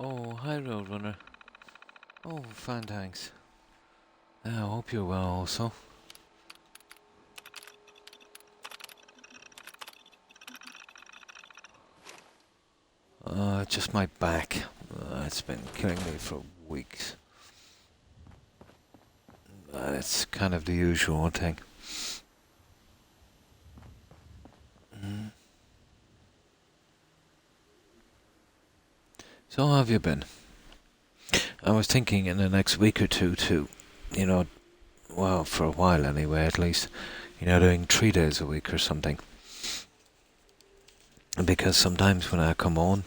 Oh, hi, Roadrunner. Oh, fine, thanks. I hope you're well also. Just my back. It's been killing me for weeks. It's kind of the usual thing. Mm. So how have you been? I was thinking in the next week or two to, you know, well, for a while anyway, at least, doing 3 days a week or something. Because sometimes when I come on,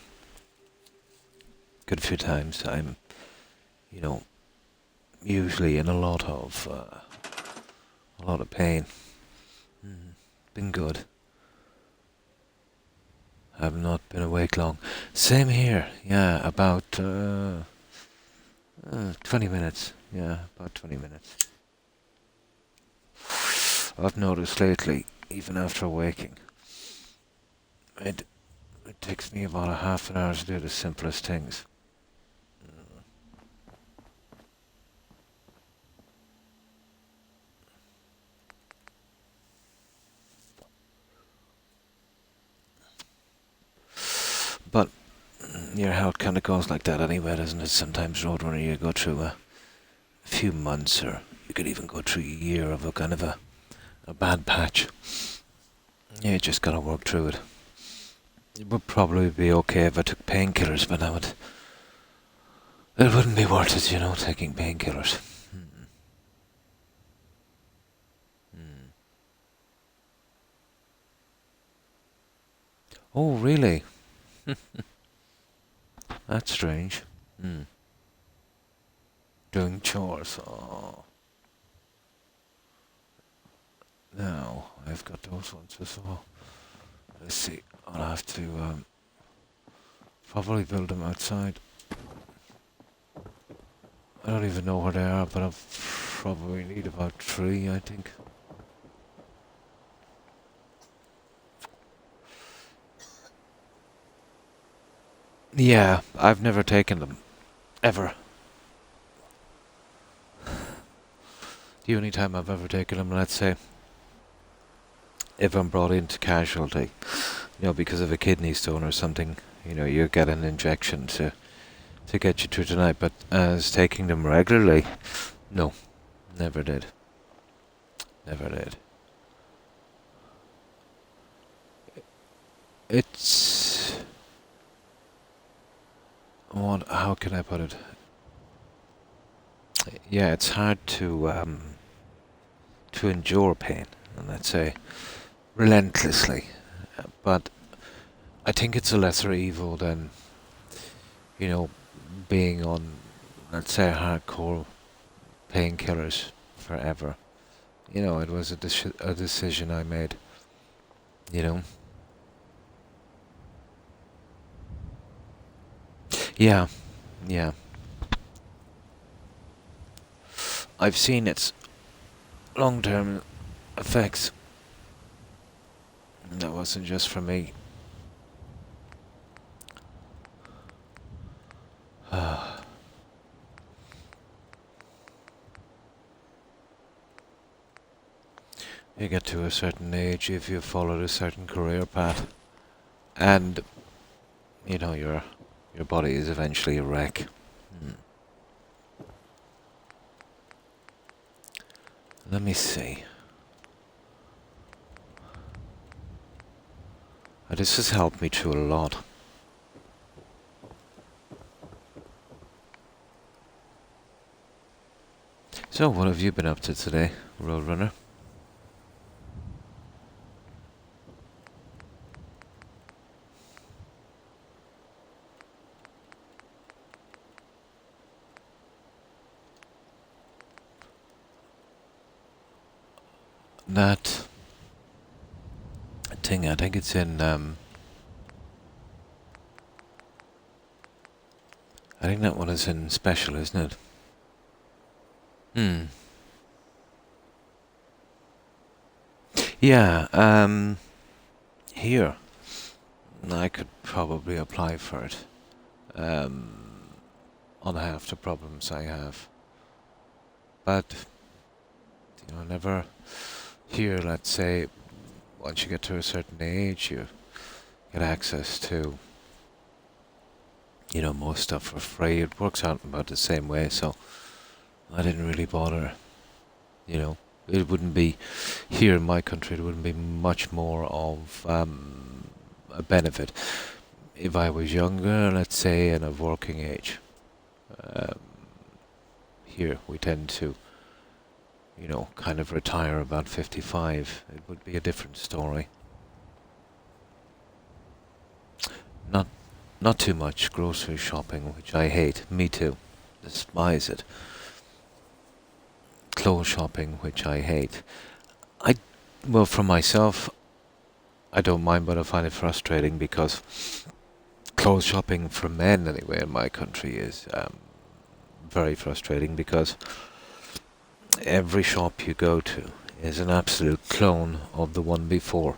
good few times, I'm, you know, usually in a lot of pain. Been good. I've not been awake long. Same here. Yeah, about 20 minutes. Yeah, about 20 minutes. I've noticed lately, even after waking, it it takes me about a half an hour to do the simplest things. But your health kind of goes like that anyway, doesn't it? Sometimes, Roadrunner, you go through a few months, or you could even go through a year of a kind of a bad patch. Yeah, you just gotta work through it. It would probably be okay if I took painkillers, but it wouldn't be worth it, taking painkillers. Mm. Oh, really? That's strange. Mm. Doing chores. Oh, no, I've got those ones as well. Let's see. I'll have to probably build them outside. I don't even know where they are, but I'll probably need about 3, I think. Yeah, I've never taken them. Ever. The only time I've ever taken them, let's say, if I'm brought into casualty, because of a kidney stone or something, you get an injection to get you through tonight. But as taking them regularly, no, never did. Never did. It's what? How can I put it? Yeah, it's hard to endure pain, and let's say relentlessly. But I think it's a lesser evil than you know being on, let's say, hardcore painkillers forever. It was a decision I made. You know. Yeah, yeah. I've seen its long-term effects. That wasn't just for me. You get to a certain age if you followed a certain career path, and your body is eventually a wreck. Hmm. Let me see. This has helped me through a lot. So, what have you been up to today, Roadrunner? That thing, I think it's in, I think that one is in special, isn't it? Hmm. Yeah, here. I could probably apply for it. on half the problems I have. But, never here, let's say, once you get to a certain age, you get access to, most stuff for free. It works out about the same way, so I didn't really bother, you know. It wouldn't be, here in my country, it wouldn't be much more of a benefit. If I was younger, let's say, and of working age, um, here we tend to, kind of retire about 55. It would be a different story. Not, not too much grocery shopping, which I hate. Me too. Despise it. Clothes shopping, which I hate. Well, for myself, I don't mind, but I find it frustrating because clothes shopping for men, anyway, in my country is very frustrating because every shop you go to is an absolute clone of the one before.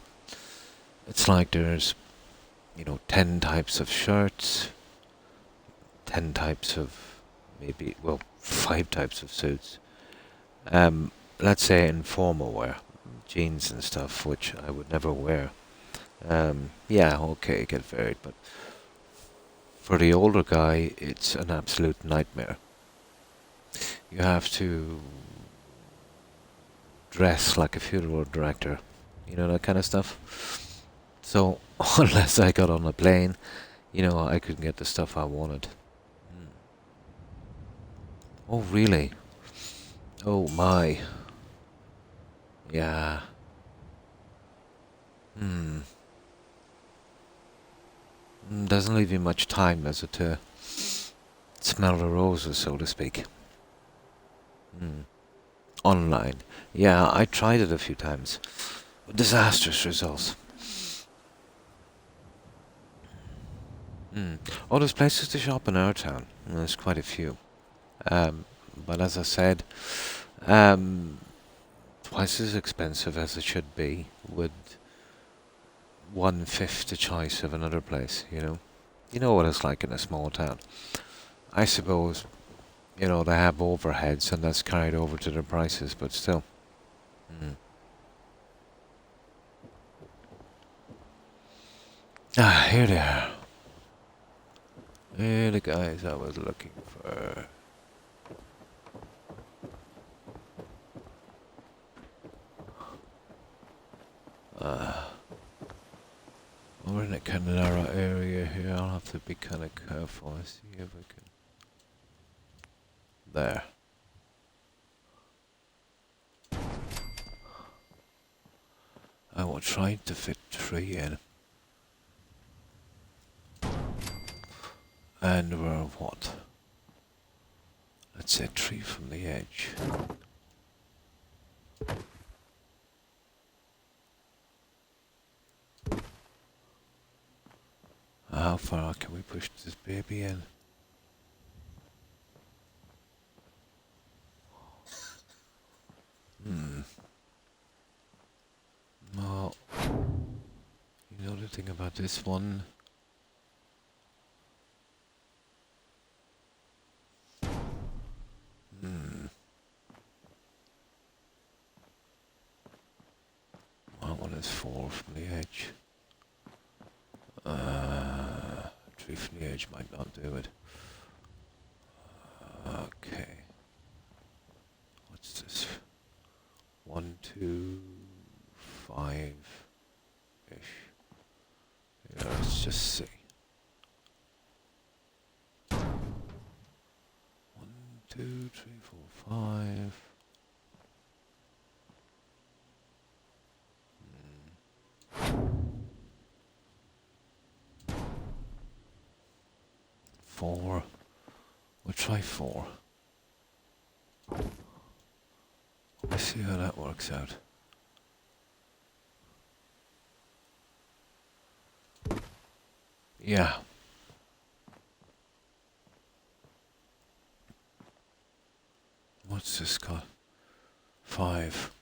It's like there's, 10 types of shirts, 10 types of, maybe, well, 5 types of suits. Let's say informal wear, jeans and stuff, which I would never wear. Yeah, okay, get varied, but for the older guy, it's an absolute nightmare. You have to dress like a funeral director, that kind of stuff. So, unless I got on a plane, I couldn't get the stuff I wanted. Hmm. Oh, really? Oh, my. Yeah. Hmm. Doesn't leave you much time, does it, to smell the roses, so to speak? Hmm. Online. Yeah, I tried it a few times. Disastrous results. Hmm. Oh, there's places to shop in our town. There's quite a few. Um, but as I said, um, twice as expensive as it should be, with 1/5 the choice of another place, You know what it's like in a small town. I suppose, they have overheads and that's carried over to their prices, but still. Mm. Ah, here they are. Here the guys I was looking for. We're in a kind of narrow area here. I'll have to be kind of careful. I see if I can. There. I will try to fit 3 in. And we're what? Let's say 3 from the edge. How far can we push this baby in? Well, the thing about this one. That one is 4 from the edge. 3 from the edge might not do it. Okay. What's this? 1, 2, 5-ish. Yeah, let's just see. 1, 2, 3, 4, 5. 4. We'll try 4. Let's see how that works out. Yeah. What's this got? 5.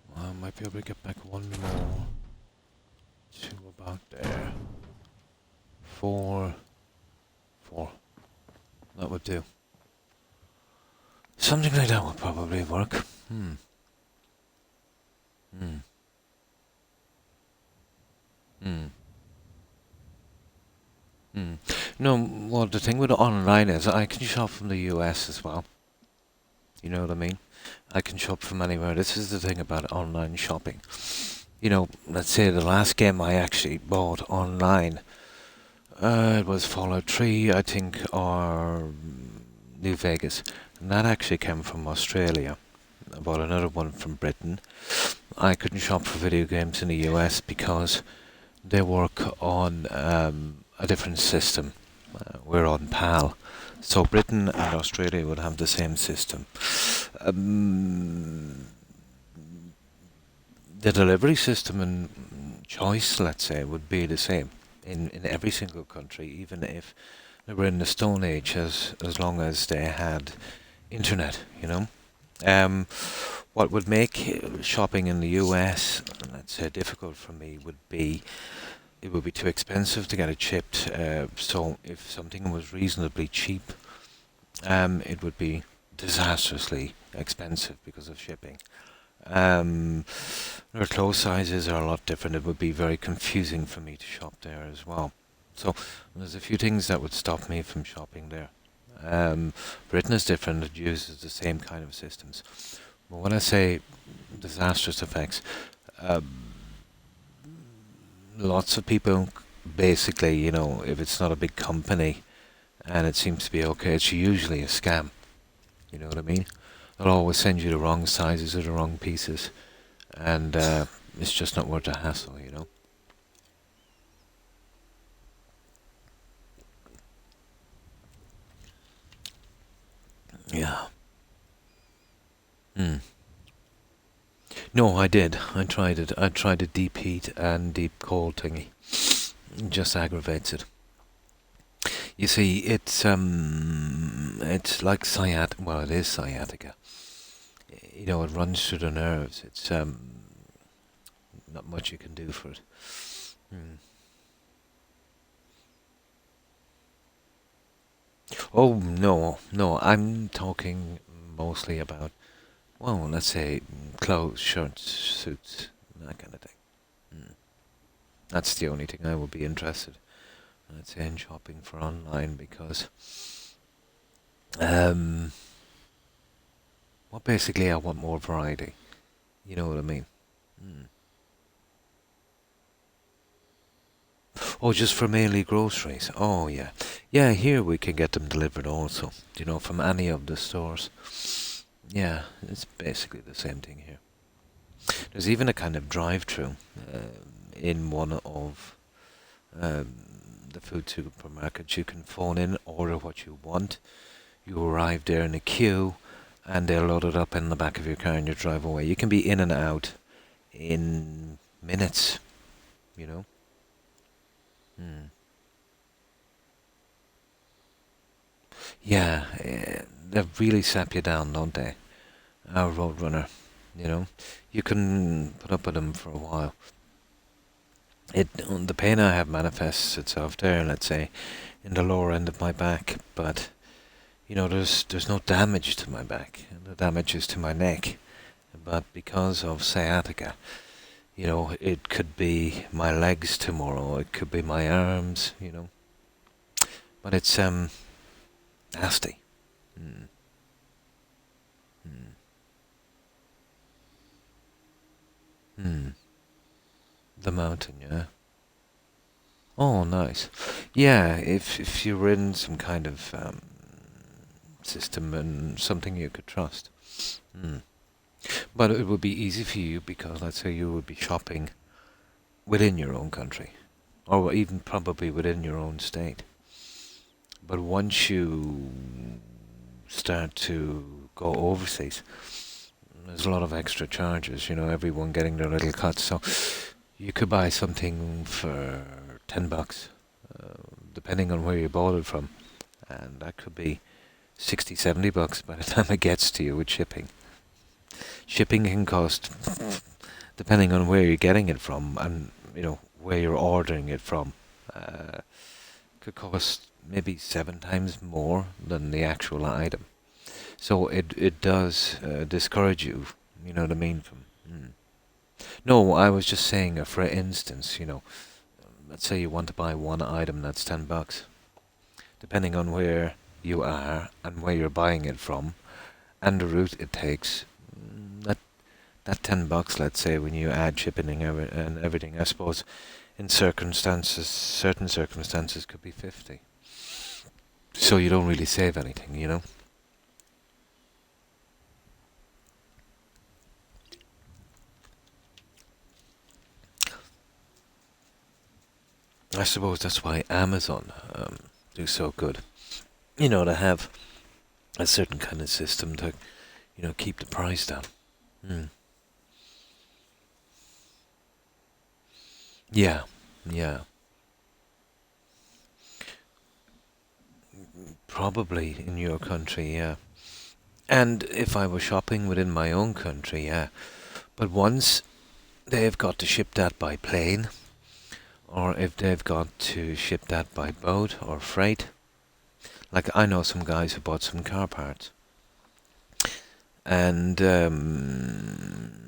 Well, I might be able to get back 1 more. 2 about there. 4. 4. That would do. Something like that would probably work. Hmm. Hmm. Hmm. Hmm. No, well, the thing with online is I can shop from the US as well. You know what I mean? I can shop from anywhere. This is the thing about online shopping. Let's say the last game I actually bought online, it was Fallout 3, I think, or New Vegas. And that actually came from Australia. I bought another one from Britain. I couldn't shop for video games in the US because they work on a different system. We're on PAL. So Britain and Australia would have the same system. Um, the delivery system and choice, let's say, would be the same in every single country, even if they were in the Stone Age, as long as they had internet, what would make shopping in the US, let's say, difficult for me would be it would be too expensive to get it shipped. So if something was reasonably cheap, it would be disastrously expensive because of shipping. Um, their clothes sizes are a lot different. It would be very confusing for me to shop there as well. So there's a few things that would stop me from shopping there. Britain is different. It uses the same kind of systems. But when I say disastrous effects, um, lots of people basically, if it's not a big company and it seems to be okay, it's usually a scam. You know what I mean? They'll always send you the wrong sizes or the wrong pieces, and it's just not worth the hassle. Yeah. Hmm. No, I did. I tried it. I tried a deep heat and deep cold thingy. It just aggravates it. You see, it's like sciatica. Well, it is sciatica. It runs through the nerves. It's not much you can do for it. Hmm. Oh no, no, I'm talking mostly about, well, let's say clothes, shirts, suits, that kind of thing. Mm. That's the only thing I would be interested, I'd say, in shopping for online because, um, well, basically I want more variety. You know what I mean? Mm. Oh, just for mainly groceries. Oh yeah, yeah. Here we can get them delivered also. From any of the stores. Yeah, it's basically the same thing here. There's even a kind of drive-through in one of um, the food supermarkets. You can phone in, order what you want. You arrive there in a queue, and they'll load it up in the back of your car and you drive away. You can be in and out in minutes, you know. Hmm. Yeah, they really sap you down, don't they? Our Roadrunner, you know. You can put up with them for a while. The pain I have manifests itself there, let's say, in the lower end of my back, but there's no damage to my back. The damage is to my neck, but because of sciatica, it could be my legs tomorrow, it could be my arms, but it's nasty. Mm. Mm. Mm. The mountain, yeah. Oh, nice. Yeah, if you're in some kind of system and something you could trust. Mm. But it would be easy for you because let's say you would be shopping within your own country, or even probably within your own state. But once you start to go overseas, there's a lot of extra charges, everyone getting their little cuts. So you could buy something for $10, depending on where you bought it from. And that could be 60, $70 by the time it gets to you with shipping. Shipping can cost, depending on where you're getting it from and, where you're ordering it from. could cost maybe 7 times more than the actual item. So it does discourage you. You know what I mean? No, I was just saying, for instance, let's say you want to buy one item that's $10. Depending on where you are and where you're buying it from, and the route it takes, that $10, let's say, when you add shipping and everything, I suppose, in certain circumstances, could be 50. So you don't really save anything. I suppose that's why Amazon do so good. They have a certain kind of system to, keep the price down. Hmm. Yeah, yeah. Probably in your country, yeah. And if I was shopping within my own country, yeah. But once they've got to ship that by plane, or if they've got to ship that by boat or freight, like I know some guys who bought some car parts, and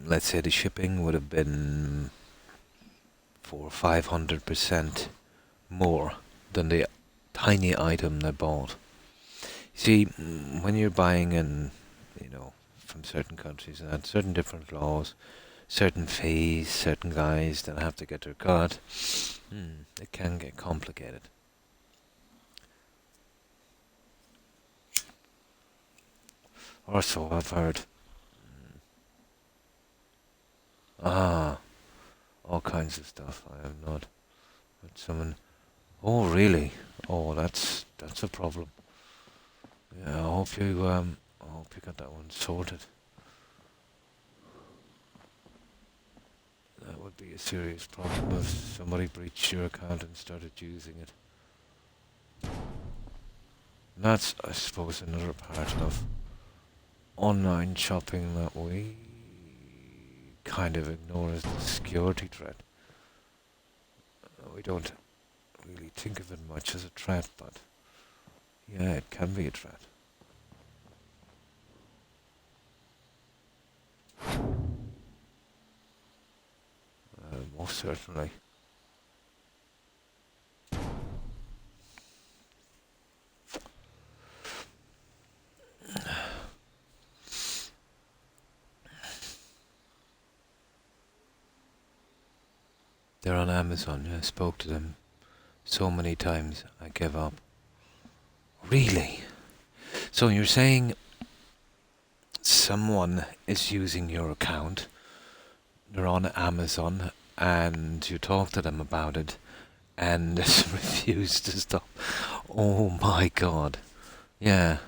let's say the shipping would have been 400-500% more than the tiny item they bought. See, when you're buying from certain countries and had certain different laws, certain fees, certain guys that have to get their cut, it can get complicated. Or so I've heard. Ah, all kinds of stuff. I have not. But someone. Oh, really? Oh, that's a problem. Yeah, I hope you got that one sorted. That would be a serious problem if somebody breached your account and started using it. And that's, I suppose, another part of online shopping that we kind of ignore as the security threat. We don't really think of it much as a threat, but yeah, it can be a threat. Most certainly. They're on Amazon. I spoke to them so many times I gave up. Really? So you're saying someone is using your account, they're on Amazon, and you talk to them about it, and it's refused to stop. Oh my god. Yeah.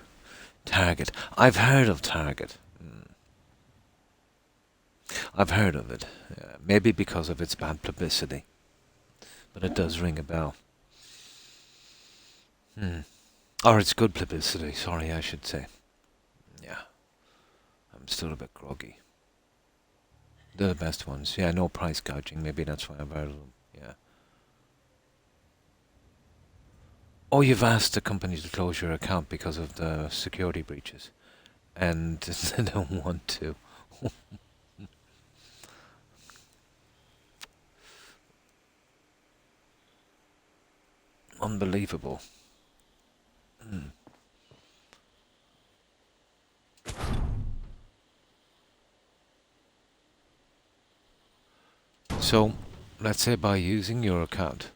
Target. I've heard of Target. I've heard of it. Maybe because of its bad publicity. But it does ring a bell. Or it's good publicity, sorry, I should say. Yeah. I'm still a bit groggy. They're the best ones. Yeah, no price gouging. Maybe that's why I've heard of them. Yeah. Oh, you've asked the company to close your account because of the security breaches. And they don't want to. Unbelievable. So, let's say by using your account,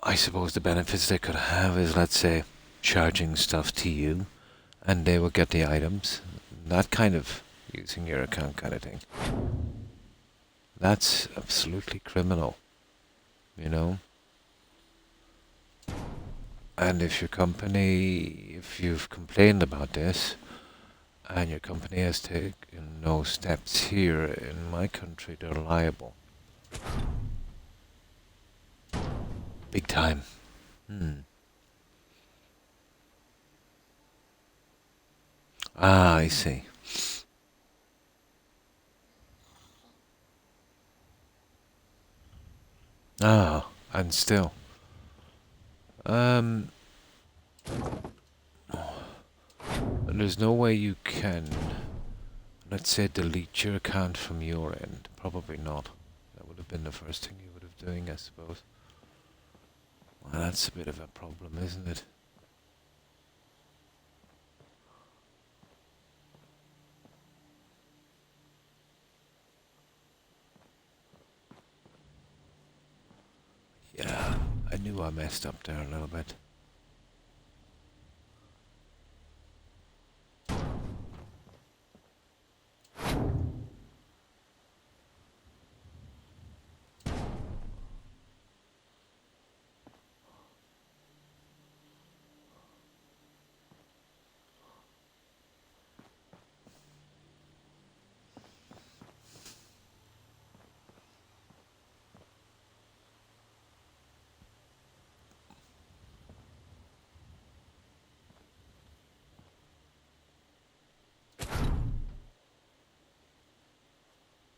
I suppose the benefits they could have is, let's say, charging stuff to you, and they will get the items. That kind of using your account kind of thing. That's absolutely criminal, you know? And if you've complained about this, and your company has taken no steps here in my country, they're liable. Big time. Ah, I see. Ah, and still. Um, there's no way you can, let's say, delete your account from your end. Probably not. That would have been the first thing you would have doing, I suppose. Well, that's a bit of a problem, isn't it? Yeah, I knew I messed up there a little bit.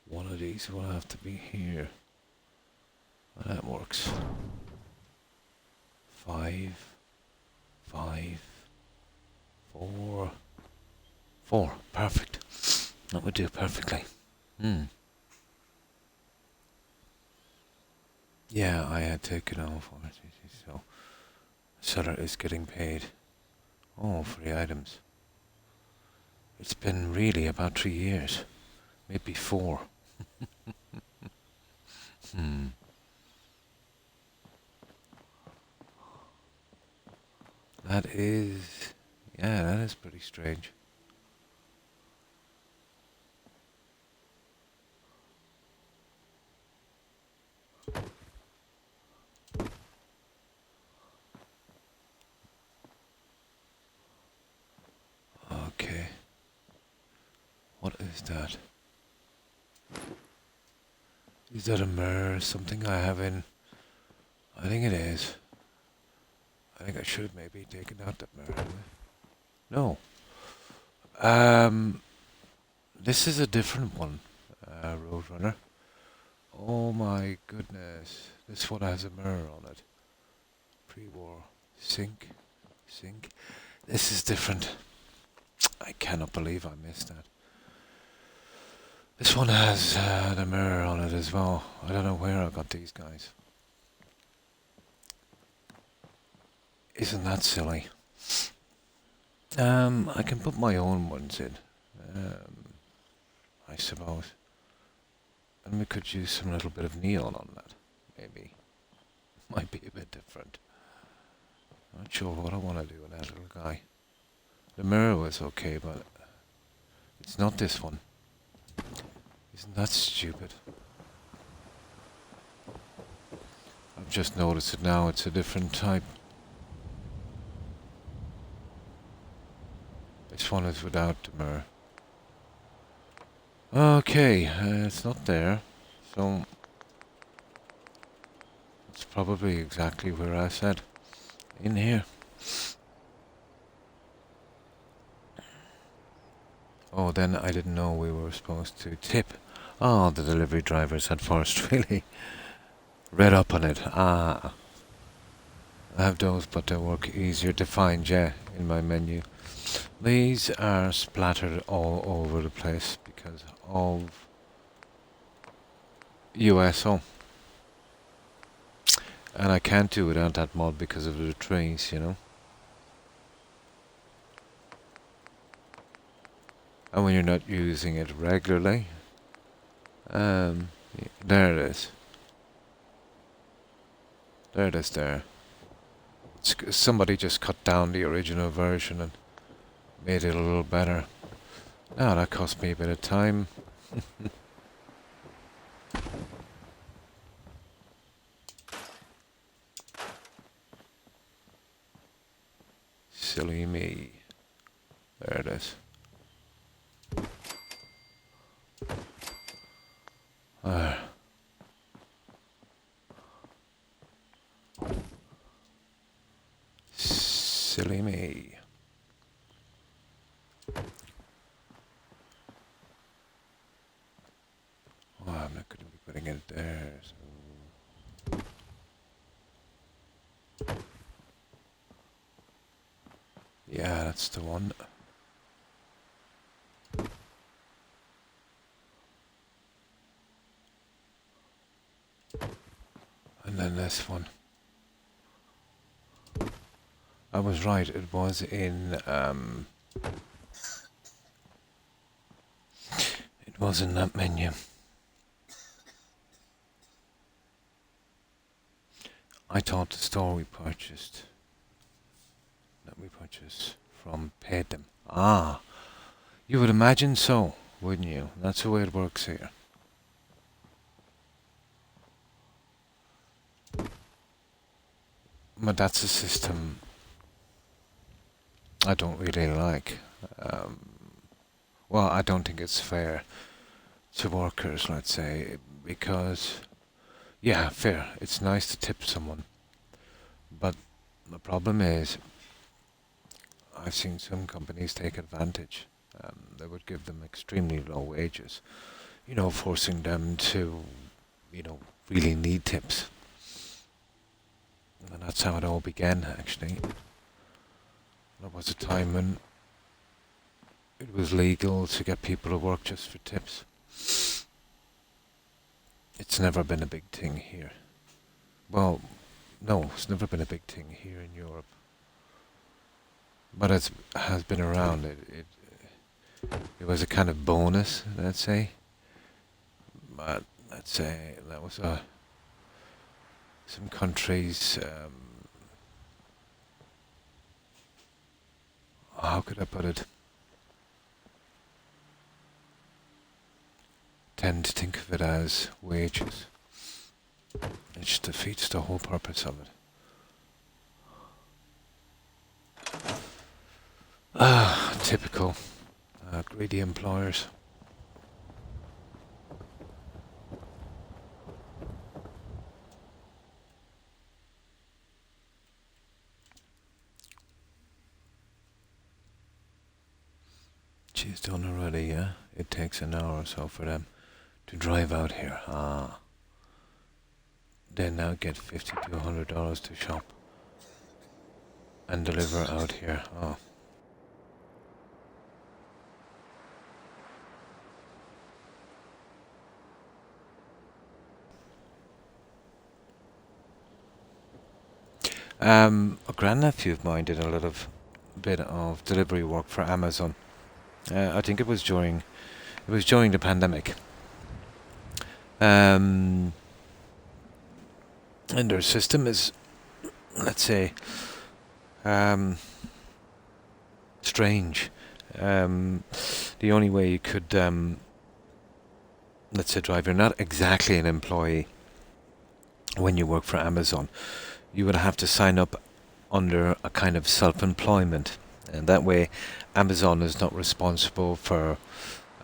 One of these will have to be here. Well, that works. 5, 5, 4, 4. Perfect. That would do perfectly. Yeah, I had taken off on it, so seller is getting paid. Oh, free items. It's been really about 3 years. Maybe 4. That is... yeah, that is pretty strange. Okay. What is that? Is that a mirror? Something I have in... I think it is. I think I should have maybe taken out that mirror. No. This is a different one, Roadrunner. Oh my goodness. This one has a mirror on it. Pre-war. Sync. This is different. I cannot believe I missed that. This one has the mirror on it as well. I don't know where I got these guys. Isn't that silly? I can put my own ones in. I suppose. And we could use some little bit of neon on that. Maybe. Might be a bit different. Not sure what I want to do with that little guy. The mirror was okay, but it's not this one. Isn't that stupid? I've just noticed it now, it's a different type. This one is without the mirror. Okay, it's not there, so it's probably exactly where I said. In here. Oh, then I didn't know we were supposed to tip. Oh, the delivery drivers had first really read up on it. Ah. I have those, but they work easier to find, yeah, in my menu. These are splattered all over the place because of USO. And I can't do without that mod because of the trees, you know. And when you're not using it regularly, there it is. There it is there. Somebody just cut down the original version and made it a little better. Now that cost me a bit of time. Silly me. There it is. Silly me. Oh, I'm not going to be putting it there, so... That's the one. And then this one. I was right, it was in, it was in that menu. I thought the store we purchased, from paid them. Ah, you would imagine so, wouldn't you? That's the way it works here. But that's a system I don't really like. Well, I don't think it's fair to workers, let's say, because, yeah, fair. It's nice to tip someone. But the problem is, I've seen some companies take advantage. They would give them extremely low wages, forcing them to, really need tips. And that's how it all began, actually. There was a time when it was legal to get people to work just for tips. It's never been a big thing here. Well, no, it's never been a big thing here in Europe. But it has been around. It was a kind of bonus, let's say. But let's say that was some countries. How could I put it? Tend to think of it as wages. It just defeats the whole purpose of it. Typical greedy employers. She's done already, yeah? It takes an hour or so for them to drive out here. They now get $50 to $100 to shop and deliver out here. Oh. A grandnephew of mine did a little bit of delivery work for Amazon. I think it was during the pandemic. And their system is, let's say, strange. The only way you could, let's say, drive, you're not exactly an employee when you work for Amazon. You would have to sign up under a kind of self-employment, and that way Amazon is not responsible for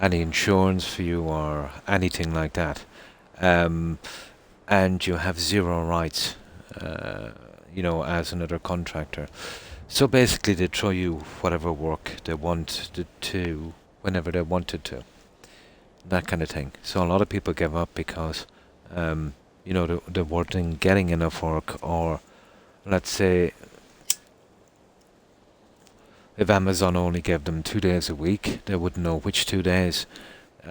any insurance for you or anything like that, and you have zero rights, as another contractor. So basically they throw you whatever work they wanted to whenever they wanted to, that kind of thing. So a lot of people give up because they weren't getting enough work, or let's say if Amazon only gave them 2 days a week, they wouldn't know which 2 days.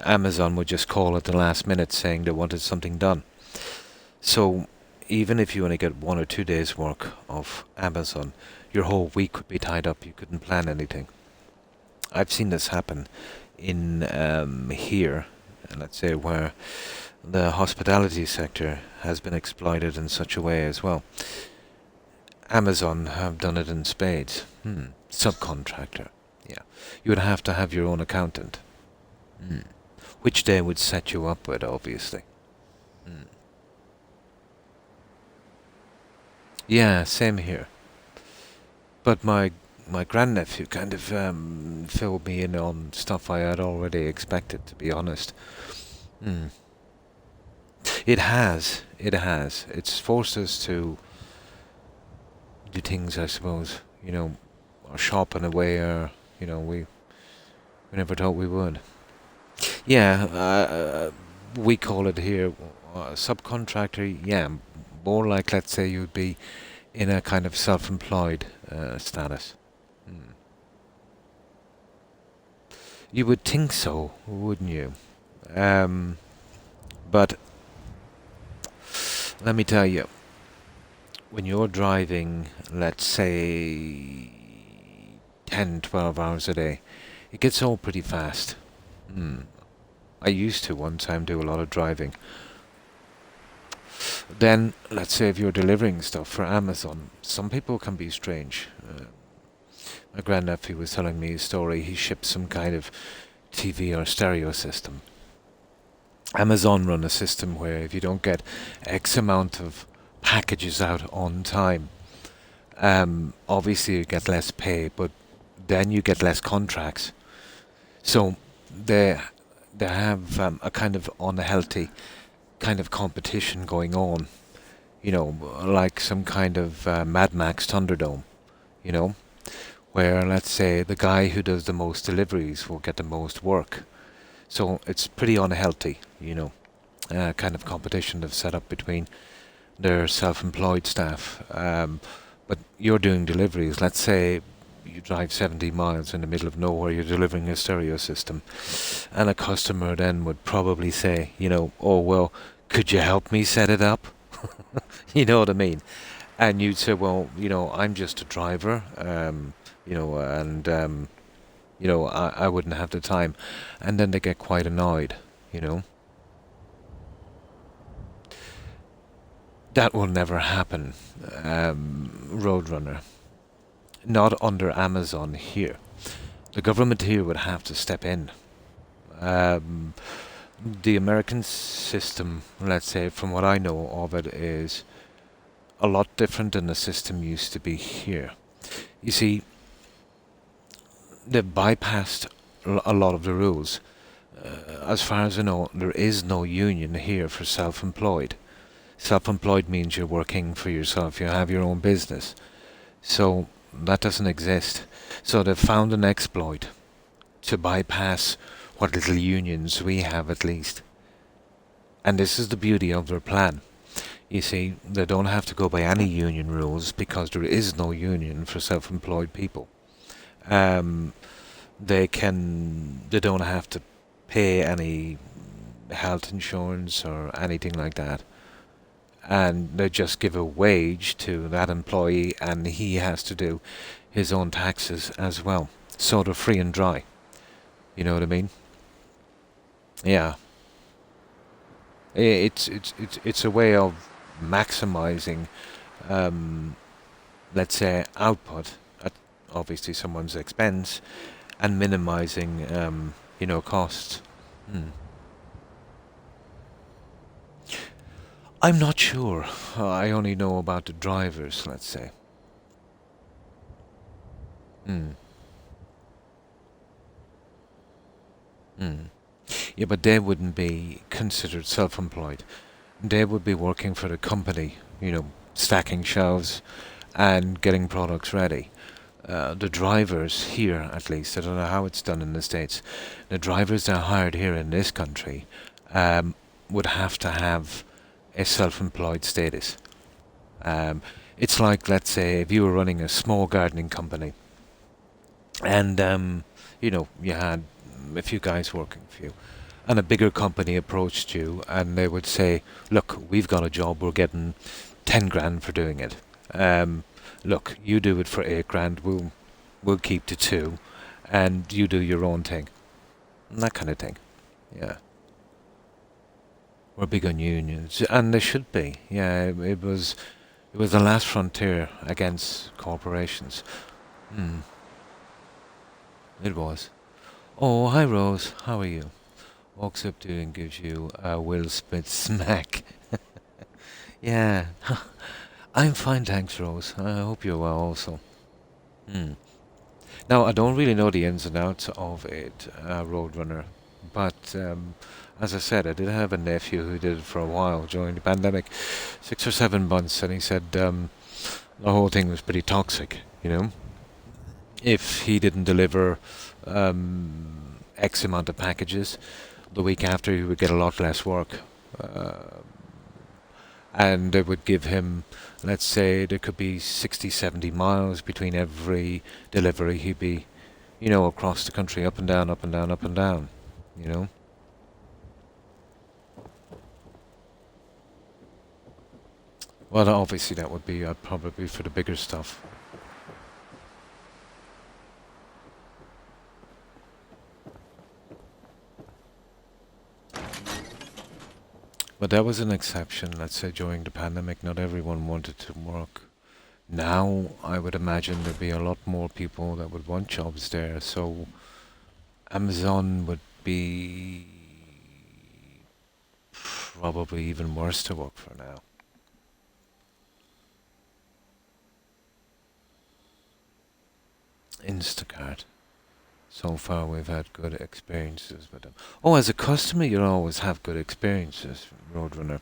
Amazon would just call at the last minute saying they wanted something done. So even if you only get 1 or 2 days work of Amazon, your whole week would be tied up. You couldn't plan anything. I've seen this happen in here, let's say, where the hospitality sector has been exploited in such a way as well. Amazon have done it in spades. Subcontractor. Yeah. You would have to have your own accountant. Which they would set you up with, obviously. Yeah, same here. But my grandnephew kind of filled me in on stuff I had already expected, to be honest. It has. It's forced us to do things, I suppose, or shop in a way, or, we never thought we would. Yeah, we call it here subcontractor. Yeah, more like, let's say, you'd be in a kind of self-employed status. You would think so, wouldn't you? Um, but let me tell you, when you're driving, let's say 10, 12 hours a day, it gets old pretty fast. Hmm. I used to one time do a lot of driving. Then, let's say if you're delivering stuff for Amazon, some people can be strange. My grandnephew was telling me a story. He shipped some kind of TV or stereo system. Amazon run a system where if you don't get X amount of packages out on time, obviously you get less pay, but then you get less contracts. So they they have a kind of unhealthy kind of competition going on. You know, like some kind of Mad Max Thunderdome. You know, where let's say the guy who does the most deliveries will get the most work. So it's pretty unhealthy. You know, kind of competition they've set up between their self-employed staff. But you're doing deliveries. Let's say you drive 70 miles in the middle of nowhere, you're delivering a stereo system, and a customer then would probably say, you know, oh, well, could you help me set it up? You know what I mean? And you'd say, well, you know, I'm just a driver, you know, and, you know, I wouldn't have the time. And then they get quite annoyed, you know. That will never happen, Roadrunner. Not under Amazon here. The government here would have to step in. Um, the American system, let's say, from what I know of it, is a lot different than the system used to be here. You see, they've bypassed a lot of the rules. As far as I know, there is no union here for self-employed. Self-employed means you're working for yourself, you have your own business. So that doesn't exist. So they've found an exploit to bypass what little unions we have at least. And this is the beauty of their plan. You see, they don't have to go by any union rules because there is no union for self-employed people. Um, they don't have to pay any health insurance or anything like that. And they just give a wage to that employee and he has to do his own taxes as well. Sort of free and dry. You know what I mean? Yeah. It's a way of maximizing, um, let's say, output at obviously someone's expense and minimizing, you know, costs. Hmm. I'm not sure. I only know about the drivers, let's say. Hmm. Hmm. Yeah, but they wouldn't be considered self-employed. They would be working for the company, you know, stacking shelves and getting products ready. The drivers here, at least, I don't know how it's done in the States, the drivers that are hired here in this country would have to have a self-employed status. Um, it's like, let's say, if you were running a small gardening company and, you know, you had a few guys working for you, and a bigger company approached you and they would say, look, we've got a job, we're getting 10 grand for doing it. Um, look, you do it for 8 grand, we'll keep the 2, and you do your own thing. That kind of thing. Yeah. We're big on unions, and they should be. Yeah, it was the last frontier against corporations. Hmm, it was. Oh, hi Rose, how are you? Walks up to you and gives you a Will Smith smack. Yeah, I'm fine, thanks, Rose. I hope you're well also. Hmm. Now, I don't really know the ins and outs of it, Roadrunner, but as I said, I did have a nephew who did it for a while during the pandemic, 6 or 7 months, and he said the whole thing was pretty toxic, you know? If he didn't deliver X amount of packages, the week after he would get a lot less work. Uh, and it would give him, let's say, there could be 60, 70 miles between every delivery. He'd be, across the country, up and down, up and down, up and down, you know. Well, obviously that would be probably for the bigger stuff. But that was an exception, let's say, during the pandemic. Not everyone wanted to work. Now, I would imagine there'd be a lot more people that would want jobs there, so Amazon would be probably even worse to work for now. Instacart. So far, we've had good experiences with them. Oh, as a customer, you'll always have good experiences from Roadrunner.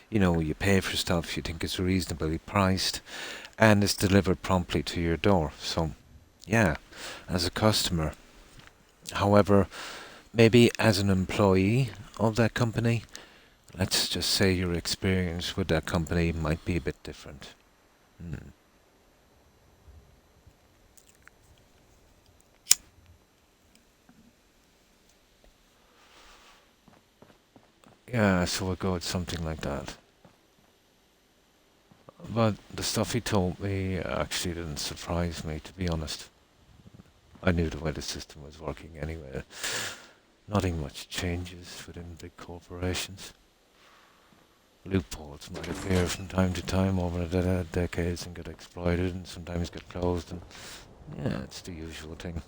You pay for stuff, you think it's reasonably priced, and it's delivered promptly to your door. So, yeah, as a customer. However, maybe as an employee of that company, let's just say your experience with that company might be a bit different. Hmm. Yeah, so we'll go with something like that. But the stuff he told me actually didn't surprise me, to be honest. I knew the way the system was working anyway. Nothing much changes within big corporations. Loopholes might appear from time to time over the decades and get exploited and sometimes get closed, and yeah, it's the usual thing.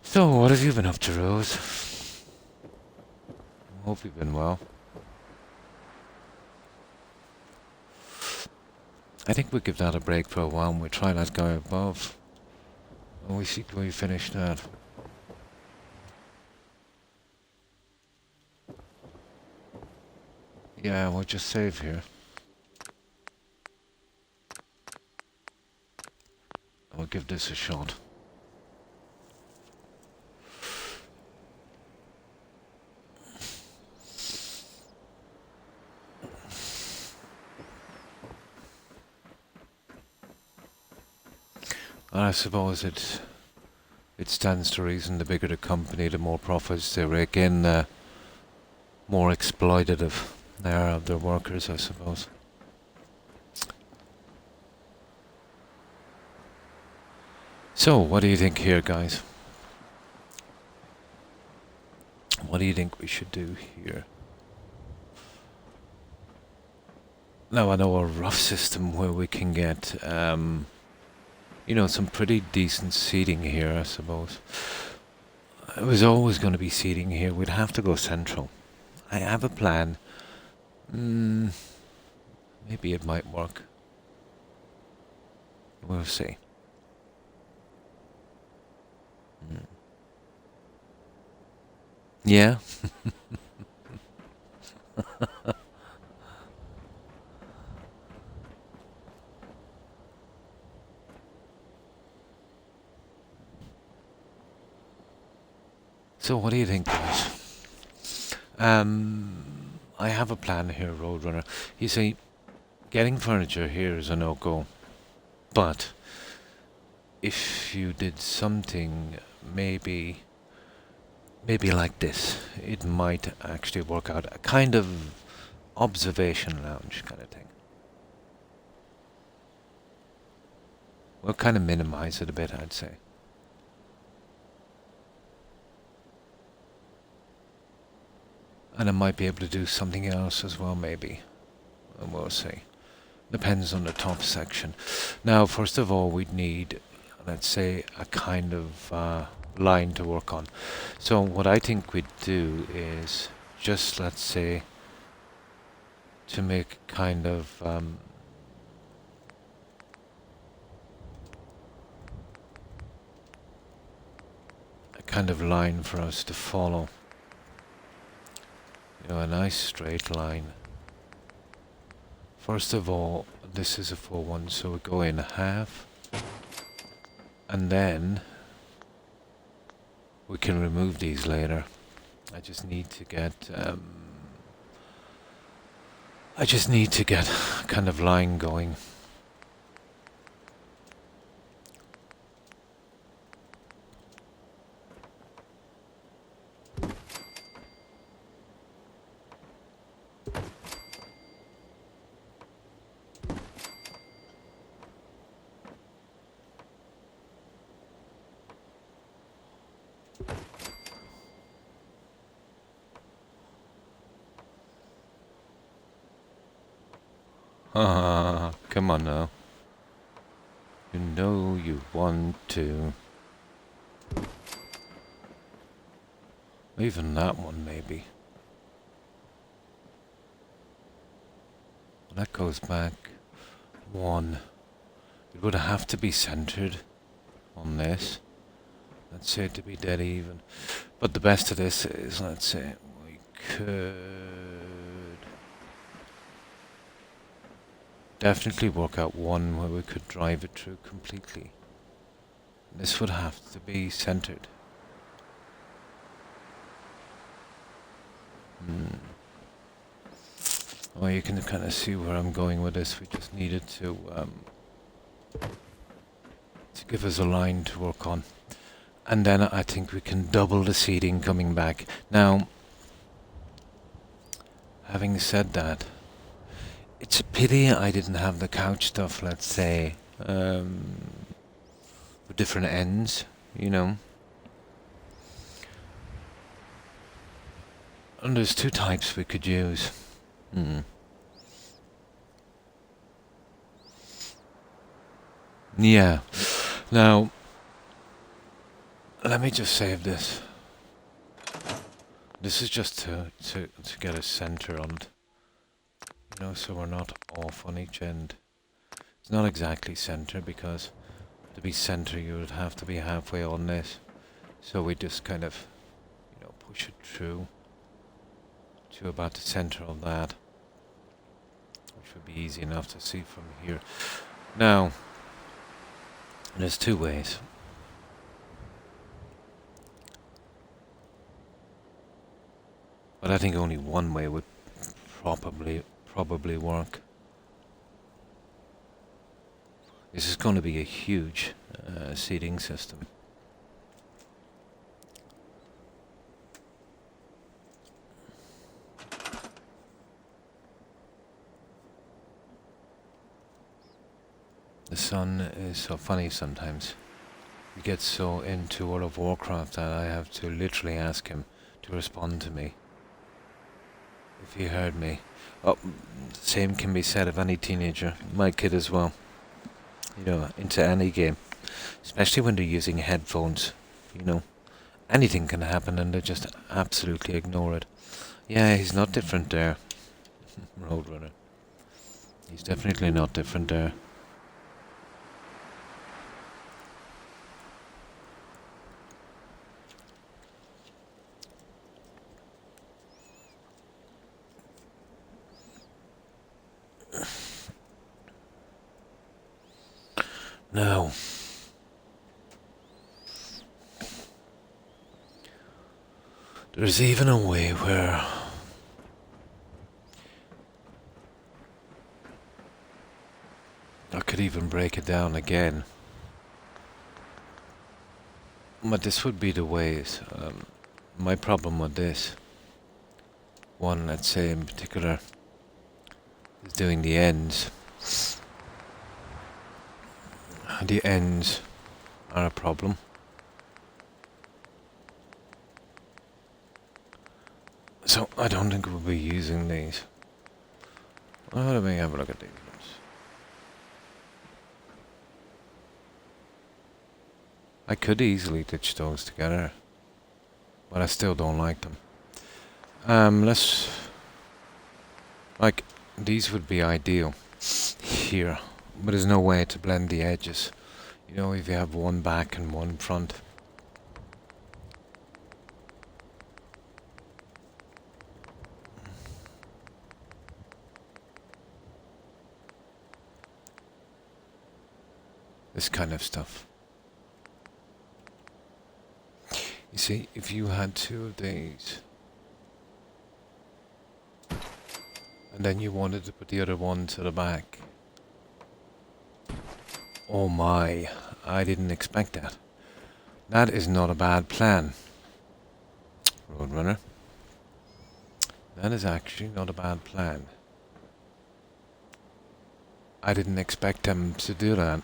So, what have you been up to, Rose? Hope you've been well. I think we'll give that a break for a while and we'll try that guy above. And we see we finish that. Yeah, we'll just save here. We'll give this a shot. I suppose it stands to reason the bigger the company, the more profits they rake in, the more exploitative they are of their workers, I suppose. So, what do you think here, guys? What do you think we should do here? Now, I know a rough system where we can get, some pretty decent seating here, I suppose. It was always going to be seating here. We'd have to go central. I have a plan. Maybe it might work. We'll see. Yeah. So what do you think, guys? I have a plan here, Roadrunner. You see, getting furniture here is a no-go. But if you did something maybe like this, it might actually work out. A kind of observation lounge kind of thing. We'll kind of minimize it a bit, I'd say. And I might be able to do something else as well, maybe. And we'll see. Depends on the top section. Now, first of all, we'd need, let's say, a kind of line to work on. So what I think we'd do is just, let's say, to make kind of a kind of line for us to follow. A nice straight line. First of all, this is a full one, so we go in half, and then we can remove these later. I just need to get kind of line going. Come on now. You know you want to. Even that one, maybe. That goes back 1. It would have to be centered on this. Let's say it to be dead even. But the best of this is, let's say, we could definitely work out one where we could drive it through completely. This would have to be centered. Well, you can kind of see where I'm going with this. We just needed to give us a line to work on. And then I think we can double the seating coming back. Now, having said that, it's a pity I didn't have the couch stuff, let's say, with different ends, you know. And there's 2 types we could use. Yeah. Now, let me just save this. This is just to get a center on it. You know, so we're not off on each end. It's not exactly center because to be center you would have to be halfway on this. So we just kind of, you know, push it through to about the center of that, which would be easy enough to see from here. Now, there's 2 ways. But I think only one way would probably work. This is going to be a huge seating system. The son is so funny sometimes. He gets so into World of Warcraft that I have to literally ask him to respond to me. If he heard me. Oh, the same can be said of any teenager, my kid as well. You know, into any game. Especially when they're using headphones, you know. Anything can happen and they just absolutely ignore it. Yeah, he's not different there. Roadrunner. He's definitely not different there. Now, there's even a way where I could even break it down again. But this would be the ways. My problem with this, one, let's say in particular, is doing the ends. The ends are a problem. So I don't think we'll be using these. Let me have a look at these. I could easily ditch those together, but I still don't like them. Like, these would be ideal here, but there's no way to blend the edges. You know, if you have one back and one front. This kind of stuff. You see, if you had 2 of these, and then you wanted to put the other one to the back. Oh my, I didn't expect that. That is not a bad plan, Roadrunner. That is actually not a bad plan. I didn't expect them to do that.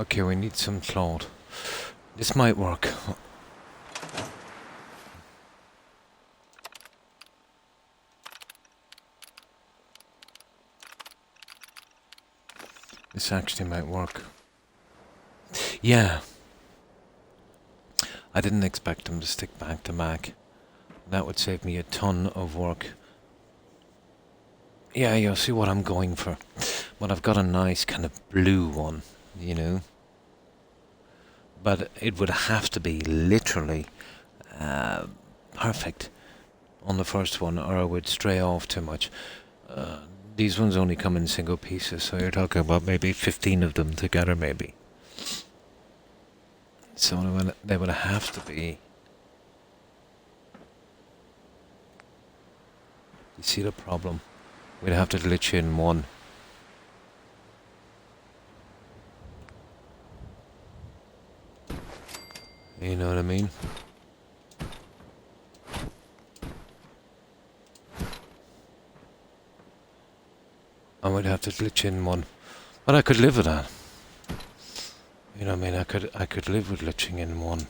Okay, we need some cloth. This might work. This actually might work. Yeah. I didn't expect them to stick back to back. That would save me a ton of work. Yeah, you'll see what I'm going for. But I've got a nice kind of blue one, you know. But it would have to be literally perfect on the first one, or I would stray off too much. These ones only come in single pieces, so you're talking about maybe 15 of them together, maybe. So they would have to be. You see the problem? We'd have to glitch in one. You know what I mean? I would have to glitch in one. But I could live with that. You know what I mean? I could live with glitching in one.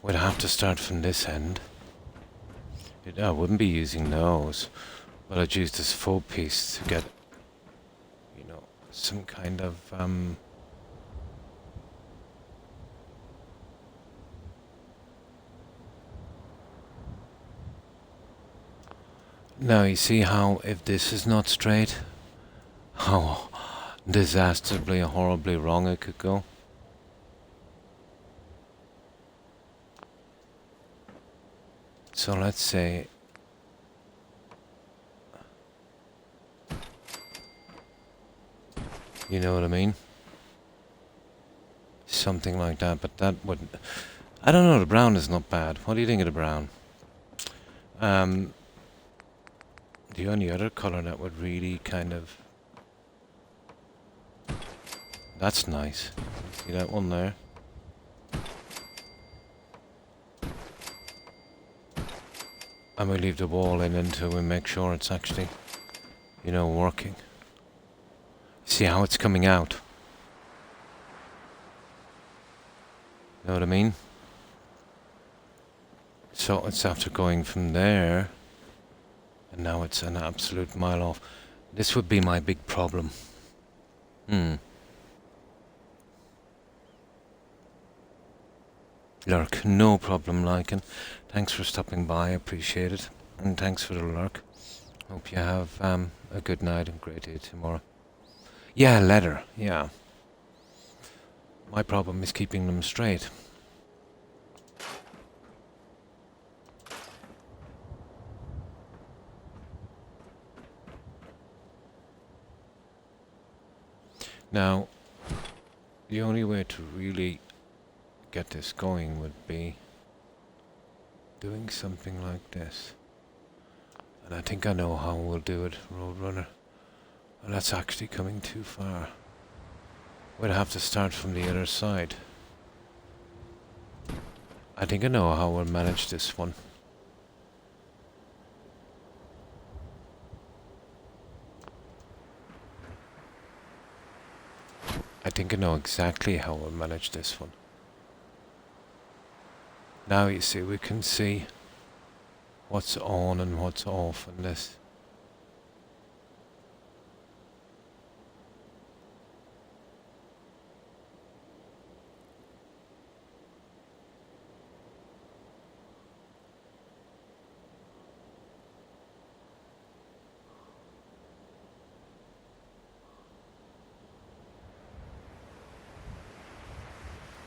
We'd have to start from this end. I wouldn't be using those, but I'd use this full piece to get, you know, some kind of Now you see how, if this is not straight, how disastrously, horribly wrong it could go. So let's say you know what I mean? Something like that, but that would... I don't know, the brown is not bad. What do you think of the brown? The only other colour that would really kind of... That's nice. See that one there? And we leave the wall in until we make sure it's actually, you know, working. See how it's coming out? Know what I mean? So it's after going from there, and now it's an absolute mile off. This would be my big problem. Lurk, no problem, Lycan. Thanks for stopping by, appreciate it. And thanks for the lurk. Hope you have a good night and great day tomorrow. Yeah, leather, yeah. My problem is keeping them straight. Now, the only way to really get this going would be doing something like this. And I think I know how we'll do it, Roadrunner. And that's actually coming too far. We'd have to start from the other side. I think I know how we'll manage this one. I think I know exactly how we'll manage this one. Now you see, we can see what's on and what's off in this.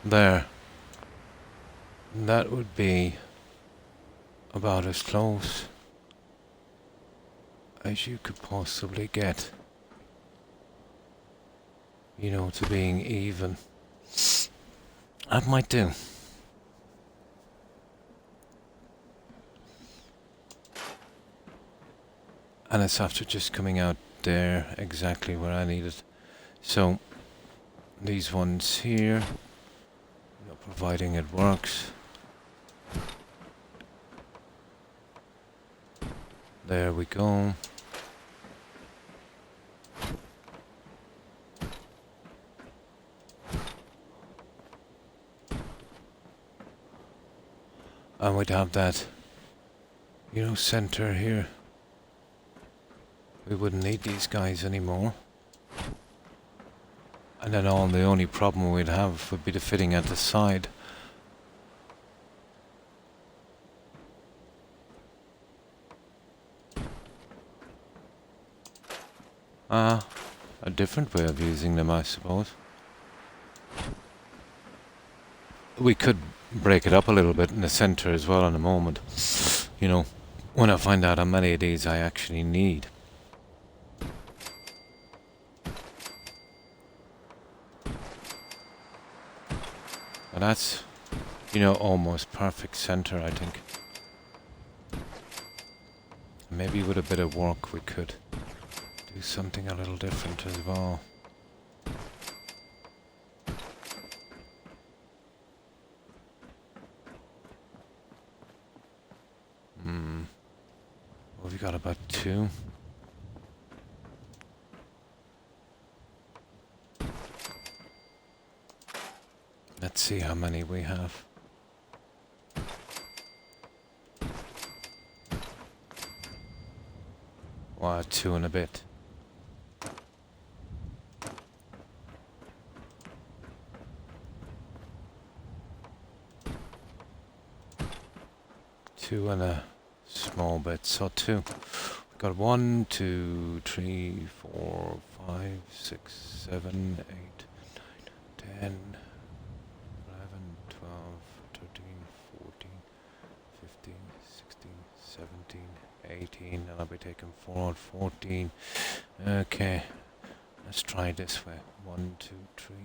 There. That would be about as close as you could possibly get, you know, to being even. That might do. And it's after just coming out there exactly where I need it. So these ones here, you know, providing it works. There we go. And we'd have that, you know, center here. We wouldn't need these guys anymore. And then the only problem we'd have would be the fitting at the side. A different way of using them, I suppose. We could break it up a little bit in the center as well in a moment. You know, when I find out how many of these I actually need. But that's, you know, almost perfect center, I think. Maybe with a bit of work we could do something a little different as well. Well, we got about 2. Let's see how many we have. Wow, 2 and a bit. Two and a small bit, so 2. We've got 1, 2, 3, 4, 5, 6, 7, 8, 9, 10, 11, 12, 13, 14, 15, 16, 17, 18, and I'll be taking 4 and 14. Okay, let's try this way. 1, 2, 3,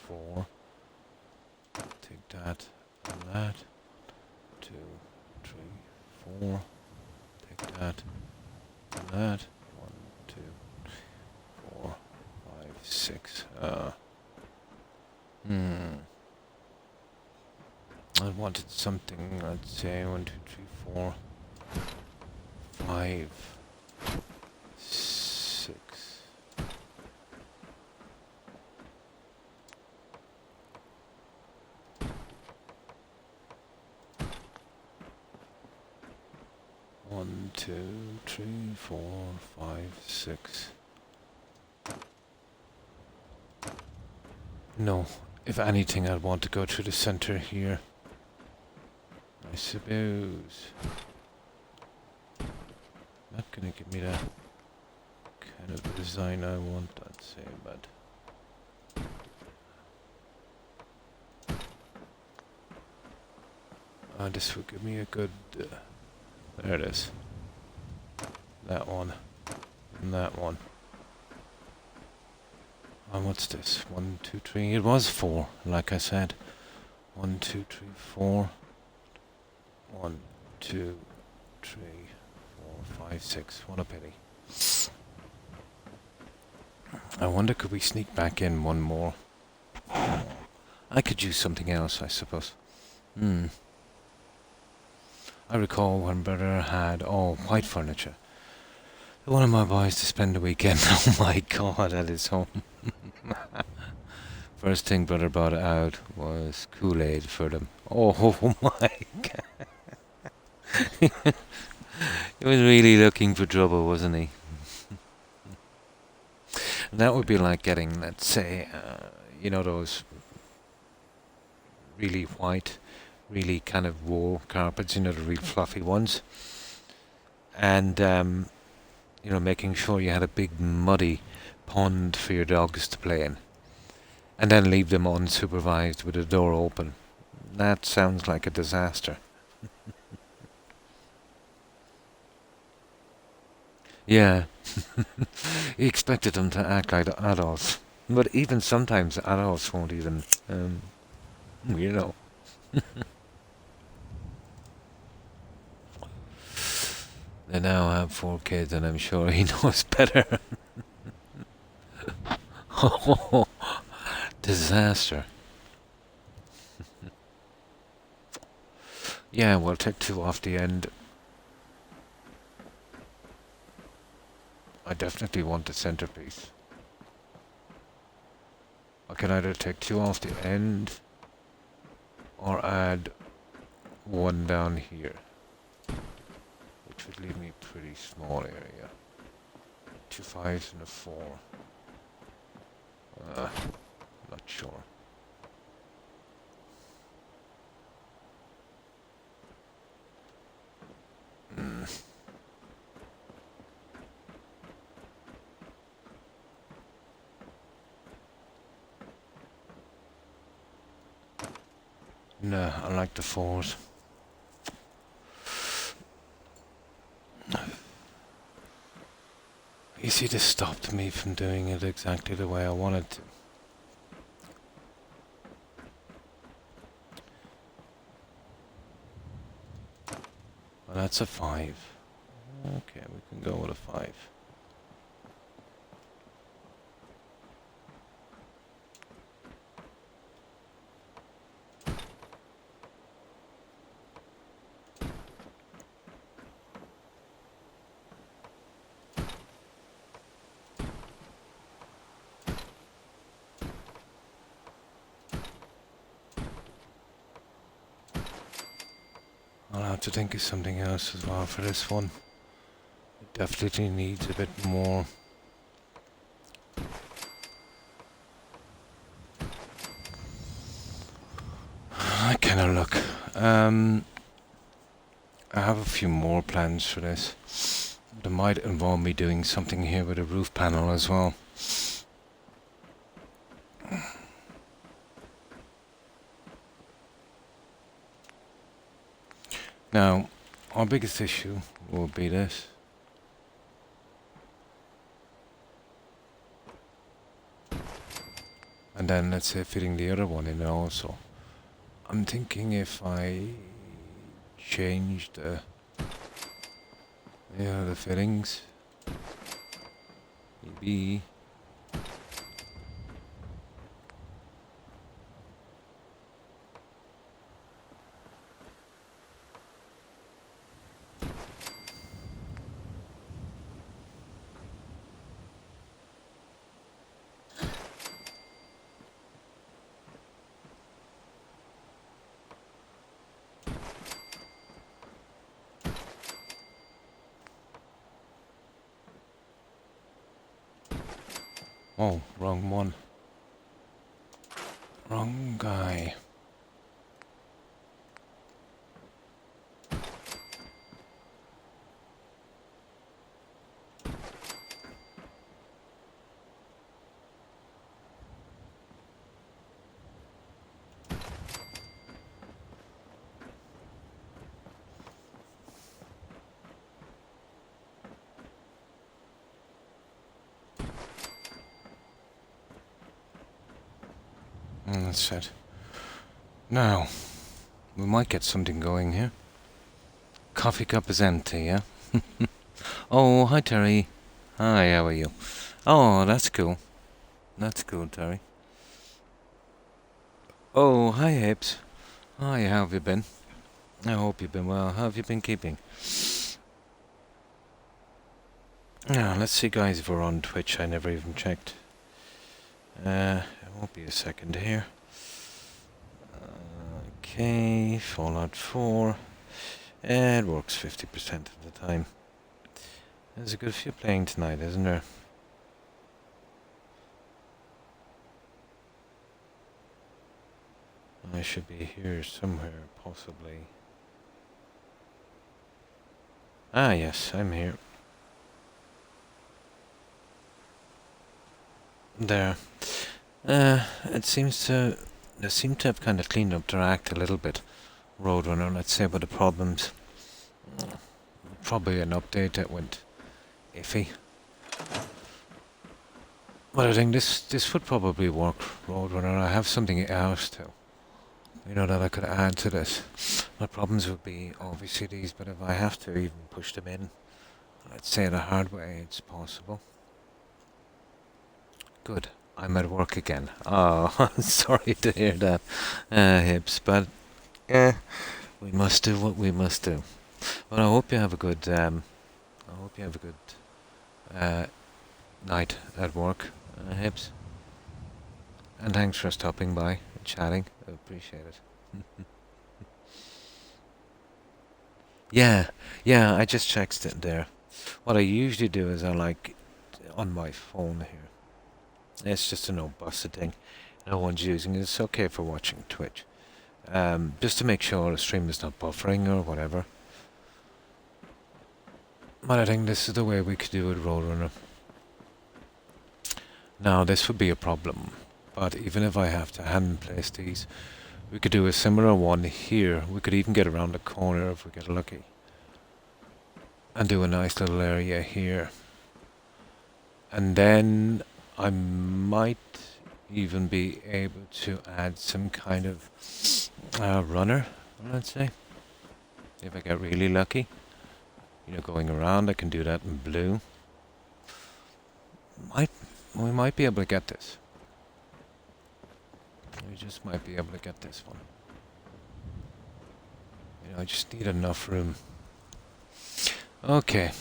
4. Take that and that. 2, 3, 4. Take that and that. 1, 2, 4, 5, 6. I wanted something, I'd say 1, 2, 3, 4, 5, 6. One, 2, 3, 4, 5, 6. No, if anything, I'd want to go through the center here. I suppose. Not gonna give me that kind of design I want, I'd say, but this would give me a good. There it is. That one. And that one. And what's this? 1, 2, 3. It was 4, like I said. 1, 2, 3, 4. 1, 2, 3, 4, 5, 6. What a pity. I wonder, could we sneak back in one more? I could use something else, I suppose. I recall when brother had all white furniture. One of my boys to spend the weekend, oh my god, at his home. First thing brother brought out was Kool-Aid for them. Oh my god. He was really looking for trouble, wasn't he? And that would be like getting, let's say, you know, those really white, really kind of wool carpets, you know, the real fluffy ones. And, you know, making sure you had a big muddy pond for your dogs to play in. And then leave them unsupervised with the door open. That sounds like a disaster. Yeah. He expected them to act like adults. But even sometimes adults won't even, you know. They now have 4 kids and I'm sure he knows better. Oh, disaster. Yeah, we'll take 2 off the end. I definitely want the centerpiece. I can either take 2 off the end or add 1 down here, which would leave me a pretty small area. 2 5s and a 4. Not sure. No, I like the 4s. You see, this stopped me from doing it exactly the way I wanted to. Well, that's a 5. Okay, we can go with a 5. I'll have to think of something else as well for this one. It definitely needs a bit more. I kind of look. I have a few more plans for this. It might involve me doing something here with a roof panel as well. Now, our biggest issue will be this. And then let's say fitting the other one in also. I'm thinking if I change the fittings, maybe. Oh, wrong one. Wrong guy. That's it. Now, we might get something going here. Coffee cup is empty, yeah? Oh, hi Terry. Hi, how are you? Oh, that's cool. That's cool, Terry. Oh, hi Hips. Hi, how have you been? I hope you've been well. How have you been keeping? Now, let's see guys if we're on Twitch. I never even checked. It won't be a second here. Okay, Fallout 4. It works 50% of the time. There's a good few playing tonight, isn't there? I should be here somewhere, possibly. Ah, yes, I'm here. There. It seems to... They seem to have kind of cleaned up their act a little bit. Roadrunner, let's say, with the problems. Probably an update that went iffy. But I think this would probably work, Roadrunner. I have something else too. You know, that I could add to this. My problems would be obviously these, but if I have to even push them in, let's say the hard way, it's possible. Good. I'm at work again. Oh, sorry to hear that, Hips, but we must do what we must do. Well, I hope you have a good. Night at work, Hips. And thanks for stopping by and chatting. I appreciate it. yeah, I just checked it there. What I usually do is I like on my phone here. It's just a no busted thing. No one's using it. It's okay for watching Twitch. Just to make sure the stream is not buffering or whatever. But I think this is the way we could do it, Roadrunner. Now, this would be a problem. But even if I have to hand place these, we could do a similar one here. We could even get around the corner if we get lucky. And do a nice little area here. And then I might even be able to add some kind of runner, let's say. If I get really lucky. You know, going around, I can do that in blue. We might be able to get this. We just might be able to get this one. You know, I just need enough room. Okay.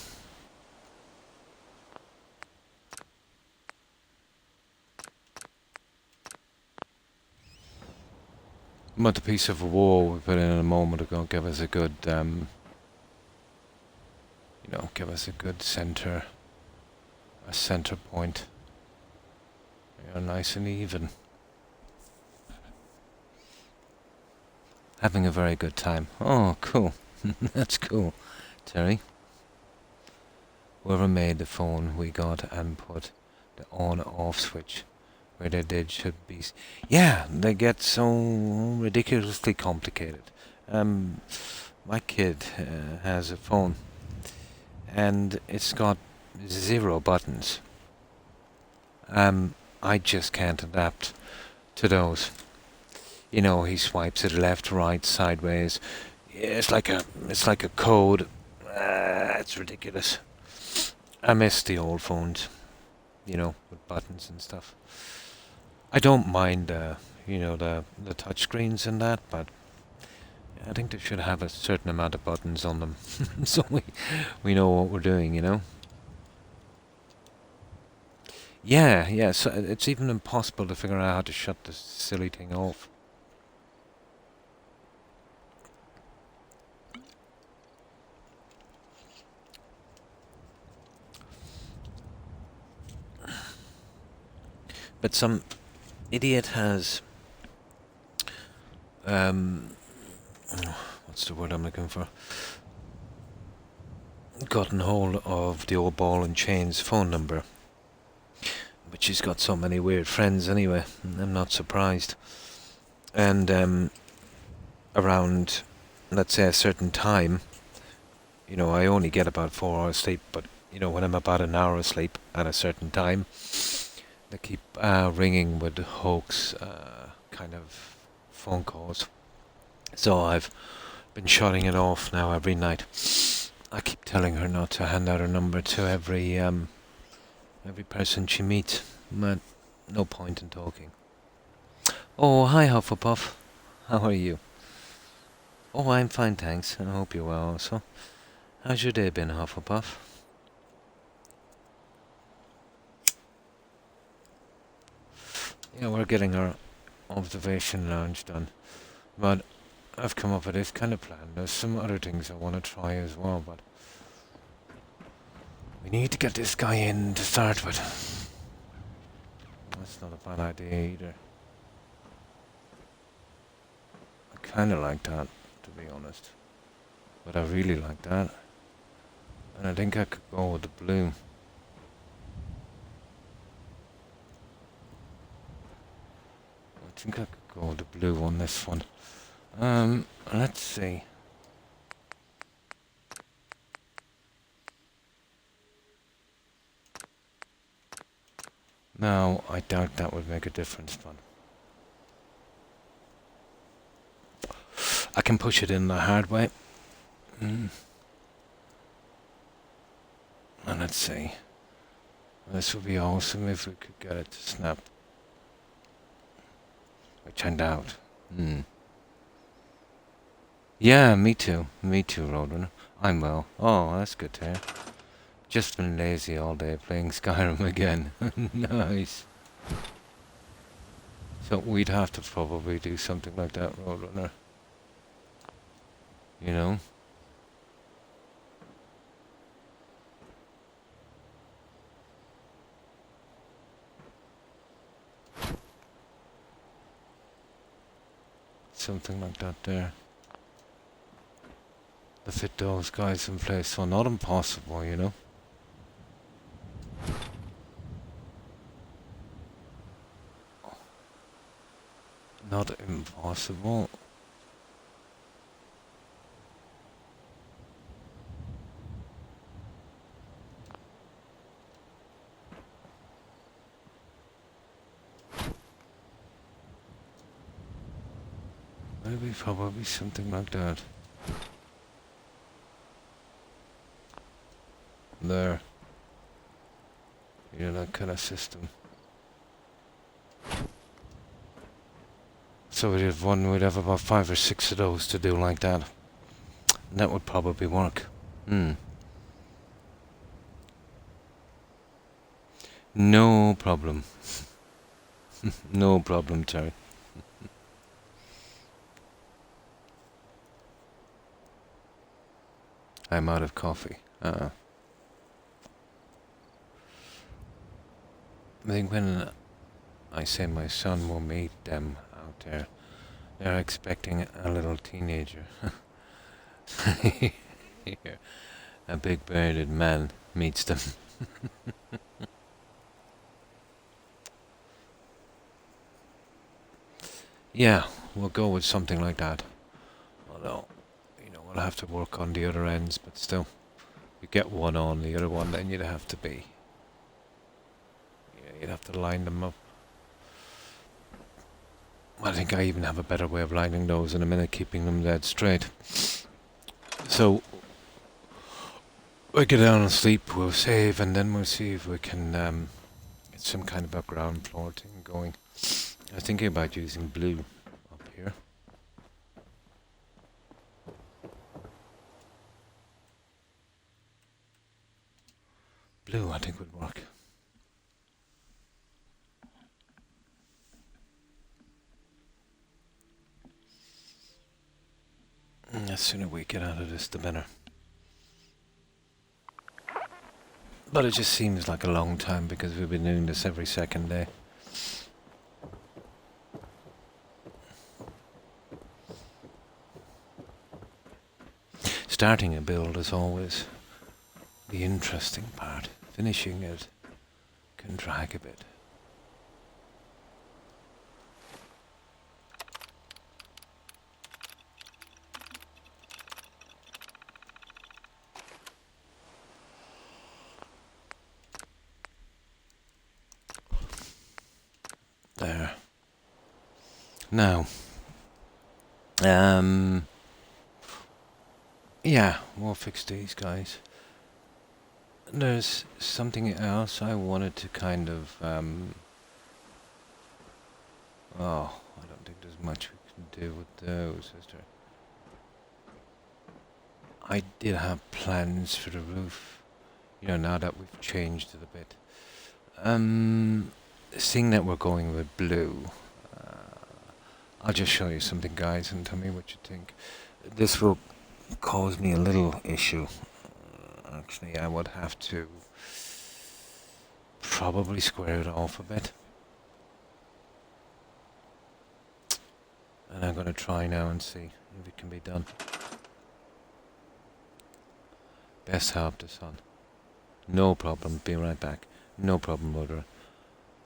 But the piece of wall we put in a moment ago give us a good, you know, give us a good center point. You know, nice and even. Having a very good time. Oh, cool. That's cool, Terry. Whoever made the phone we got and put the on-off switch where they did should be... Yeah, they get so ridiculously complicated. My kid has a phone and it's got 0 buttons. I just can't adapt to those. You know, he swipes it left, right, sideways. It's like a code. It's ridiculous. I miss the old phones, you know, with buttons and stuff. I don't mind, you know, the touch screens and that, but I think they should have a certain amount of buttons on them, so we know what we're doing, you know. Yeah. So it's even impossible to figure out how to shut this silly thing off. But some idiot has, what's the word I'm looking for? Gotten hold of the old ball and chain's phone number. But she's got so many weird friends anyway, I'm not surprised. And around, let's say, a certain time, you know, I only get about 4 hours sleep, but, you know, when I'm about an hour asleep at a certain time, they keep ringing with hoax kind of phone calls. So I've been shutting it off now every night. I keep telling her not to hand out her number to every person she meets. But no point in talking. Oh, hi Hufflepuff. How are you? Oh, I'm fine, thanks. I hope you're well also. How's your day been, Hufflepuff? Yeah, we're getting our observation lounge done. But I've come up with this kind of plan. There's some other things I want to try as well, but we need to get this guy in to start with. That's not a bad idea either. I kind of like that, to be honest. But I really like that. And I think I could go with the blue. I think I could go with the blue on this one. Let's see. Now, I doubt that would make a difference, but I can push it in the hard way. And let's see. This would be awesome if we could get it to snap. Which I doubt. Yeah, me too. Me too, Roadrunner. I'm well. Oh, that's good to hear. Just been lazy all day playing Skyrim again. Nice. So we'd have to probably do something like that, Roadrunner. You know? something like that there. To fit those guys in place, so not impossible, you know. Not impossible. Maybe probably something like that. There. You know, that kind of system. So we'd have about 5 or 6 of those to do like that. And that would probably work. No problem. No problem, Terry. I'm out of coffee. I think when I say my son will meet them out there, they're expecting a little teenager. A big bearded man meets them. Yeah, we'll go with something like that. Although, you know, we'll have to work on the other ends, but still, you get one on the other one, then you'd have to be. Yeah, you'd have to line them up. I think I even have a better way of lining those in a minute, keeping them dead straight. So, we'll get down and sleep, we'll save, and then we'll see if we can get some kind of a ground floor thing going. I was thinking about using blue up here. Blue, I think, would work. The sooner we get out of this, the better. But it just seems like a long time because we've been doing this every second day. Starting a build is always the interesting part. Finishing it can drag a bit. There. Now, yeah, we'll fix these guys. There's something else I wanted to kind of, oh, I don't think there's much we can do with those, is there? I did have plans for the roof, you know, now that we've changed it a bit. Seeing that we're going with blue, I'll just show you something, guys, and tell me what you think. This will cause me a little issue. Actually, I would have to probably square it off a bit. And I'm going to try now and see if it can be done. Best help the son. No problem, be right back. No problem, Mother.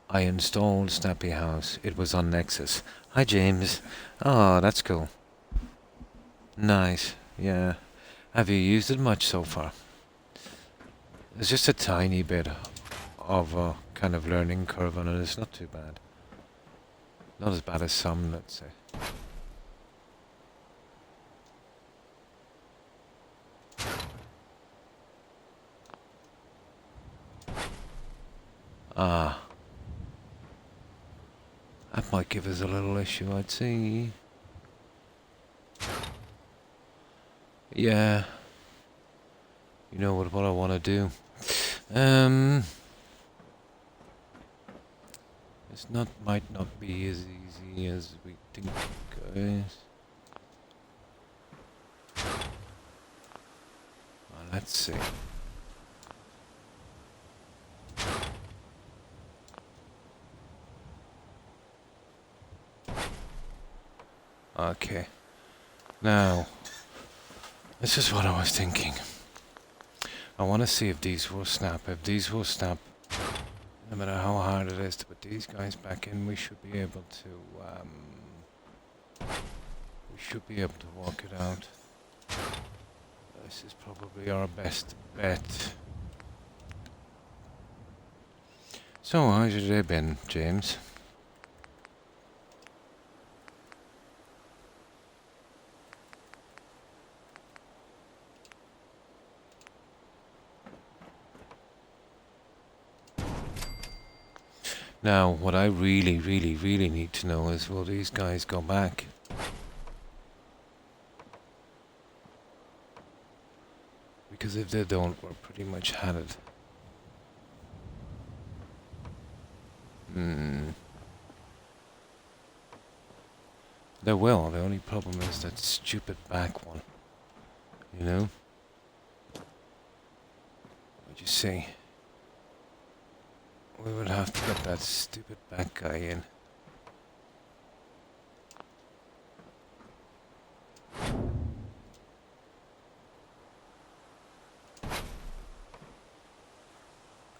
I installed Snappy House. It was on Nexus. Hi, James. Oh, that's cool. Nice, yeah. Have you used it much so far? There's just a tiny bit of a kind of learning curve on it. It's not too bad. Not as bad as some, let's say. Ah. That might give us a little issue, I'd say. Yeah. You know what I want to do. This might not be as easy as we think, guys. Well, let's see. Okay. Now, this is what I was thinking. I want to see if these will snap. If these will snap, no matter how hard it is to put these guys back in, we should be able to walk it out. This is probably our best bet. So, how's your day been, James? Now, what I really need to know is, will these guys go back? Because if they don't, we're pretty much had it. They will. The only problem is that stupid back one. You know? What you see? We would have to get that stupid back guy in.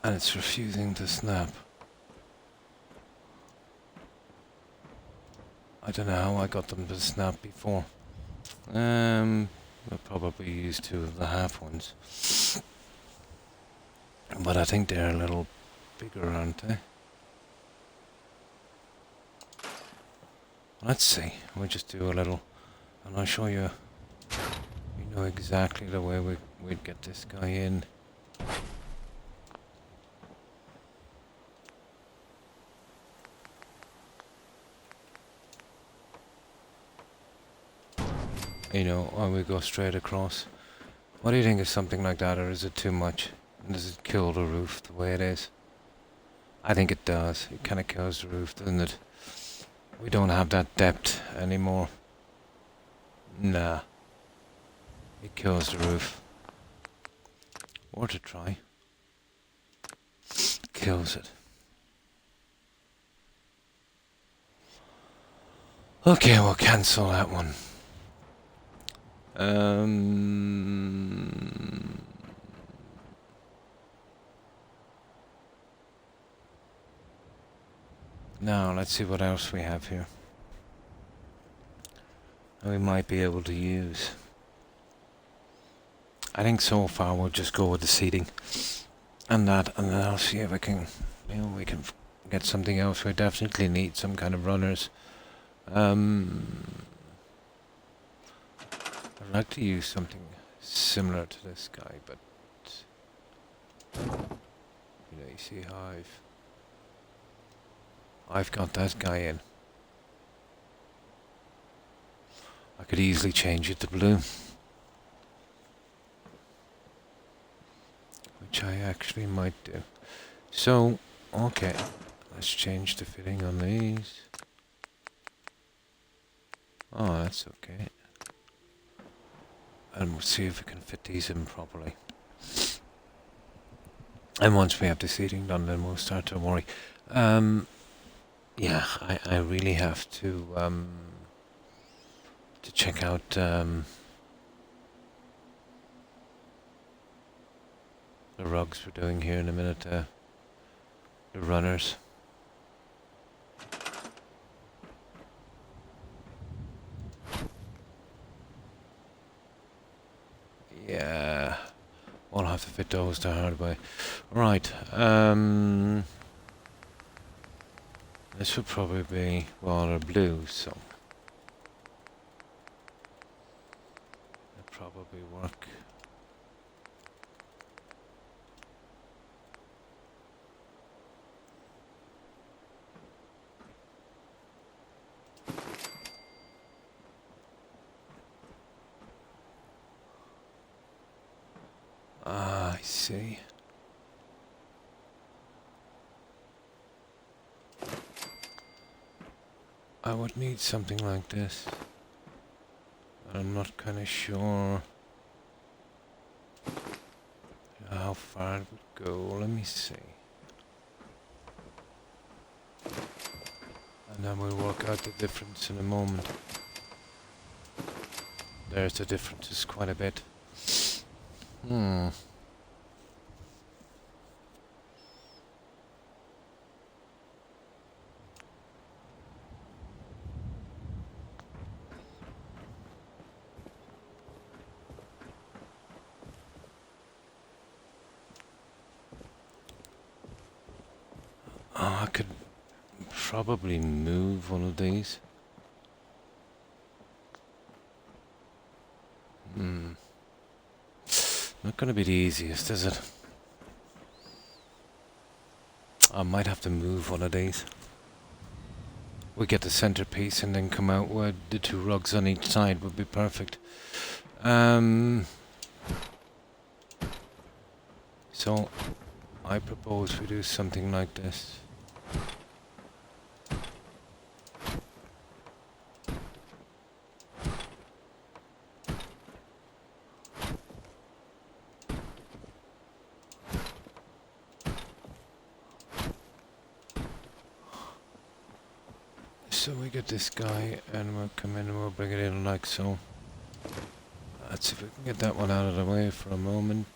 And it's refusing to snap. I don't know how I got them to snap before. We'll probably use two of the half ones. But I think they're a little bigger, aren't they? Let's see. We'll just do a little, and I'll show you. You know exactly the way we'd get this guy in. You know, or we go straight across. What do you think of something like that, or is it too much? And does it kill the roof the way it is? I think it does. It kind of kills the roof, doesn't it? We don't have that depth anymore. Nah. It kills the roof. Worth a try. Kills it. Okay, we'll cancel that one. Now, let's see what else we have here. We might be able to use. I think so far we'll just go with the seating and that, and then I'll see if I can, we can get something else. We definitely need some kind of runners. I'd like to use something similar to this guy, but you see how I've got that guy in. I could easily change it to blue, which I actually might do. So, okay, let's change the fitting on these. Oh, that's okay. And we'll see if we can fit these in properly. And once we have the seating done, then we'll start to worry. Yeah, I really have to check out the rugs we're doing here in a minute. The runners. Yeah, we'll have to fit those the hard way. Right, this would probably be, well, they're blue, so it'll probably work. Ah, I see. I would need something like this. I'm not kind of sure how far it would go. Let me see. And then we'll work out the difference in a moment. There's the difference, is quite a bit. Hmm. Oh, I could probably move one of these. Hmm. Not gonna be the easiest, is it? I might have to move one of these. We get the centerpiece and then come out with the two rugs on each side would be perfect. So I propose we do something like this. So we get this guy and we'll come in and we'll bring it in like so. Let's see if we can get that one out of the way for a moment.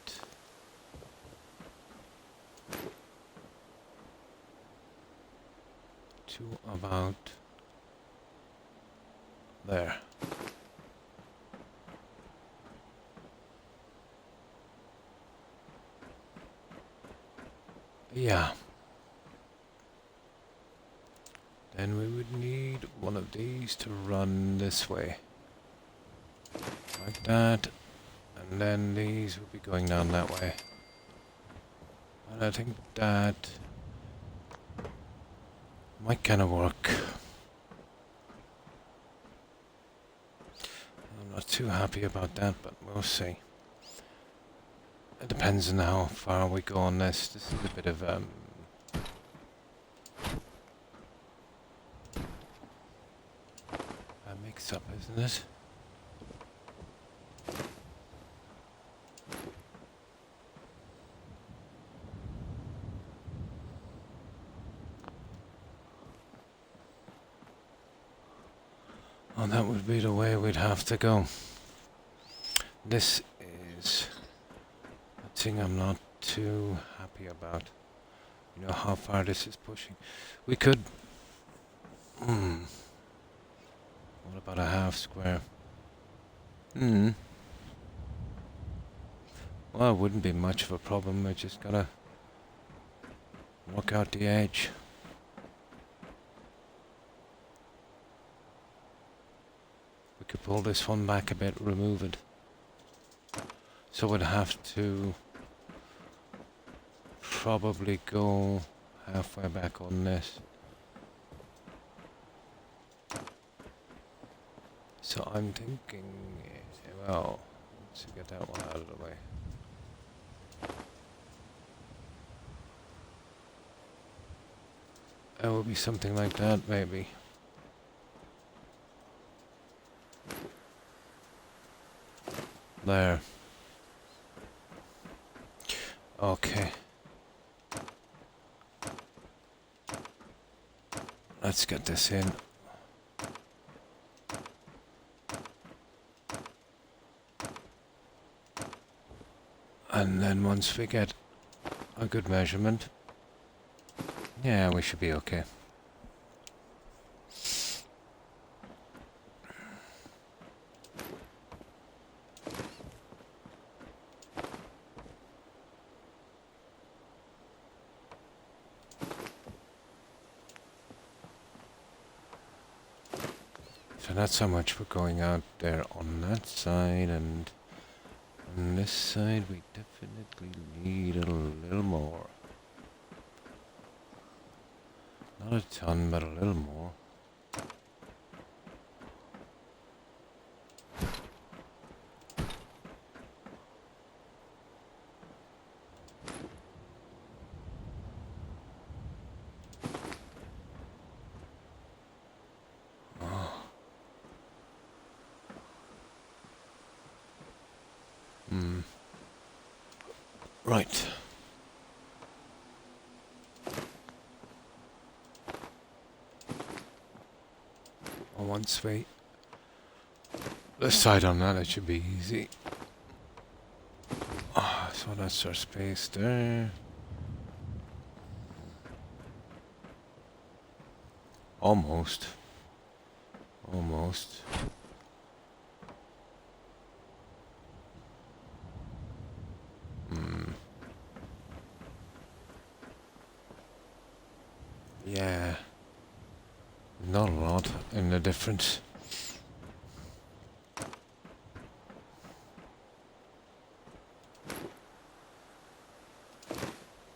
To about there. Yeah. Then we would need one of these to run this way. Like that. And then these would be going down that way. And I think that might kind of work. I'm not too happy about that, but we'll see. It depends on how far we go on this. This is a bit of a mix-up, isn't it? Oh, that would be the way we'd have to go. This is a thing I'm not too happy about. You know how far this is pushing. We could... What about a half square? Well, it wouldn't be much of a problem. We just gotta work out the edge. We could pull this one back a bit, remove it. So we'd have to probably go halfway back on this. So I'm thinking, well, let's get that one out of the way. It would be something like that, maybe. There. Okay. Let's get this in. And then once we get a good measurement, yeah, we should be okay. So that's how much we're going out there on that side, and on this side we definitely need a little more. Not a ton, but a little more. Right. Well, once we the side on that, it should be easy. Oh, so that's our space there. Almost. Almost. Yeah. Not a lot in the difference.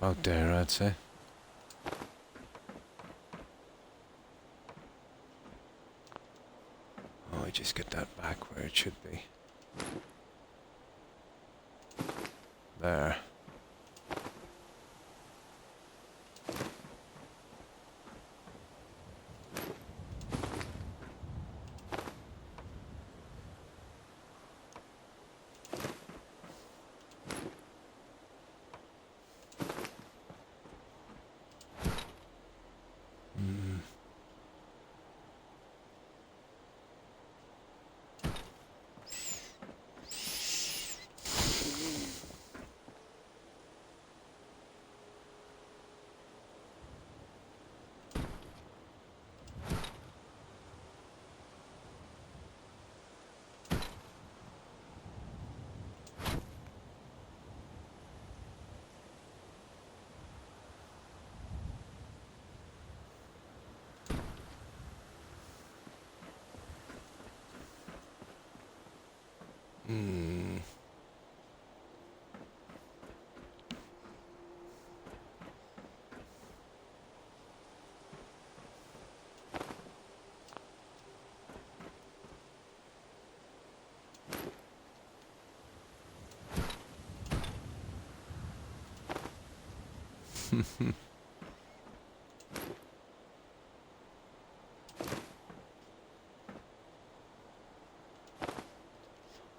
Out there, I'd say. Oh, I just get that back where it should be. There.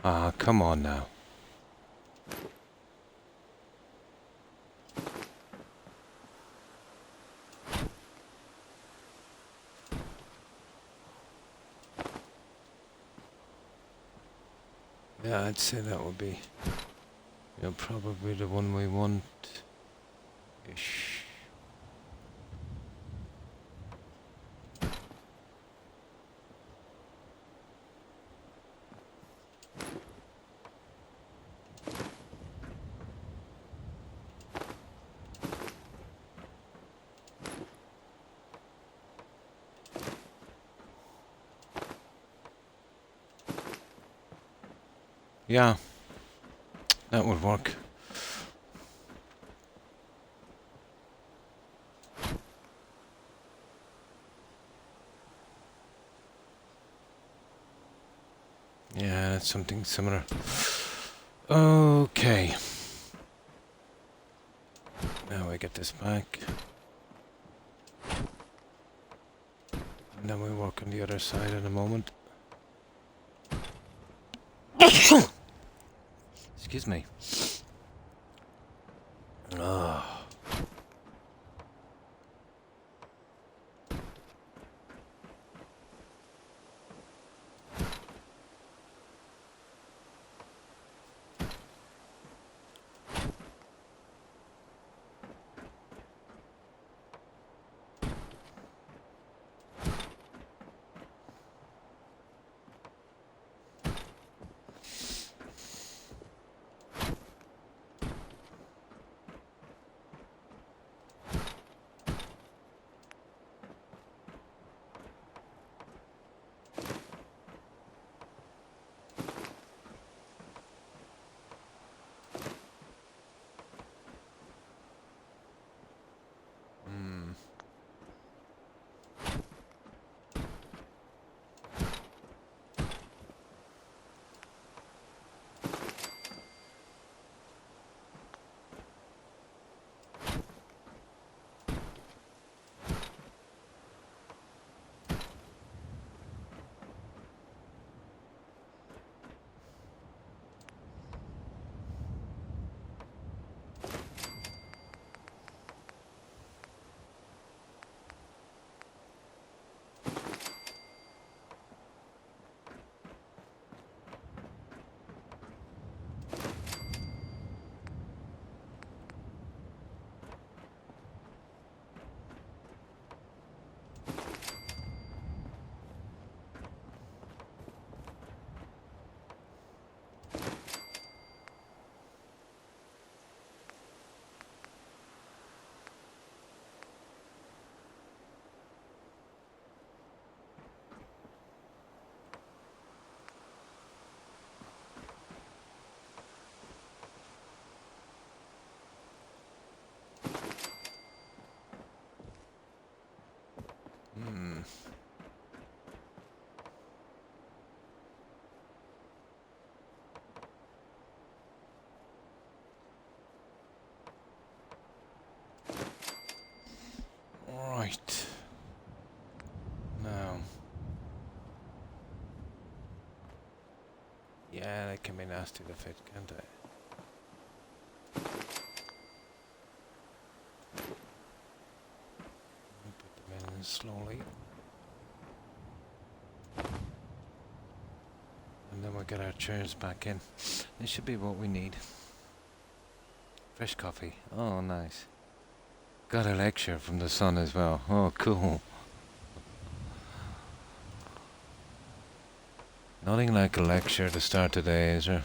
Ah, come on now. Yeah, I'd say that would be, probably the one we want-ish. Yeah, that would work. Yeah, that's something similar. Okay. Now we get this back. And then we work on the other side in a moment. Excuse me. Oh. can be nasty to fit, can't I? Put them in slowly. And then we'll get our chairs back in. This should be what we need. Fresh coffee. Oh, nice. Got a lecture from the sun as well. Oh, cool. Nothing like a lecture to start the day, is there?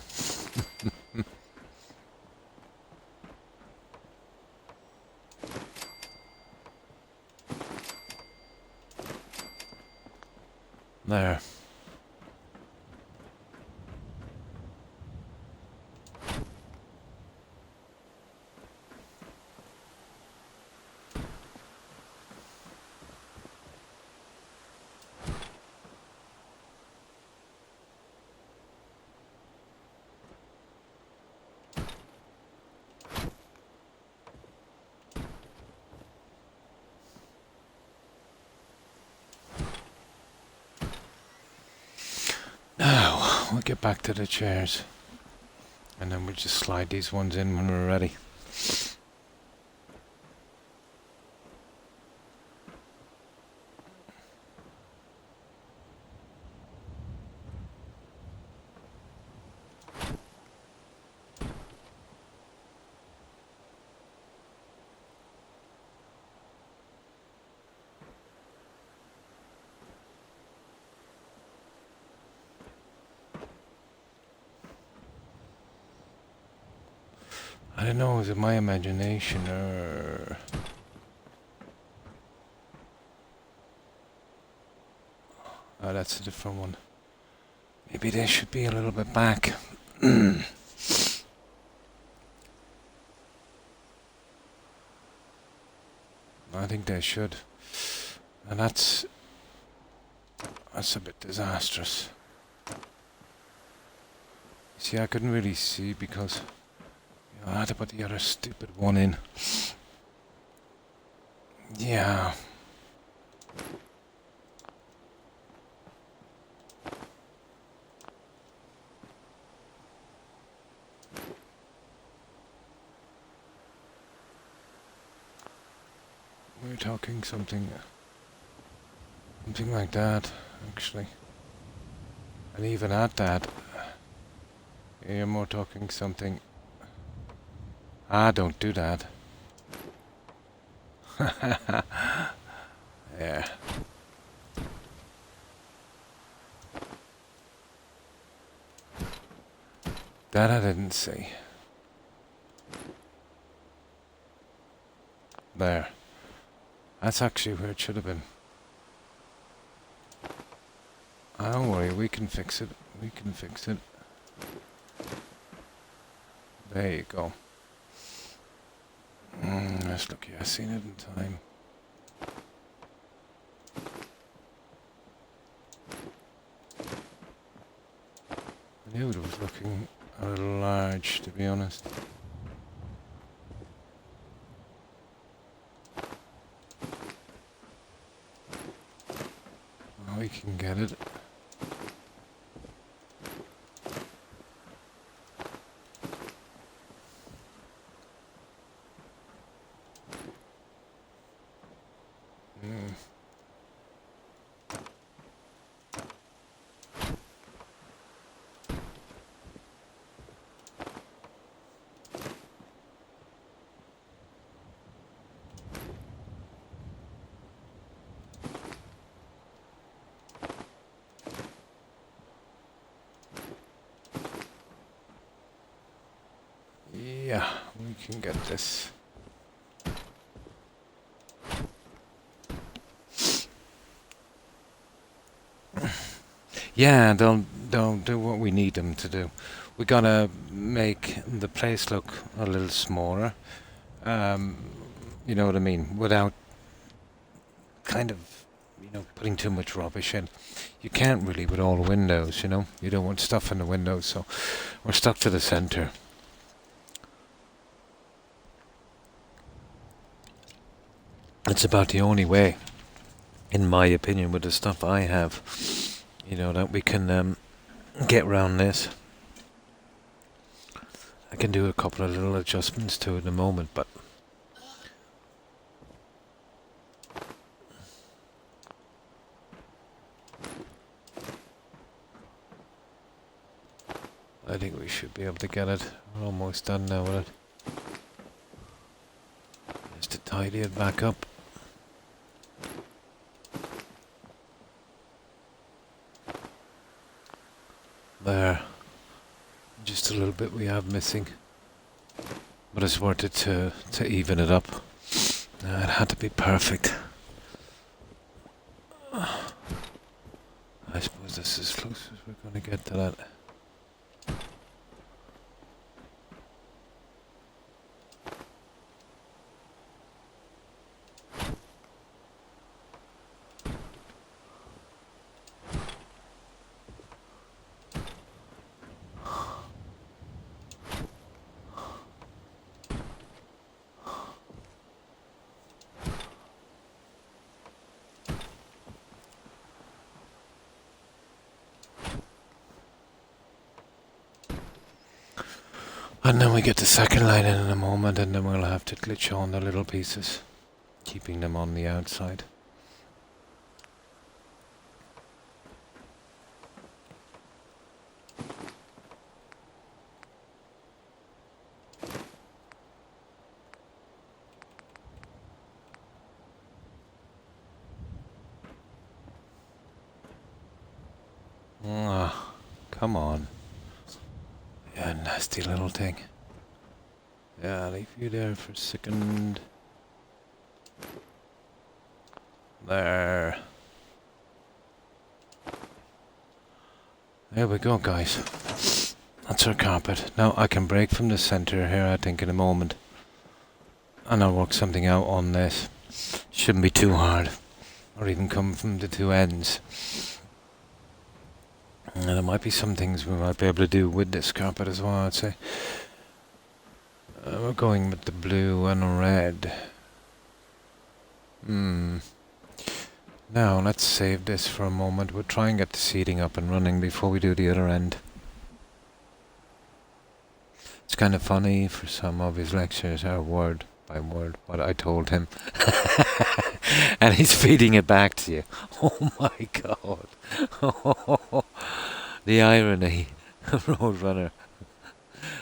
There. Now, we'll get back to the chairs. And then we'll just slide these ones in when we're ready. I don't know, is it my imagination or... Oh, that's a different one. Maybe they should be a little bit back. I think they should. And that's a bit disastrous. See, I couldn't really see because I had to put the other stupid one in. Yeah. We're talking something like that, actually. And even at that, you're more talking something. Ah, don't do that. Yeah. That I didn't see. There. That's actually where it should have been. Don't worry, we can fix it. We can fix it. There you go. That's lucky I seen it in time. I knew it was looking a little large, to be honest. Well, we can get it. Yeah, we can get this. Yeah, they'll do what we need them to do. We gotta make the place look a little smaller. You know what I mean? Without kind of, putting too much rubbish in. You can't really with all the windows, You don't want stuff in the windows, so we're stuck to the center. It's about the only way, in my opinion, with the stuff I have, that we can get around this. I can do a couple of little adjustments to it in a moment, but I think we should be able to get it. We're almost done now with it. Just to tidy it back up. There. Just a little bit we have missing. But it's worth it to even it up. It had to be perfect. I suppose this is as close as we're going to get to that. And then we get the second line in a moment, and then we'll have to glitch on the little pieces, keeping them on the outside. Ah, come on. Yeah, nasty little thing. Yeah, I'll leave you there for a second. There. There we go, guys. That's our carpet. Now I can break from the center here, I think, in a moment. And I'll work something out on this. Shouldn't be too hard. Or even come from the two ends. And there might be some things we might be able to do with this carpet as well, I'd say. We're going with the blue and red. Now, let's save this for a moment. We'll try and get the seating up and running before we do the other end. It's kind of funny for some of his lectures, word by word, what I told him. And he's feeding it back to you. Oh my god. The irony. Roadrunner.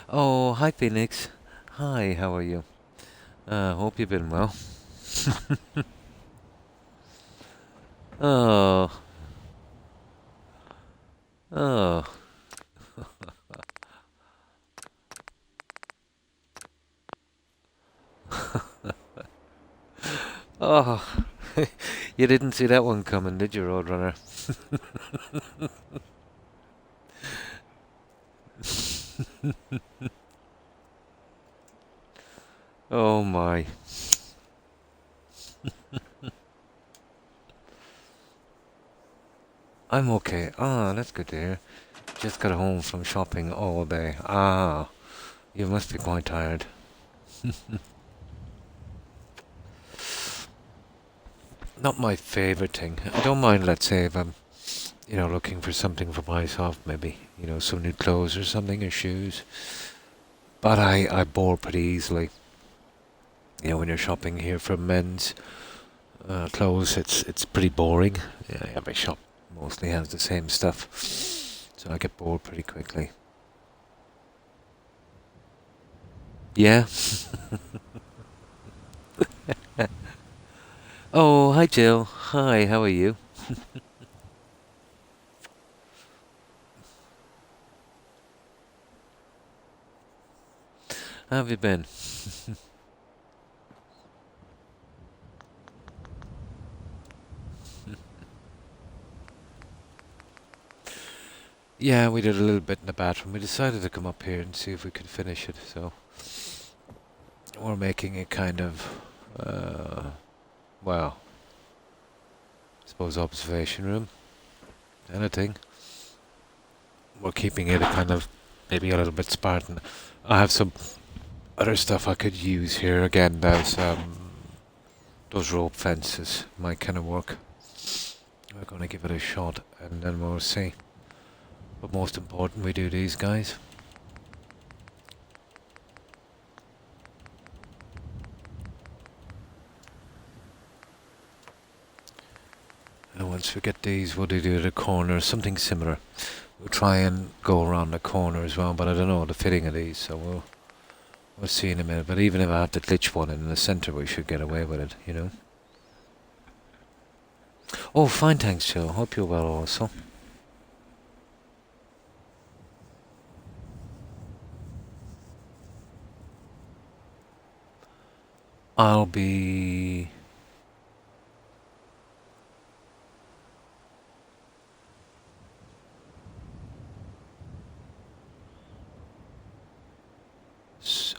Oh, hi Phoenix. Hi, how are you? Hope you've been well. Oh. Oh. Oh. You didn't see that one coming, did you, Roadrunner? Oh my. I'm okay. Ah, that's good to hear. Just got home from shopping all day. Ah, you must be quite tired. Not my favorite thing. I don't mind, let's say, if I'm, looking for something for myself, maybe, some new clothes or something, or shoes. But I bore pretty easily. When you're shopping here for men's clothes, it's pretty boring. Yeah, my shop mostly has the same stuff, so I get bored pretty quickly. Yeah. Oh, hi Jill. Hi, how are you? How have you been? Yeah, we did a little bit in the bathroom. We decided to come up here and see if we could finish it, so we're making a kind of, well, I suppose observation room, anything. We're keeping it a kind of, maybe a little bit Spartan. I have some other stuff I could use here. Again, those rope fences might kind of work. We're going to give it a shot and then we'll see. But most important, we do these guys. once we get these, what do you do at the corner? Something similar. We'll try and go around the corner as well, but I don't know the fitting of these, so we'll see in a minute. But even if I have to glitch one in the centre, we should get away with it, you know. Oh, fine, thanks, Joe. Hope you're well also. I'll be...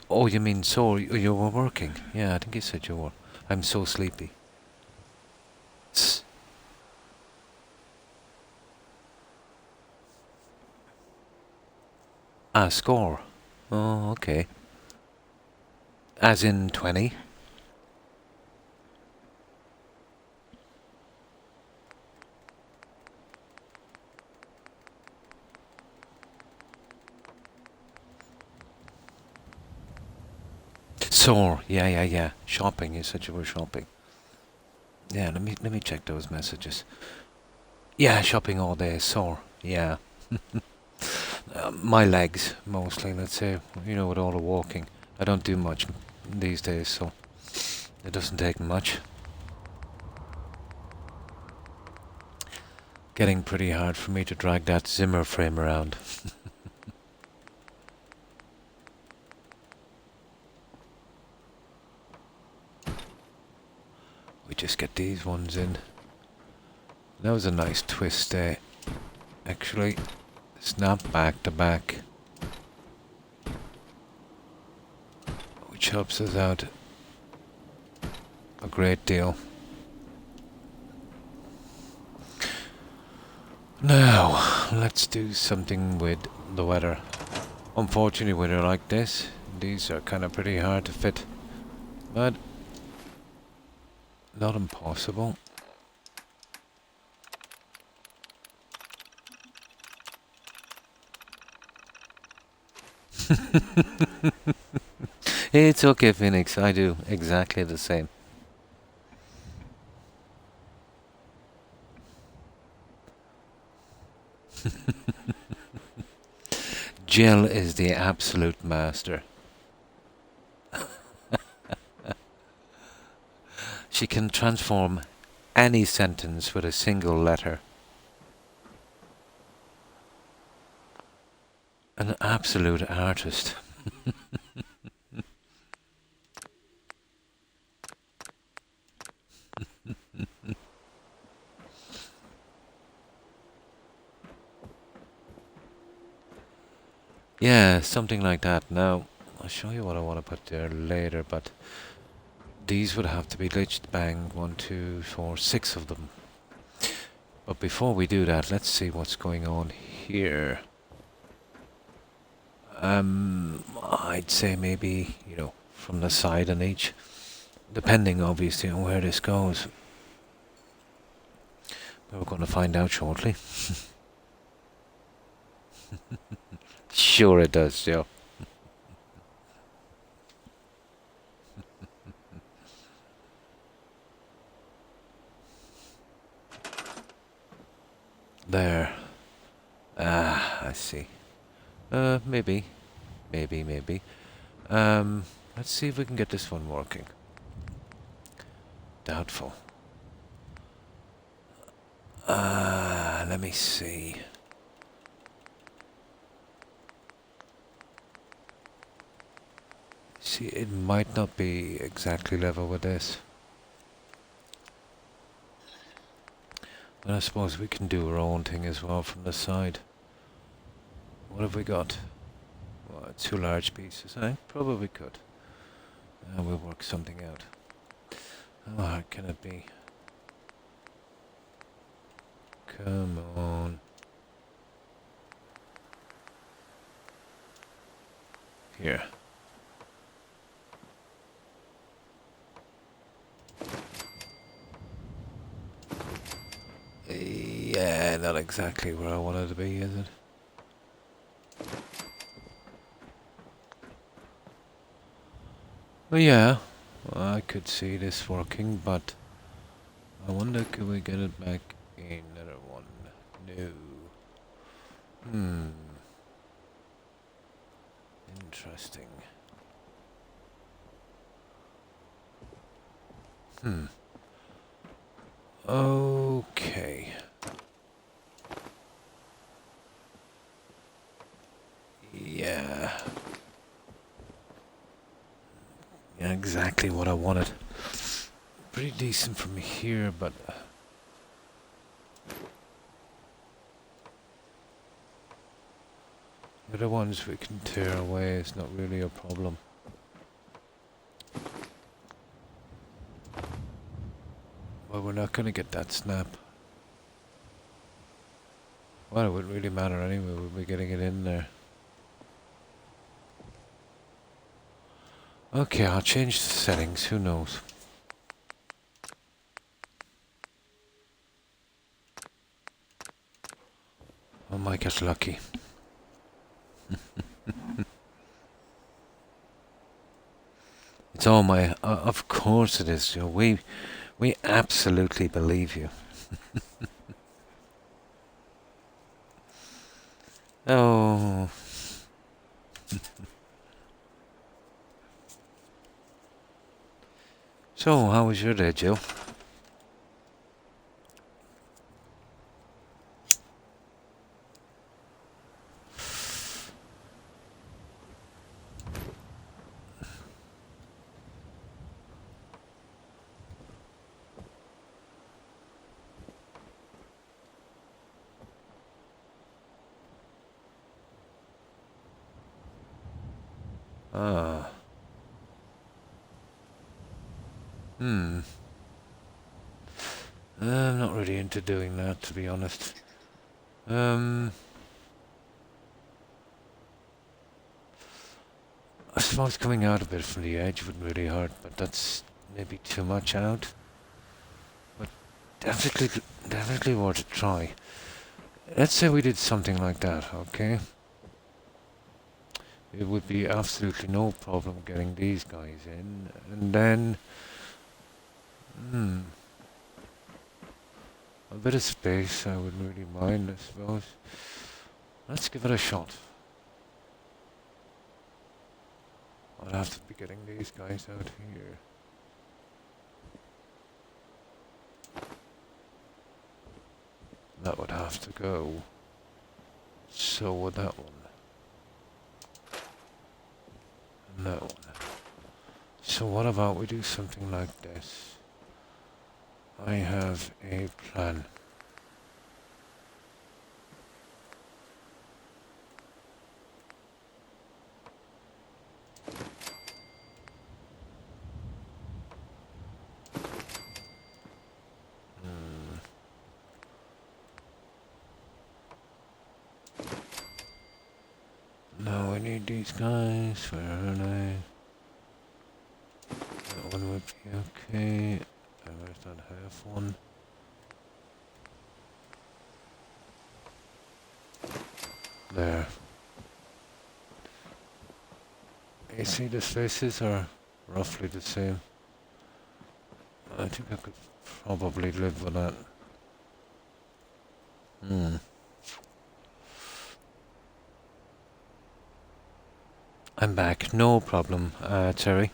Oh, you mean so you were working? Yeah, I think you said you were. I'm so sleepy. Ah, score. Oh, okay. As in 20? Sore. Yeah. Shopping. You said you were shopping. Yeah, let me check those messages. Yeah, shopping all day. Sore. Yeah. My legs, mostly, let's say. You know, with all the walking. I don't do much these days, so it doesn't take much. Getting pretty hard for me to drag that Zimmer frame around. We just get these ones in. That was a nice twist there. Actually, snap back to back. Which helps us out a great deal. Now, let's do something with the weather. Unfortunately, weather like this, these are kind of pretty hard to fit. But not impossible. It's okay, Phoenix. I do exactly the same. Jill is the absolute master. She can transform any sentence with a single letter. An absolute artist. Yeah, something like that. Now, I'll show you what I want to put there later, but these would have to be glitched. Bang, 1, 2, 4, 6 of them. But before we do that, let's see what's going on here. I'd say maybe, you know, from the side on each, depending obviously on where this goes. But we're going to find out shortly. Sure it does, Joe. There. Ah, I see. Maybe. Let's see if we can get this one working. Doubtful. Let me see. See, it might not be exactly level with this. But I suppose we can do our own thing as well from the side. What have we got? Well, 2 large pieces, eh? Probably could. We'll work something out. How hard can it be? Come on. Here. Yeah, not exactly where I wanted to be, is it? Well, yeah, I could see this working, but I wonder could we get it back Another one. No. Hmm. Interesting. Hmm. Okay. Yeah. Yeah, exactly what I wanted. Pretty decent from here, but the other ones we can tear away is not really a problem. Well, we're not going to get that snap. Well, it wouldn't really matter anyway, we'll be getting it in there. Okay, I'll change the settings, who knows. I might get lucky. It's all my... of course it is, Joe. We absolutely believe you. Oh. So, how was your day, Joe? Ah. Hmm. I'm not really into doing that, to be honest. I suppose coming out a bit from the edge wouldn't really hurt, but that's maybe too much out. But definitely worth a try. Let's say we did something like that, okay? It would be absolutely no problem getting these guys in, and then... a bit of space I wouldn't really mind, I suppose. Let's give it a shot. I'll have to be getting these guys out here. That would have to go. So would that one. And that one. So what about we do something like this? I have a plan. Now I need these guys. Where are they? That one would be okay. And where's that half one? There. You see the spaces are roughly the same. I think I could probably live with that. I'm back, no problem, Terry.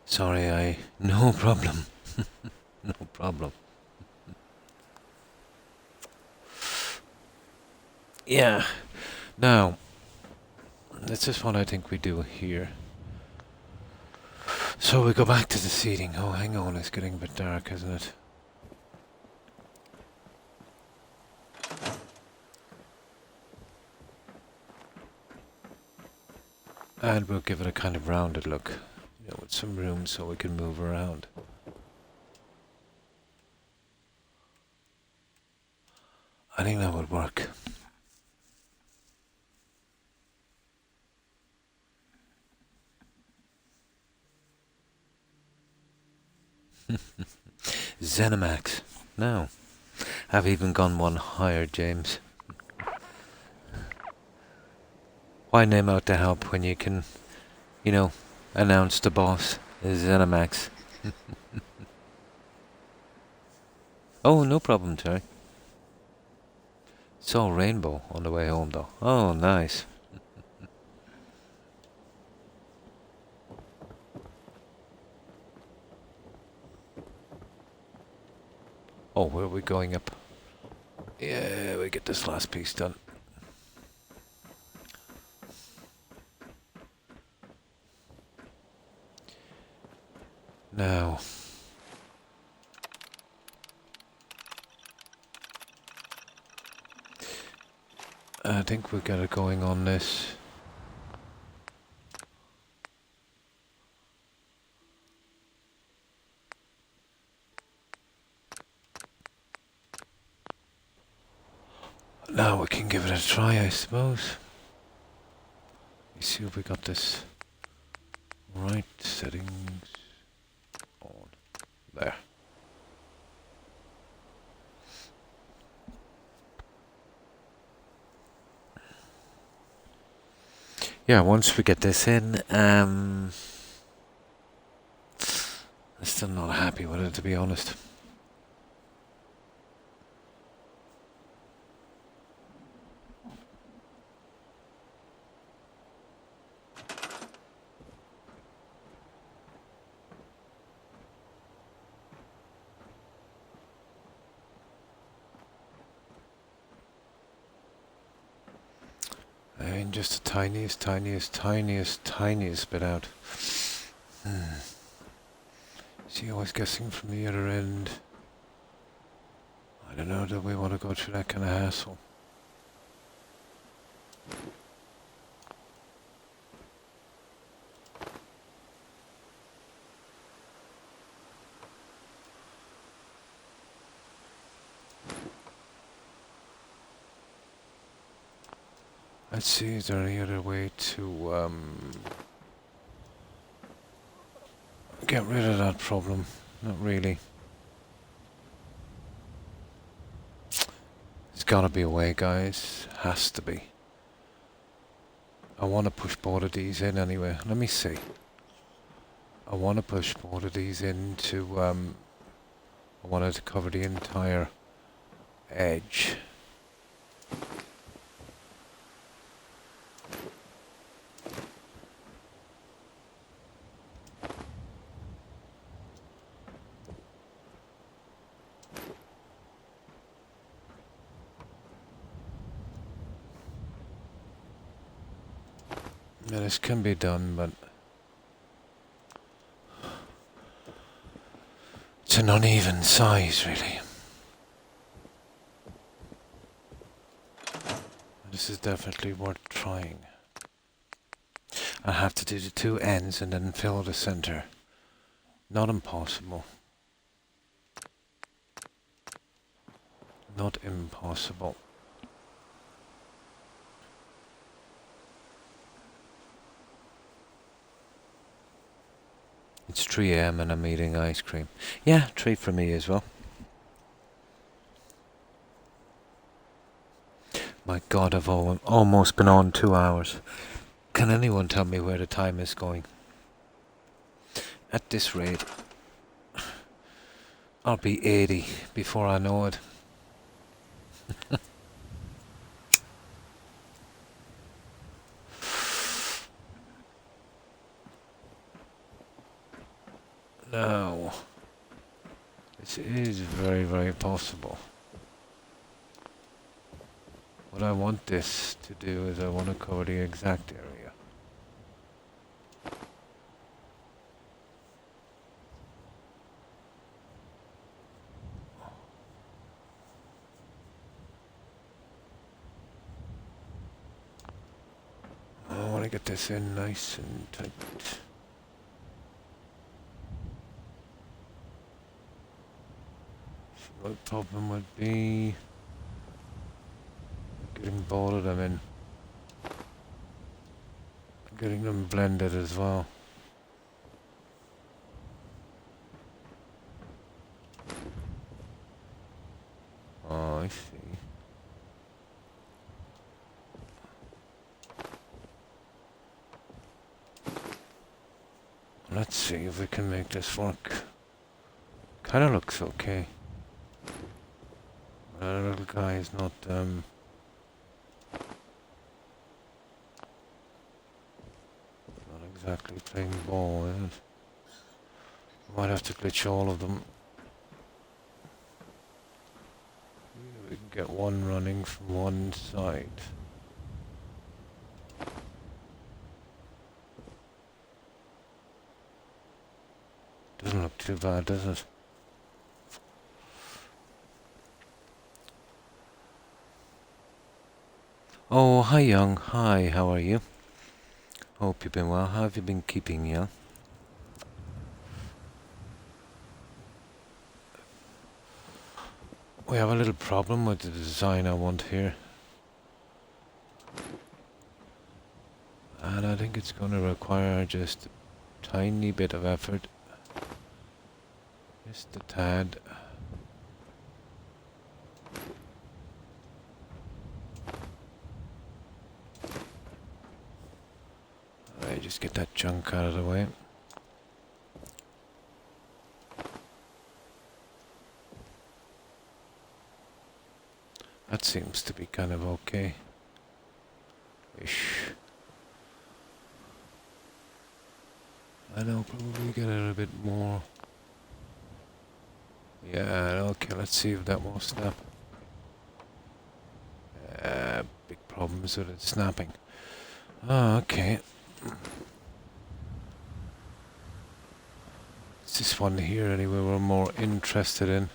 Sorry, no problem. No problem. Yeah. Now, this is what I think we do here. So we go back to the seating. Oh, hang on, it's getting a bit dark, isn't it? And we'll give it a kind of rounded look, you know, with some room so we can move around. I think that would work. Zenimax. No. I've even gone one higher, James. Why name out the help when you can, you know, announce the boss is Zenimax? Oh, no problem, Terry. Saw a rainbow on the way home, though. Oh, nice. Oh, where are we going up? Yeah, we get this last piece done. Now, I think we got it going on this. Now we can give it a try, I suppose. Let's see if we got this right. Settings on. There. Yeah, once we get this in, I'm still not happy with it, to be honest. I mean, just the tiniest bit out. See, I was guessing from the other end. I don't know, do we want to go through that kind of hassle? Let's see, is there any other way to get rid of that problem? Not really. There's gotta be a way, guys. Has to be. I want to push both of these in anyway. Let me see. I want to push both of these into, I wanted to cover the entire edge. Now this can be done, but it's an uneven size, really. This is definitely worth trying. I have to do the two ends and then fill the center. Not impossible. Not impossible. It's 3 AM and I'm eating ice cream. Yeah, treat for me as well. My God, I've almost been on 2 hours. Can anyone tell me where the time is going? At this rate, I'll be 80 before I know it. No. This is very, very possible. What I want this to do is I want to cover the exact area. I want to get this in nice and tight. So the problem would be getting both of them in. Getting them blended as well. Oh, I see. Let's see if we can make this work. Kinda looks okay. That little guy is not exactly playing ball, is it? Might have to glitch all of them. We can get one running from one side. Doesn't look too bad, does it? Oh, hi Young. Hi, how are you? Hope you've been well. How have you been keeping, Young? We have a little problem with the design I want here. And I think it's going to require just a tiny bit of effort. Just a tad. Alright, just get that junk out of the way. That seems to be kind of okay. Ish. I know, probably get a little bit more. Yeah, okay, let's see if that will snap. Big problems with it snapping. Ah, okay. It's this one here anyway we're more interested in.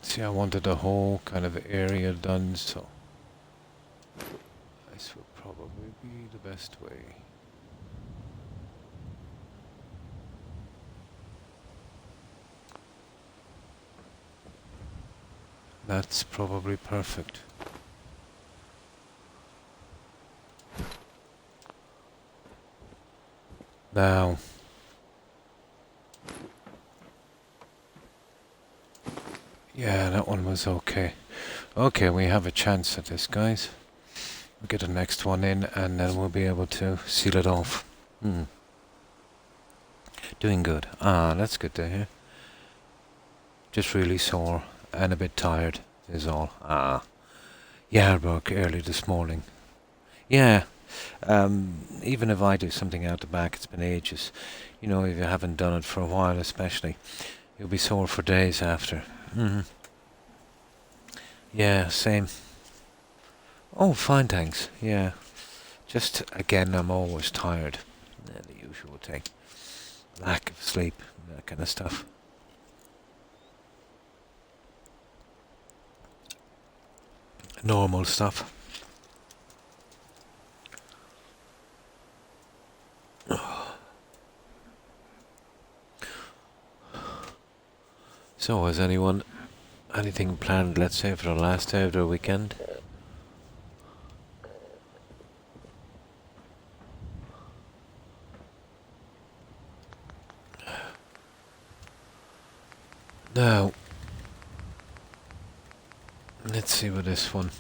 See, I wanted the whole kind of area done, so this would probably be the best way. That's probably perfect. Now, yeah, that one was okay. Okay, we have a chance at this, guys. We'll get the next one in and then we'll be able to seal it off. Doing good. Ah, that's good to hear. Just really sore and a bit tired is all. Ah. Yeah, I work early this morning. Yeah. Even if I do something out the back, it's been ages. You know, if you haven't done it for a while especially, you'll be sore for days after. Yeah, same. Oh, fine, thanks. Yeah. Just, again, I'm always tired. Yeah, the usual thing. Lack of sleep, that kind of stuff. Normal stuff. So, has anything planned, let's say, for the last day of the weekend? Now, let's see with this one.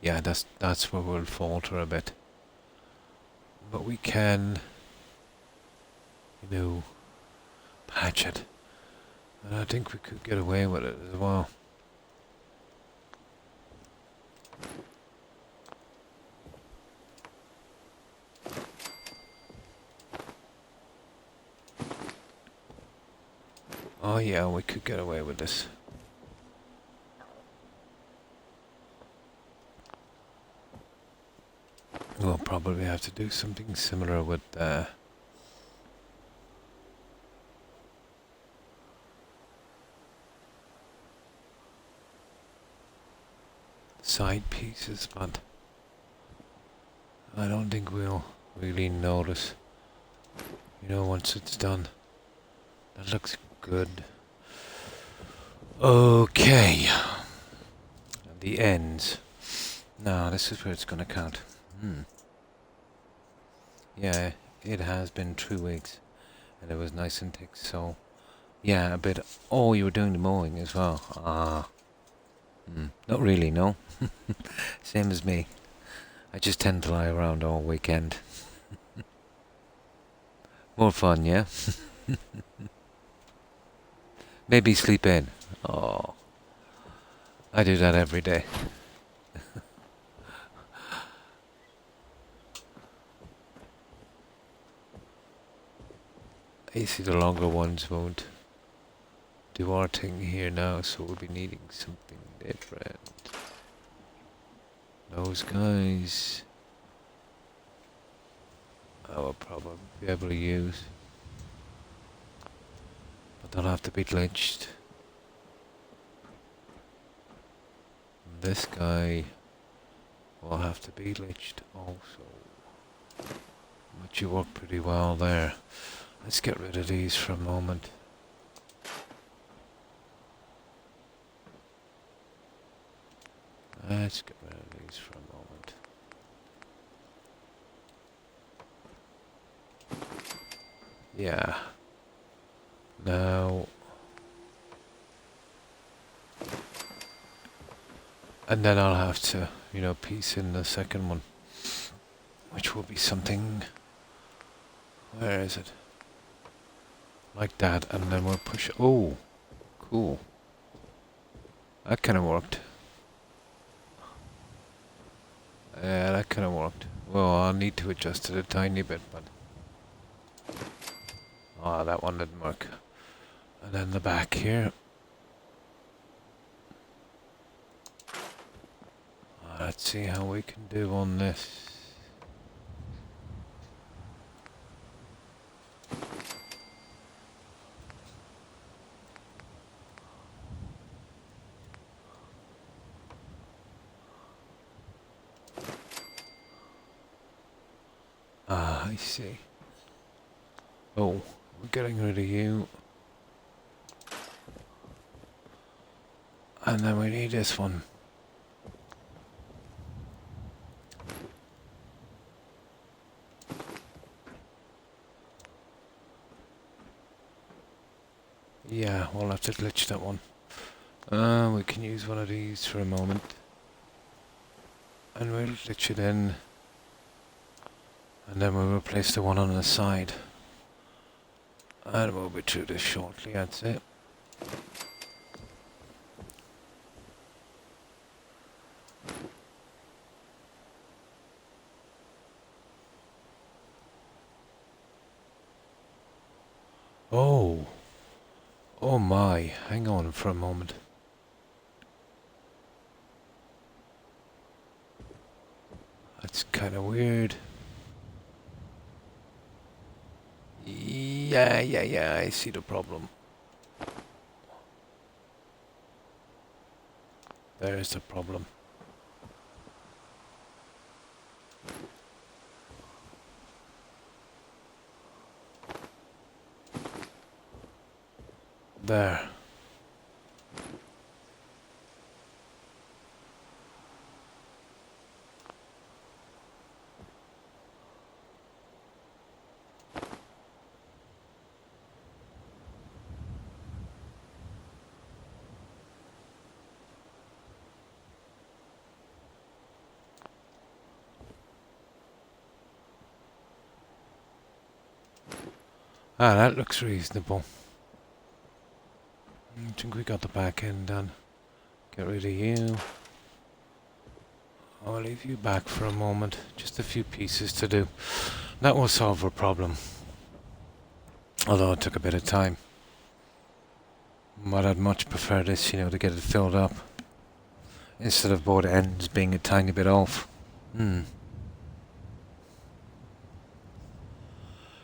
Yeah, that's where we'll falter a bit. But we can, you know, patch it. And I think we could get away with it as well. Oh yeah, we could get away with this. We'll probably have to do something similar with side pieces, but I don't think we'll really notice. You know, once it's done. That looks good. Okay. The ends. Now, this is where it's gonna count. Yeah, it has been 2 weeks. And it was nice and thick, so... Yeah, a bit... Oh, you were doing the mowing as well. Ah. Not really, no. Same as me. I just tend to lie around all weekend. More fun, yeah? Maybe sleep in. Oh, I do that every day. You see, the longer ones won't do our thing here now, so we'll be needing something different. Those guys I will probably be able to use, but they'll have to be glitched. This guy will have to be glitched also. But you work pretty well there. Let's get rid of these for a moment. Let's get rid of these for a moment. Yeah. Now. And then I'll have to, piece in the second one. Which will be something... Where is it? Like that, and then we'll push... Oh! Cool. That kind of worked. Yeah, that kind of worked. Well, I'll need to adjust it a tiny bit, but... Oh, that one didn't work. And then the back here. Let's see how we can do on this. Ah, I see. Oh, we're getting rid of you. And then we need this one. Yeah, we'll have to glitch that one. We can use one of these for a moment. And we'll glitch it in. And then we'll replace the one on the side. And we'll be through this shortly, I'd say. Oh. Oh my, hang on for a moment. That's kind of weird. Yeah, I see the problem. There's the problem. There. Ah, that looks reasonable. I think we got the back end done. Get rid of you. I'll leave you back for a moment. Just a few pieces to do. That will solve our problem. Although it took a bit of time. But I'd much prefer this, to get it filled up. Instead of both ends being a tiny bit off.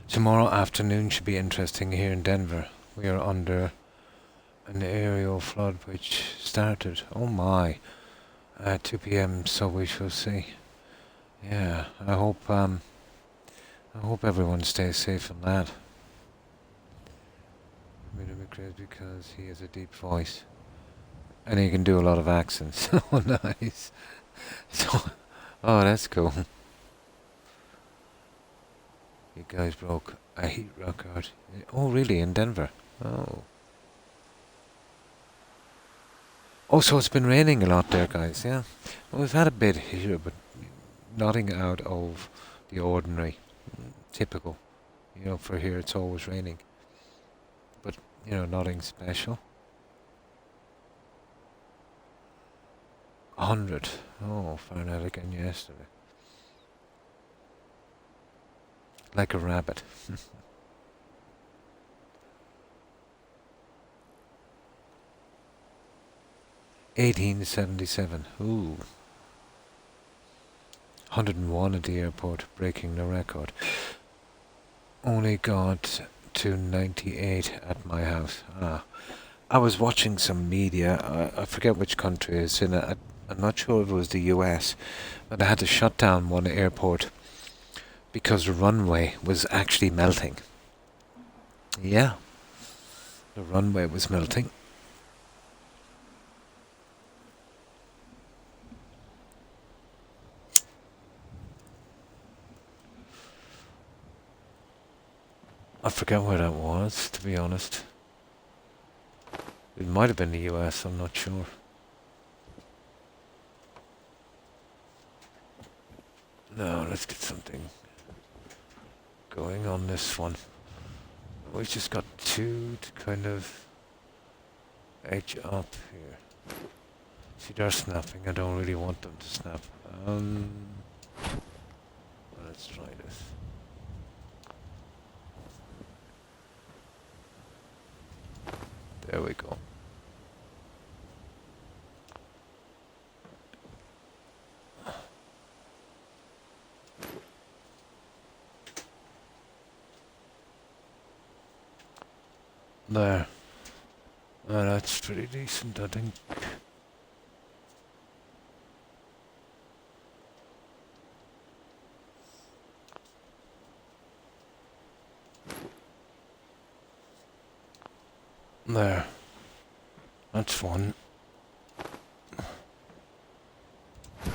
Tomorrow afternoon should be interesting here in Denver. We are under an aerial flood which started, oh my, at 2 p.m. So we shall see. Yeah, I hope everyone stays safe from that. Made him crazy because he has a deep voice, and he can do a lot of accents. Oh, nice. So, oh, that's cool. You guys broke a heat record. Oh, really? In Denver? Oh. Oh, so it's been raining a lot there, guys, yeah? Well, we've had a bit here, but nothing out of the ordinary. Typical. For here it's always raining. But, nothing special. 100. Oh, found out again yesterday. Like a rabbit. 1877. Ooh. 101 at the airport, breaking the record. Only got to 98 at my house. I was watching some media. I forget which country it's in. I'm not sure if it was the US, but they had to shut down one airport because the runway was actually melting. Yeah, the runway was melting. I forget where that was, to be honest. It might have been the US, I'm not sure. No, let's get something going on this one. We've just got two to kind of edge up here. See, they're snapping. I don't really want them to snap. Let's try this. There we go. There. That's pretty decent, I think. There. That's one.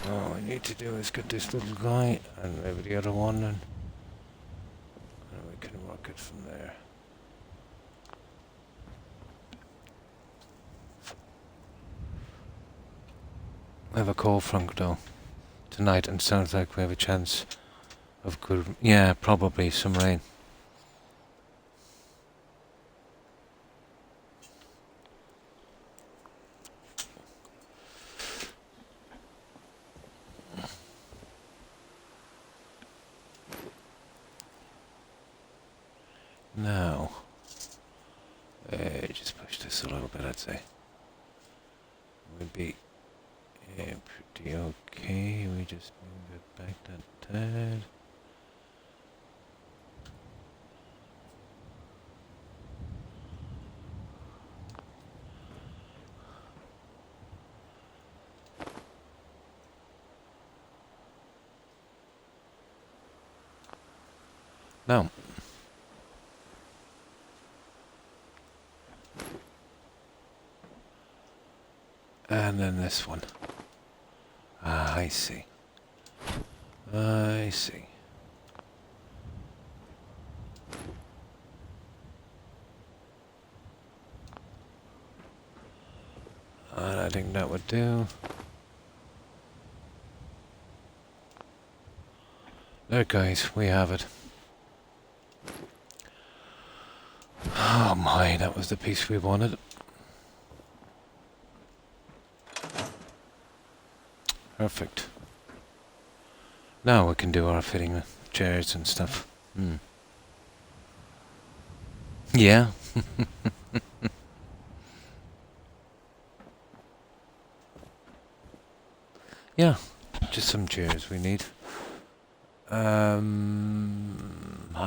All we need to do is get this little guy and maybe the other one, and we can work it from there. We have a cold front though tonight, and sounds like we have a chance of good. Yeah, probably some rain. Now, just push this a little bit, I'd say. Would be pretty okay. We just move it back that tad. Now, and then this one. I see. I see. And I think that would do. There, guys, we have it. Oh my, that was the piece we wanted. Perfect. Now we can do our fitting chairs and stuff. Yeah. Yeah, just some chairs we need. I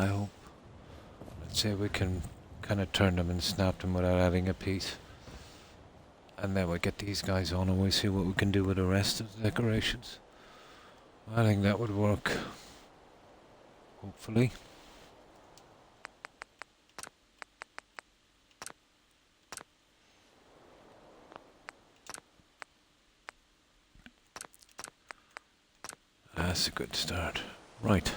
hope, let's say we can kind of turn them and snap them without adding a piece. And then we get these guys on and we see what we can do with the rest of the decorations. I think that would work. Hopefully. That's a good start. Right.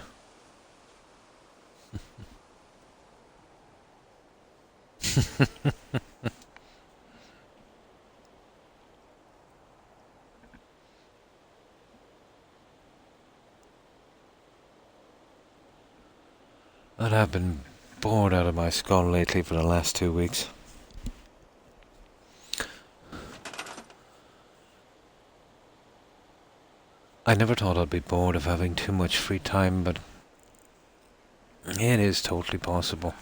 I've been bored out of my skull lately for the last 2 weeks. I never thought I'd be bored of having too much free time, but it is totally possible.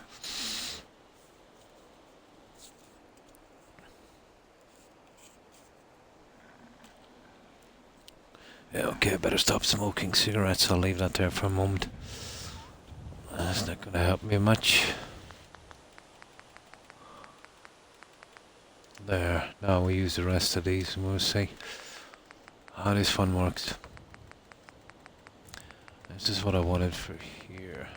Yeah, okay, I better stop smoking cigarettes. I'll leave that there for a moment. That's not going to help me much. There, now we use the rest of these and we'll see how this one works. This is what I wanted for here.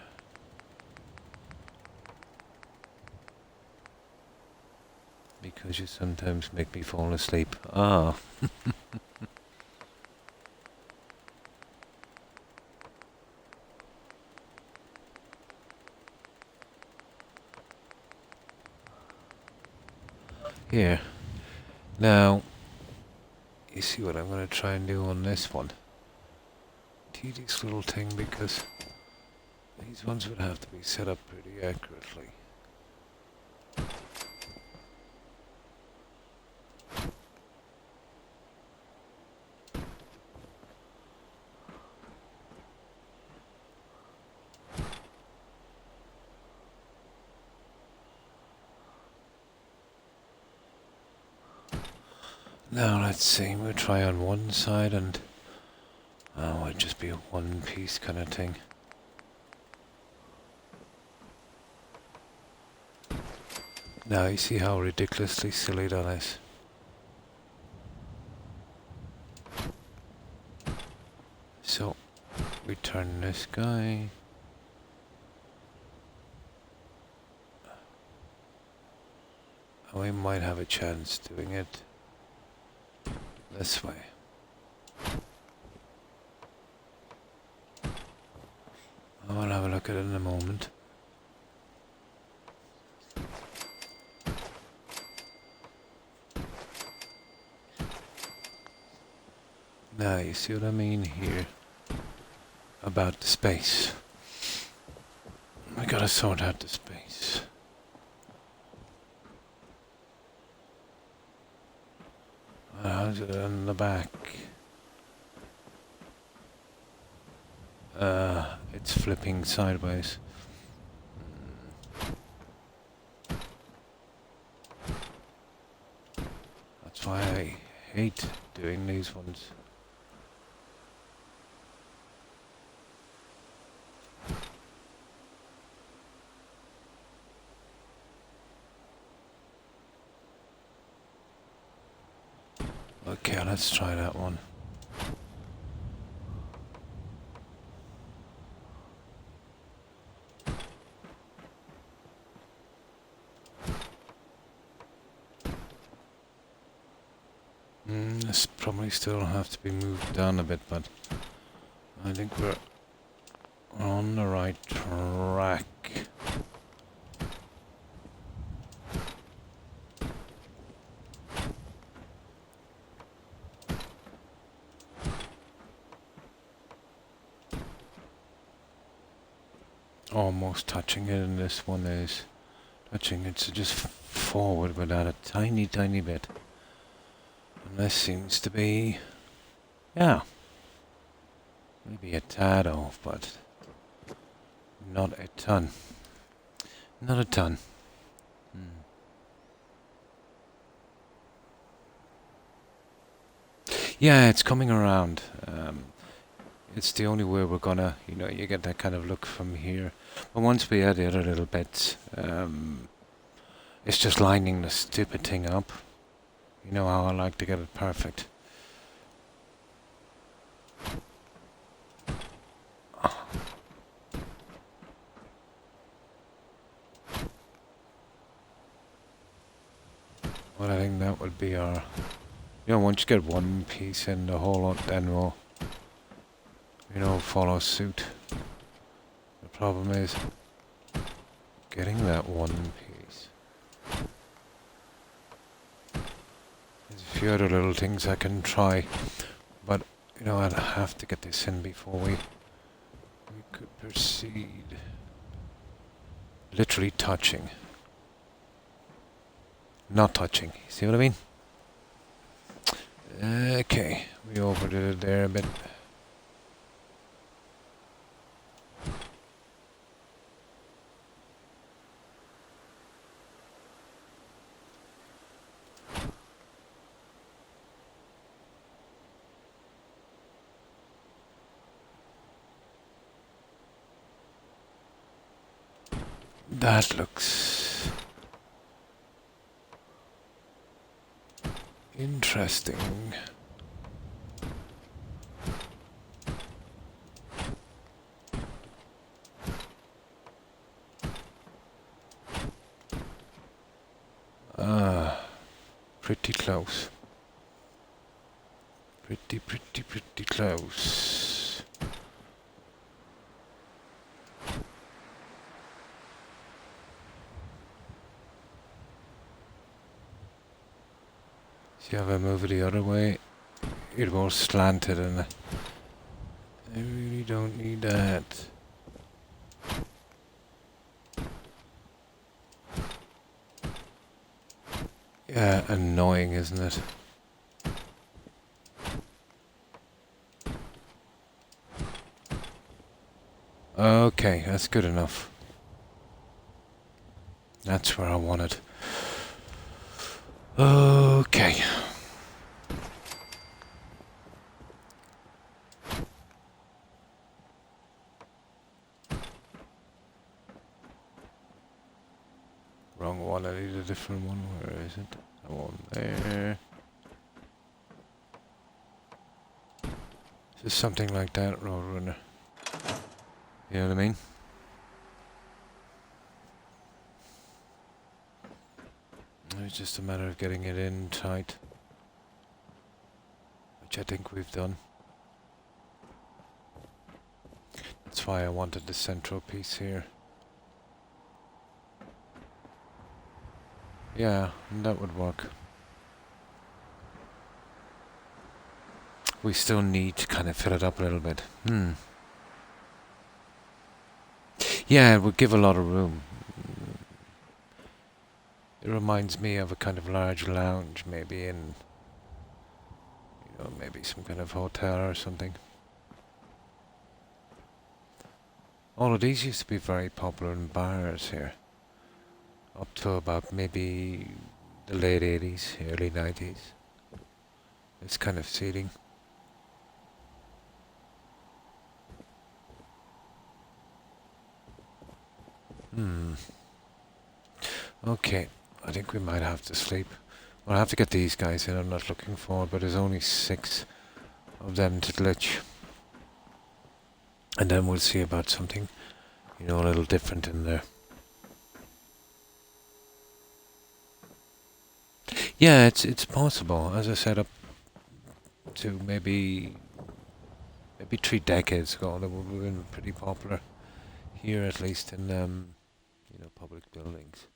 Because you sometimes make me fall asleep. Ah. Here. Now, you see what I'm going to try and do on this one. Tedious little thing, because these ones would have to be set up pretty accurately. Now let's see, we'll try on one side and it'll just be a one piece kind of thing. Now you see how ridiculously silly that is. So we turn this guy. And we might have a chance doing it this way. I'll have a look at it in a moment. Now you see what I mean here about the space. We gotta sort out the space. How's it on the back? It's flipping sideways. That's why I hate doing these ones. Okay, let's try that one. This probably still have to be moved down a bit, but I think we're on the right track. Almost touching it, and this one is touching it, so just forward without a tiny bit. And this seems to be, yeah, maybe a tad off, but not a ton. Not a ton. Yeah, it's coming around. It's the only way we're gonna, you get that kind of look from here. But once we add the other little bits, it's just lining the stupid thing up. You know how I like to get it perfect. Well, I think that would be our... once you get one piece in the whole lot, then we'll, follow suit. The problem is getting that one piece. There's a few other little things I can try, but I'd have to get this in before we could proceed. Literally touching. Not touching. See what I mean? Okay, we overdid it there a bit. That looks interesting. Ah, pretty close. Pretty close. See, if I move it the other way, it more slanted, and I really don't need that. Yeah, annoying, isn't it? Okay, that's good enough. That's where I want it. Okay. Wrong one, I need a different one. Where is it? That one there. Just something like that, Roadrunner. You know what I mean? It's just a matter of getting it in tight, which I think we've done. That's why I wanted the central piece here. Yeah, that would work. We still need to kind of fill it up a little bit. Yeah, it would give a lot of room. It reminds me of a kind of large lounge, maybe in, you know, maybe some kind of hotel or something. All of these used to be very popular in bars here, up to about maybe the late 80s, early 90s. This kind of seating. Okay, I think we might have to sleep. We'll have to get these guys in, I'm not looking forward, but there's only 6 of them to glitch. And then we'll see about something, you know, a little different in there. Yeah, it's possible. As I said, up to maybe 3 decades ago, they would have been pretty popular here, at least in you know, public buildings.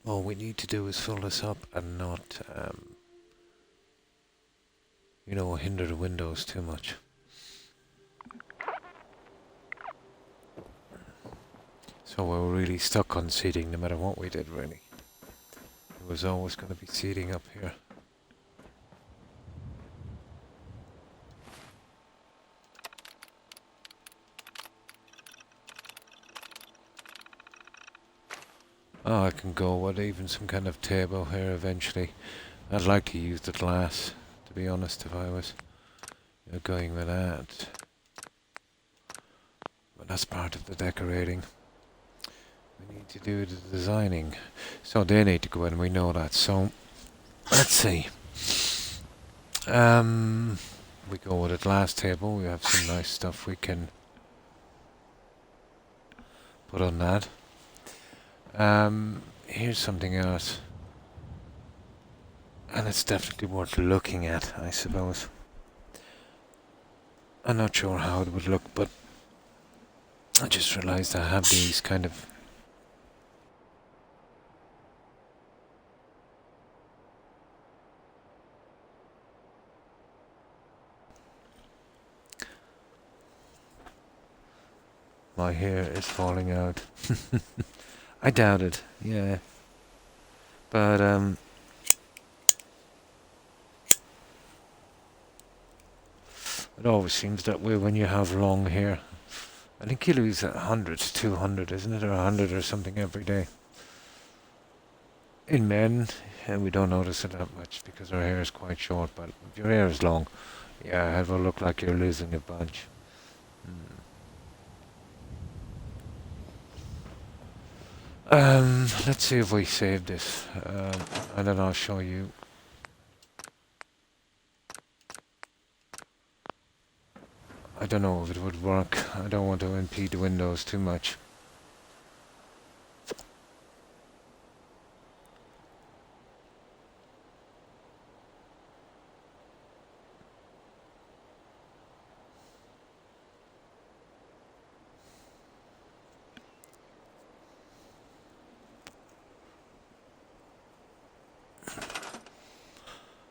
All we need to do is fill this up and not, you know, hinder the windows too much. So we're really stuck on seating no matter what we did, really. There was always going to be seating up here. Oh, I can go with even some kind of table here eventually. I'd like to use the glass, to be honest, if I was going with that. But that's part of the decorating. We need to do the designing. So they need to go in, we know that. So, let's see. We go with a glass table. We have some nice stuff we can put on that. Here's something else. And it's definitely worth looking at, I suppose. I'm not sure how it would look, but I just realized I have these kind of my hair is falling out. I doubt it, yeah. But, it always seems that way when you have long hair. I think you lose 100 to 200, isn't it? Or 100 or something every day. In men, and we don't notice it that much because our hair is quite short, but if your hair is long, yeah, it will look like you're losing a bunch. Let's see if we save this, and then I'll show you. I don't know if it would work. I don't want to impede the windows too much.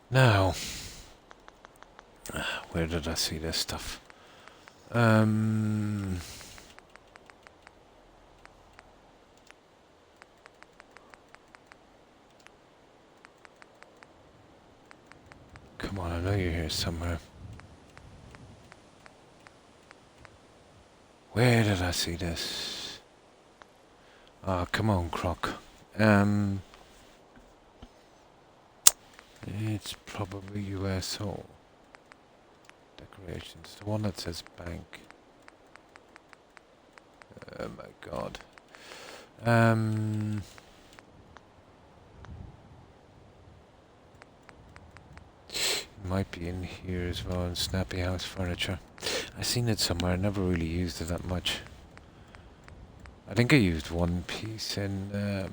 Now, where did I see this stuff? Come on, I know you're here somewhere. Where did I see this? Ah, come on, Croc. It's probably USO. Decorations. The one that says bank. Oh my god. Might be in here as well in Snappy House Furniture. I seen it somewhere, I never really used it that much. I think I used one piece in there.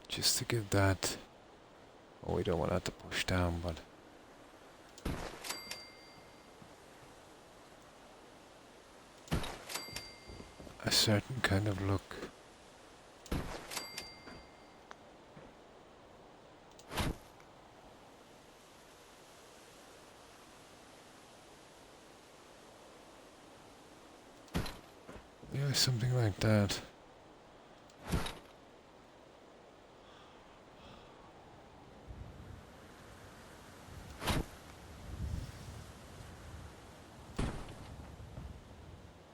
Just to give that... Oh, we don't want that to push down, but... a certain kind of look. Yeah, something like that.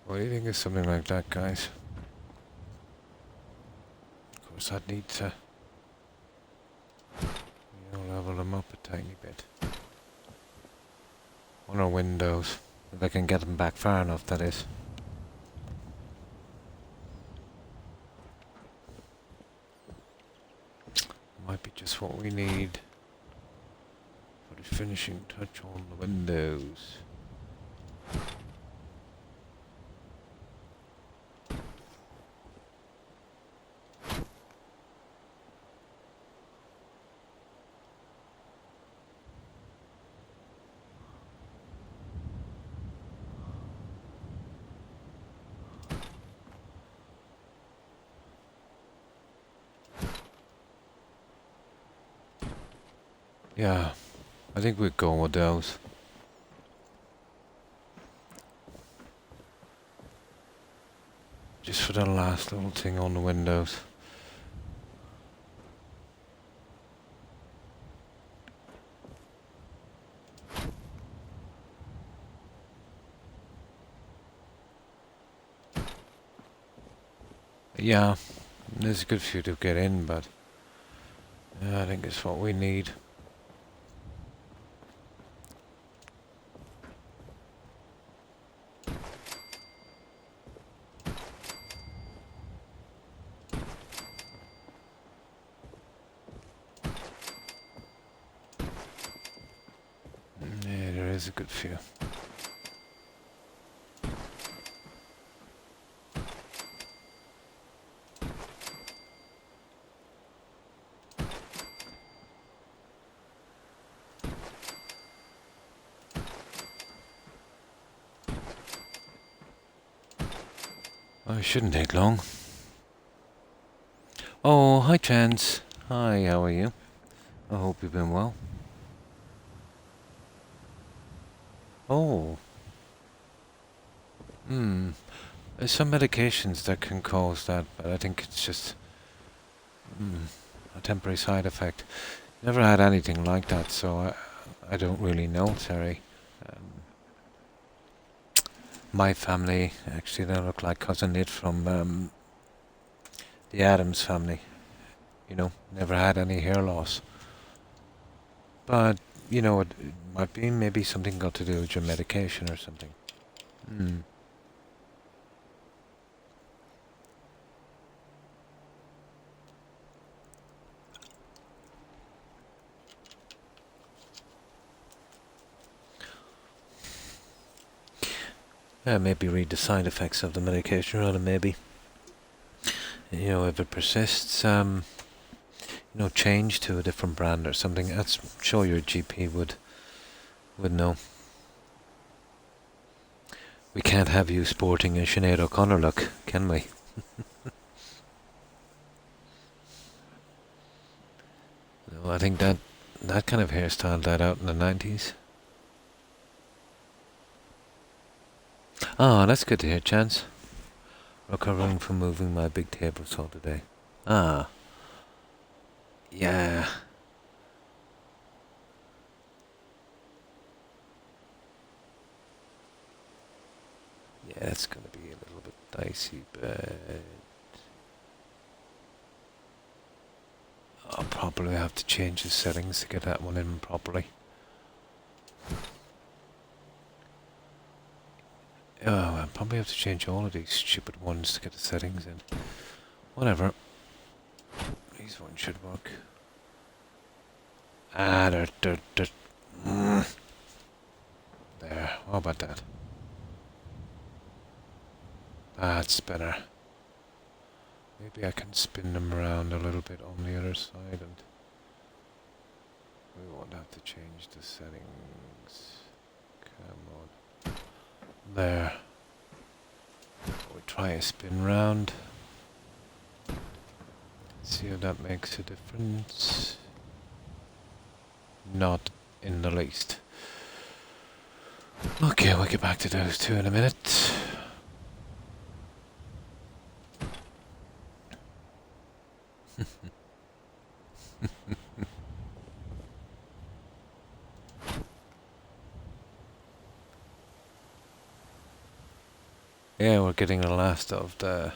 What do you think of something like that, guys? Of course, I'd need to, level them up a tiny bit. On our windows, if I can get them back far enough, that is. Might be just what we need for the finishing touch on the windows. Yeah, I think we're going with those. Just for the last little thing on the windows. Yeah, there's a good few to get in, but yeah, I think it's what we need. Yeah, there is a good few. Oh, it shouldn't take long. Oh, hi, Chance. Hi, how are you? I hope you've been well. Oh, there's some medications that can cause that, but I think it's just a temporary side effect. Never had anything like that, so I don't really know, Terry. Um, my family, actually, they look like cousin Nit from the Adams family. You know, never had any hair loss. But, you know, it might be maybe something got to do with your medication or something. Hmm. Yeah, maybe read the side effects of the medication rather, maybe. You know, if it persists, you know, change to a different brand or something. That's sure your GP would know. We can't have you sporting a Sinead O'Connor look, can we? No, I think that kind of hairstyle died out in the 90s. Oh, that's good to hear, Chance. Recovering from moving my big table saw today. Ah, yeah. Yeah, it's going to be a little bit dicey, but I'll probably have to change the settings to get that one in properly. Oh, I'll probably have to change all of these stupid ones to get the settings in. Whatever. These ones should work. Ah, there. How about that? That's better. Maybe I can spin them around a little bit on the other side and we won't have to change the settings. Come on. There. We'll try a spin round. See if that makes a difference. Not in the least. Okay, we'll get back to those two in a minute. Yeah, we're getting the last of the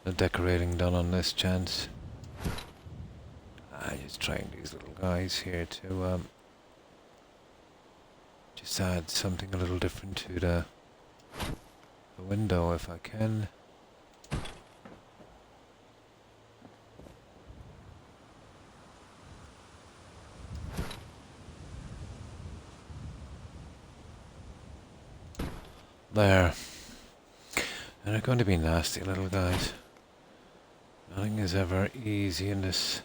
decorating done on this, Chance. I'm just trying these little guys here to just add something a little different to the window if I can. There. And they're going to be nasty little guys. Nothing is ever easy in this.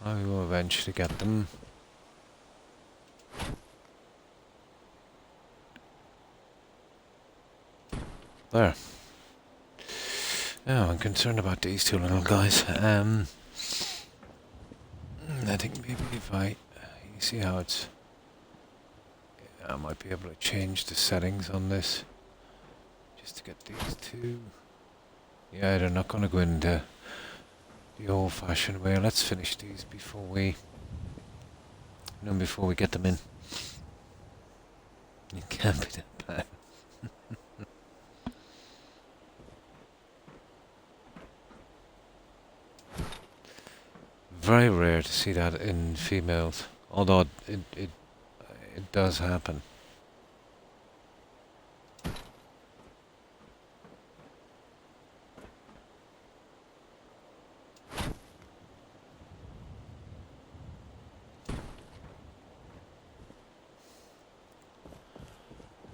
I will eventually get them. There. Now I'm concerned about these two little guys. I think maybe if you see how it's, I might be able to change the settings on this just to get these two. Yeah, they're not going to go into the old-fashioned way. Let's finish these before we get them in. It can't be that bad. Very rare to see that in females, although it does happen.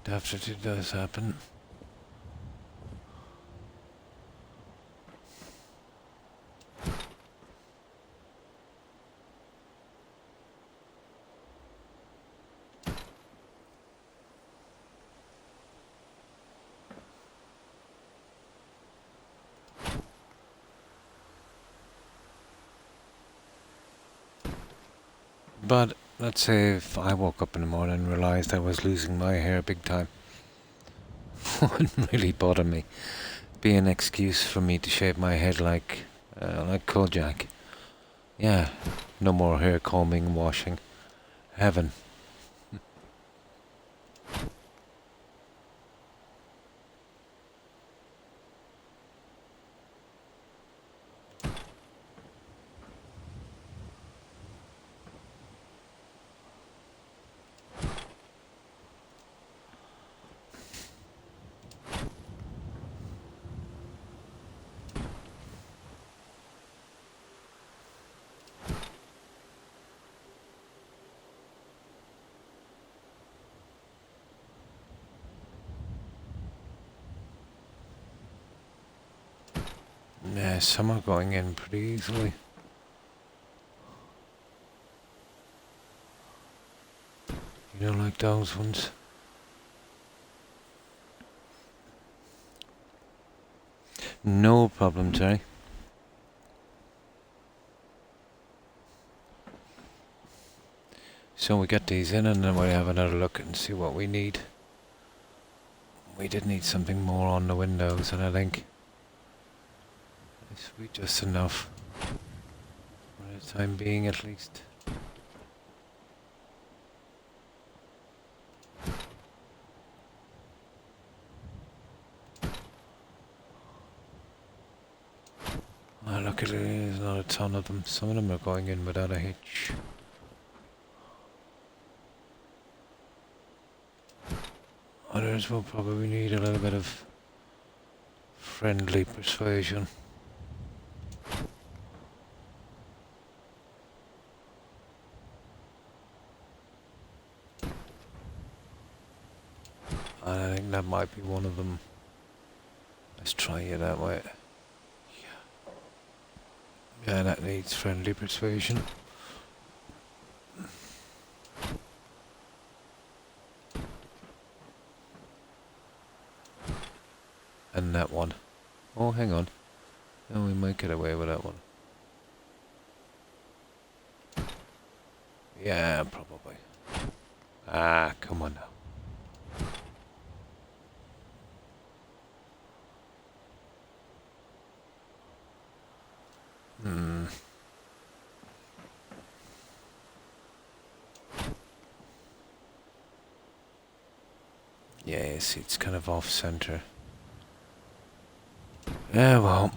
Definitely does happen. But let's say if I woke up in the morning and realised I was losing my hair big time, wouldn't really bother me. Be an excuse for me to shave my head like Kojak. Yeah, no more hair combing and washing. Heaven. Yeah, some are going in pretty easily. You don't like those ones? No problem, Terry. So we get these in and then we'll have another look and see what we need. We did need something more on the windows, and I think this will be just enough for the time being at least. Oh, luckily there's not a ton of them. Some of them are going in without a hitch. Others will probably need a little bit of friendly persuasion. And I think that might be one of them. Let's try it that way. Yeah, that needs friendly persuasion. And that one. Oh, hang on. Oh, we might get away with that one. Yeah, probably. Ah, come on now. Yeah, you see, it's kind of off-center. Yeah, well,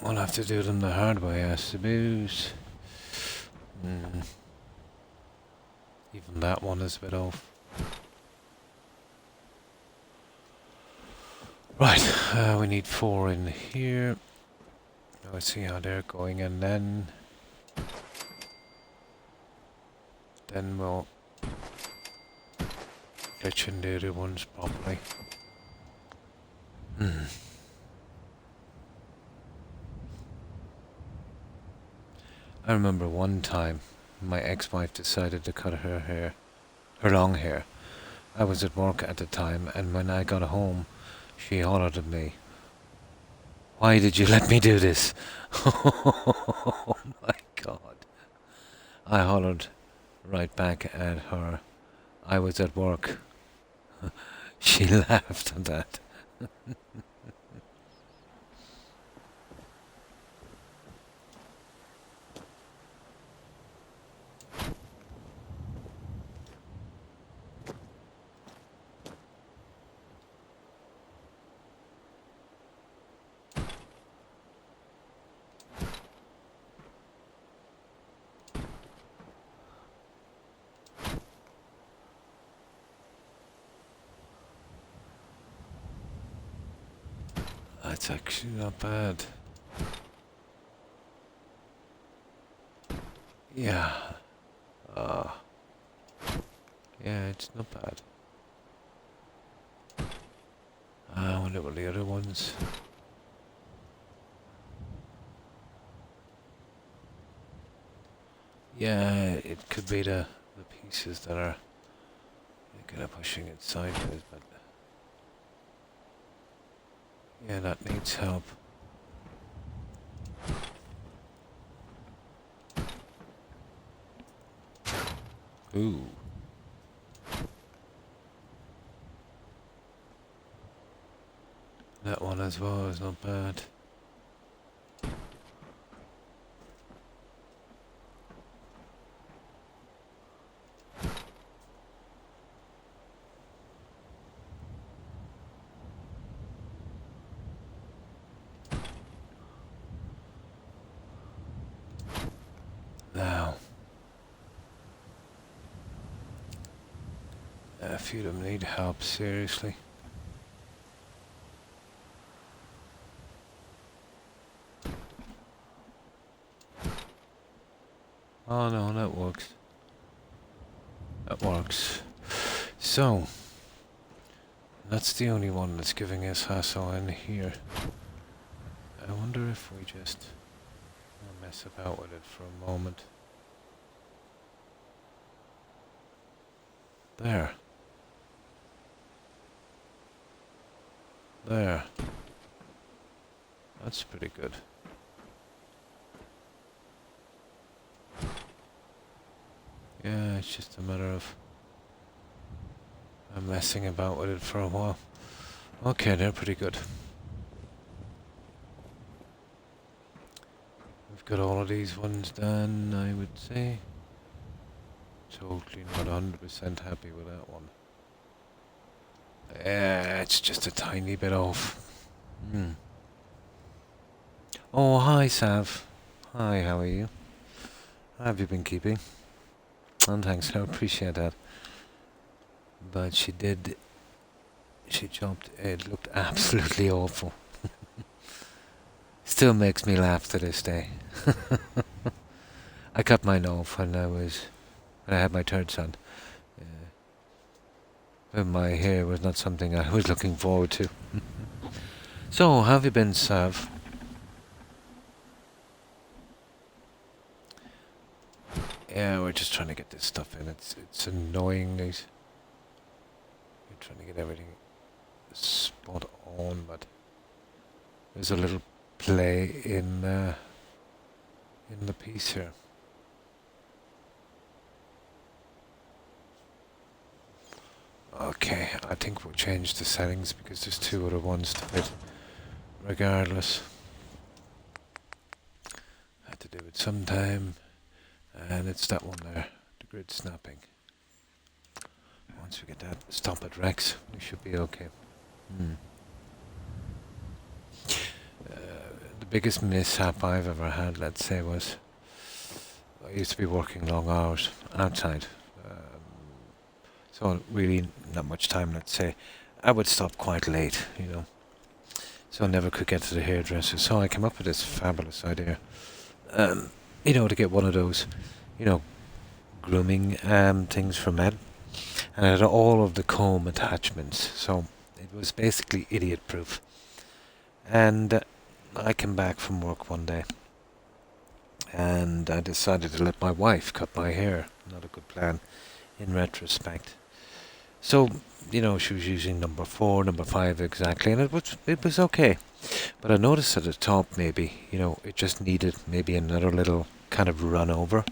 we'll have to do them the hard way, I suppose. Even that one is a bit off. Right, we need 4 in here. Let's see how they're going, and then we'll glitch in the other ones properly. I remember one time my ex-wife decided to cut her long hair. I was at work at the time, and when I got home, she hollered at me, "Why did you let me do this?" Oh my God. I hollered right back at her. I was at work. She laughed at that. That's actually not bad. Yeah. Yeah, it's not bad. I wonder what the other ones. Yeah, it could be the pieces that are kind of pushing it sideways, but yeah, that needs help. Ooh. That one as well is not bad. Now, a few of them need help, seriously. Oh no, that works. That works. So, that's the only one that's giving us hassle in here. I wonder if we just mess about with it for a moment. There. There. That's pretty good. Yeah, it's just a matter of messing about with it for a while. Okay, they're pretty good. We've got all of these ones done, I would say. Totally not 100% happy with that one. Yeah, it's just a tiny bit off. Oh, hi, Sav. Hi, how are you? How have you been keeping? And thanks, I appreciate that. But she chopped, it looked absolutely awful. Still makes me laugh to this day. I cut mine off when I had my third son. When my hair was not something I was looking forward to. So, how have you been, Sav? Yeah, we're just trying to get this stuff in. It's annoying, these. We're trying to get everything spot on, but there's a little play in the piece here. Okay, I think we'll change the settings because there's two other ones to it. Regardless, I had to do it sometime, and it's that one there, the grid snapping. Once we get that stop at Rex, we should be okay. The biggest mishap I've ever had, let's say, was I used to be working long hours outside. So really not much time, let's say. I would stop quite late, So I never could get to the hairdresser. So I came up with this fabulous idea, to get one of those, grooming things for men. And it had all of the comb attachments. So it was basically idiot-proof. And I came back from work one day. And I decided to let my wife cut my hair. Not a good plan in retrospect. So, she was using number 4, number 5 exactly, and it was okay. But I noticed at the top maybe, it just needed maybe another little kind of run over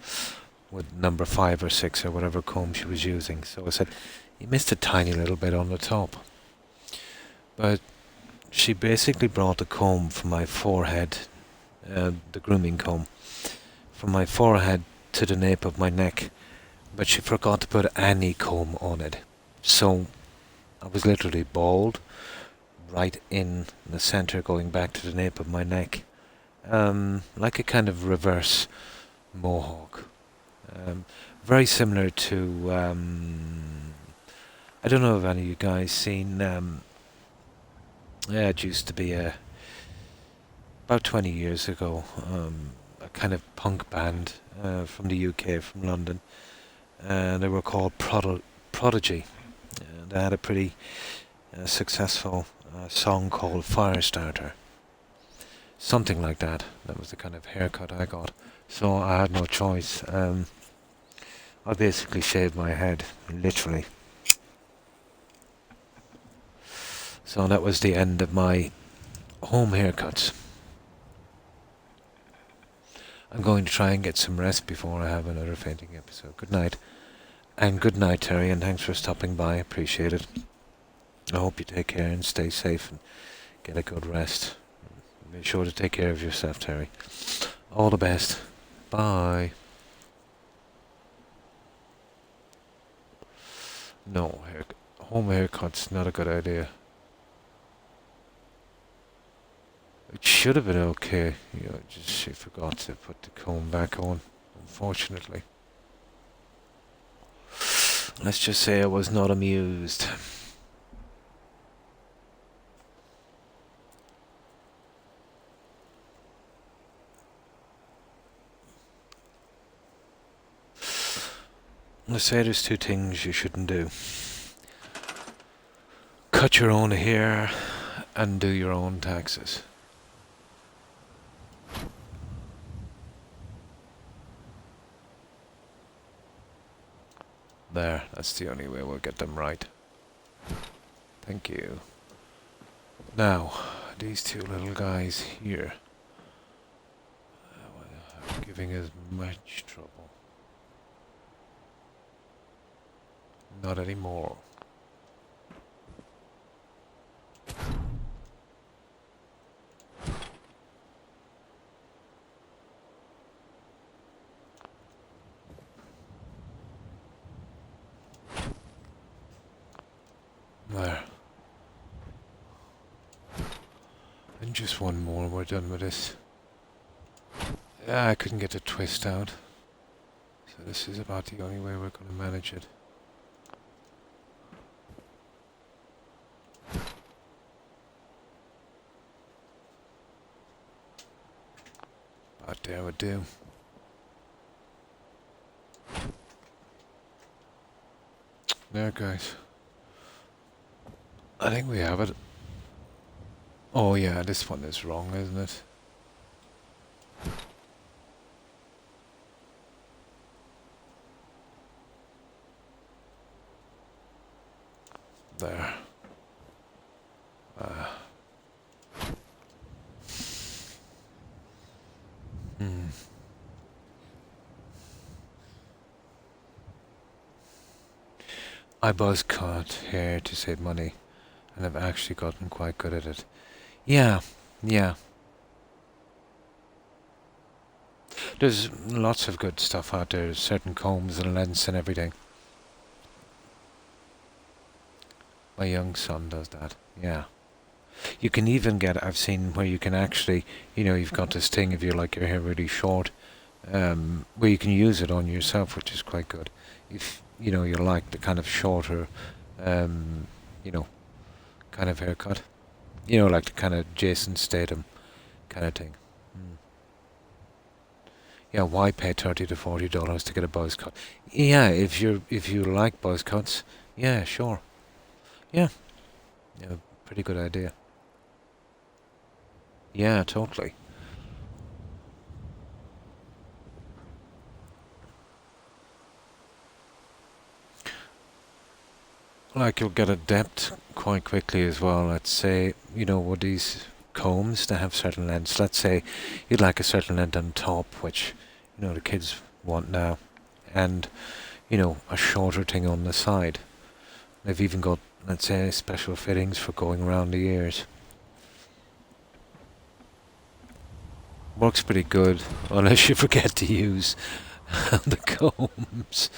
with number 5 or 6 or whatever comb she was using. So I said, you missed a tiny little bit on the top. But she basically brought the comb from my forehead, the grooming comb, from my forehead to the nape of my neck. But she forgot to put any comb on it. So I was literally bald, right in the center, going back to the nape of my neck, like a kind of reverse mohawk. Very similar to, I don't know if any of you guys seen, it used to be about 20 years ago, a kind of punk band from the UK, from London, and they were called Prodigy. They had a pretty successful song called Firestarter. Something like that. That was the kind of haircut I got. So I had no choice. I basically shaved my head, literally. So that was the end of my home haircuts. I'm going to try and get some rest before I have another fainting episode. Good night. And good night, Terry, and thanks for stopping by. Appreciate it. I hope you take care and stay safe and get a good rest. Be sure to take care of yourself, Terry. All the best. Bye. No, home haircut's not a good idea. It should have been okay. Just she forgot to put the comb back on, unfortunately. Let's just say I was not amused. Let's say there's two things you shouldn't do. Cut your own hair and do your own taxes. There, that's the only way we'll get them right. Thank you. Now, these two little guys here are giving us much trouble. Not anymore. There. And just one more, we're done with this. I couldn't get the twist out. So this is about the only way we're going to manage it. About there would do. There, guys. I think we have it. Oh yeah, this one is wrong, isn't it? There. I buzz cut hair to save money, and I've actually gotten quite good at it. Yeah. There's lots of good stuff out there, certain combs and lengths and everything. My young son does that, yeah. You can even get, I've seen where you can actually, you've got this thing if you like your hair really short, where you can use it on yourself, which is quite good. If, you like the kind of shorter, kind of haircut. Like the kind of Jason Statham kind of thing. Yeah, why pay $30 to $40 to get a buzz cut? Yeah, if you like buzz cuts, yeah, sure. Yeah, pretty good idea. Yeah, totally. Like you'll get a depth quite quickly as well. Let's say, with these combs, they have certain lengths. Let's say you'd like a certain length on top, which, the kids want now. And, a shorter thing on the side. They've even got, let's say, special fittings for going around the ears. Works pretty good, unless you forget to use the combs.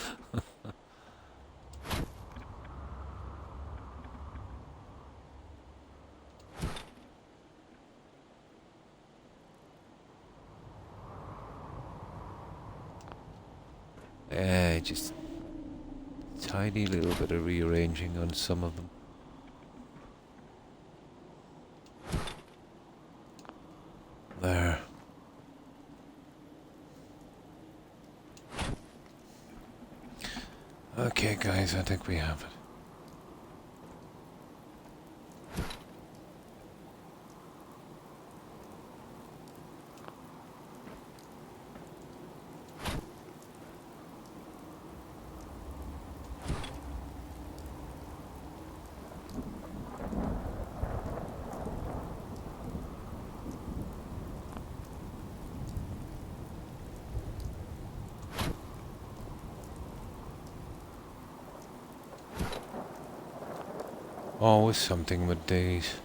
Just tiny little bit of rearranging on some of them. There. Okay, guys, I think we have it. Always something with these.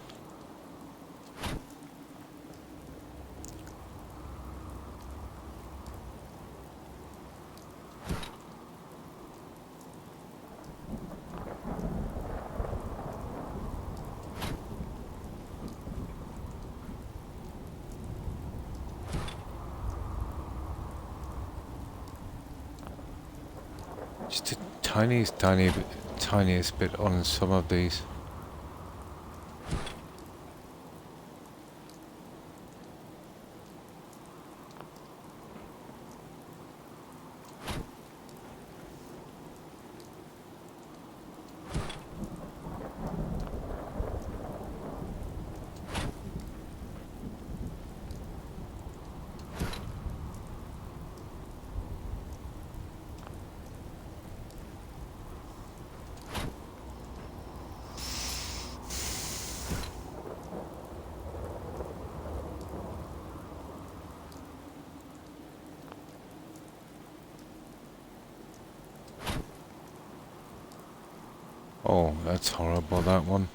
Just the tiniest bit on some of these. Oh, that's horrible, that one.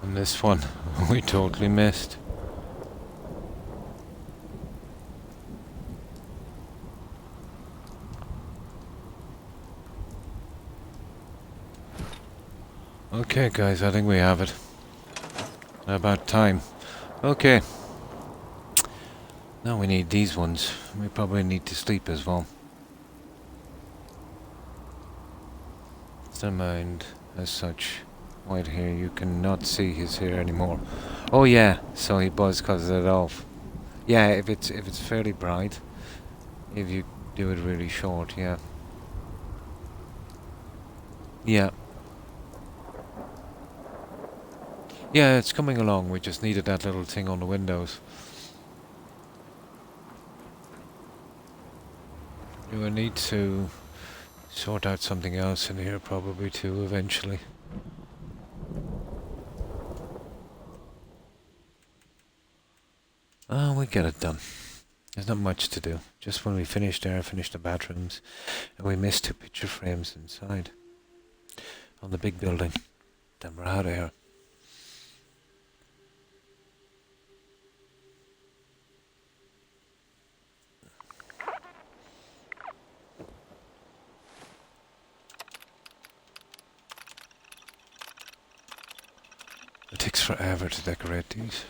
And this one, we totally missed. Okay, guys, I think we have it. About time. Okay. Now we need these ones. We probably need to sleep as well. Never mind, as such. Right here, you cannot see his hair anymore. Oh yeah, so he buzzed because of it off. Yeah, if it's fairly bright, if you do it really short, yeah. Yeah. Yeah, it's coming along. We just needed that little thing on the windows. We will need to sort out something else in here probably too eventually. Oh, we get it done. There's not much to do. Just when we finished there, finished the bathrooms, and we missed 2 picture frames inside on the big building. Then we're out of here. It takes forever to decorate these.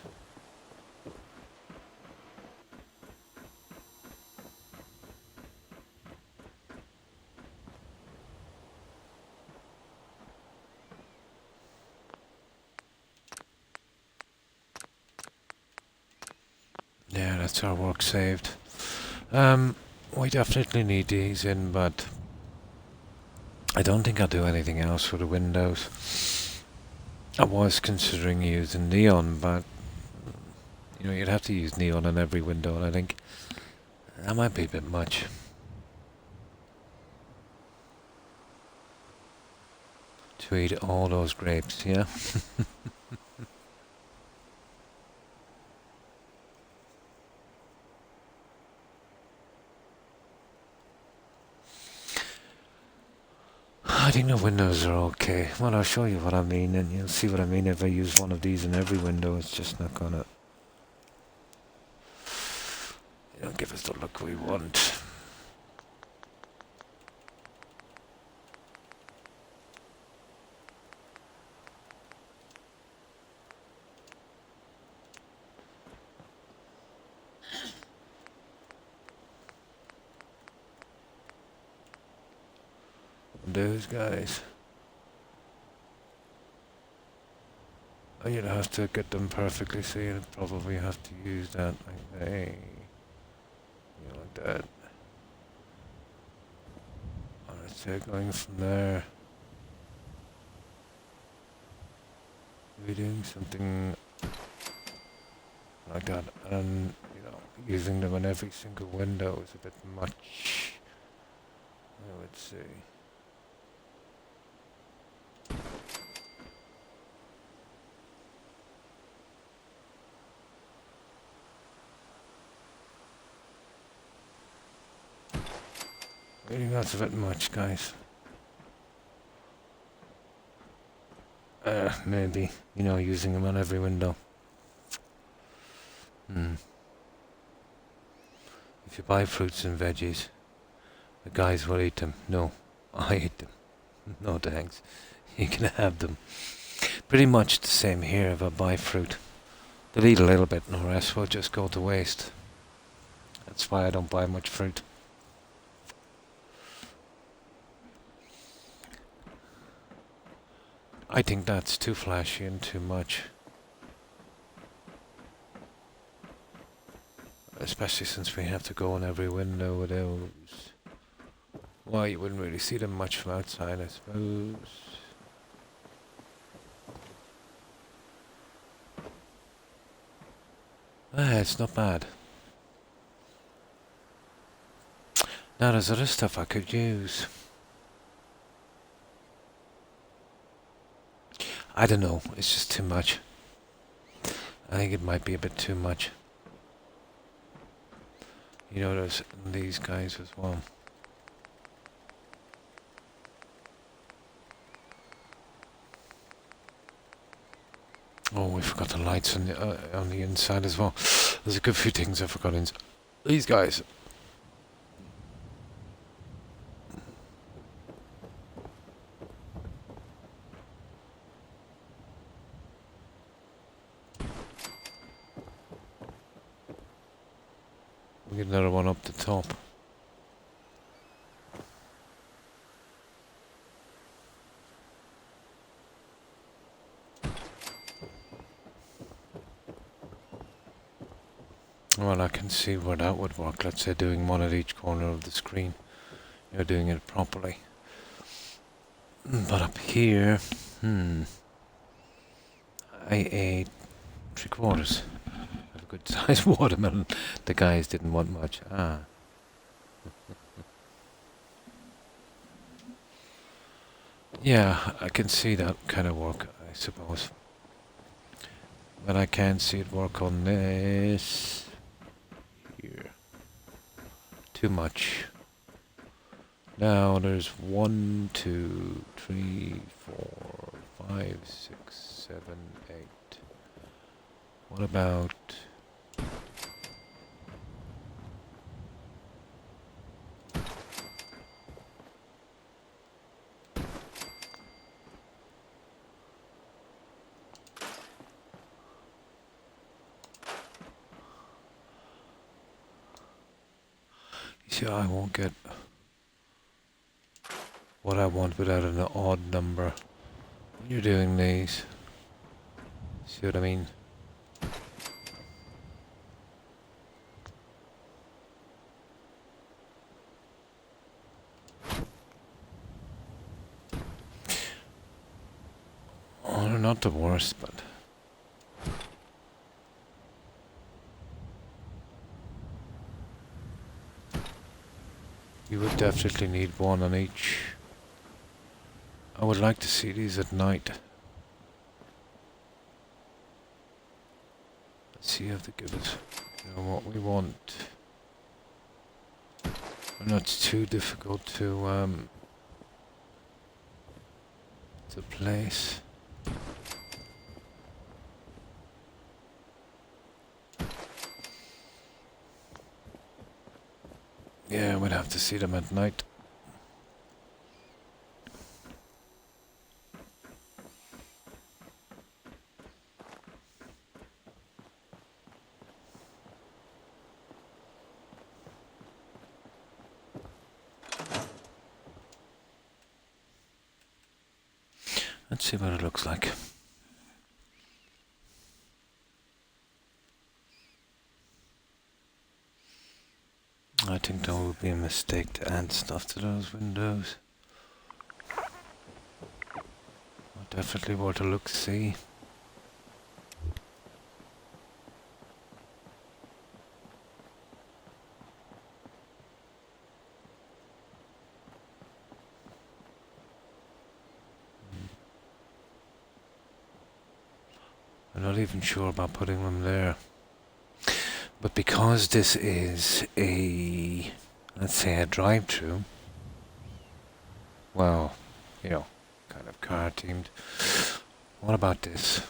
Yeah, that's our work saved. We definitely need these in, but I don't think I'll do anything else for the windows. I was considering using neon, but you know, you'd have to use neon on every window, and I think that might be a bit much. To eat all those grapes, yeah? I think the windows are okay. Well, I'll show you what I mean, and you'll see what I mean if I use one of these in every window. It's just not gonna... You don't give us the look we want. Those guys. Oh, you'd have to get them perfectly, so you'd probably have to use that like that. Hey. You know, like that. Alright, so going from there. Maybe doing something like that, and using them on every single window is a bit much, I would say. I think that's a bit much, guys. Maybe, using them on every window. If you buy fruits and veggies, the guys will eat them. No, I eat them. No thanks. You can have them. Pretty much the same here if I buy fruit. They'll eat a little bit and the rest will just go to waste. That's why I don't buy much fruit. I think that's too flashy and too much. Especially since we have to go in every window with those. Well, you wouldn't really see them much from outside, I suppose. It's not bad. Now there's other stuff I could use. I don't know, it's just too much. I think it might be a bit too much. There's these guys as well. Oh, we forgot the lights on the inside as well. There's a good few things I forgot inside. These guys. We get another one up the top. Well, I can see where that would work. Let's say doing one at each corner of the screen. You're doing it properly. But up here, I ate 3/4 of a good sized watermelon. The guys didn't want much. Yeah, I can see that kind of work, I suppose. But I can't see it work on this. Here. Too much. Now there's 1, 2, 3, 4, 5, 6, 7, 8. What about... You see, I won't get what I want without an odd number when you're doing these. See what I mean? Oh, they're not the worst, but... You would definitely need one on each. I would like to see these at night. Let's see if they give us what we want. Not too difficult to place. Yeah, we'd have to see them at night. Let's see what it looks like. I think that would be a mistake to add stuff to those windows. Definitely worth a look-see. I'm not even sure about putting them there. But because this is a, let's say, a drive-through, well, you know, kind of car themed. What about this?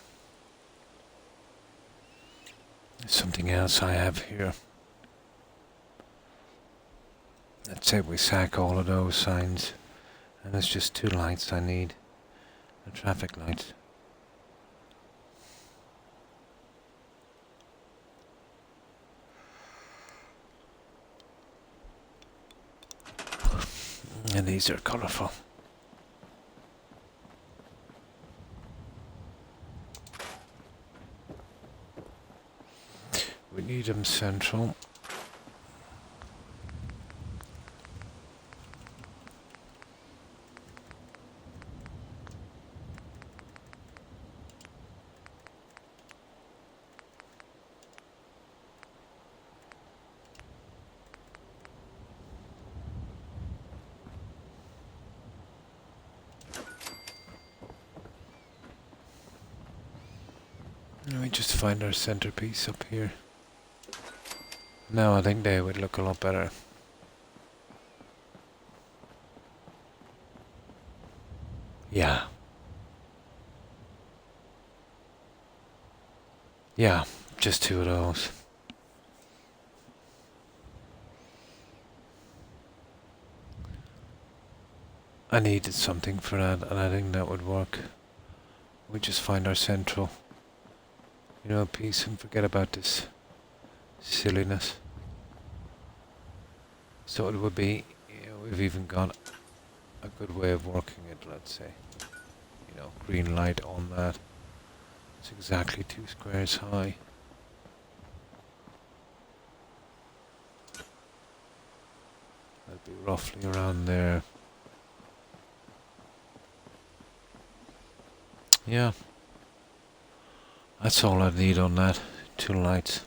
There's something else I have here. Let's say we sack all of those signs, and there's just 2 lights I need. The traffic lights. And these are colourful. We need them central. Let me just find our centerpiece up here. Now I think they would look a lot better. Yeah. Yeah, just 2 of those. I needed something for that, and I think that would work. We just find our central, piece and forget about this silliness. So it would be, we've even got a good way of working it, let's say. Green light on that. It's exactly 2 squares high. That'd be roughly around there. Yeah. That's all I need on that. 2 lights.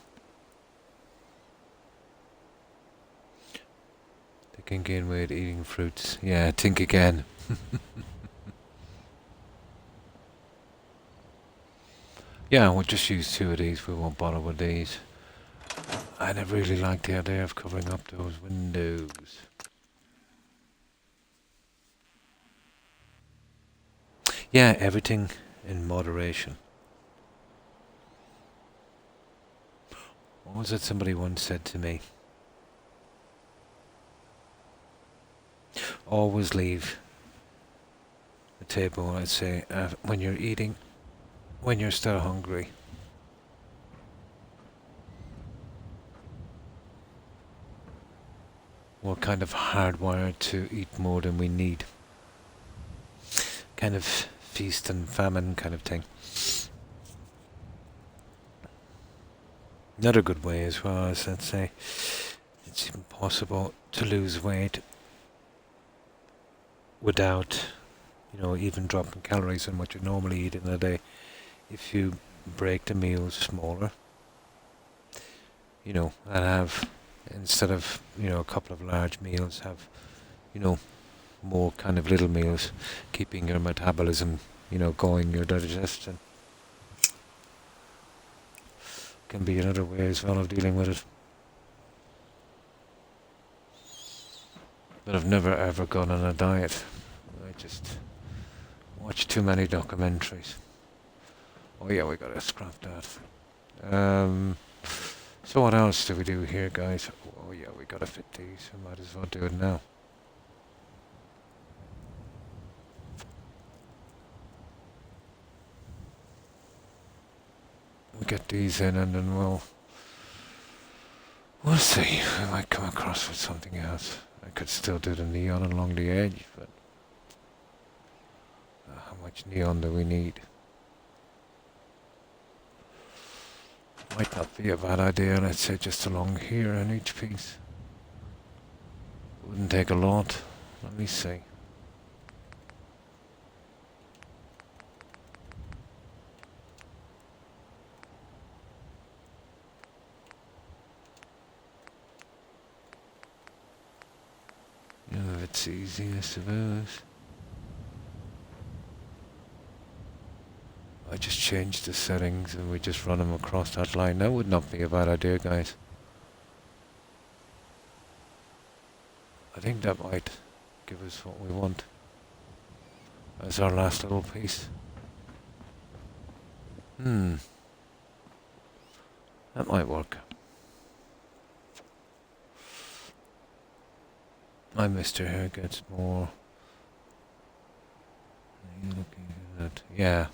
They can gain weight eating fruits. Yeah, think again. Yeah, we'll just use 2 of these. We won't bother with these. I never really liked the idea of covering up those windows. Yeah, everything in moderation. What was it somebody once said to me? Always leave the table, I'd say, when you're eating, when you're still hungry. We're kind of hardwired to eat more than we need. Kind of feast and famine kind of thing. Another good way as well is, let's say, it's impossible to lose weight without, even dropping calories on what you normally eat in a day. If you break the meals smaller, and have, instead of, a couple of large meals, have, more kind of little meals, keeping your metabolism, going, your digestion. Can be another way as well of dealing with it. But I've never ever gone on a diet. I just watch too many documentaries. Oh yeah, we gotta scrap that. So what else do we do here, guys? Oh yeah, we gotta fit these. We might as well do it now. We'll get these in and then we'll see. We might come across with something else. I could still do the neon along the edge, but how much neon do we need? Might not be a bad idea, let's say just along here in each piece. Wouldn't take a lot. Let me see. It's easy, I suppose. I just change the settings and we just run them across that line. That would not be a bad idea, guys. I think that might give us what we want as our last little piece. That might work. My mister here gets more. Are you looking at that? Yeah.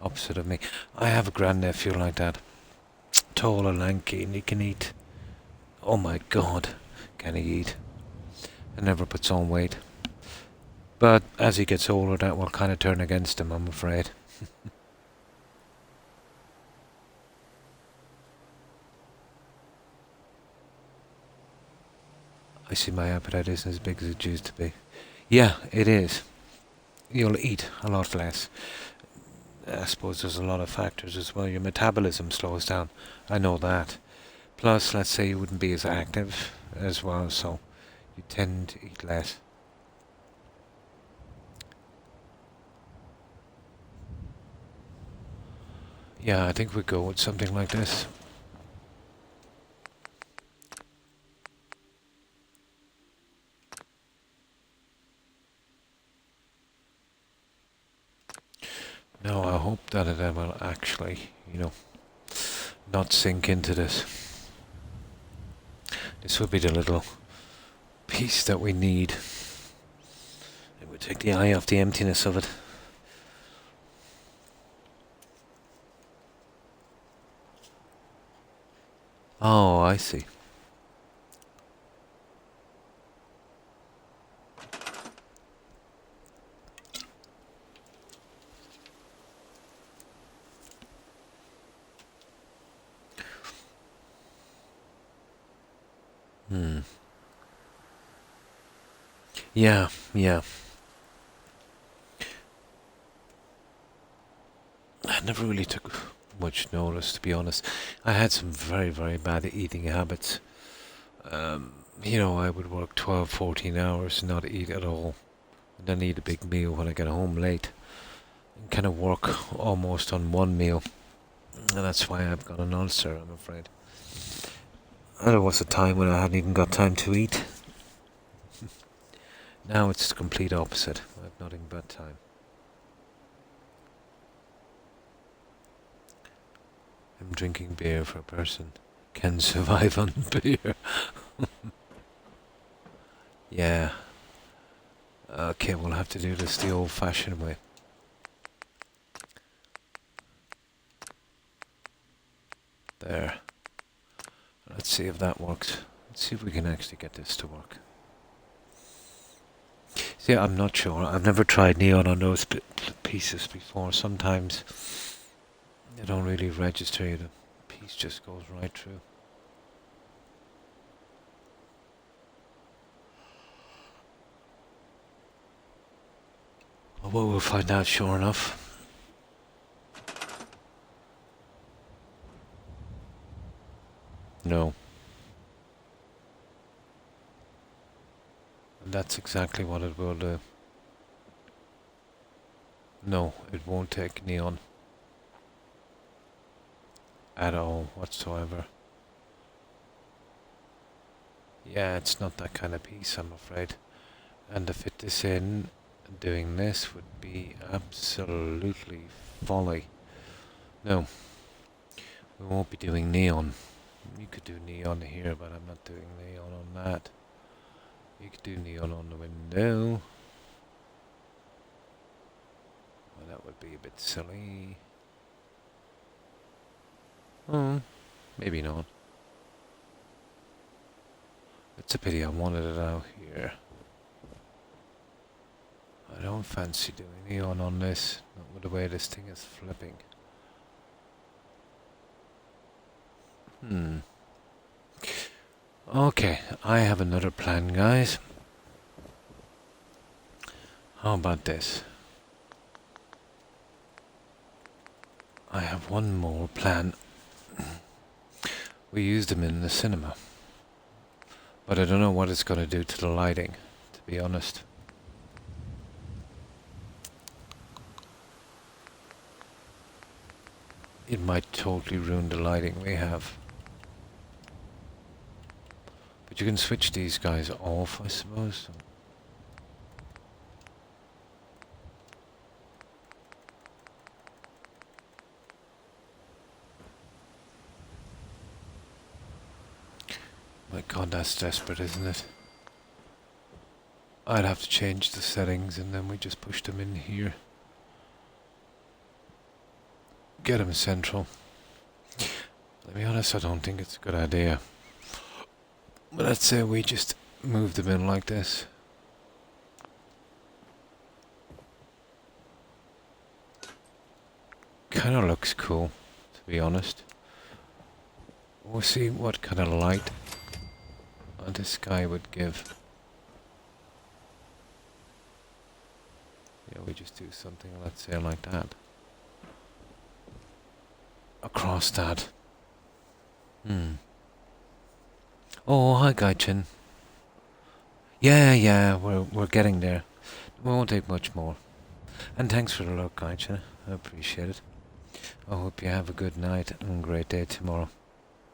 Opposite of me. I have a grandnephew like that. Tall and lanky, and he can eat. Oh my god, can he eat? And never puts on weight. But as he gets older, that will kind of turn against him, I'm afraid. I see my appetite isn't as big as it used to be. Yeah, it is. You'll eat a lot less. I suppose there's a lot of factors as well. Your metabolism slows down. I know that. Plus, let's say you wouldn't be as active as well, so you tend to eat less. Yeah, I think we go with something like this. No, I hope that it will actually, not sink into this. This would be the little piece that we need. It would take the eye off the emptiness of it. Oh, I see. Yeah. I never really took much notice, to be honest. I had some very, very bad eating habits. I would work 12, 14 hours and not eat at all. And then eat a big meal when I get home late. And kind of work almost on one meal. And that's why I've got an ulcer, I'm afraid. And there was a time when I hadn't even got time to eat. Now it's the complete opposite. I have nothing but time. I'm drinking beer for a person can survive on beer. Yeah. Okay, we'll have to do this the old-fashioned way. There. Let's see if that works. Let's see if we can actually get this to work. See, I'm not sure. I've never tried neon on those pieces before. Sometimes they don't really register you. The piece just goes right through. Well, we'll find out sure enough. No. And that's exactly what it will do. No, it won't take neon. At all, whatsoever. Yeah, it's not that kind of piece, I'm afraid. And to fit this in, doing this would be absolutely folly. No, we won't be doing neon. You could do neon here, but I'm not doing neon on that. You could do neon on the window. Well, that would be a bit silly. Maybe not. It's a pity I wanted it out here. I don't fancy doing neon on this, not with the way this thing is flipping. Okay, I have another plan, guys. How about this? I have one more plan. We used them in the cinema. But I don't know what it's going to do to the lighting, to be honest. it might totally ruin the lighting we have. But you can switch these guys off, I suppose. My god, that's desperate, isn't it? I'd have to change the settings and then we just push them in here. Get them central. To be honest, I don't think it's a good idea. But let's say we just move them in like this. Kind of looks cool, to be honest. We'll see what kind of light this guy would give. Yeah, we just do something, let's say, like that. Across that. Oh, hi, Gaichin. Yeah, we're getting there. It won't take much more. And thanks for the look, Gaichin. I appreciate it. I hope you have a good night and a great day tomorrow.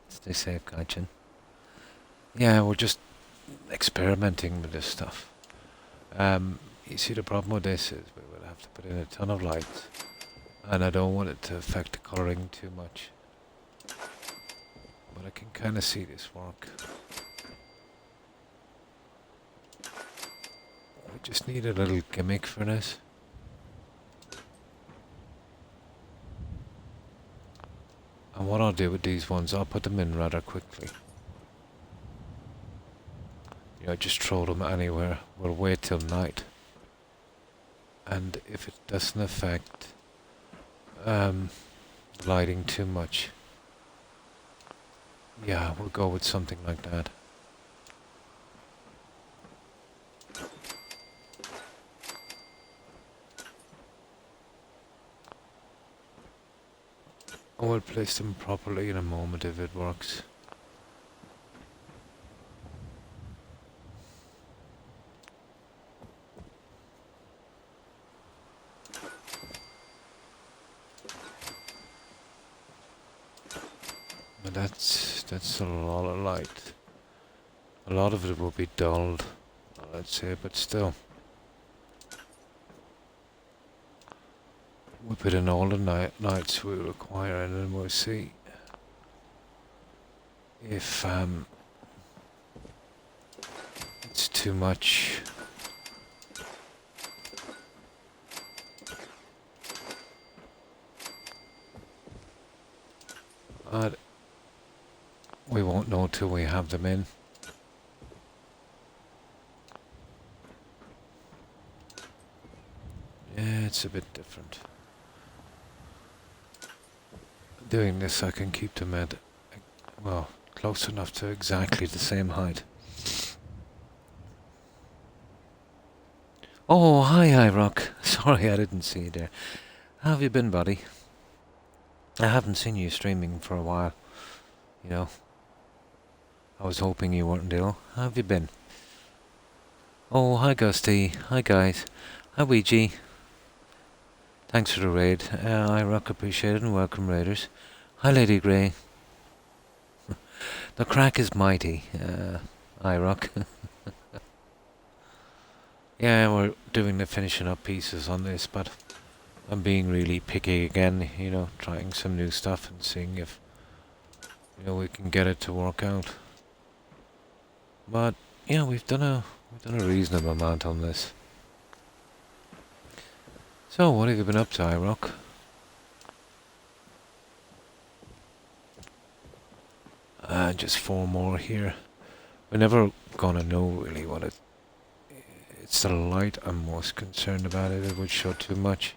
Stay safe, Gaichin. Yeah, we're just experimenting with this stuff. You see, the problem with this is we would have to put in a ton of lights, and I don't want it to affect the colouring too much. But I can kind of see this work. We just need a little gimmick for this. And what I'll do with these ones, I'll put them in rather quickly. You know, just throw them anywhere. We'll wait till night. And if it doesn't affect lighting too much, yeah, we'll go with something like that. And we'll place them properly in a moment if it works. But that's a lot of light. A lot of it will be dulled, let's say, but still. We put in all the lights we require and then we'll see if it's too much. We won't know till we have them in. Yeah, it's a bit different. Doing this, I can keep them at, well, close enough to exactly the same height. Oh, hi, Rock. Sorry I didn't see you there. How have you been, buddy? I haven't seen you streaming for a while, you know. I was hoping you weren't ill. How have you been? Oh, hi, Gusty. Hi, guys. Hi, Ouija. Thanks for the raid. I rock appreciate it and welcome raiders. Hi, Lady Grey. The crack is mighty. I rock. Yeah, we're doing the finishing up pieces on this, but I'm being really picky again, you know, trying some new stuff and seeing if, you know, we can get it to work out. But yeah, we've done a reasonable amount on this. So, what have you been up to, iRock? Just 4 more here. We're never gonna know really what it's the light I'm most concerned about. It would show too much.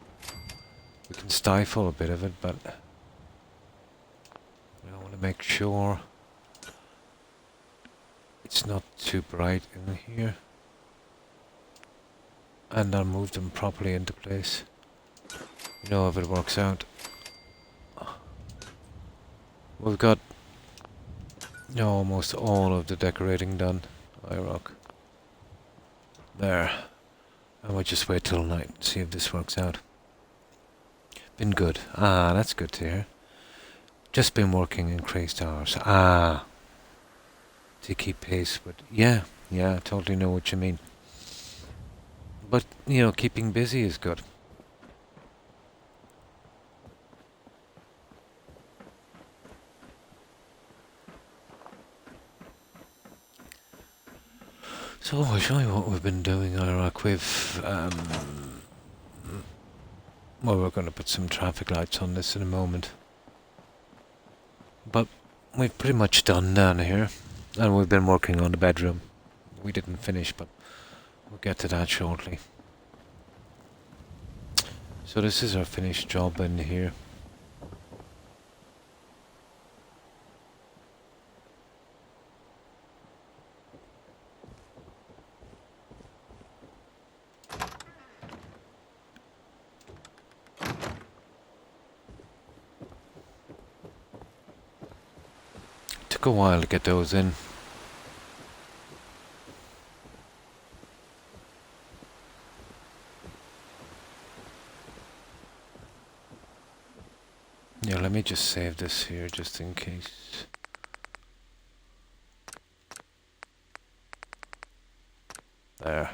We can stifle a bit of it, but I want to make sure it's not too bright in here. And I'll move them properly into place. You know, if it works out. We've got almost all of the decorating done. iRock. There. And we'll just wait till night and see if this works out. Been good. Ah, that's good to hear. Just been working increased hours. To keep pace with. Yeah, I totally know what you mean. But, keeping busy is good. So I'll show you what we've been doing, Iraq. Well, we're going to put some traffic lights on this in a moment. But we've pretty much done down here. And we've been working on the bedroom. We didn't finish, but we'll get to that shortly. So this is our finished job in here. Took a while to get those in. Yeah, let me just save this here just in case. There.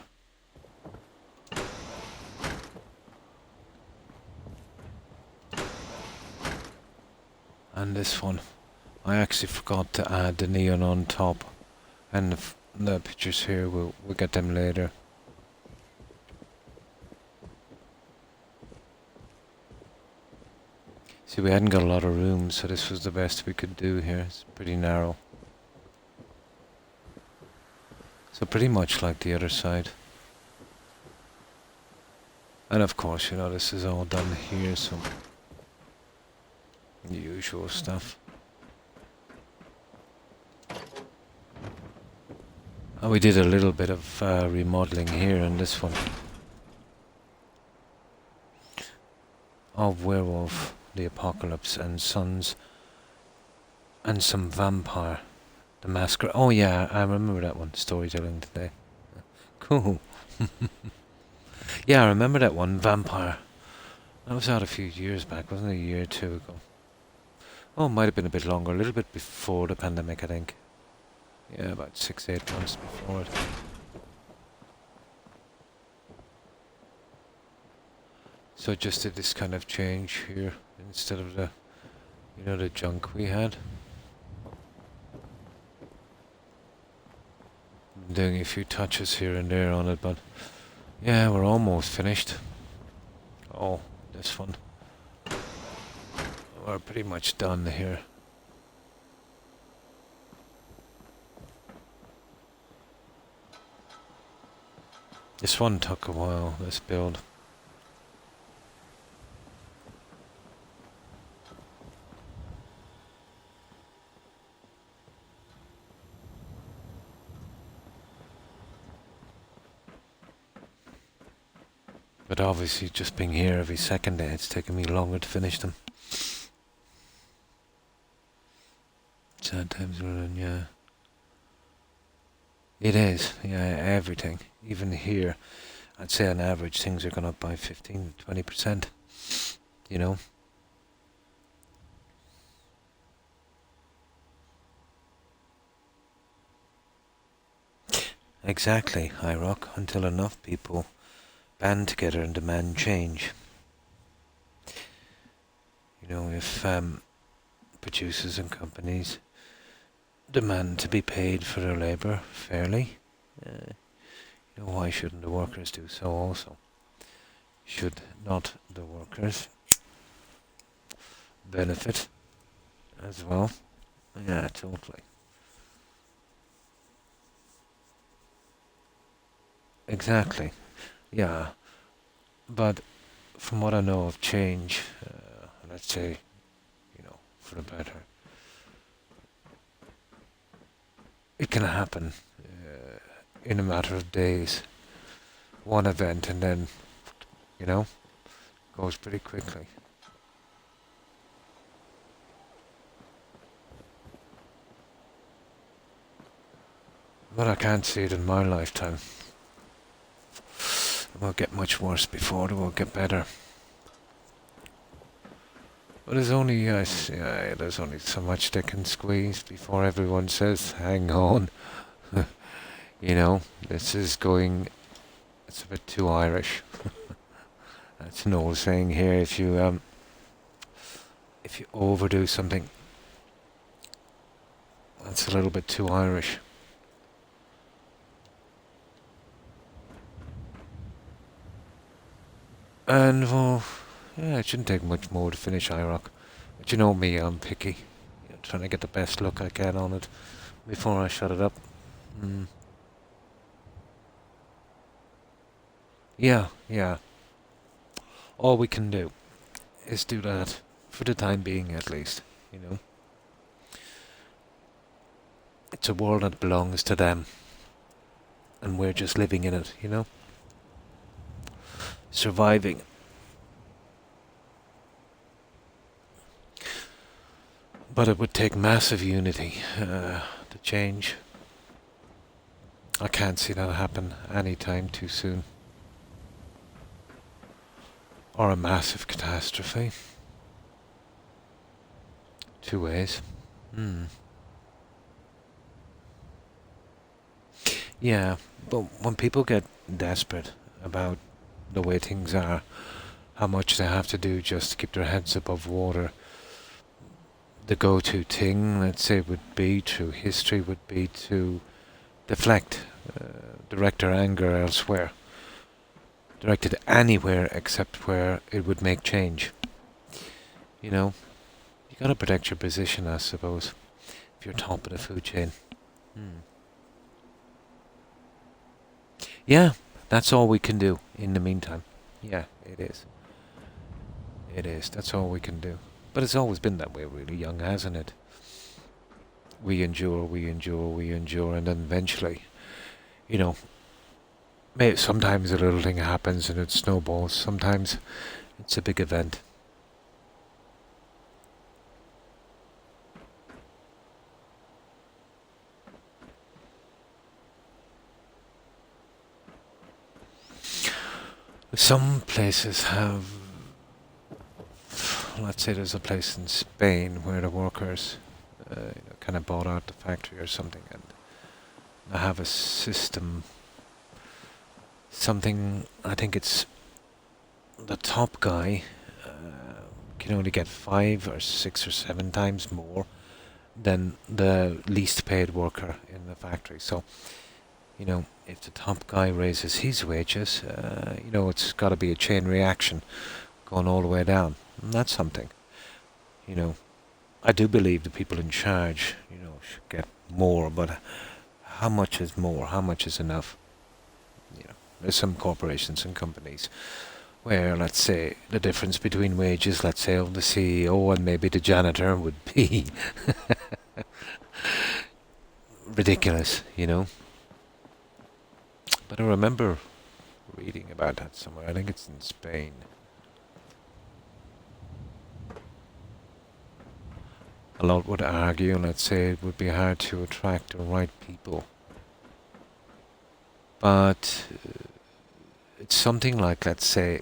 And this one. I actually forgot to add the neon on top. And the pictures here, we'll get them later. See, we hadn't got a lot of room, so this was the best we could do here. It's pretty narrow. So pretty much like the other side. And of course, this is all done here, so the usual stuff. And we did a little bit of remodeling here in this one. Of Werewolf, the Apocalypse, and Sons, and some Vampire, the Masquerade. Oh yeah, I remember that one, storytelling today. Cool. Yeah, I remember that one, Vampire. That was out a few years back, wasn't it? A year or two ago. Oh, it might have been a bit longer, a little bit before the pandemic, I think. Yeah, about 6-8 months before it. So I just did this kind of change here instead of the, the junk we had. I'm doing a few touches here and there on it, but yeah, we're almost finished. Oh, this one. We're pretty much done here. This one took a while, this build. But obviously just being here every second day, it's taking me longer to finish them. Sad times we're in, yeah. It is, yeah, everything. Even here, I'd say on average things are going up by 15 to 20%, Exactly, I rock, until enough people band together and demand change. If producers and companies demand to be paid for their labour fairly, why shouldn't the workers do so also? Should not the workers benefit as well? Yeah, totally. Exactly. Yeah, but from what I know of change, let's say, for the better, it can happen in a matter of days. One event and then, goes pretty quickly. But I can't see it in my lifetime. It won't get much worse before it will get better. But there's only so much they can squeeze before everyone says, "Hang on." You know, this is going. It's a bit too Irish. That's an old saying here. If you overdo something, that's a little bit too Irish. And well, yeah, it shouldn't take much more to finish IROC. But you know me, I'm picky. Trying to get the best look I can on it before I shut it up. Mm. Yeah. All we can do is do that for the time being, at least. You know, it's a world that belongs to them, and we're just living in it. You know, surviving. But it would take massive unity to change. I can't see that happen anytime too soon. Or a massive catastrophe. Two ways. Hmm. Yeah, but when people get desperate about the way things are, how much they have to do just to keep their heads above water, the go-to thing, let's say, would be through history, would be to deflect, direct their anger elsewhere. Direct it anywhere except where it would make change. You know, you gotta protect your position, I suppose, if you're top of the food chain. Hmm. Yeah, that's all we can do in the meantime. Yeah, it is. It is. That's all we can do. But it's always been that way, really, young, hasn't it? We endure, and then eventually, you know, sometimes a little thing happens and it snowballs. Sometimes it's a big event. Some places have, let's say there's a place in Spain where the workers kind of bought out the factory or something, and they have a system, something, I think it's the top guy can only get 5 or 6 or 7 times more than the least paid worker in the factory. So, you know, if the top guy raises his wages, it's got to be a chain reaction going all the way down. And that's something. You know, I do believe the people in charge, should get more, but how much is more? How much is enough? There's some corporations and companies where, let's say, the difference between wages, let's say, of the CEO and maybe the janitor would be ridiculous, But I remember reading about that somewhere. I think it's in Spain. A lot would argue, let's say, it would be hard to attract the right people. But it's something like, let's say,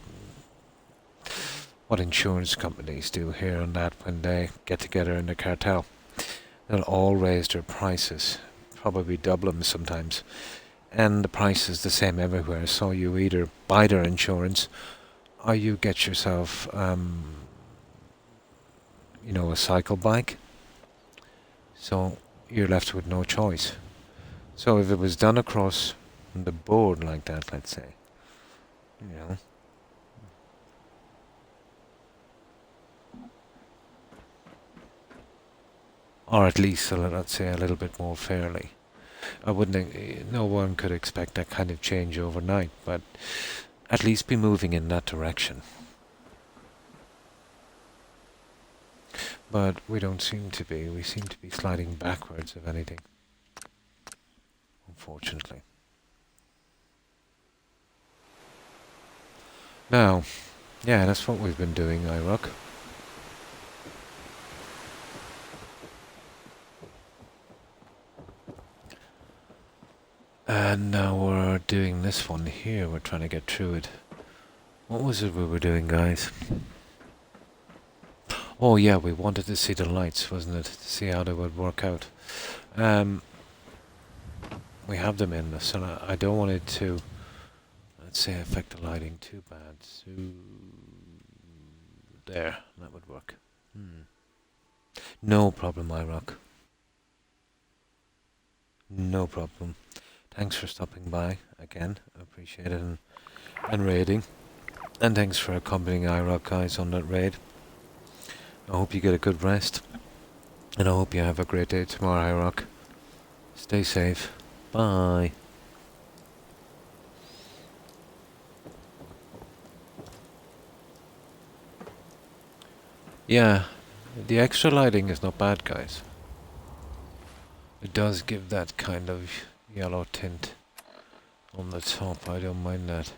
what insurance companies do here and that when they get together in a cartel. They'll all raise their prices, probably double them sometimes. And the price is the same everywhere, so you either buy their insurance or you get yourself, a cycle bike. So you're left with no choice. So if it was done across the board like that, let's say, you know, or at least, let's say, a little bit more fairly. I wouldn't. No one could expect that kind of change overnight, but at least be moving in that direction. But we don't seem to be. We seem to be sliding backwards, if anything. Unfortunately. Now, yeah, that's what we've been doing, IROC. And now we're doing this one here. We're trying to get through it. What was it we were doing, guys? Oh yeah, we wanted to see the lights, wasn't it? To see how they would work out. We have them in this, and I don't want it to, let's say, affect the lighting too bad. So there, that would work. No problem, iRock. No problem. Thanks for stopping by again. I appreciate it, and raiding. And thanks for accompanying iRock, guys, on that raid. I hope you get a good rest. And I hope you have a great day tomorrow, iRock. Stay safe. Bye. Yeah, the extra lighting is not bad, guys. It does give that kind of yellow tint on the top. I don't mind that.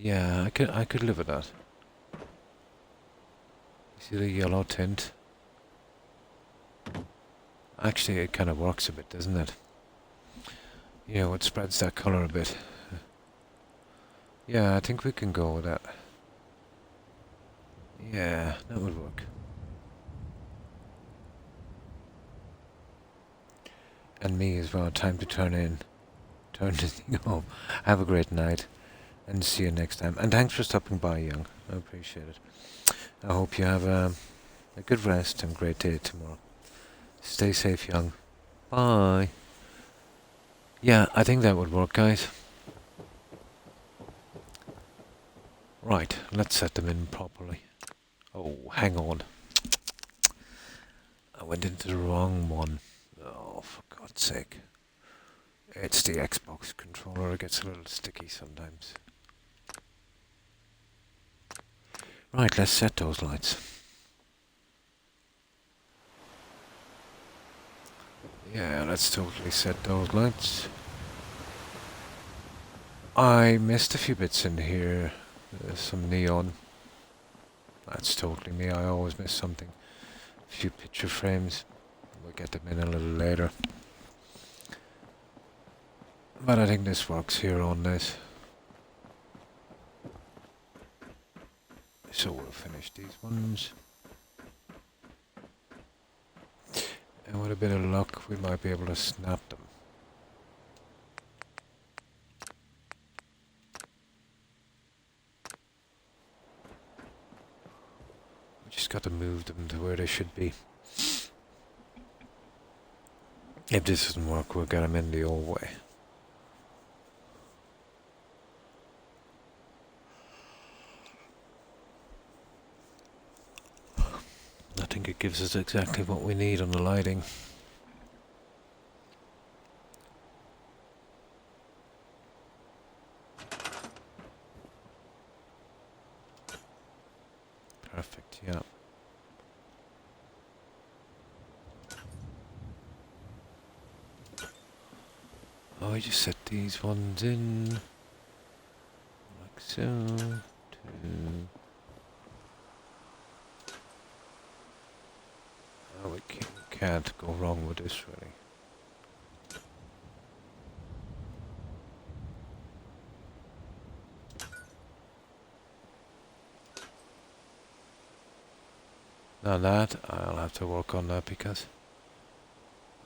Yeah, I could live with that. You see the yellow tint? Actually, it kind of works a bit, doesn't it? You know, it spreads that colour a bit. Yeah, I think we can go with that. Yeah, that would work. And me as well. Time to turn the thing off. Have a great night, and see you next time. And thanks for stopping by, Young. I appreciate it. I hope you have a good rest and great day tomorrow. Stay safe, Young. Bye. Yeah, I think that would work, guys. Right, let's set them in properly. Oh, hang on. I went into the wrong one. Oh, for God's sake. It's the Xbox controller. It gets a little sticky sometimes. Right, let's set those lights. Yeah, let's totally set those lights. I missed a few bits in here. Some neon. That's totally me. I always miss something. A few picture frames. We'll get them in a little later. But I think this works here on this. So we'll finish these ones. And with a bit of luck, we might be able to snap them. We just got to move them to where they should be. If this doesn't work, we'll get them in the old way. I think it gives us exactly what we need on the lighting. Perfect, yeah. Oh, I just set these ones in. Like so. Oh, we can't go wrong with this, really. Now that, I'll have to work on that because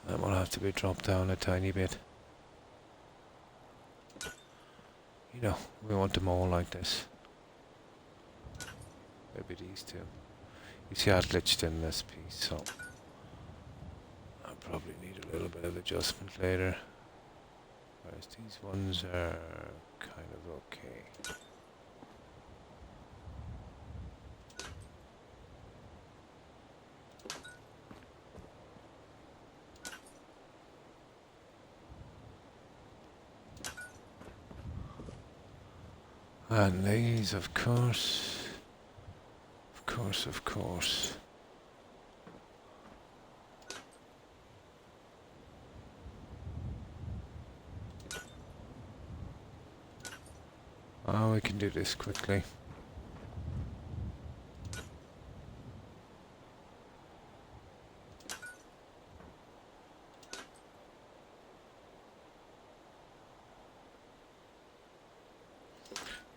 that will have to be dropped down a tiny bit. You know, we want them all like this. Maybe these two. You see how it glitched in this piece, so I'll probably need a little bit of adjustment later. Whereas these ones are kind of okay. And these, of course. Of course. Oh, we can do this quickly.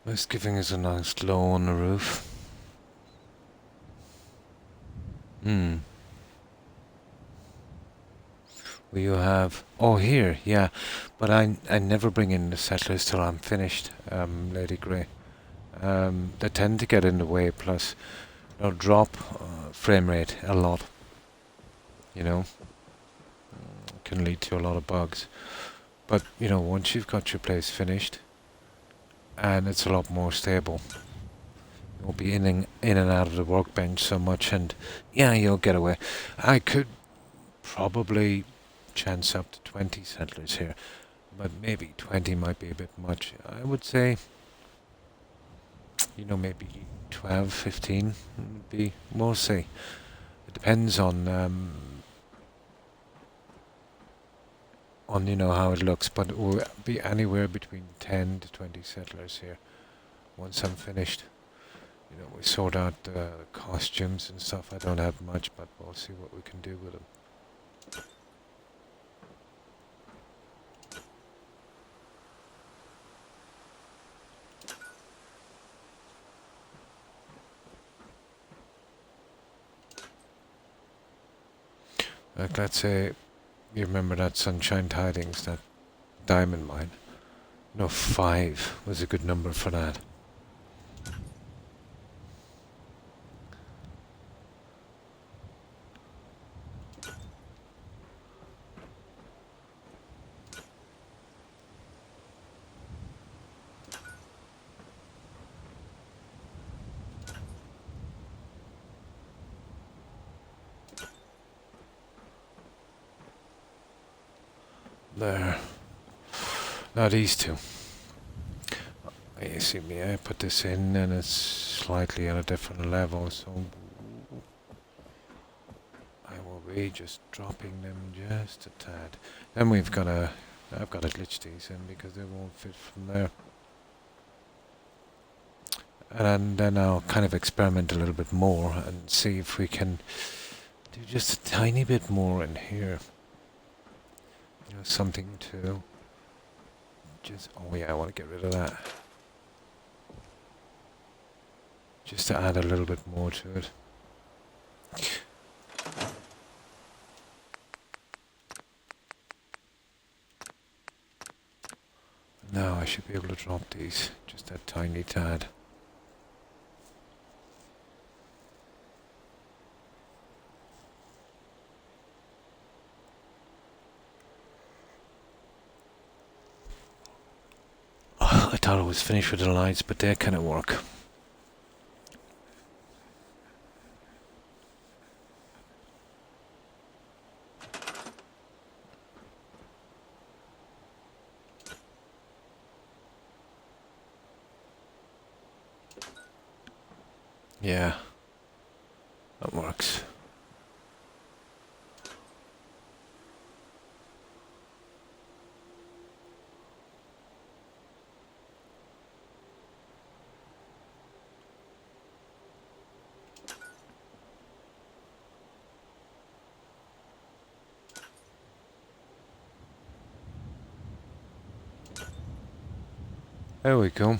It's giving us a nice glow on the roof. Hmm. Will you have... Oh, here, yeah. But I never bring in the settlers till I'm finished, Lady Grey. They tend to get in the way, plus they'll drop frame rate a lot. You know? Can lead to a lot of bugs. But, you know, once you've got your place finished, and it's a lot more stable, you won't be in and out of the workbench so much, and yeah, you'll get away. I could probably chance up to 20 settlers here, but maybe 20 might be a bit much. I would say, you know, maybe 12, 15 would be, we'll see. It depends on you know, how it looks, but it will be anywhere between 10 to 20 settlers here once I'm finished. You know, we sort out the costumes and stuff. I don't have much, but we'll see what we can do with them. Like, let's say, you remember that Sunshine Tidings, that diamond mine? No, 5 was a good number for that. There. Now these two. You see me, I put this in and it's slightly at a different level, so I will be just dropping them just a tad. Then I've got to glitch these in because they won't fit from there. And then I'll kind of experiment a little bit more and see if we can do just a tiny bit more in here. You know, something to just... Oh yeah, I want to get rid of that. Just to add a little bit more to it. Now I should be able to drop these just a tiny tad. I thought I was finished with the lights, but they kind of work. Yeah, that works. There we go.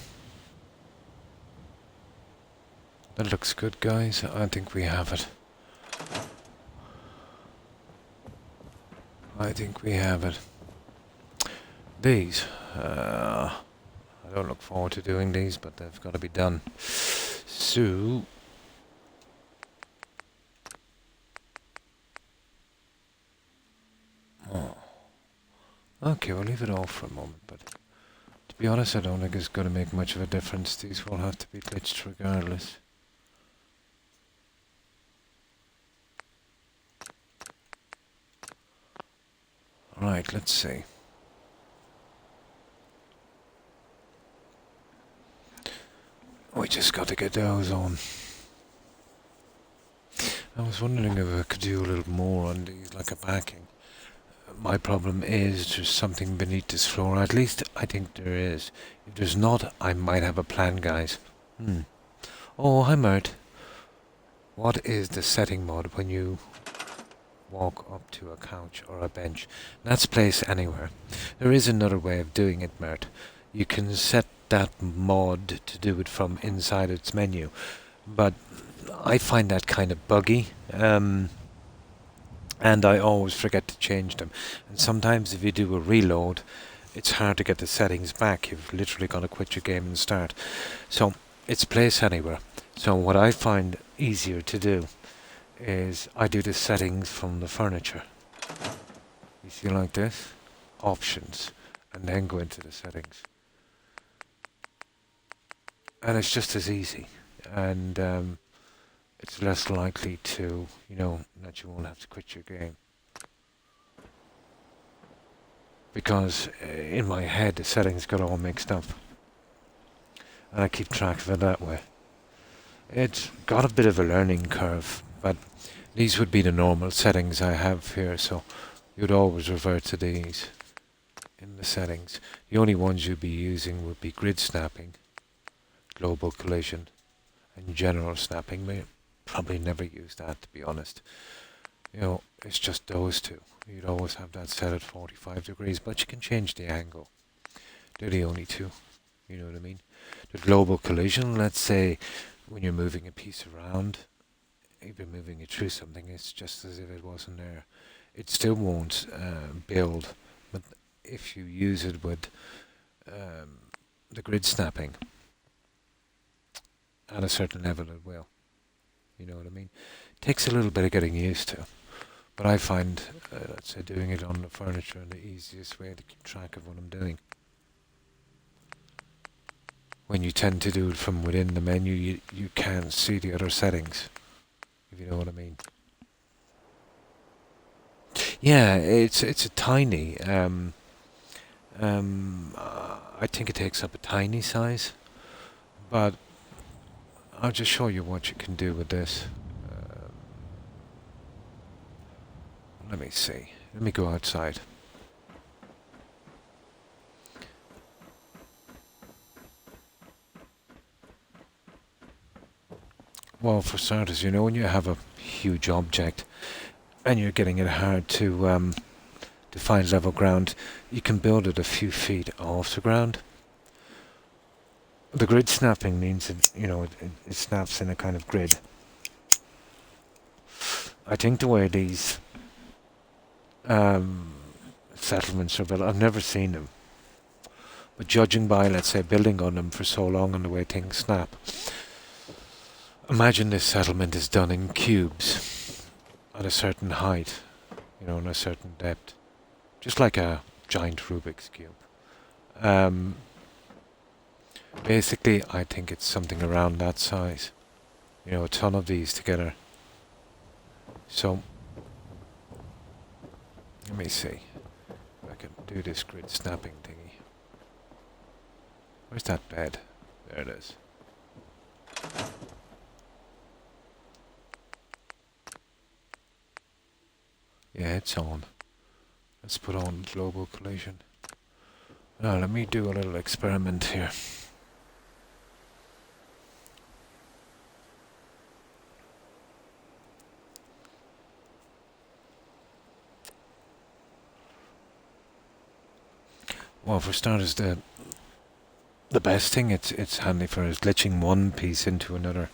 That looks good, guys. I think we have it. I think we have it. These, I don't look forward to doing these, but they've got to be done. So, okay, we'll leave it off for a moment, but to be honest, I don't think it's going to make much of a difference. These will have to be glitched regardless. Right, let's see. We just got to get those on. I was wondering if I could do a little more on these, like a backing. My problem is there's something beneath this floor. At least I think there is. If there's not, I might have a plan, guys. Oh, hi, Mert. What is the setting mode when you walk up to a couch or a bench? That's place anywhere. There is another way of doing it, Mert. You can set that mod to do it from inside its menu. But I find that kind of buggy. And I always forget to change them. And sometimes if you do a reload, it's hard to get the settings back. You've literally got to quit your game and start. So it's place anywhere. So what I find easier to do is I do the settings from the furniture. You see like this? Options. And then go into the settings. And it's just as easy. And it's less likely to, that you won't have to quit your game. Because in my head the settings got all mixed up. And I keep track of it that way. It's got a bit of a learning curve, but these would be the normal settings I have here, so you'd always revert to these in the settings. The only ones you'd be using would be grid snapping, global collision, and general snapping. We probably never use that, to be honest. It's just those two. You'd always have that set at 45 degrees, but you can change the angle. They're the only two, you know what I mean? The global collision, let's say when you're moving a piece around, if you're moving it through something, it's just as if it wasn't there. It still won't build, but if you use it with the grid snapping, at a certain level it will. You know what I mean? Takes a little bit of getting used to. But I find, let's say, doing it on the furniture the easiest way to keep track of what I'm doing. When you tend to do it from within the menu, you can't see the other settings, if you know what I mean. Yeah, it's a tiny. I think it takes up a tiny size, but I'll just show you what you can do with this. Let me see. Let me go outside. Well, for starters, when you have a huge object and you're getting it hard to find level ground, you can build it a few feet off the ground. The grid snapping means it snaps in a kind of grid. I think the way these settlements are built, I've never seen them, but judging by, let's say, building on them for so long and the way things snap, imagine this settlement is done in cubes at a certain height, and a certain depth, just like a giant Rubik's Cube. Basically, I think it's something around that size. A ton of these together. So, let me see if I can do this grid snapping thingy. Where's that bed? There it is. Yeah, it's on. Let's put on global collision. Now, let me do a little experiment here. Well, for starters, the best thing it's handy for is glitching one piece into another.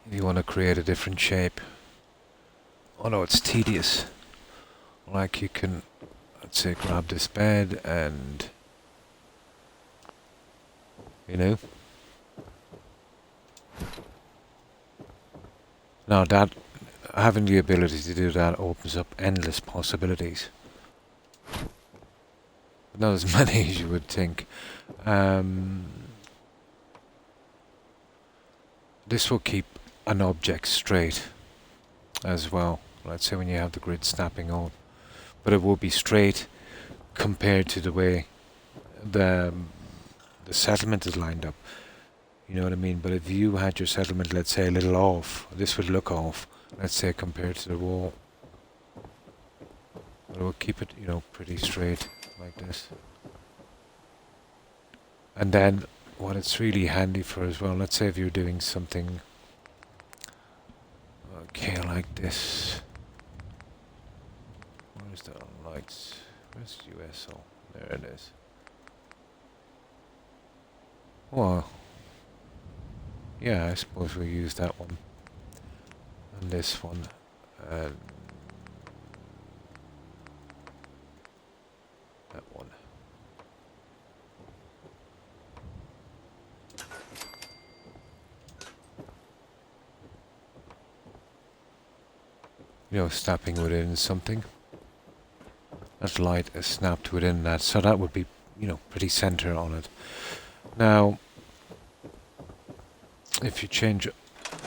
If you want to create a different shape. Although it's tedious. Like you can, let's say, grab this bed and, Now that, having the ability to do that opens up endless possibilities. Not as many as you would think. This will keep an object straight as well. Let's say when you have the grid snapping on. But it will be straight compared to the way the settlement is lined up. You know what I mean? But if you had your settlement, let's say, a little off, this would look off, let's say, compared to the wall. But it will keep it, pretty straight, like this. And then, what it's really handy for as well, let's say if you're doing something, okay, like this. Where's the lights? Where's USO? There it is. Well, yeah, I suppose we'll use that one. And this one. And that one. You know, snapping within something. That light is snapped within that, so that would be, you know, pretty center on it. Now, if you change,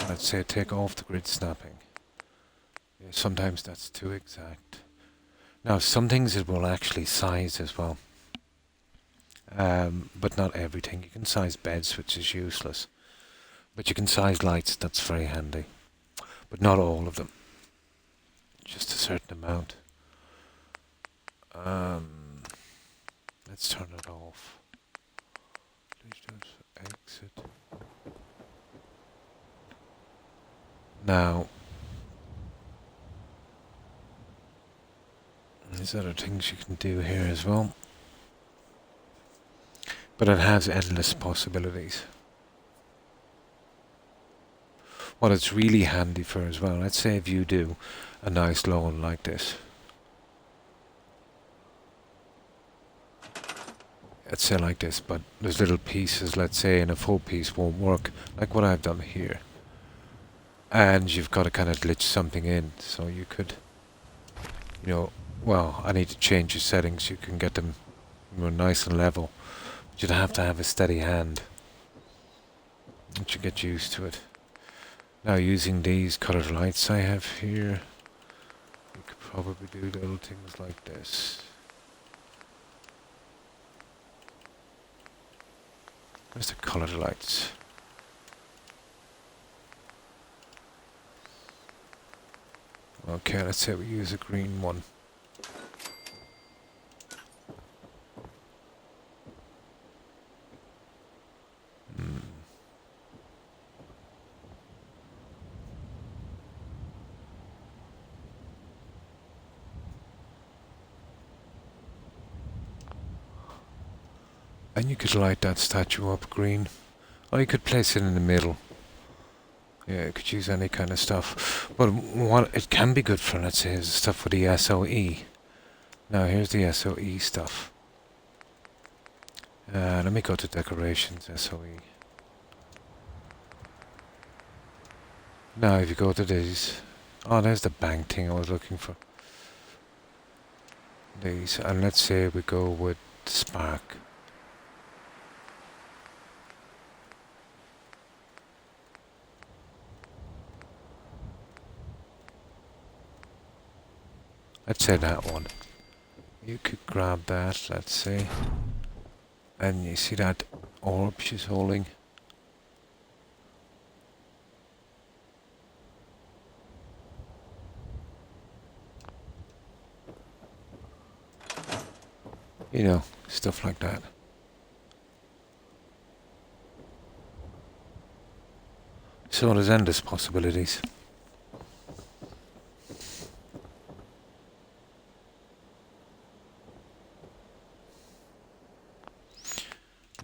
let's say, take off the grid snapping, yeah, sometimes that's too exact. Now, some things it will actually size as well, but not everything. You can size beds, which is useless, but you can size lights. That's very handy, but not all of them. Just a certain amount. Let's turn it off. Please just exit. Now, there's other things you can do here as well. But it has endless possibilities. What it's really handy for as well, let's say if you do a nice lawn like this. Let's say like this, but there's little pieces, let's say, and a full piece won't work, like what I've done here. And you've got to kind of glitch something in, so you could, you know, well, I need to change your settings, you can get them, you know, nice and level. But you'd have to have a steady hand. Once you get used to it. Now using these colored lights I have here, you could probably do little things like this. Where's the colored lights? Okay, let's say we use a green one. And you could light that statue up green. Or you could place it in the middle. Yeah, you could use any kind of stuff. But what it can be good for, let's say, is stuff with the SOE. Now here's the SOE stuff. Let me go to decorations, SOE. Now if you go to these, oh, there's the bank thing I was looking for. These, and let's say we go with Spark. Let's say that one. You could grab that, let's say. And you see that orb she's holding? You know, stuff like that. So there's endless possibilities.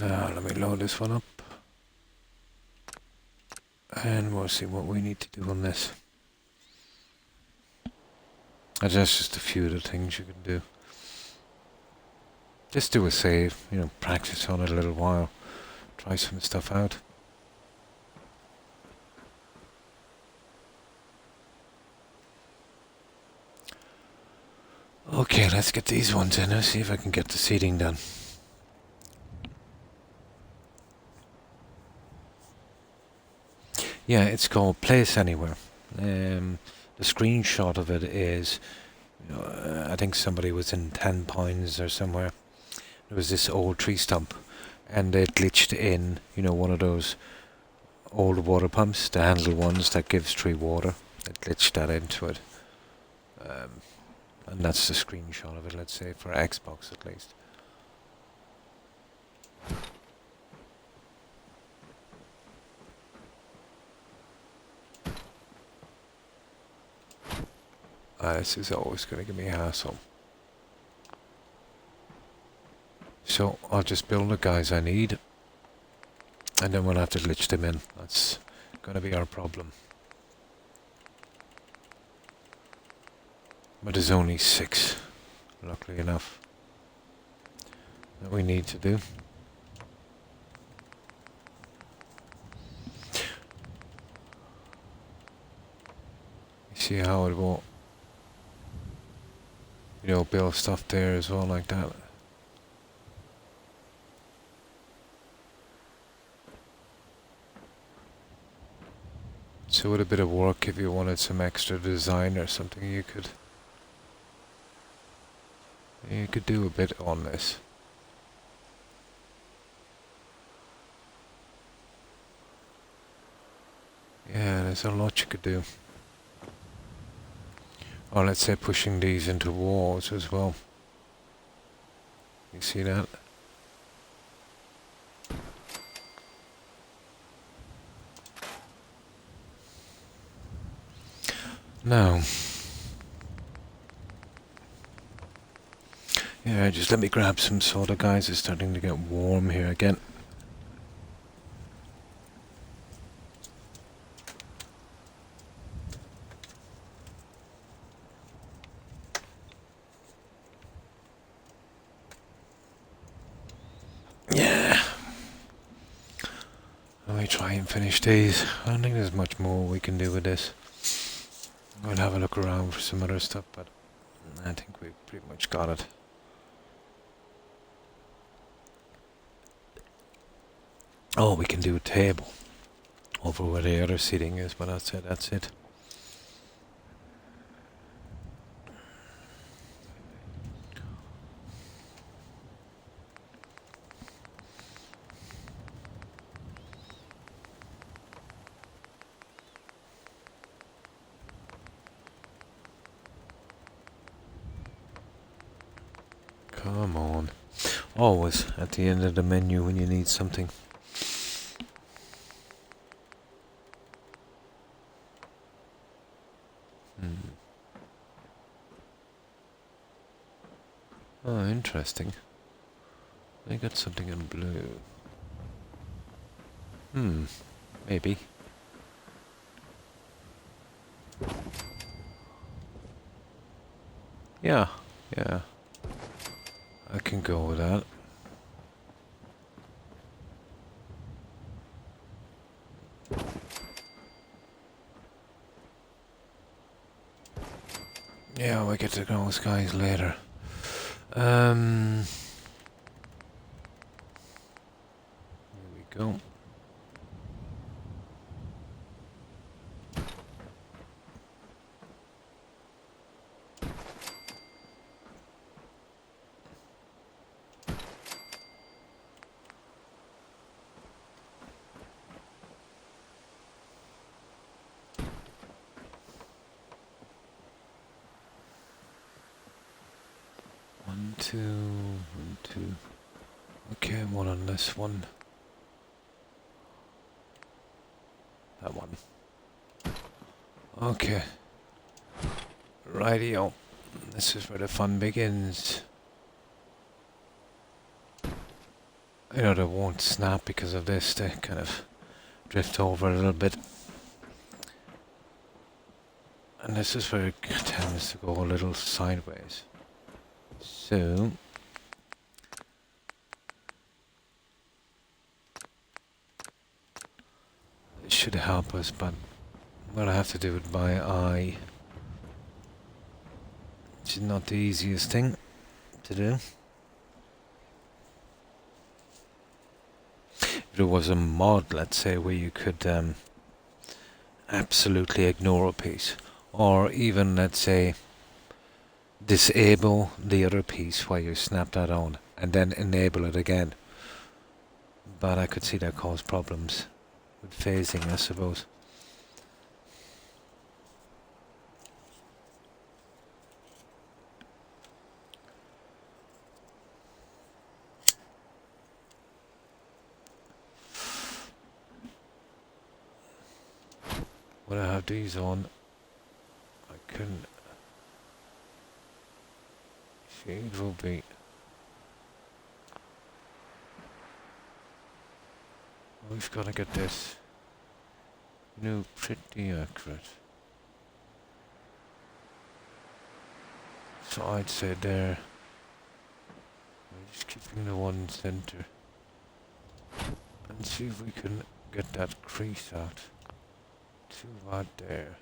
Now let me load this one up. And we'll see what we need to do on this. And that's just a few of the things you can do. Just do a save, you know, practice on it a little while. Try some stuff out. Okay, let's get these ones in. Let's see if I can get the seating done. Yeah, it's called Place Anywhere. The screenshot of it is, you know, I think somebody was in 10 Pines or somewhere. There was this old tree stump, and they glitched in, you know, one of those old water pumps, the handle ones that gives tree water. They glitched that into it. And that's the screenshot of it, let's say, for Xbox at least. This is always going to give me a hassle. So I'll just build the guys I need. And then we'll have to glitch them in. That's going to be our problem. But there's only 6, luckily enough, that we need to do. You see how it will, build stuff there as well like that. So with a bit of work, if you wanted some extra design or something, you could do a bit on this. Yeah, there's a lot you could do. Or let's say pushing these into walls as well. You see that? Now, yeah, just let me grab some soda, guys. It's starting to get warm here again. Yeah. Let me try and finish these. I don't think there's much more we can do with this. We'll have a look around for some other stuff, but I think we've pretty much got it. Oh, we can do a table over where the other seating is, but that's it. Come on. Always at the end of the menu when you need something. Oh, interesting. They got something in blue. Maybe. Yeah. I can go with that. Yeah, we'll get to those guys later. Here we go. One, two. Okay, one on this one. That one. Okay. Rightio. This is where the fun begins. They won't snap because of this. They kind of drift over a little bit. And this is where it tends to go a little sideways. So it should help us, but I'm gonna have to do it by eye. Which is not the easiest thing to do. If there was a mod, let's say, where you could absolutely ignore a piece, or even, let's say, disable the other piece while you snap that on, and then enable it again. But I could see that cause problems with phasing, I suppose. When I have these on, I couldn't. Shade will be. We've got to get this new pretty accurate. So I'd say there, we're just keeping the one center and see if we can get that crease out. Too bad there.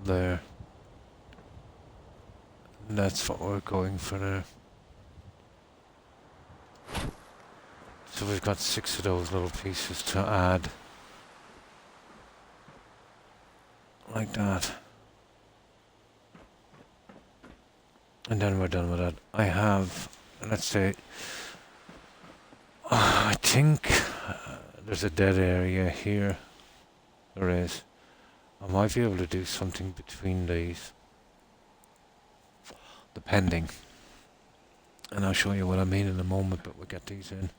There. And that's what we're going for now. So we've got 6 of those little pieces to add. Like that. And then we're done with that. I have, let's say, I think there's a dead area here. There is. I might be able to do something between these, depending. And I'll show you what I mean in a moment, but we'll get these in.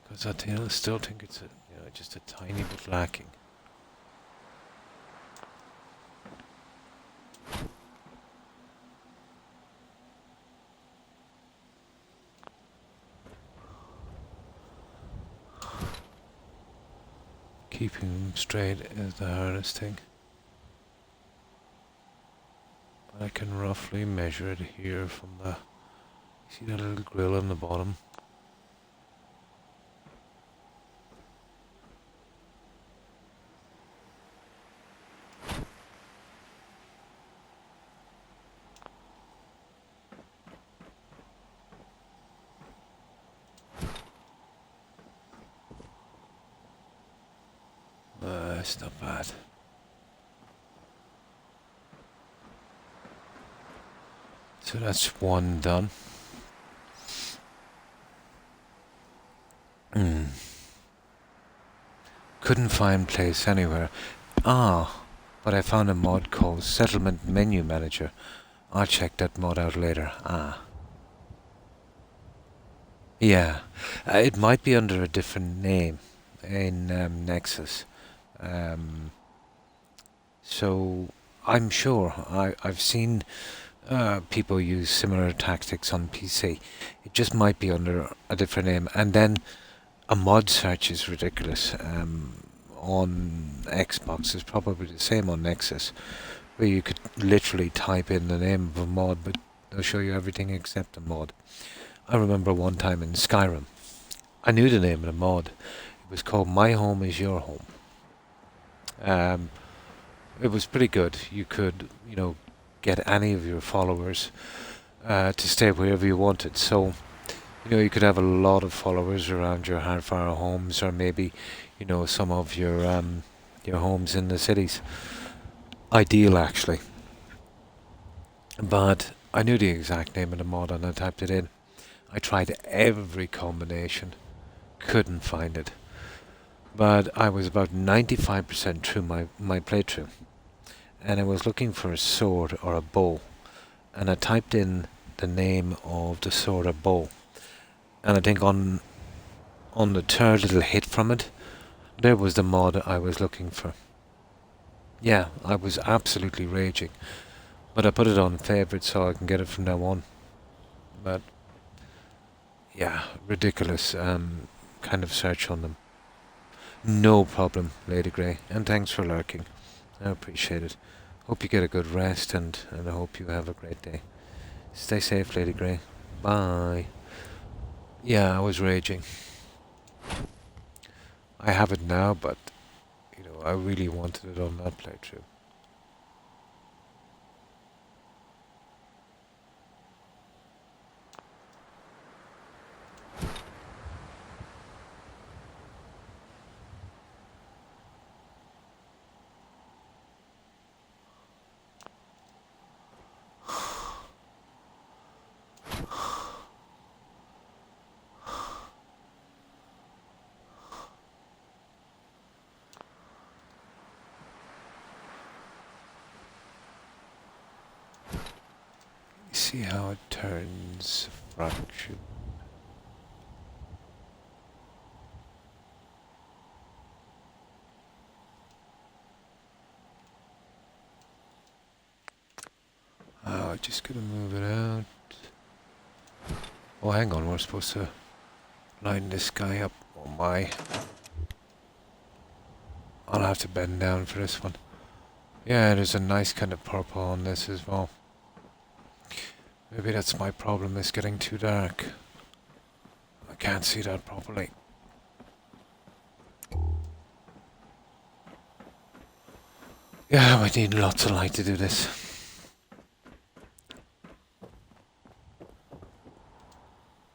Because I still think it's just a tiny bit lacking. Keeping them straight is the hardest thing. But I can roughly measure it here from the... See that little grill on the bottom? It's not bad. So that's one done. Couldn't find place anywhere. But I found a mod called Settlement Menu Manager. I'll check that mod out later. Yeah. It might be under a different name in Nexus. So I'm sure I've seen people use similar tactics on PC. It just might be under a different name. And then a mod search is ridiculous. On Xbox is probably the same on Nexus, where you could literally type in the name of a mod, but they'll show you everything except the mod. I remember one time in Skyrim, I knew the name of the mod. It was called My Home Is Your Home. It was pretty good. You could, get any of your followers to stay wherever you wanted. So, you could have a lot of followers around your hardfire homes, or maybe, some of your homes in the cities. Ideal, actually. But I knew the exact name of the mod and I typed it in. I tried every combination, couldn't find it. But I was about 95% through my playthrough, and I was looking for a sword or a bow, and I typed in the name of the sword or bow, and I think on the third little hit from it, there was the mod I was looking for. Yeah, I was absolutely raging, but I put it on favourite so I can get it from now on. But yeah, ridiculous kind of search on them. No problem, Lady Grey, and thanks for lurking. I appreciate it. Hope you get a good rest, and I hope you have a great day. Stay safe, Lady Grey. Bye. Yeah, I was raging. I have it now, but, I really wanted it on that playthrough. See how it turns fractured. just gonna move it out. Oh, hang on, we're supposed to line this guy up. Oh my. I'll have to bend down for this one. Yeah, there's a nice kind of purple on this as well. Maybe that's my problem, it's getting too dark. I can't see that properly. Yeah, we need lots of light to do this.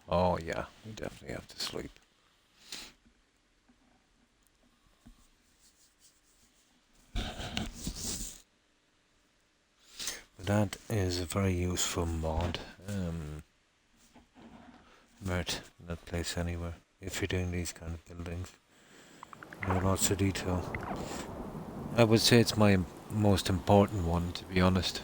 Oh yeah, we definitely have to sleep. That is a very useful mod. Mert, not place anywhere. If you're doing these kind of buildings, there are lots of detail. I would say it's my most important one, to be honest.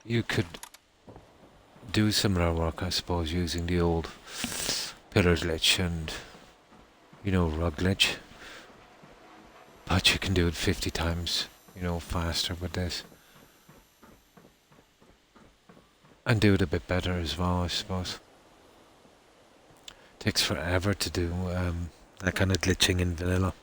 You could do similar work, I suppose, using the old pillar glitch and, you know, rug glitch. But you can do it 50 times, you know, faster with this. And do it a bit better as well, I suppose. Takes forever to do that kind of glitching in vanilla.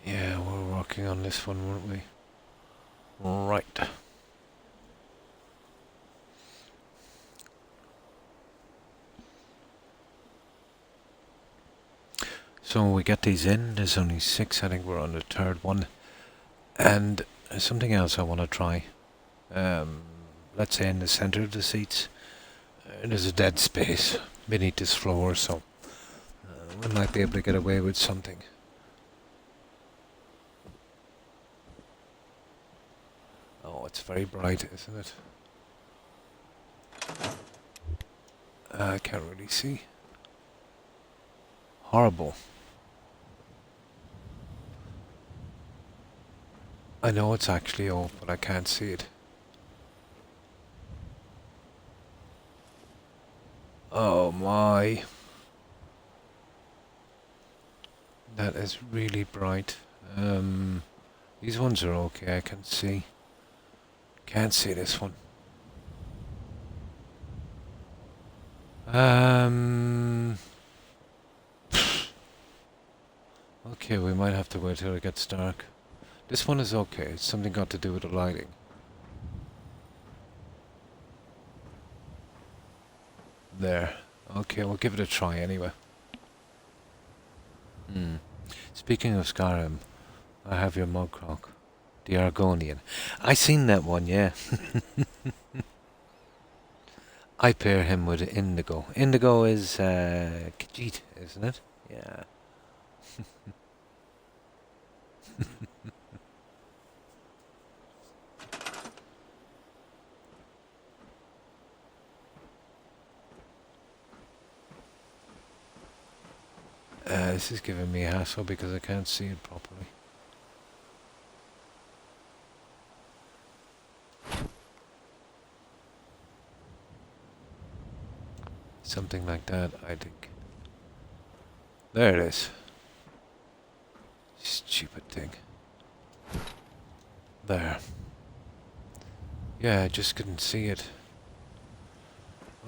Yeah, we're working on this one, weren't we? Right. So we get these in, there's only 6, I think we're on the 3rd one. And something else I want to try. Let's say in the center of the seats, there's a dead space beneath this floor, so we might be able to get away with something. Oh, it's very bright, isn't it? I can't really see. Horrible. I know it's actually off, but I can't see it. Oh my. That is really bright. These ones are okay, I can see. Can't see this one. Okay, we might have to wait till it gets dark. This one is okay, it's something got to do with the lighting. There. Okay, we'll give it a try anyway. Speaking of Skyrim, I have your mug, Croc. The Argonian. I seen that one, yeah. I pair him with Indigo. Indigo is Khajiit, isn't it? Yeah. This is giving me a hassle because I can't see it properly. Something like that, I think. There it is. Stupid thing. There. Yeah, I just couldn't see it.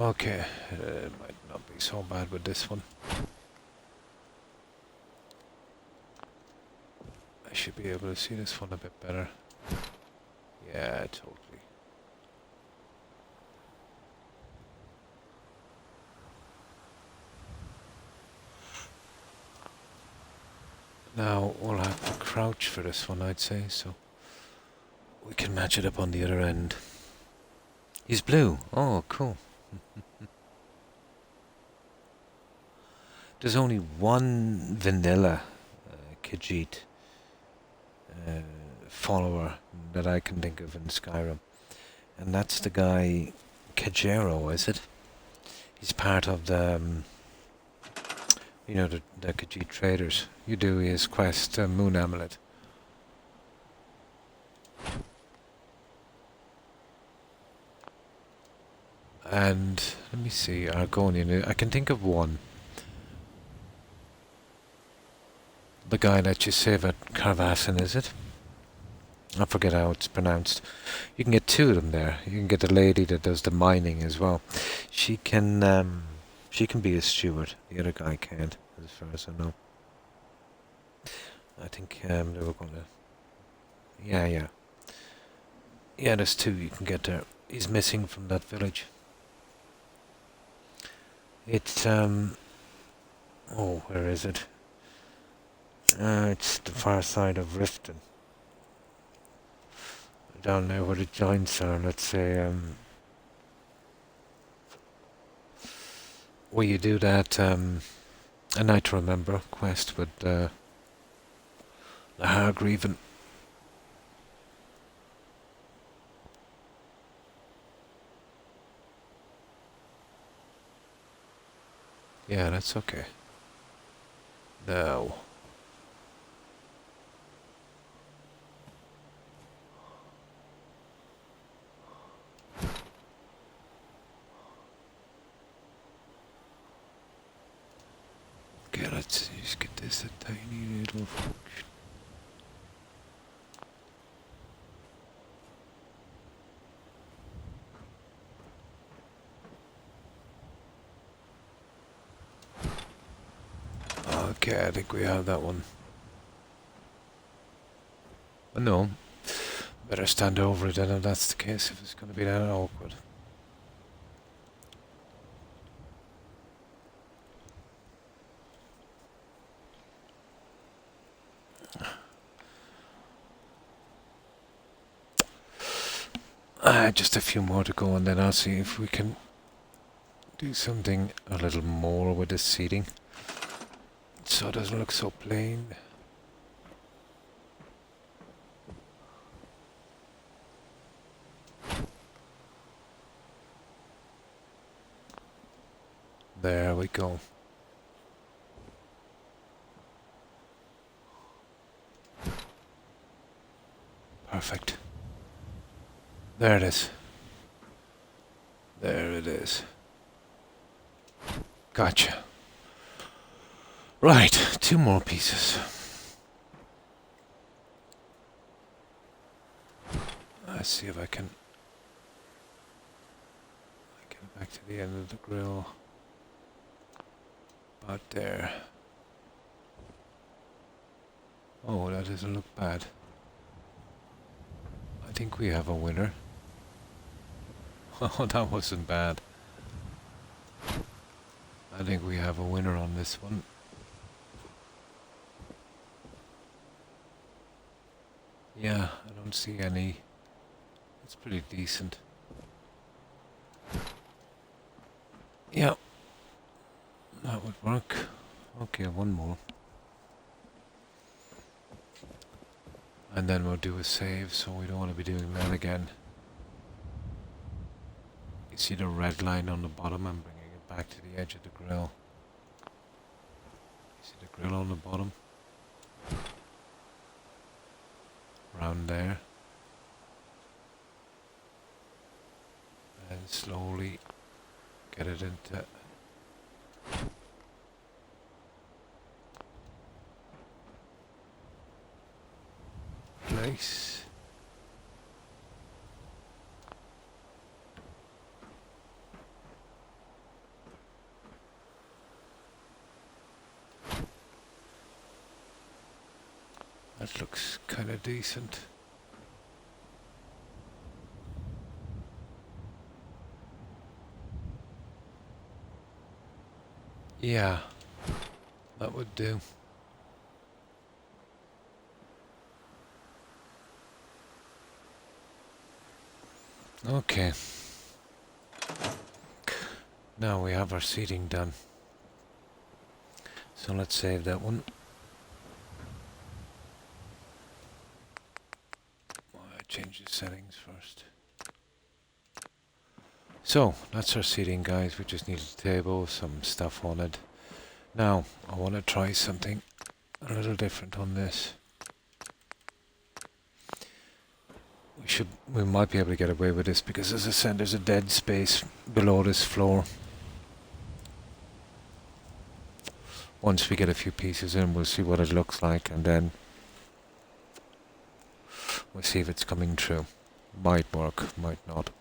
Okay, it might not be so bad with this one. I should be able to see this one a bit better. Yeah, totally. Now we'll have to crouch for this one, I'd say, so we can match it up on the other end. He's blue. Oh, cool. There's only one vanilla Khajiit follower that I can think of in Skyrim, And that's the guy, Kajero, is it? He's part of the, the Khajiit traders. You do his quest, Moon Amulet. And let me see, Argonian. I can think of one. The guy that you save at Carvasson, is it? I forget how it's pronounced. You can get two of them there. You can get the lady that does the mining as well. She can be a steward. The other guy can't, as far as I know. I think they were going to. Yeah. Yeah, there's two you can get there. He's missing from that village. It's oh, where is it? It's the far side of Riften. Down there where the giants are, let's say, where you do that, a Night to Remember quest with the Hargreaven. Yeah, that's okay. No. Okay, let's just get this a tiny little function. Okay, I think we have that one. But no, better stand over it then if that's the case, if it's going to be that awkward. Just a few more to go and then I'll see if we can do something a little more with the seating so it doesn't look so plain. There we go. Perfect. There it is. There it is. Gotcha. Right, two more pieces. Let's see if I can get back to the end of the grill. About there. Oh, that doesn't look bad. I think we have a winner. Oh, that wasn't bad. I think we have a winner on this one. Yeah, I don't see any. It's pretty decent. Yeah, that would work. Okay, one more. And then we'll do a save, so we don't want to be doing that again. You see the red line on the bottom? I'm bringing it back to the edge of the grill. You see the grill on the bottom? Around there. And slowly get it into place. That looks kind of decent. Yeah, that would do. Okay. Now we have our seating done. So let's save that one. Change the settings first. So, that's our seating, guys. We just need a table, some stuff on it. Now, I want to try something a little different on this. We might be able to get away with this because, as I said, there's a dead space below this floor. Once we get a few pieces in, we'll see what it looks like, and then we'll see if it's coming true. Might work, might not.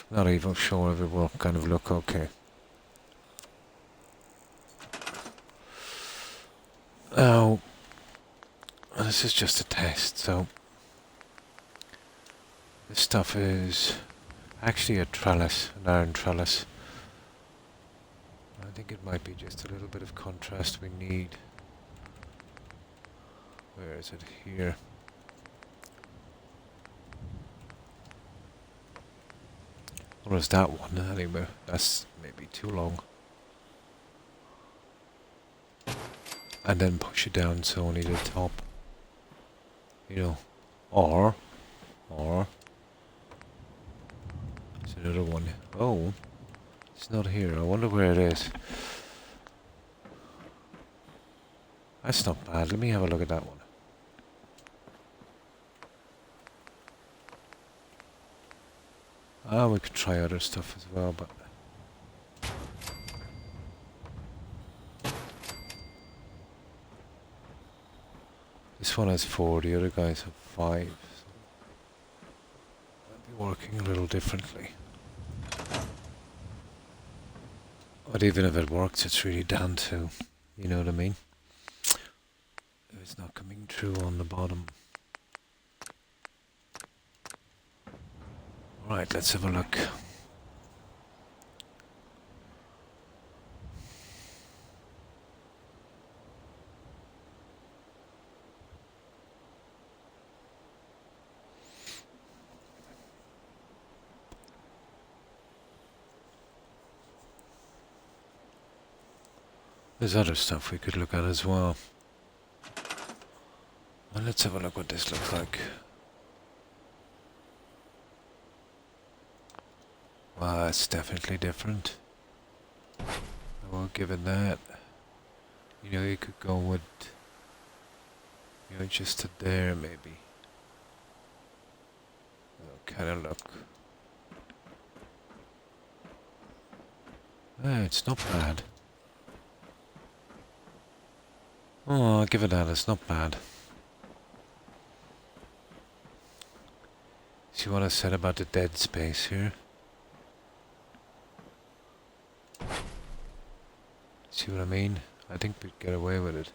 Not even sure if it will kind of look okay. Now, this is just a test, so this stuff is actually a trellis, an iron trellis. I think it might be just a little bit of contrast we need. Where is it? Here. Or is that one anyway? That's maybe too long. And then push it down so only the top. You know. Or there's another one. Oh, it's not here. I wonder where it is. That's not bad. Let me have a look at that one. We could try other stuff as well, but this one has 4, the other guys have 5. So might be working a little differently. But even if it works, it's really down to, you know what I mean? If it's not coming through on the bottom. Right, let's have a look. There's other stuff we could look at as well. Well, let's have a look what this looks like. Wow, it's definitely different. I will give it that. You know, you could go with, you know, just to there maybe. Kind of look. It's not bad. Oh, I'll give it that, it's not bad. See what I said about the dead space here? See what I mean? I think we'd get away with it.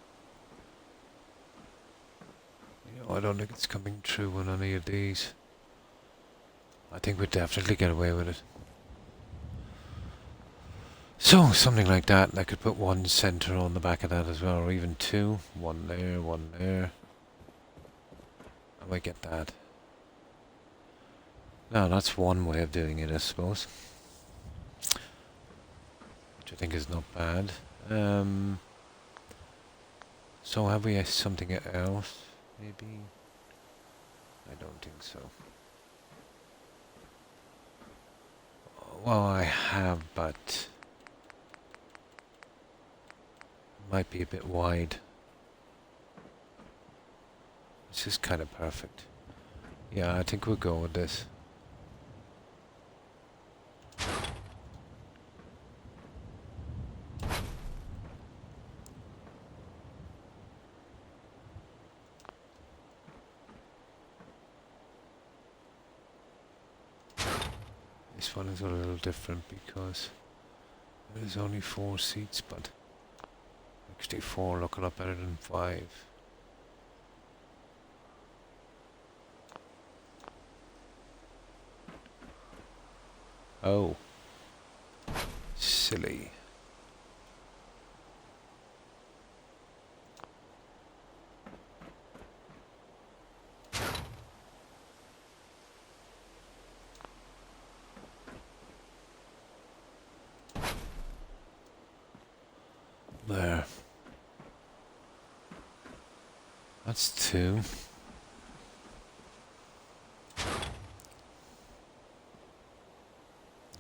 You know, I don't think it's coming true on any of these. I think we'd definitely get away with it. So, something like that, and I could put one center on the back of that as well, or even 2. One there. I might get that. Now, that's one way of doing it, I suppose. Which I think is not bad. So have we something else? Maybe? I don't think so. Well, I have, but might be a bit wide. This is kind of perfect. Yeah, I think we'll go with this. This one is a little different because there's only 4 seats, but actually 4 look a lot better than 5. Oh. Silly. There. That's 2.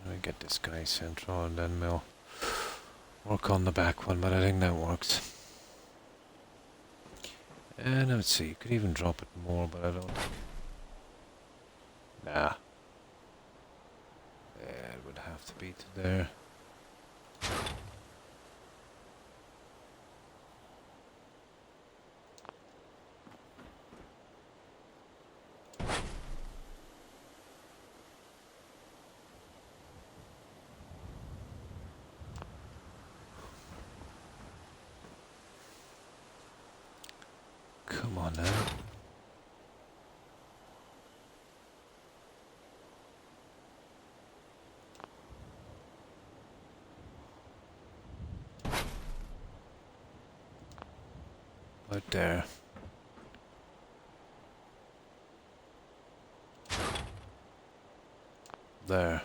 Let me get this guy central and then we'll work on the back one, but I think that works. And let's see, you could even drop it more, but I don't think... Nah. Yeah, it would have to be to there. Come on now. Right there. There.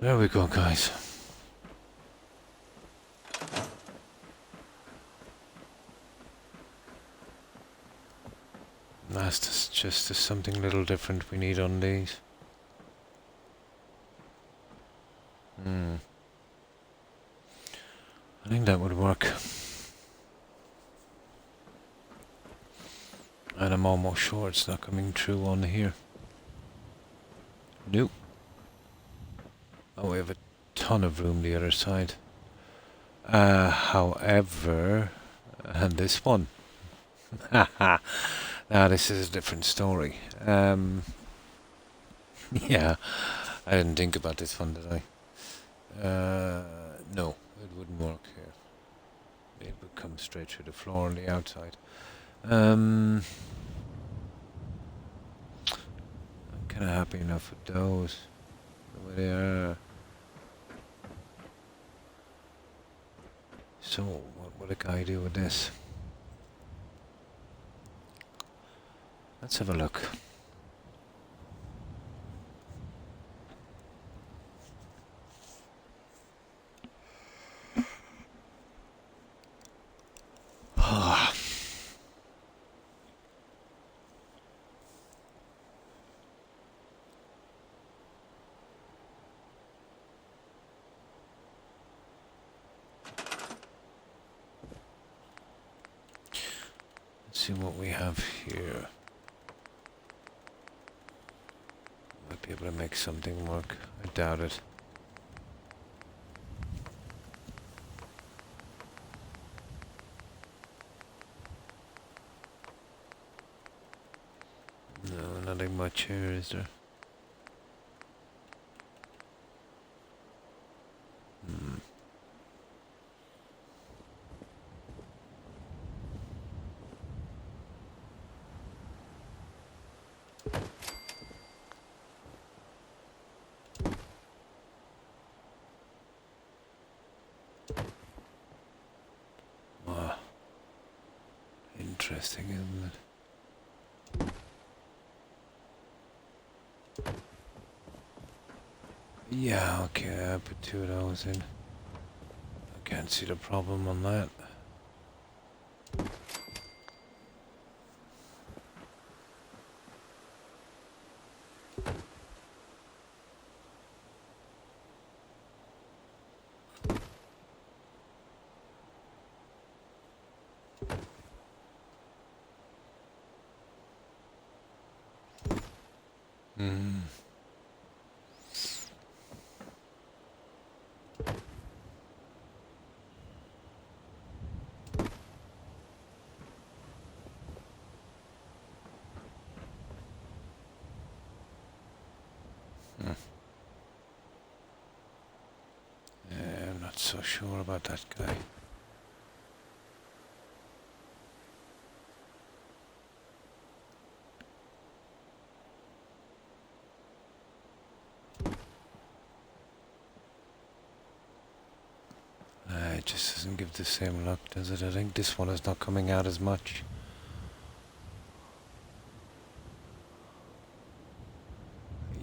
There we go, guys. That's just something little different we need on these. I think that would work. And I'm almost sure it's not coming through on here. Nope. Oh, we have a ton of room the other side. However, and this one. Haha. Now this is a different story. Yeah, I didn't think about this one, did I? No, it wouldn't work here. It would come straight through the floor on the outside. I'm kind of happy enough with those. The way they are. So, what would a guy do with this? Let's have a look. Let's see what we have here. Might be able to make something work. I doubt it. No, nothing much here, is there? Wow. Interesting, isn't it? Yeah, okay, I put 2 of those in. I can't see the problem on that. Yeah, I'm not so sure about that guy. It just doesn't give the same look, does it? I think this one is not coming out as much.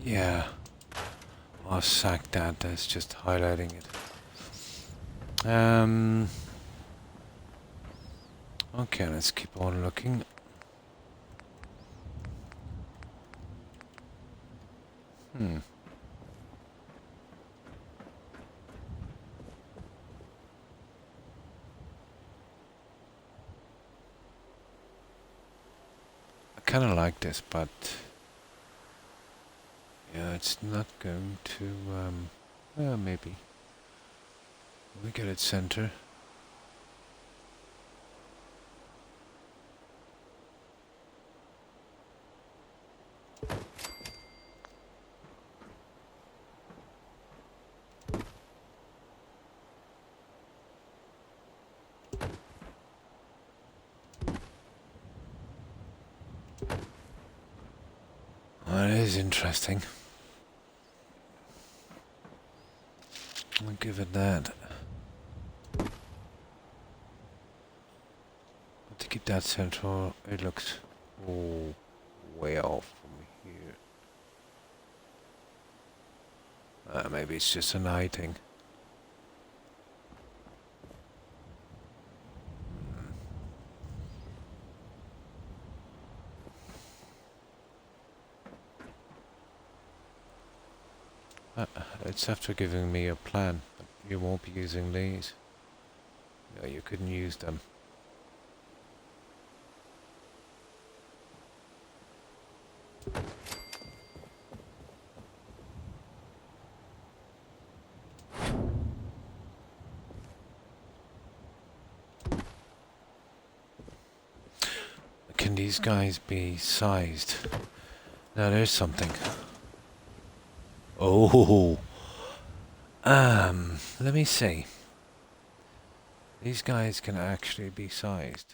Yeah. I'll sack that, that's just highlighting it. Okay, let's keep on looking. Hmm. I kind of like this, but yeah, it's not going to. Maybe we get it center. That is interesting. I'll give it that. But to keep that central, it looks way off from here. Maybe it's just an eye thing. It's after giving me a plan, but you won't be using these. No, you couldn't use them. Can these guys be sized? Now there's something. Oh, let me see. These guys can actually be sized.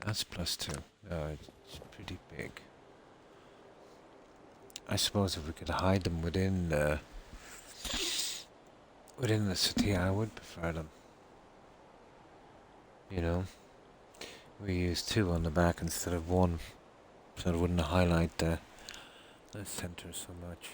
That's +2. No, it's pretty big. I suppose if we could hide them within the city, I would prefer them. You know, we use 2 on the back instead of 1, so it wouldn't highlight the center so much.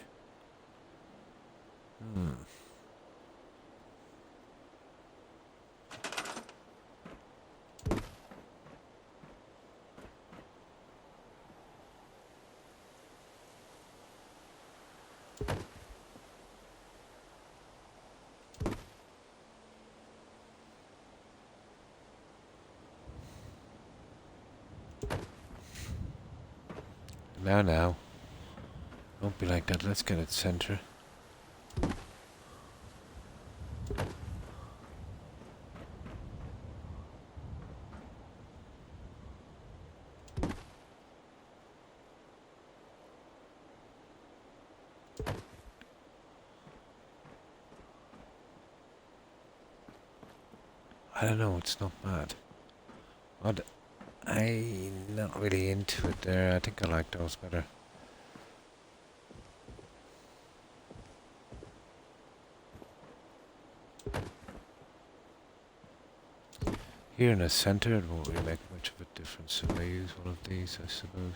Now. Don't be like that. Let's get it center. I don't know, it's not bad. But I'm not really into it there. I think I like those better. Here in the center, it won't really make much of a difference if I use one of these, I suppose.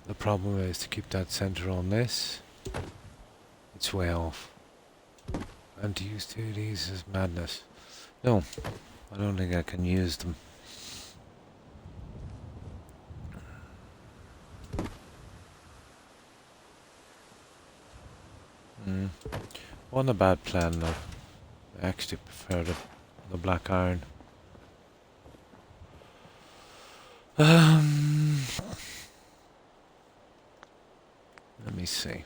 The problem is to keep that center on this. It's way off. And to use 2 of these is madness. No, I don't think I can use them. Wasn't a bad plan though. I actually prefer the black iron. Let me see.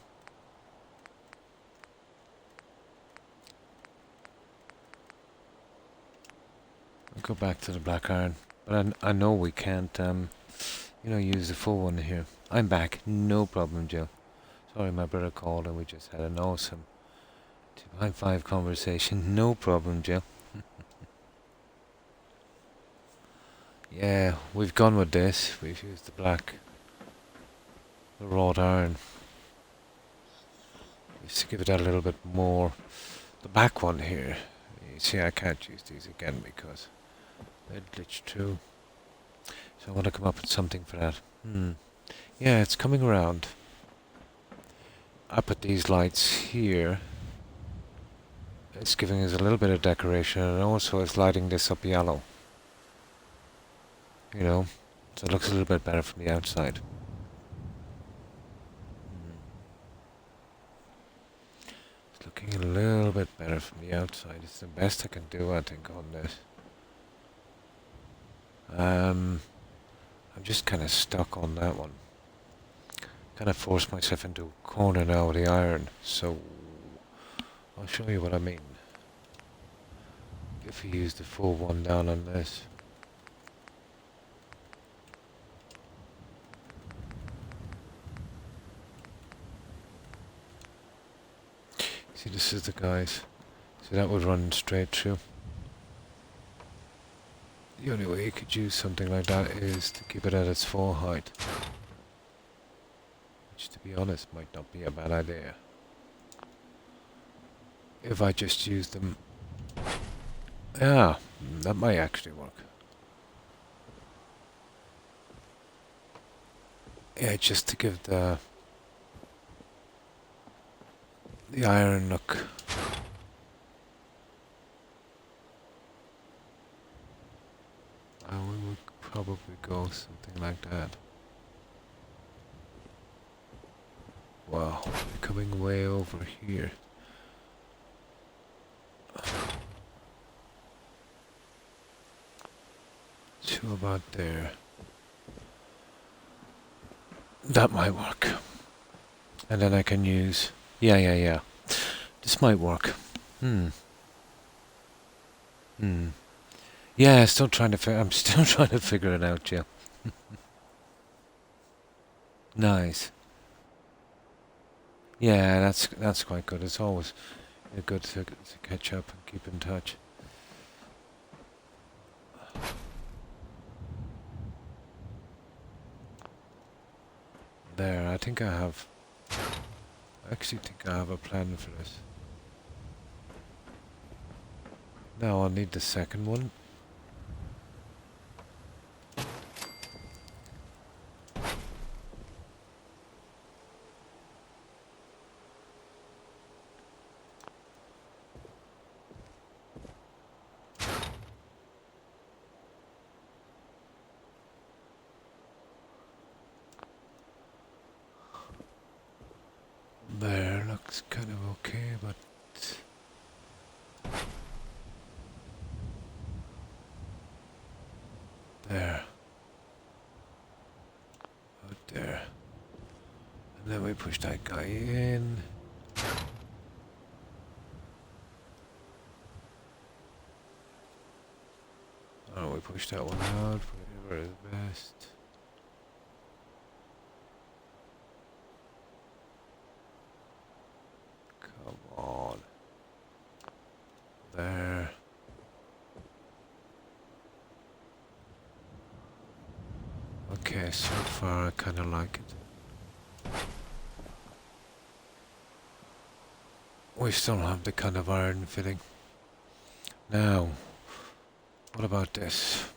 I'll go back to the black iron. But I know we can't, use the full one here. I'm back. No problem, Joe. Sorry, my brother called and we just had an awesome 2.5 conversation. No problem, Joe. Yeah, we've gone with this. We've used the wrought iron. Just to give it a little bit more. The back one here. You see, I can't use these again because they glitched through. So I want to come up with something for that. Yeah, it's coming around. I put these lights here. It's giving us a little bit of decoration, and also it's lighting this up yellow. You know, so it looks a little bit better from the outside. It's looking a little bit better from the outside. It's the best I can do, I think, on this. I'm just kind of stuck on that one. Kind of forced myself into a corner now with the iron, so I'll show you what I mean. If you use the full one down on this. See, this is the guys. So that would run straight through. The only way you could use something like that is to keep it at its full height. Which, to be honest, might not be a bad idea. If I just use them... Yeah, that might actually work. Yeah, just to give the iron look. We would probably go something like that. Wow, we're coming way over here. So about there. That might work. And then I can use... Yeah. This might work. Yeah, I'm still trying to figure it out, yeah. Nice. Yeah, that's quite good. It's always good to catch up and keep in touch. There, I actually think I have a plan for this. Now I'll need the second one. There, looks kind of okay, but... There. Out there. And then we push that guy in. Oh, we push that one out, whatever is best. Come on. There. Okay, so far I kinda like it. We still have the kind of iron fitting. Now, what about this?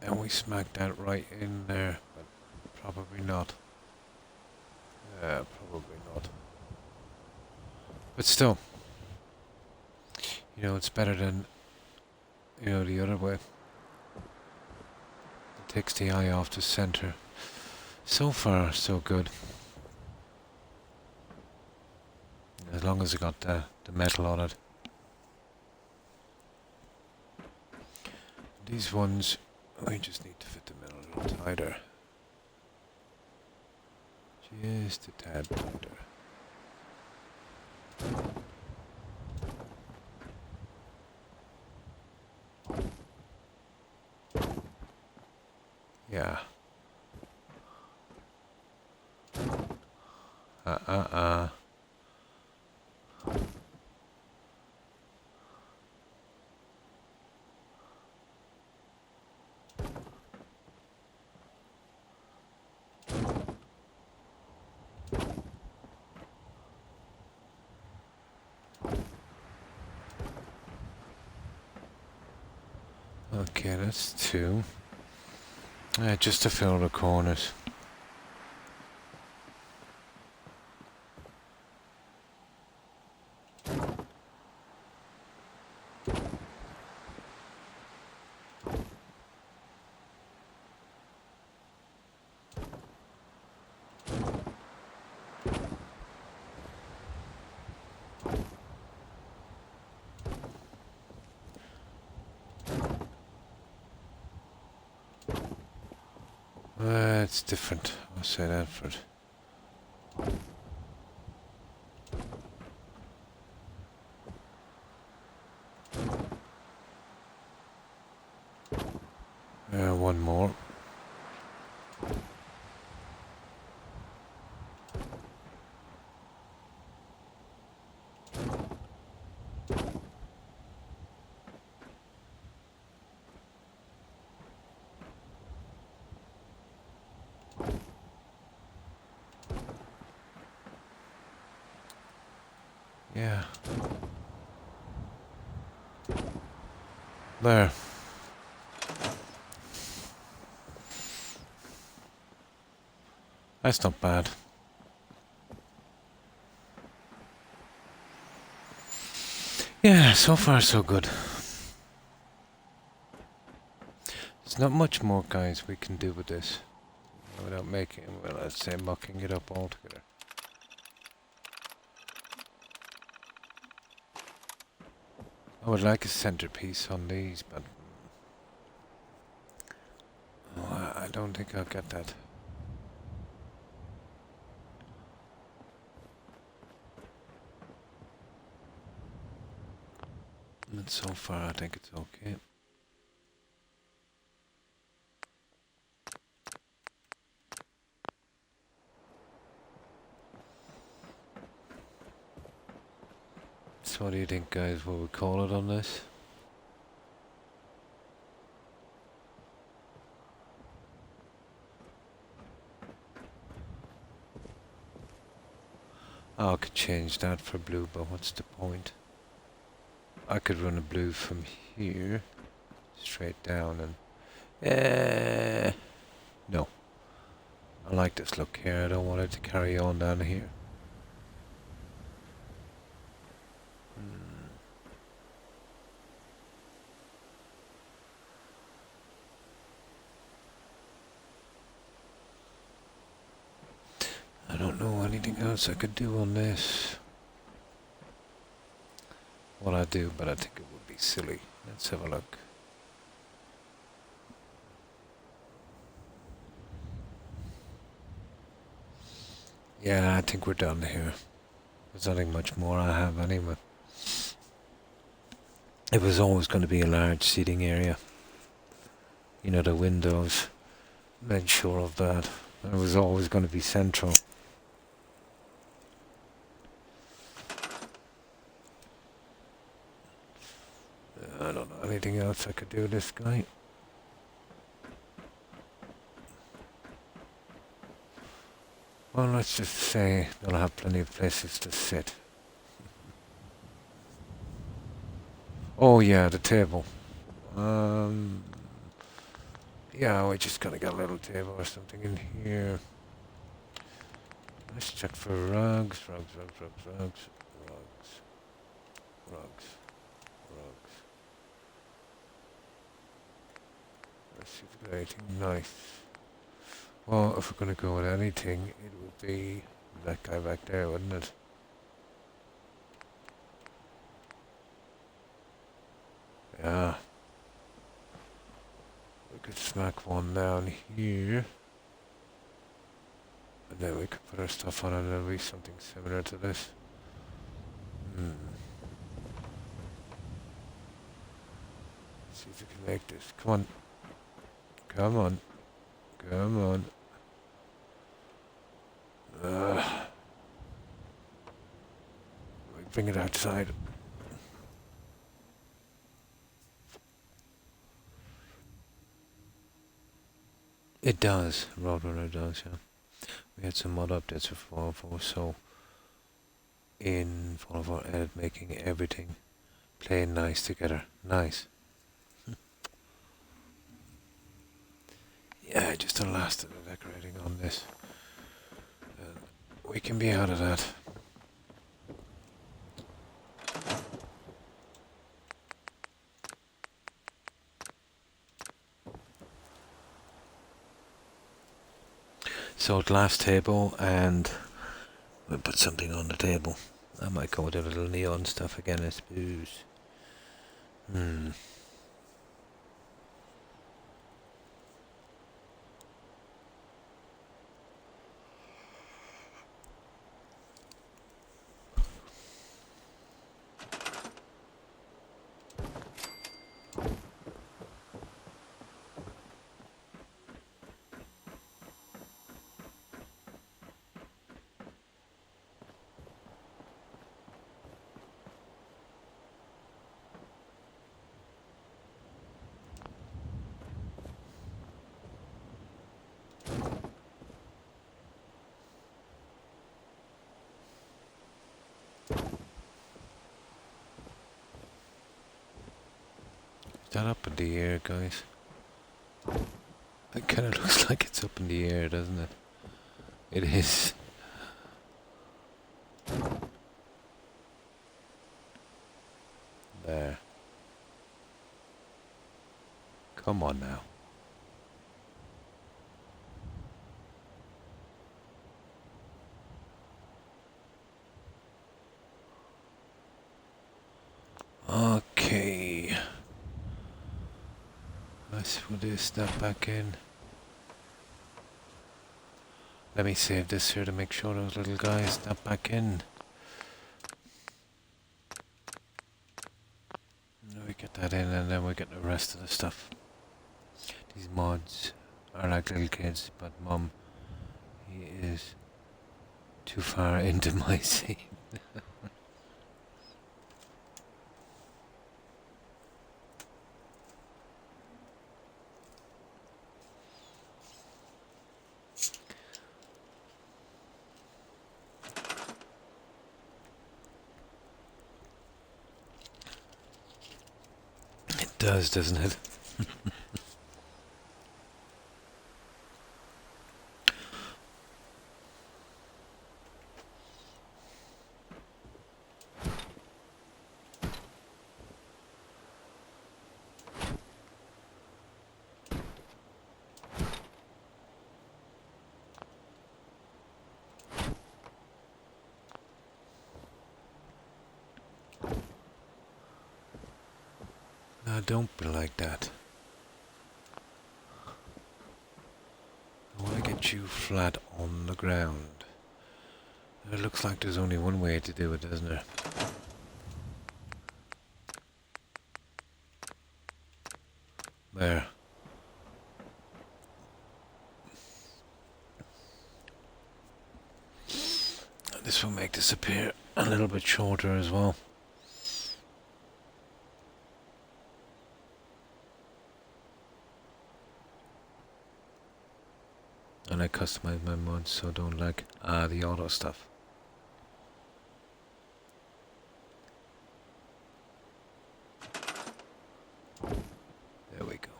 And we smack that right in there, but probably not. Yeah, probably not. But still, you know, it's better than, you know, the other way. It takes the eye off the center. So far, so good. As long as I got the metal on it. These ones, we just need to fit them in a little tighter. Just a tad tighter. Yeah. Okay, that's 2. Just to fill the corners. It's different. I'll say that for it. One more. Yeah. There. That's not bad. Yeah, so far so good. There's not much more, guys, we can do with this without making, well, let's say mucking it up altogether. I would like a centerpiece on these, but I don't think I'll get that. And so far, I think it's okay. So what do you think, guys? Will we call it on this? Oh, I could change that for blue, but what's the point? I could run a blue from here straight down and no. I like this look here. I don't want it to carry on down here. I don't know anything else I could do on this. What I do, but I think it would be silly. Let's have a look. Yeah, I think we're done here. There's nothing much more I have anyway. It was always going to be a large seating area. You know, the windows. Made sure of that. It was always going to be central. I don't know anything else I could do with this guy. Well, let's just say they'll have plenty of places to sit. Oh yeah, the table. Yeah, we just gotta get a little table or something in here. Let's check for rugs. Let's see if we've got anything nice. Well, if we're gonna go with anything, it would be that guy back there, wouldn't it? Yeah. We could smack one down here. And then we could put our stuff on and it'll be something similar to this. See if we can make this. Come on. Come on. Come on. We bring it outside. It does. Roadrunner does, yeah. We had some mod updates for Fallout 4, so in Fallout 4 edit making everything play nice together. Nice. just the last of the decorating on this. And we can be out of that. So glass table, and we'll put something on the table. I might go with a little neon stuff again, I suppose. Is that up in the air, guys? It kind of looks like it's up in the air, doesn't it? It is. There. Come on now. Okay. Let's put this stuff back in. Let me save this here to make sure those little guys snap back in. We get that in, and then we get the rest of the stuff. These mods are like little kids, but Mum, he is too far into my scene. It does, doesn't it? Now don't be like that. I want to get you flat on the ground. It looks like there's only one way to do it, doesn't there? There. This will make this appear a little bit shorter as well. And I customize my mods so I don't like the auto stuff. There we go.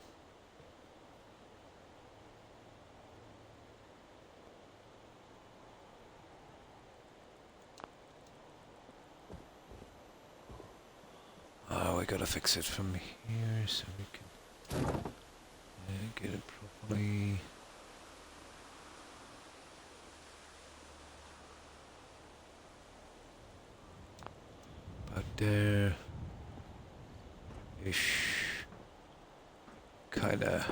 Oh, we gotta fix it from here so we can get it properly. About there. Ish. Kinda.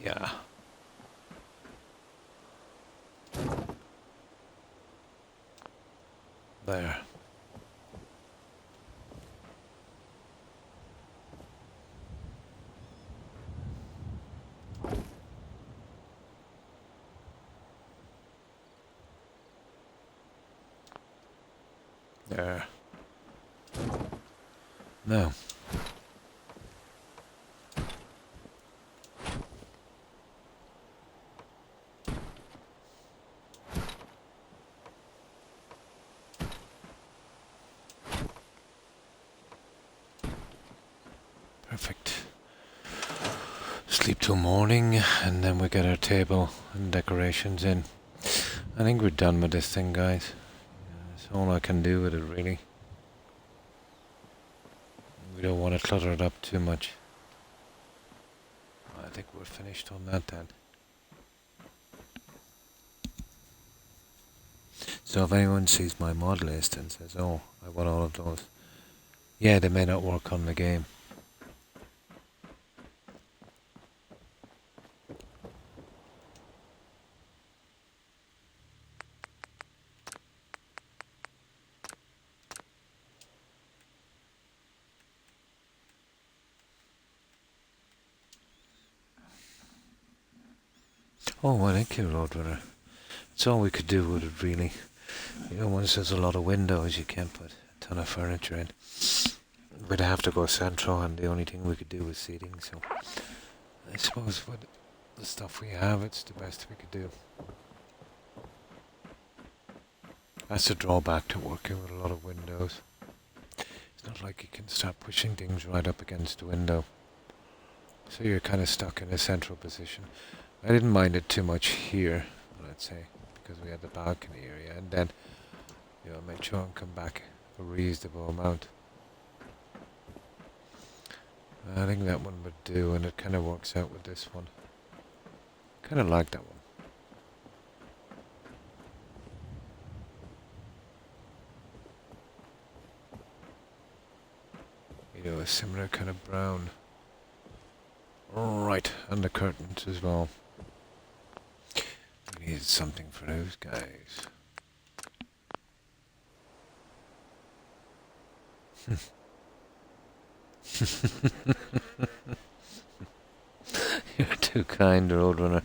Yeah. There. There. No. Perfect. sleep till morning, and then we get our table and decorations in. I think we're done with this thing, guys. That's all I can do with it, really. We don't want to clutter it up too much. I think we're finished on that then. So if anyone sees my mod list and says, oh, I want all of those, yeah, they may not work on the game. Oh, well, thank you, Roadrunner. It's all we could do with it, really. You know, once there's a lot of windows, you can't put a ton of furniture in. We'd have to go central, and the only thing we could do was seating, so I suppose with the stuff we have, it's the best we could do. That's a drawback to working with a lot of windows. It's not like you can start pushing things right up against the window. So you're kind of stuck in a central position. I didn't mind it too much here, let's say, because we had the balcony area, and then, you know, make sure and come back a reasonable amount. I think that one would do, and it kind of works out with this one. Kind of like that one. You know, a similar kind of brown. Right, and the curtains as well. We needed something for those guys. You're too kind, Roadrunner.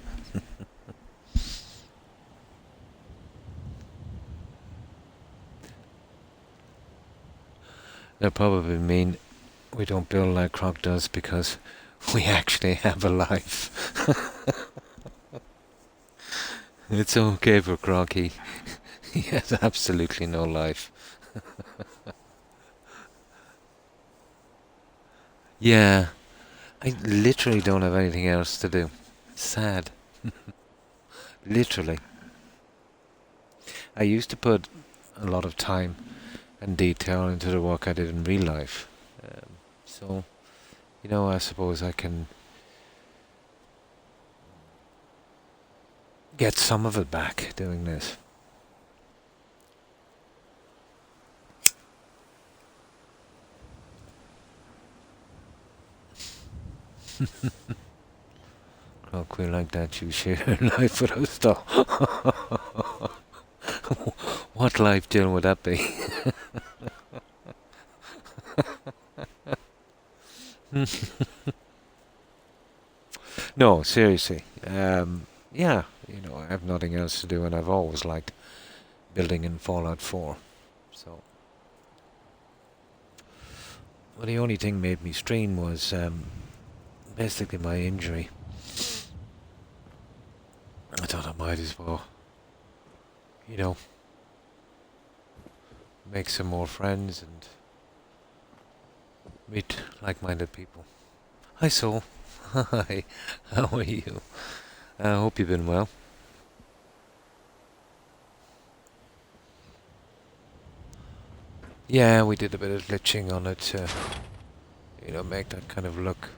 That probably mean we don't build like Croc does because we actually have a life. It's okay for Croc. He has absolutely no life. Yeah, I literally don't have anything else to do. Sad. Literally. I used to put a lot of time and detail into the work I did in real life. So, you know, I suppose I can get some of it back doing this. Croc, we like that you share your life with us, though. What life, Jill, would that be? No, seriously. Yeah, you know, I have nothing else to do, and I've always liked building in Fallout 4. So, well, the only thing made me stream was basically my injury. I thought I might as well, you know, make some more friends and meet like-minded people. Hi, Soul. Hi. How are you? I hope you've been well. Yeah, we did a bit of glitching on it to, you know, make that kind of look.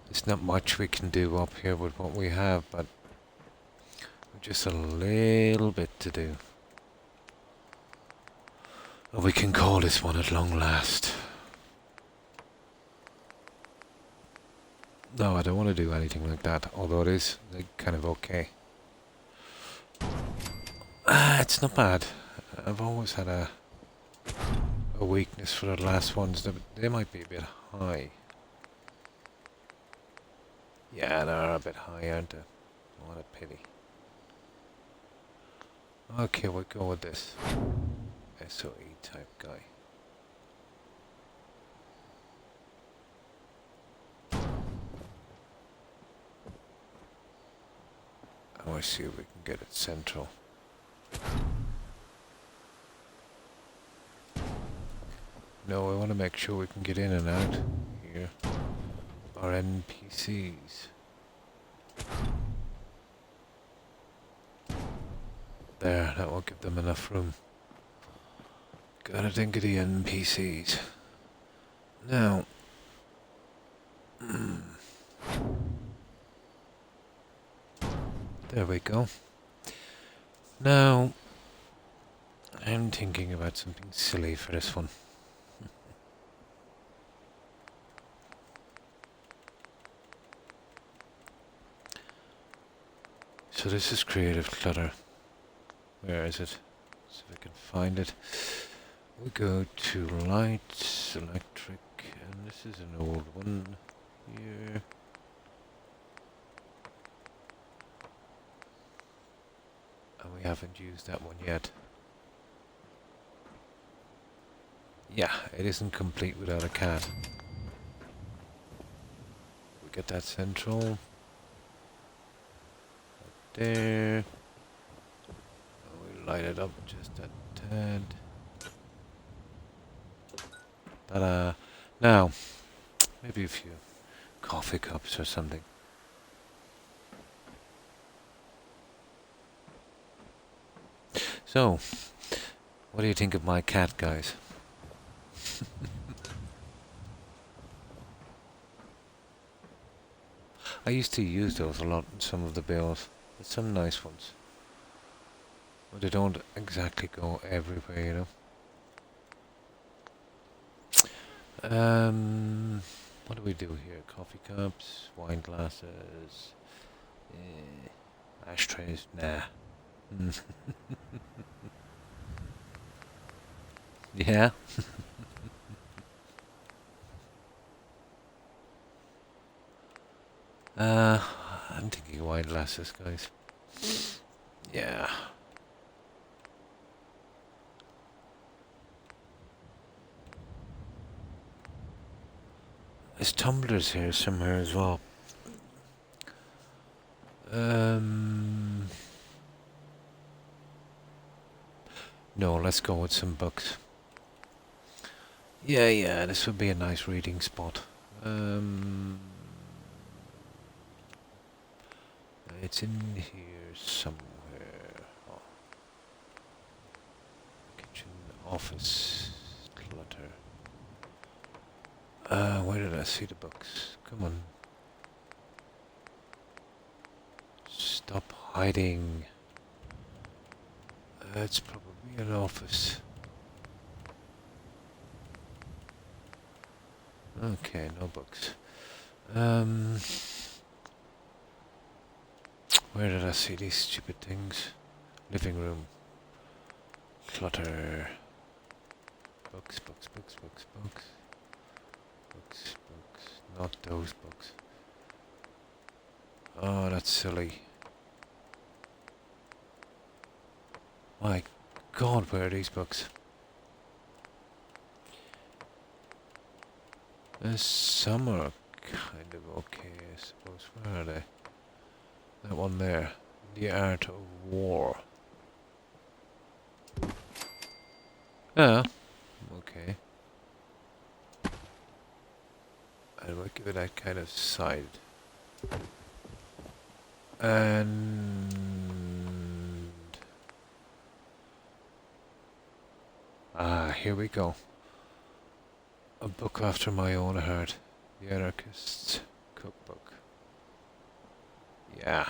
There's not much we can do up here with what we have, but just a little bit to do. And we can call this one at long last. No, I don't want to do anything like that, although it is like, kind of okay. It's not bad. I've always had a weakness for the last ones. They might be a bit high. Yeah, they're a bit high, aren't they? What a pity. Okay, we'll go with this SOE type guy. I want to see if we can get it central. No, I want to make sure we can get in and out here. here are NPCs. There, that won't give them enough room. Gotta think of the NPCs. Now, there we go. Now, I'm thinking about something silly for this one. So this is creative clutter. Where is it? See if I can find it. We go to lights, electric, and this is an old one here. And we haven't used that one yet. Yeah, it isn't complete without a cat. We get that central. Right there. And we light it up just a tad. Ta-da! Now, maybe a few coffee cups or something. So, what do you think of my cat, guys? I used to use those a lot in some of the bills. There's some nice ones. But they don't exactly go everywhere, you know. What do we do here? Coffee cups, wine glasses, ashtrays, nah. Yeah? I'm thinking wine glasses, guys. Yeah. There's tumblers here somewhere as well. No, let's go with some books. Yeah, this would be a nice reading spot. It's in here somewhere. Oh. Kitchen, office, clutter. Where did I see the books? Come on. Stop hiding. It's probably an office. Okay, no books. Where did I see these stupid things? Living room. Clutter. Books. Not those books. Oh, that's silly. My God, where are these books? Some are kind of okay, I suppose. Where are they? That one there. The Art of War. Yeah. Okay. I will give it that kind of side. And here we go. A book after my own heart. The Anarchist's Cookbook. Yeah.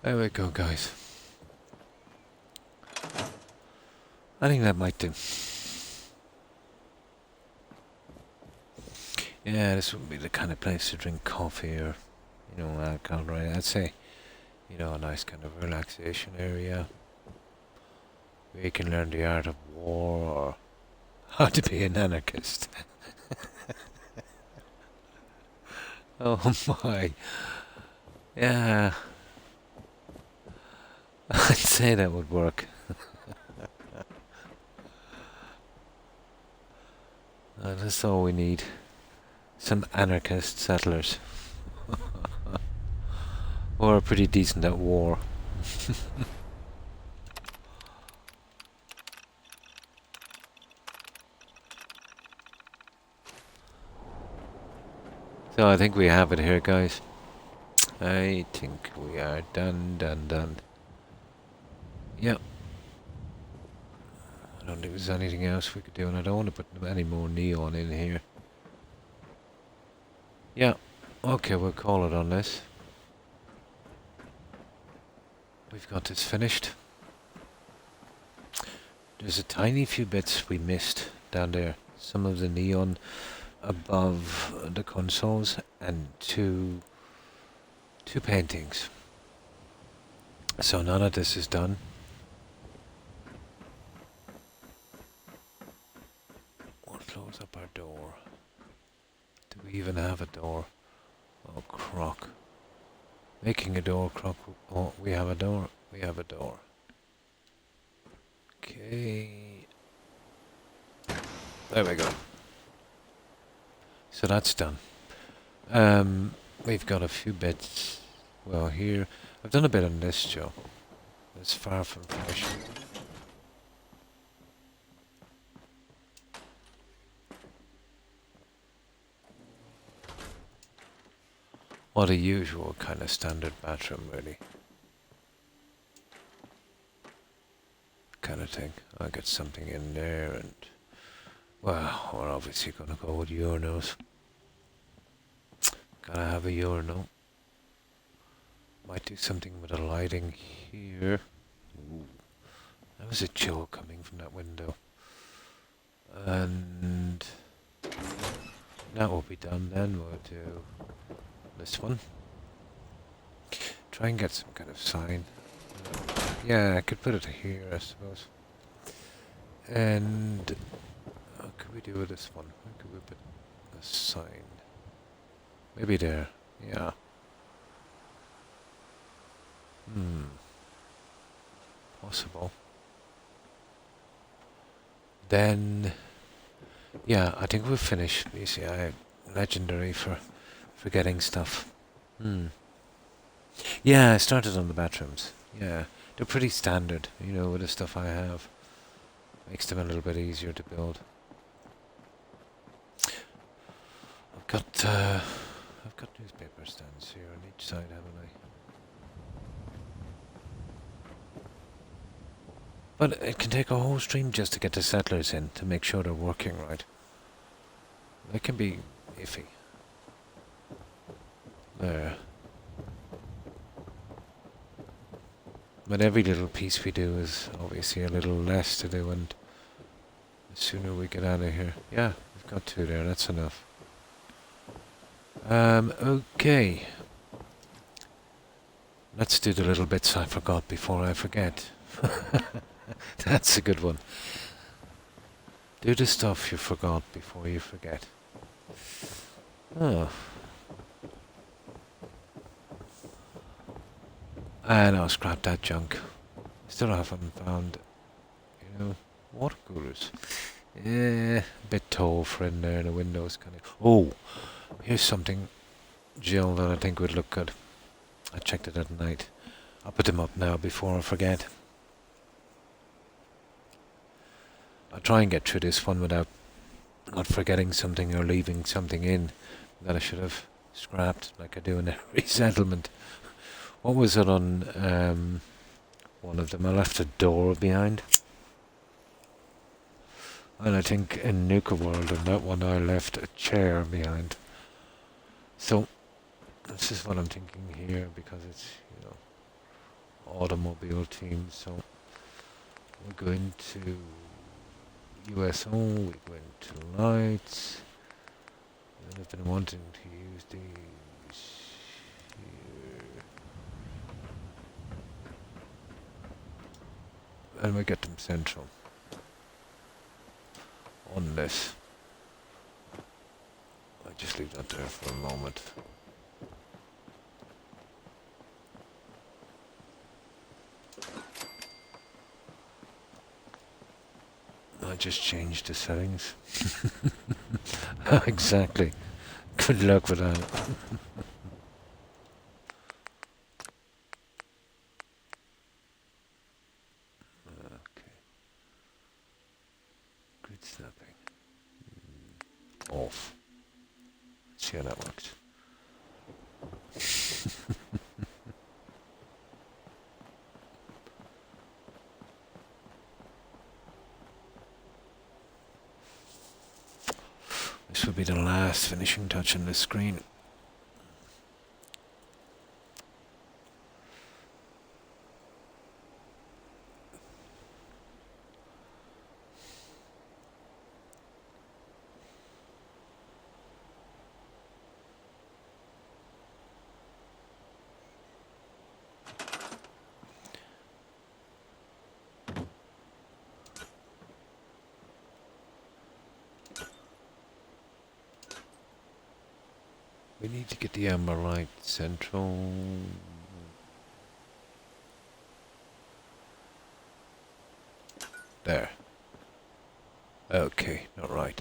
There we go, guys. I think that might do. Yeah, this would be the kind of place to drink coffee or, you know, alcohol, right? I'd say, you know, a nice kind of relaxation area where you can learn the art of war or how to be an anarchist. Oh my. Yeah. I'd say that would work. That's all we need. Some anarchist settlers. Who are pretty decent at war. So I think we have it here, guys. I think we are done. Yep. I don't think there's anything else we could do, and I don't want to put any more neon in here. Yeah. Okay, we'll call it on this. We've got this finished. There's a tiny few bits we missed down there. Some of the neon above the consoles and two paintings. So none of this is done. We'll close up our door. Do we even have a door? Oh, Croc. Making a door, Croc. Oh, we have a door. We have a door. Okay. There we go. So that's done. We've got a few bits. Well, here. I've done a bit on this, Joe. It's far from finished. What a usual kind of standard bathroom, really. Kind of thing. I'll get something in there and... Well, we're obviously going to go with urinals. Gotta have a urinal. Might do something with the lighting here. Ooh. That was a chill coming from that window. And... that will be done then. We'll do this one. Try and get some kind of sign. Yeah, I could put it here, I suppose. And... what could we do with this one? Where could we put a sign? Maybe there. Yeah. Possible. Then... yeah, I think we'll finish. You see, I'm legendary for forgetting stuff. Yeah, I started on the bathrooms. Yeah, they're pretty standard, you know, with the stuff I have. Makes them a little bit easier to build. I've got newspaper stands here on each side, haven't I? But it can take a whole stream just to get the settlers in, to make sure they're working right. That can be iffy. There. But every little piece we do is obviously a little less to do, and the sooner we get out of here... yeah, we've got two there, that's enough. Okay. Let's do the little bits I forgot before I forget. That's a good one. Do the stuff you forgot before you forget. Oh. And I'll scrap that junk. Still haven't found, you know, water coolers. Yeah, a bit tall for in there, the windows kind of... oh, here's something, Jill, that I think would look good. I checked it at night. I'll put them up now before I forget. I'll try and get through this one without not forgetting something or leaving something in that I should have scrapped, like I do in every settlement. What was it on one of them? I left a door behind. And I think in Nuka World, in that one, I left a chair behind. So, this is what I'm thinking here, because it's, you know, automobile team. So, we're going to USO, we go into lights. And I've been wanting to use these here. And we get them central on this. I just leave that there for a moment. I just changed the settings. Exactly. Good luck with that. Okay. Grid snapping. Off. Let's see how that works. This will be the last finishing touch on this screen. We need to get the amber right central. There. Okay, not right.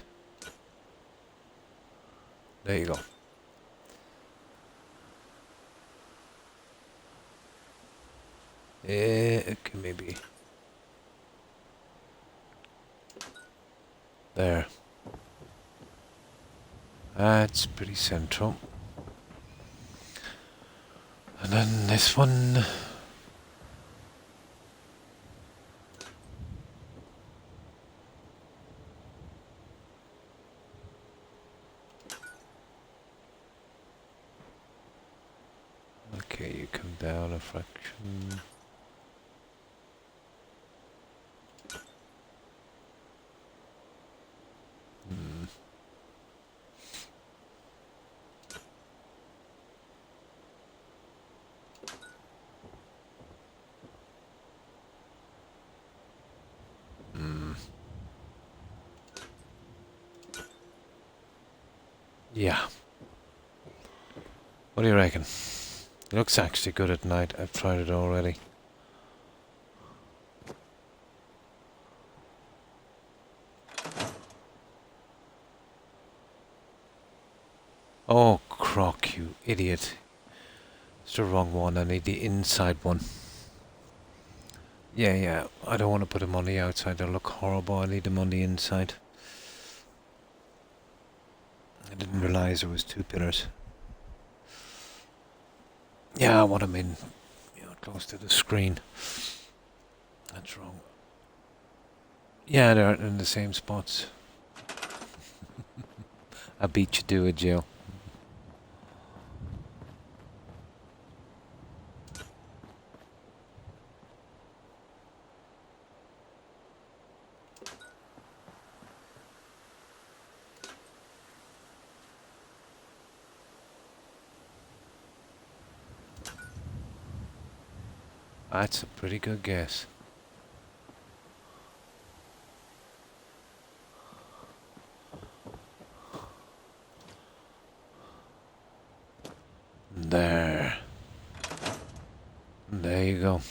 There you go. Okay, maybe. There. That's pretty central. And then this one. Okay, you come down a fraction. Yeah. What do you reckon? It looks actually good at night. I've tried it already. Oh, Croc, you idiot. It's the wrong one. I need the inside one. Yeah. I don't want to put them on the outside. They'll look horrible. I need them on the inside. I didn't realize there was two pillars. Yeah, I want them in, close to the screen. That's wrong. Yeah, they're in the same spots. I beat you to it, Jill. That's a pretty good guess. There. There you go.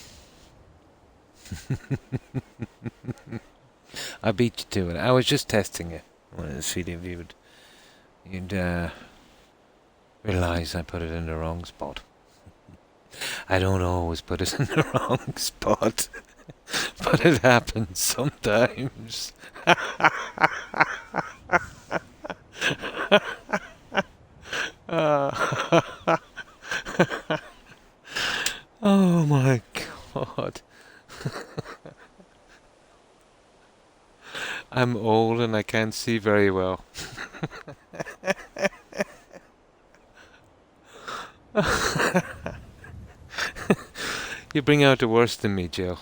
I beat you to it. I was just testing it. I wanted to see if you'd realize I put it in the wrong spot. I don't always put it in the wrong spot, but it happens sometimes. Oh my God. I'm old and I can't see very well. You bring out the worst in me, Jill.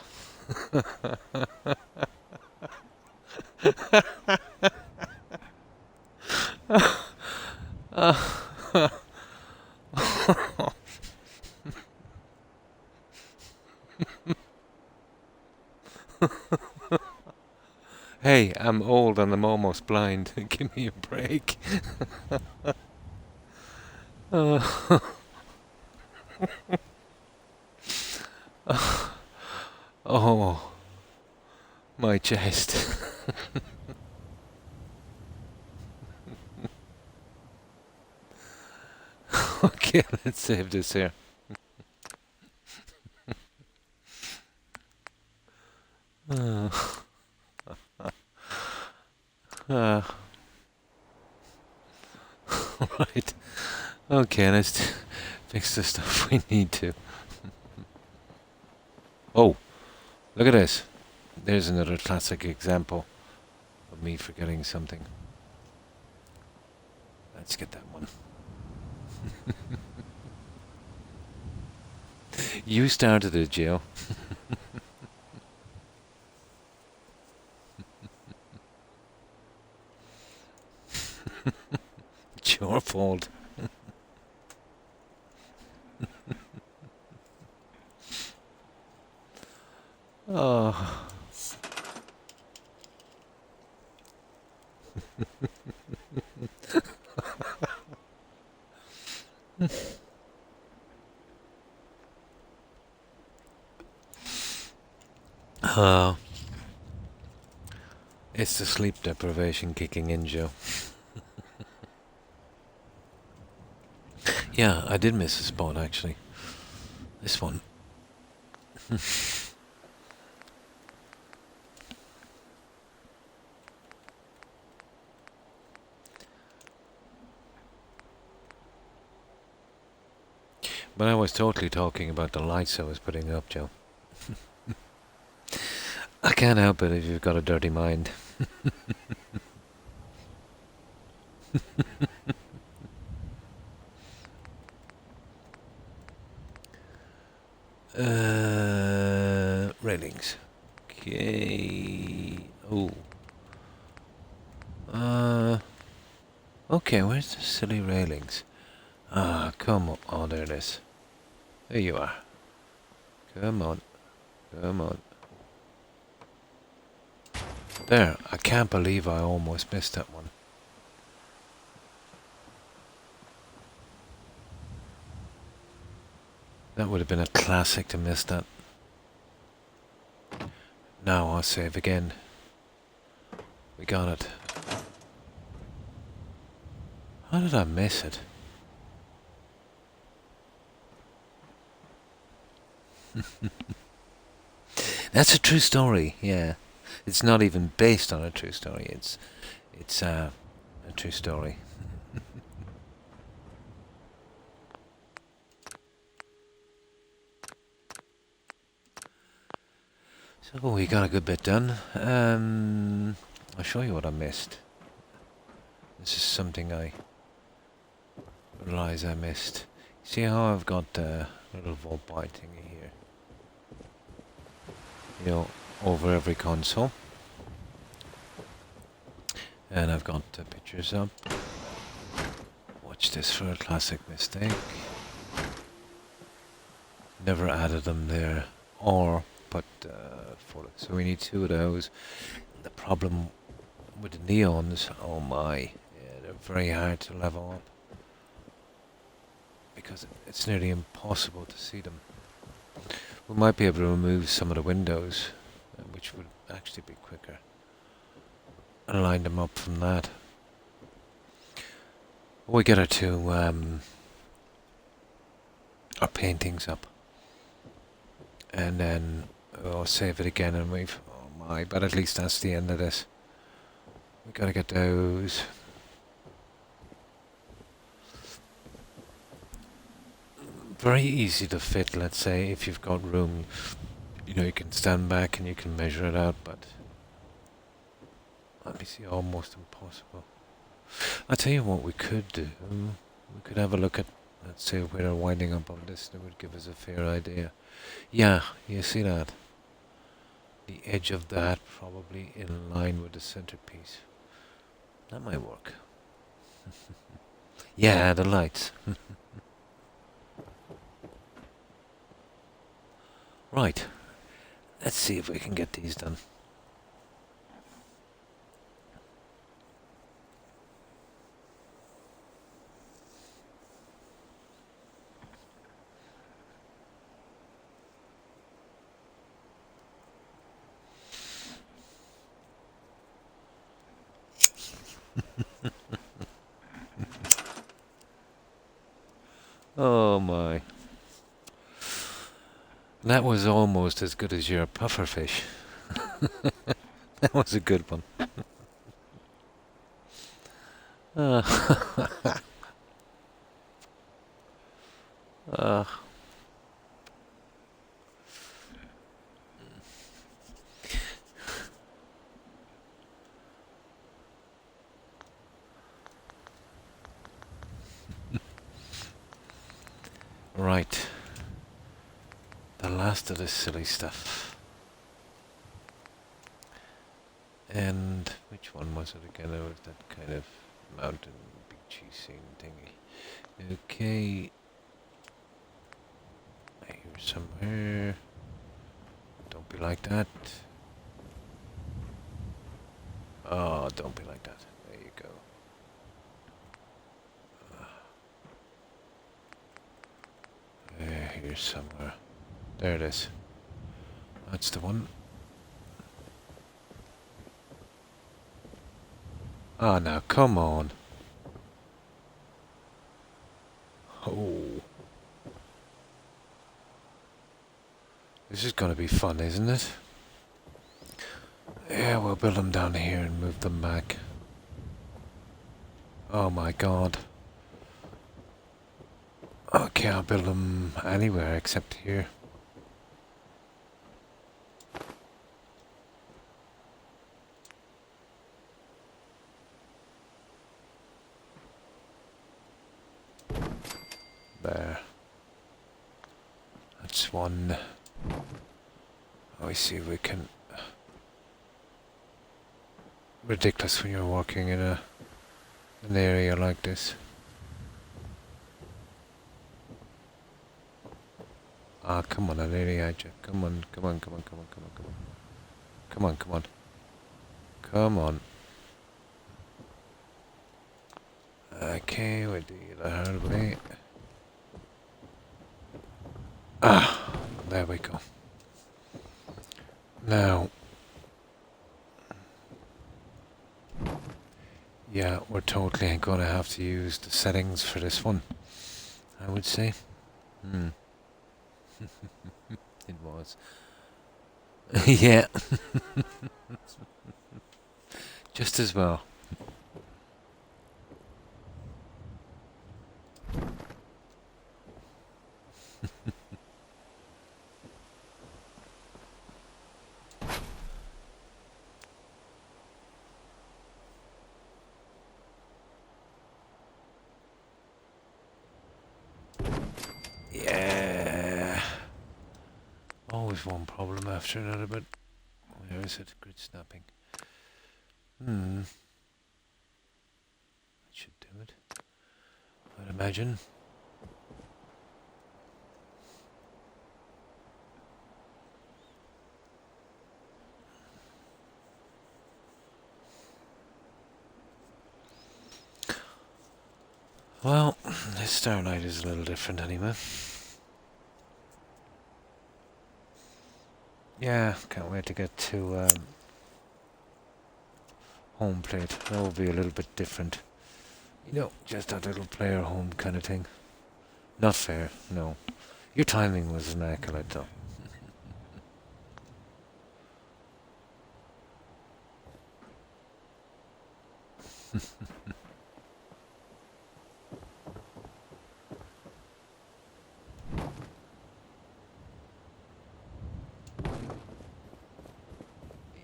Hey, I'm old and I'm almost blind. Give me a break. Oh, my chest. Okay, let's save this here. Uh, uh, right. Okay, let's fix the stuff we need to. Oh, look at this. There's another classic example of me forgetting something. Let's get that one. You started it, Joe. It's your fault. Oh. Uh, it's the sleep deprivation kicking in, Joe. Yeah, I did miss a spot actually. This one. But I was totally talking about the lights I was putting up, Joe. I can't help it if you've got a dirty mind. Railings. Okay. Oh. Okay, where's the silly railings? Ah, come on. Oh, there it is. There you are. Come on. Come on. There. I can't believe I almost missed that one. That would have been a classic to miss that. Now I'll save again. We got it. How did I miss it? That's a true story, yeah. It's not even based on a true story. It's a true story. So we got a good bit done. I'll show you what I missed. This is something I realize I missed. See how I've got a little vault by thingy here? You know, over every console. And I've got the pictures up. Watch this for a classic mistake. Never added them there or put photos. So we need two of those. The problem with the neons, oh my, yeah, they're very hard to level up because it's nearly impossible to see them. We might be able to remove some of the windows, which would actually be quicker, and line them up from that. We get our paintings up, and then I'll save it again, and we've, oh my, but at least that's the end of this. We gotta get those. Very easy to fit, let's say, if you've got room. You know, you can stand back and you can measure it out, but let me see, almost impossible. I'll tell you what we could do. We could have a look at, let's say, where they're winding up on this. That would give us a fair idea. Yeah, you see that? The edge of that probably in line with the centerpiece. That might work. Yeah, the lights. Right. Let's see if we can get these done. Oh my. That was almost as good as your pufferfish. That was a good one. Uh, uh, right. The last of this silly stuff. And which one was it again? It was that kind of mountain beachy scene thingy. Okay. Here somewhere. Don't be like that. Oh, don't be like that. There you go. Here's somewhere. There it is. That's the one. Ah, now come on. Oh. This is going to be fun, isn't it? Yeah, we'll build them down here and move them back. Oh my god. Okay, I'll build them anywhere except here. There. That's one. Oh, I see we can... Ridiculous when you're walking in an area like this. Ah, come on, I nearly had you. Come on, come on, come on, come on, come on, come on. Come on, come on. Come on. Okay, we'll do the hard way. Ah, there we go. Now, yeah, we're totally going to have to use the settings for this one, I would say. It was. Yeah. Just as well. Yeah. Always one problem after another, but where is it? Grid snapping. That should do it, I'd imagine. Well, this Starlight is a little different anyway. Yeah, can't wait to get to home plate. That will be a little bit different. You know, just that little player home kind of thing. Not fair, no. Your timing was immaculate though.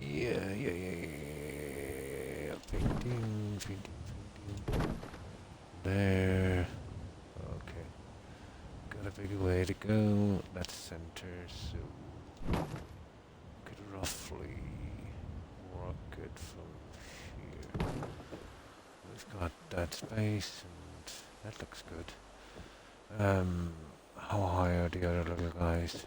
Yeah. Painting. There. Okay. Got a big way to go. That's center, so could roughly work it from here. We've got that space, and that looks good. How high are the other little guys?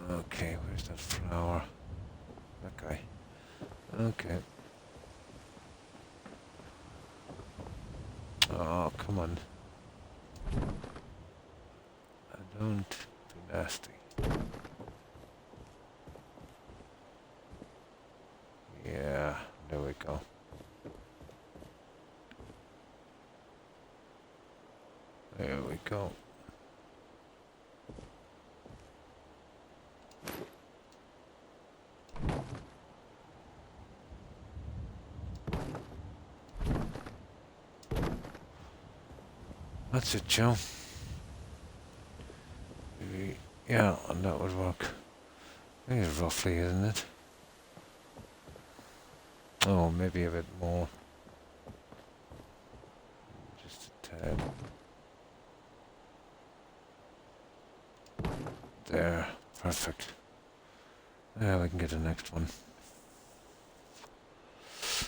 Okay, where's that flower? That guy. Okay. Oh, come on. Don't be nasty. Yeah, there we go. go. That's it, Joe. Yeah, and that would work. I think it's roughly, isn't it? Oh, maybe a bit more. Just a tad. There. Perfect. Yeah, we can get the next one.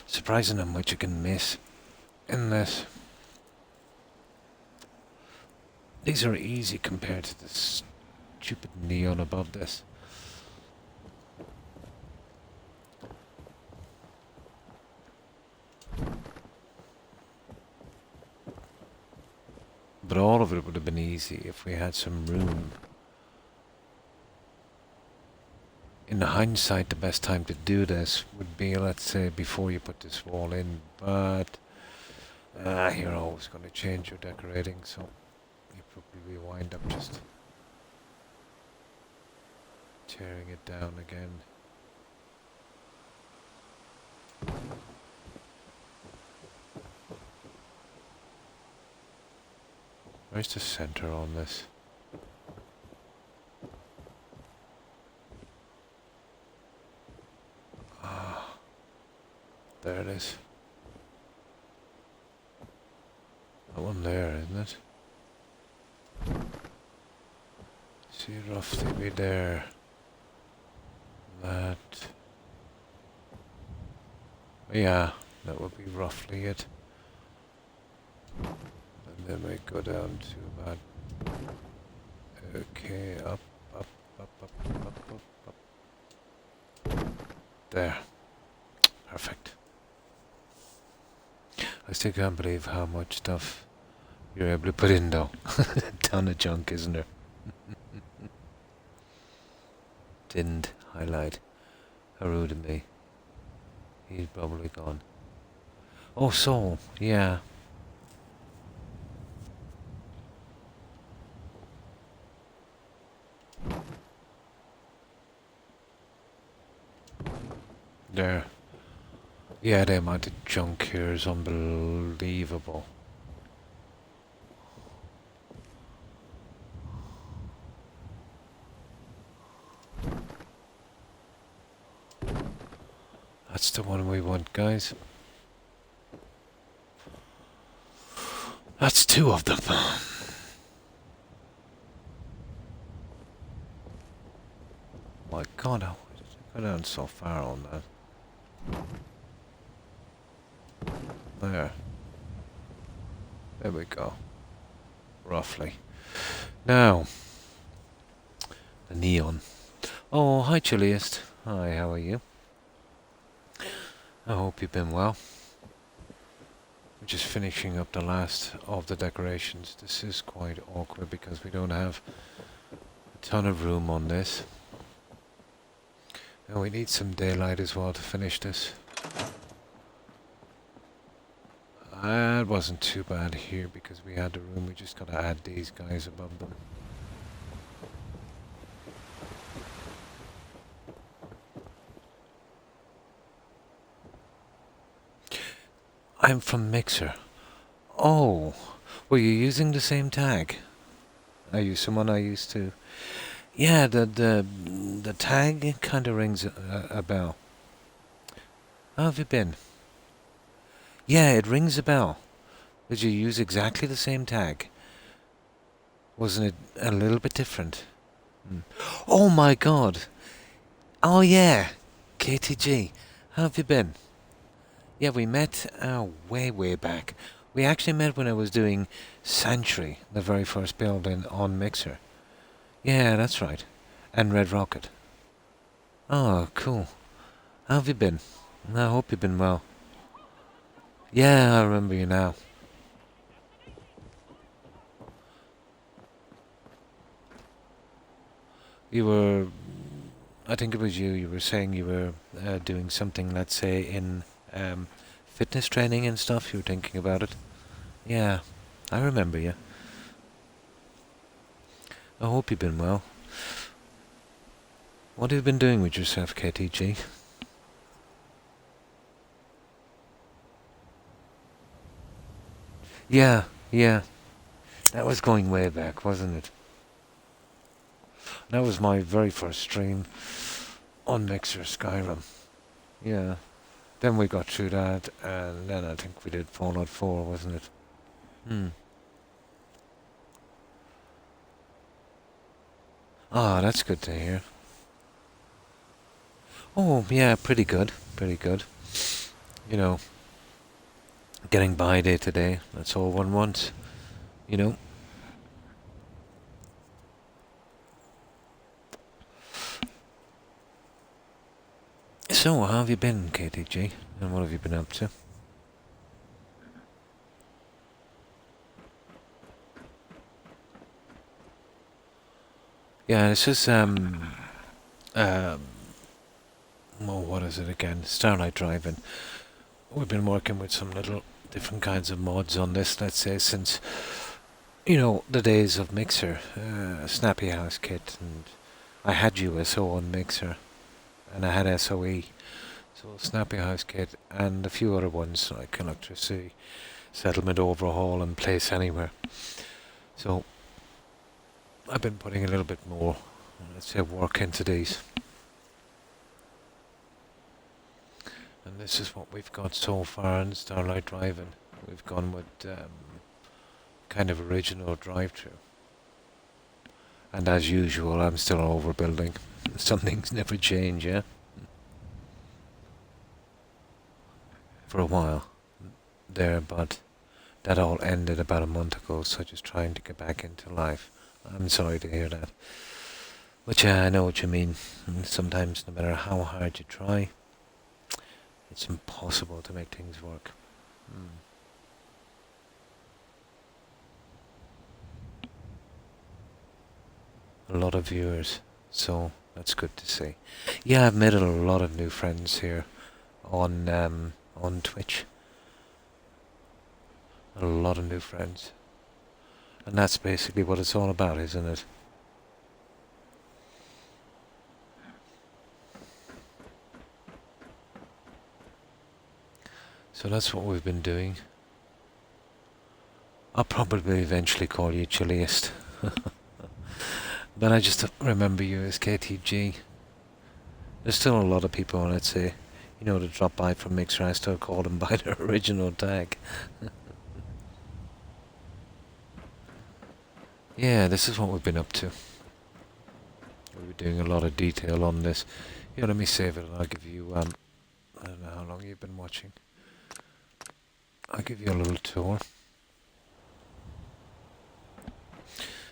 Surprising how much you can miss in this. These are easy compared to the stupid neon above this. But all of it would have been easy if we had some room. In hindsight, the best time to do this would be, let's say, before you put this wall in, but you're always going to change your decorating, so you probably wind up just tearing it down again. Where's the center on this? Ah, there it is. That one there, isn't it? See, roughly be there. That. Yeah, that would be roughly it. And then we go down to about. Okay, up, up, up, up, up, up, up. There. Perfect. I still can't believe how much stuff you're able to put in though. Ton of junk, isn't there? Didn't highlight. How rude of me. He's probably gone. Oh, so, yeah. There. Yeah, the amount of junk here is unbelievable. That's the one we want, guys. That's two of them. My God, how did I go down so far on that? There. There we go. Roughly. Now, the neon. Oh, hi, Chilliest. Hi, how are you? I hope you've been well. We're just finishing up the last of the decorations. This is quite awkward because we don't have a ton of room on this. And we need some daylight as well to finish this. It wasn't too bad here because we had the room. We just gotta add these guys above them. I'm from Mixer. Oh, were you using the same tag? Are you someone I used to? Yeah, the tag kind of rings a bell. How have you been? Yeah, it rings a bell. Did you use exactly the same tag? Wasn't it a little bit different? Oh my God! Oh yeah, KTG. How have you been? Yeah, we met way back. We actually met when I was doing Sanctuary, the very first build on Mixer. Yeah, that's right. And Red Rocket. Oh, cool. How have you been? I hope you've been well. Yeah, I remember you now. You were... I think it was you were saying you were doing something, let's say, in fitness training and stuff. You were thinking about it. Yeah, I remember you. I hope you've been well. What have you been doing with yourself, KTG? Yeah, yeah. That was going way back, wasn't it? That was my very first stream on Mixer Skyrim. Yeah. Then we got through that, and then I think we did Fallout 4, wasn't it? Hmm. Ah, that's good to hear. Oh, yeah, pretty good. Pretty good. You know, getting by day to day. That's all one wants. You know? So, how have you been, KTG? And what have you been up to? Yeah, this is, um, oh, what is it again? Starlight Driving. We've been working with some little different kinds of mods on this, let's say, since, the days of Mixer, Snappy House Kit, and I had USO on Mixer, and I had SOE, so Snappy House Kit, and a few other ones like Electricity, Settlement Overhaul, and Place Anywhere. So, I've been putting a little bit more, let's say, work into these. And this is what we've got so far in Starlight Driving. We've gone with kind of original drive-through. And as usual, I'm still overbuilding. Some things never change, yeah? For a while there, but that all ended about a month ago, so just trying to get back into life. I'm sorry to hear that. But yeah, I know what you mean. And sometimes, no matter how hard you try, it's impossible to make things work. A lot of viewers, so that's good to see. Yeah, I've made a lot of new friends here on Twitch. A lot of new friends. And that's basically what it's all about, isn't it? So that's what we've been doing. I'll probably eventually call you Chilliest. But I just remember you as KTG. There's still a lot of people, let's say, that drop by from Mixer, I still call them by their original tag. Yeah, this is what we've been up to. We're doing a lot of detail on this. Here, let me save it and I'll give you, I don't know how long you've been watching. I'll give you a little tour.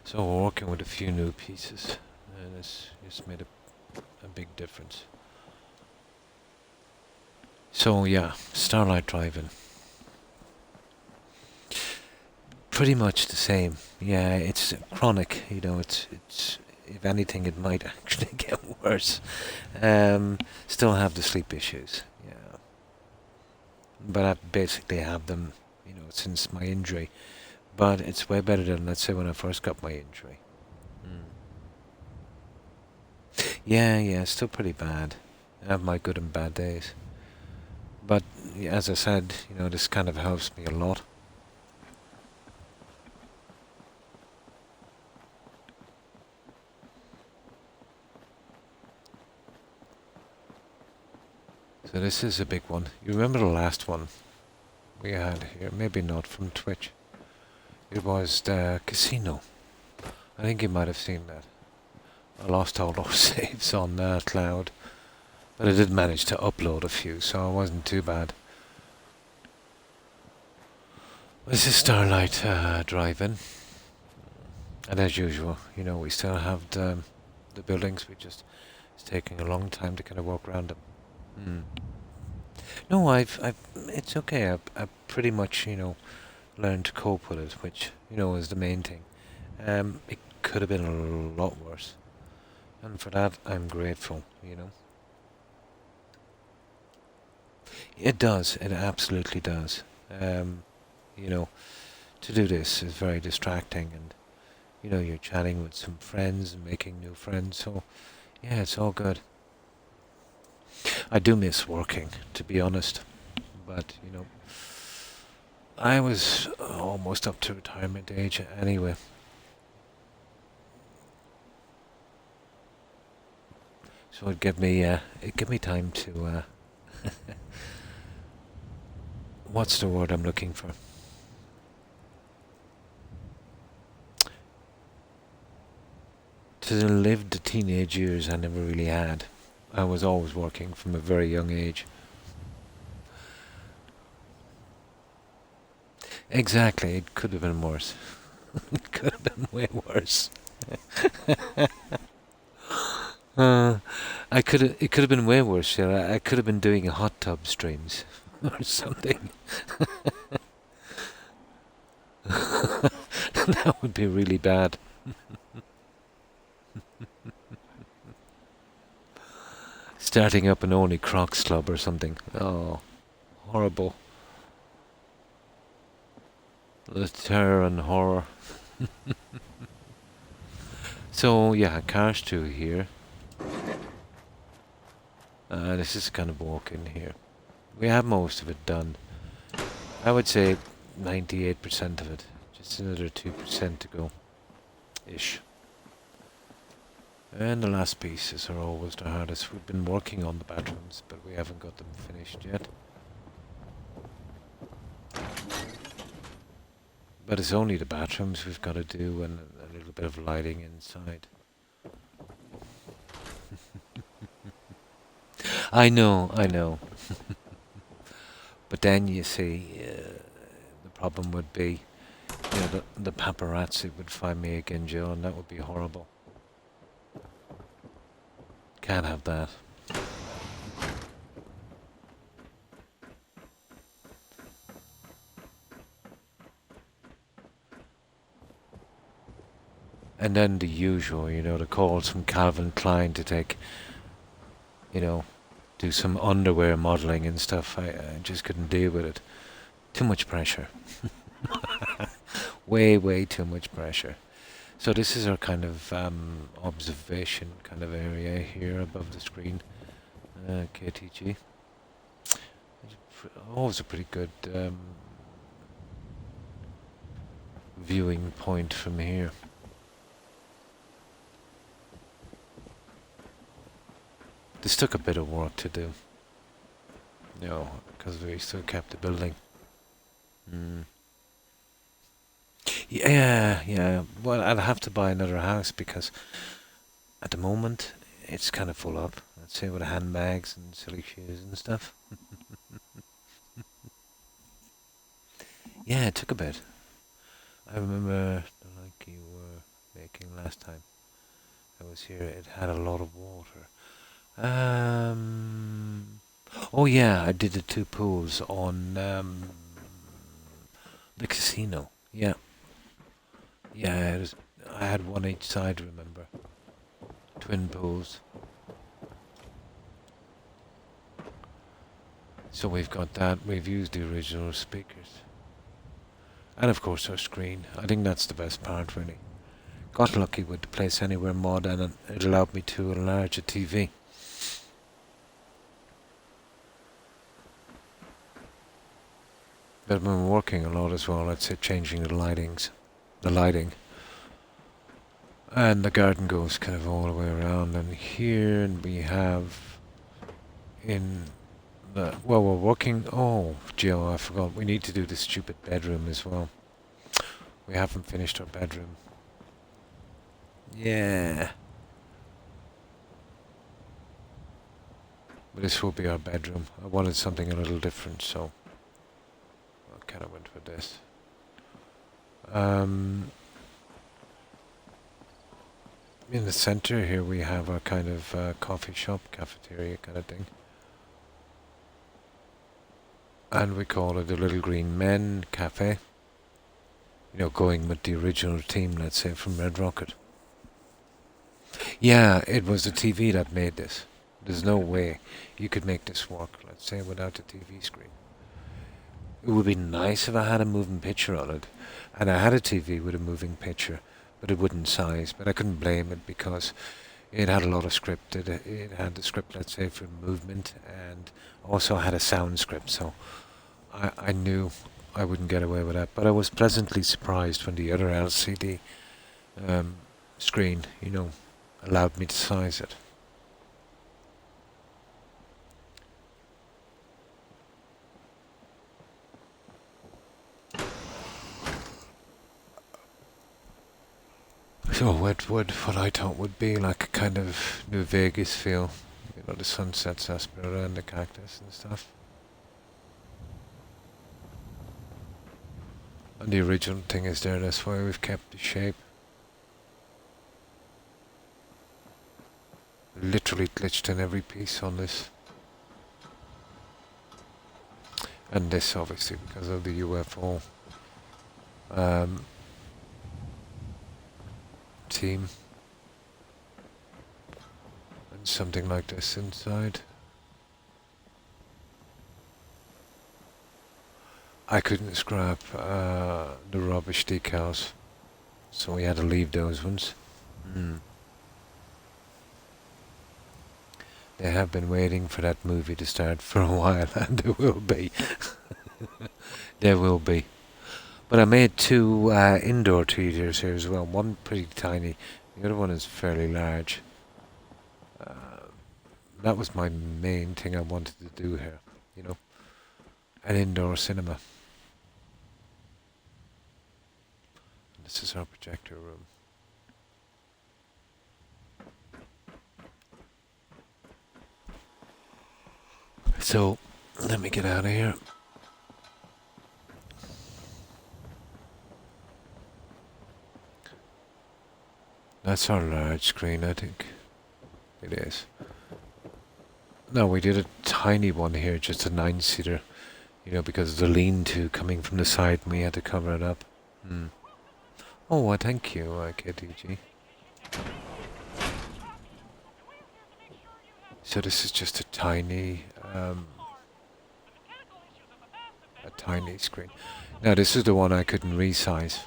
So we're working with a few new pieces, and it's made a big difference. So yeah, Starlight Driving. Pretty much the same. Yeah, it's chronic. It's if anything, it might actually get worse. Still have the sleep issues. Yeah, but I basically have them, since my injury. But it's way better than, let's say, when I first got my injury. Yeah, still pretty bad. I have my good and bad days. But as I said, this kind of helps me a lot. So this is a big one. You remember the last one we had here? Maybe not from Twitch. It was the casino. I think you might have seen that. I lost all those saves on cloud. But I did manage to upload a few, so it wasn't too bad. This is Starlight Driving. And as usual, we still have the buildings. It's taking a long time to kind of walk around them. No, it's okay. I've pretty much, learned to cope with it, which, is the main thing. It could have been a lot worse. And for that, I'm grateful, It does. It absolutely does. To do this is very distracting, and you're chatting with some friends and making new friends. So yeah, it's all good. I do miss working, to be honest, but I was almost up to retirement age anyway. So it gave me time to what's the word I'm looking for? To live the teenage years I never really had. I was always working from a very young age. Exactly, it could have been worse. It could have been way worse. Uh, it could have been way worse. Yeah, I could have been doing hot tub streams or something. That would be really bad. Starting up an only Crocs club or something. Oh, horrible. The terror and horror. So yeah, cars 2 here. This is kind of walk in here. We have most of it done. I would say 98% of it. Just another 2% to go. Ish. And the last pieces are always the hardest. We've been working on the bathrooms, but we haven't got them finished yet. But it's only the bathrooms we've got to do and a little bit of lighting inside. I know, I know. But then you see, the problem would be, the paparazzi would find me again, Joe, and that would be horrible. Can't have that. And then the usual, the calls from Calvin Klein to take, do some underwear modeling and stuff. I just couldn't deal with it. Too much pressure. Way, way too much pressure. So this is our kind of observation kind of area here above the screen. KTG. Always a pretty good viewing point from here. This took a bit of work to do. Because we still kept the building. Yeah. Well, I'll have to buy another house because at the moment it's kind of full up. Let's say with handbags and silly shoes and stuff. Yeah, it took a bit. I remember like you were making last time I was here. It had a lot of water. Oh yeah, I did the 2 pools on the casino. Yeah. Yeah, I had one each side, remember? Twin pools. So we've got that. We've used the original speakers. And of course our screen. I think that's the best part, really. Got lucky with the Place Anywhere mod and it allowed me to enlarge a TV. But I've been working a lot as well, let's say changing the lighting. And the garden goes kind of all the way around, and here we have we're working. Oh, Jill, I forgot. We need to do the stupid bedroom as well. We haven't finished our bedroom. Yeah. But this will be our bedroom. I wanted something a little different, so I kind of went for this. In the center here we have a kind of coffee shop, cafeteria kind of thing. And we call it the Little Green Men Cafe. Going with the original team, let's say, from Red Rocket. Yeah, it was the TV that made this. There's no way you could make this work, let's say, without the TV screen. It would be nice if I had a moving picture on it. And I had a TV with a moving picture. but it wouldn't size. But I couldn't blame it because it had a lot of script. It had the script, let's say, for movement, and also had a sound script. So I knew I wouldn't get away with that. But I was pleasantly surprised when the other LCD screen, allowed me to size it. So what I thought would be like a kind of New Vegas feel, the sunset sarsaparilla and the cactus and stuff. And the original thing is there, that's why we've kept the shape. Literally glitched in every piece on this. And this obviously because of the UFO team. And something like this inside. I couldn't scrap the rubbish decals, so we had to leave those ones. They have been waiting for that movie to start for a while, and there will be. There will be. But I made two indoor theatres here as well. One pretty tiny, the other one is fairly large. That was my main thing I wanted to do here, an indoor cinema. And this is our projector room. So, let me get out of here. That's our large screen, I think. It is. No, we did a tiny one here, just a 9-seater. Because of the lean-to coming from the side, and we had to cover it up. Oh, well, thank you, KTG. So this is just a tiny screen. Now this is the one I couldn't resize,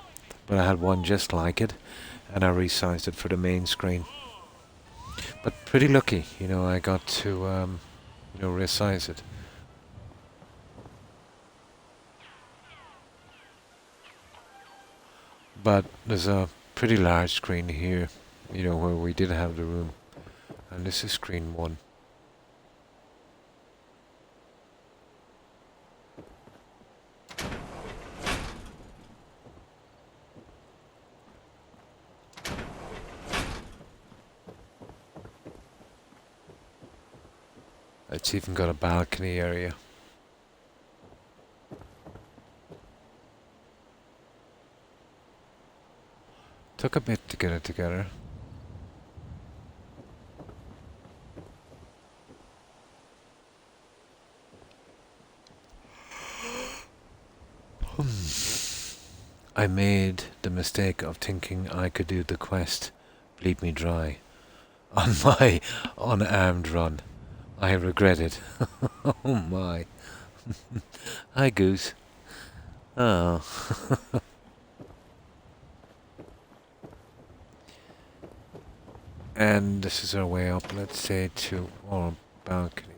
but I had one just like it, and I resized it for the main screen. But pretty lucky, I got to resize it. But there's a pretty large screen here, where we did have the room, and this is screen 1. It's even got a balcony area. Took a bit to get it together. I made the mistake of thinking I could do the quest, Bleed Me Dry, on my unarmed run. I regret it. Oh my. Hi, Goose. Oh. And this is our way up, let's say, to our balcony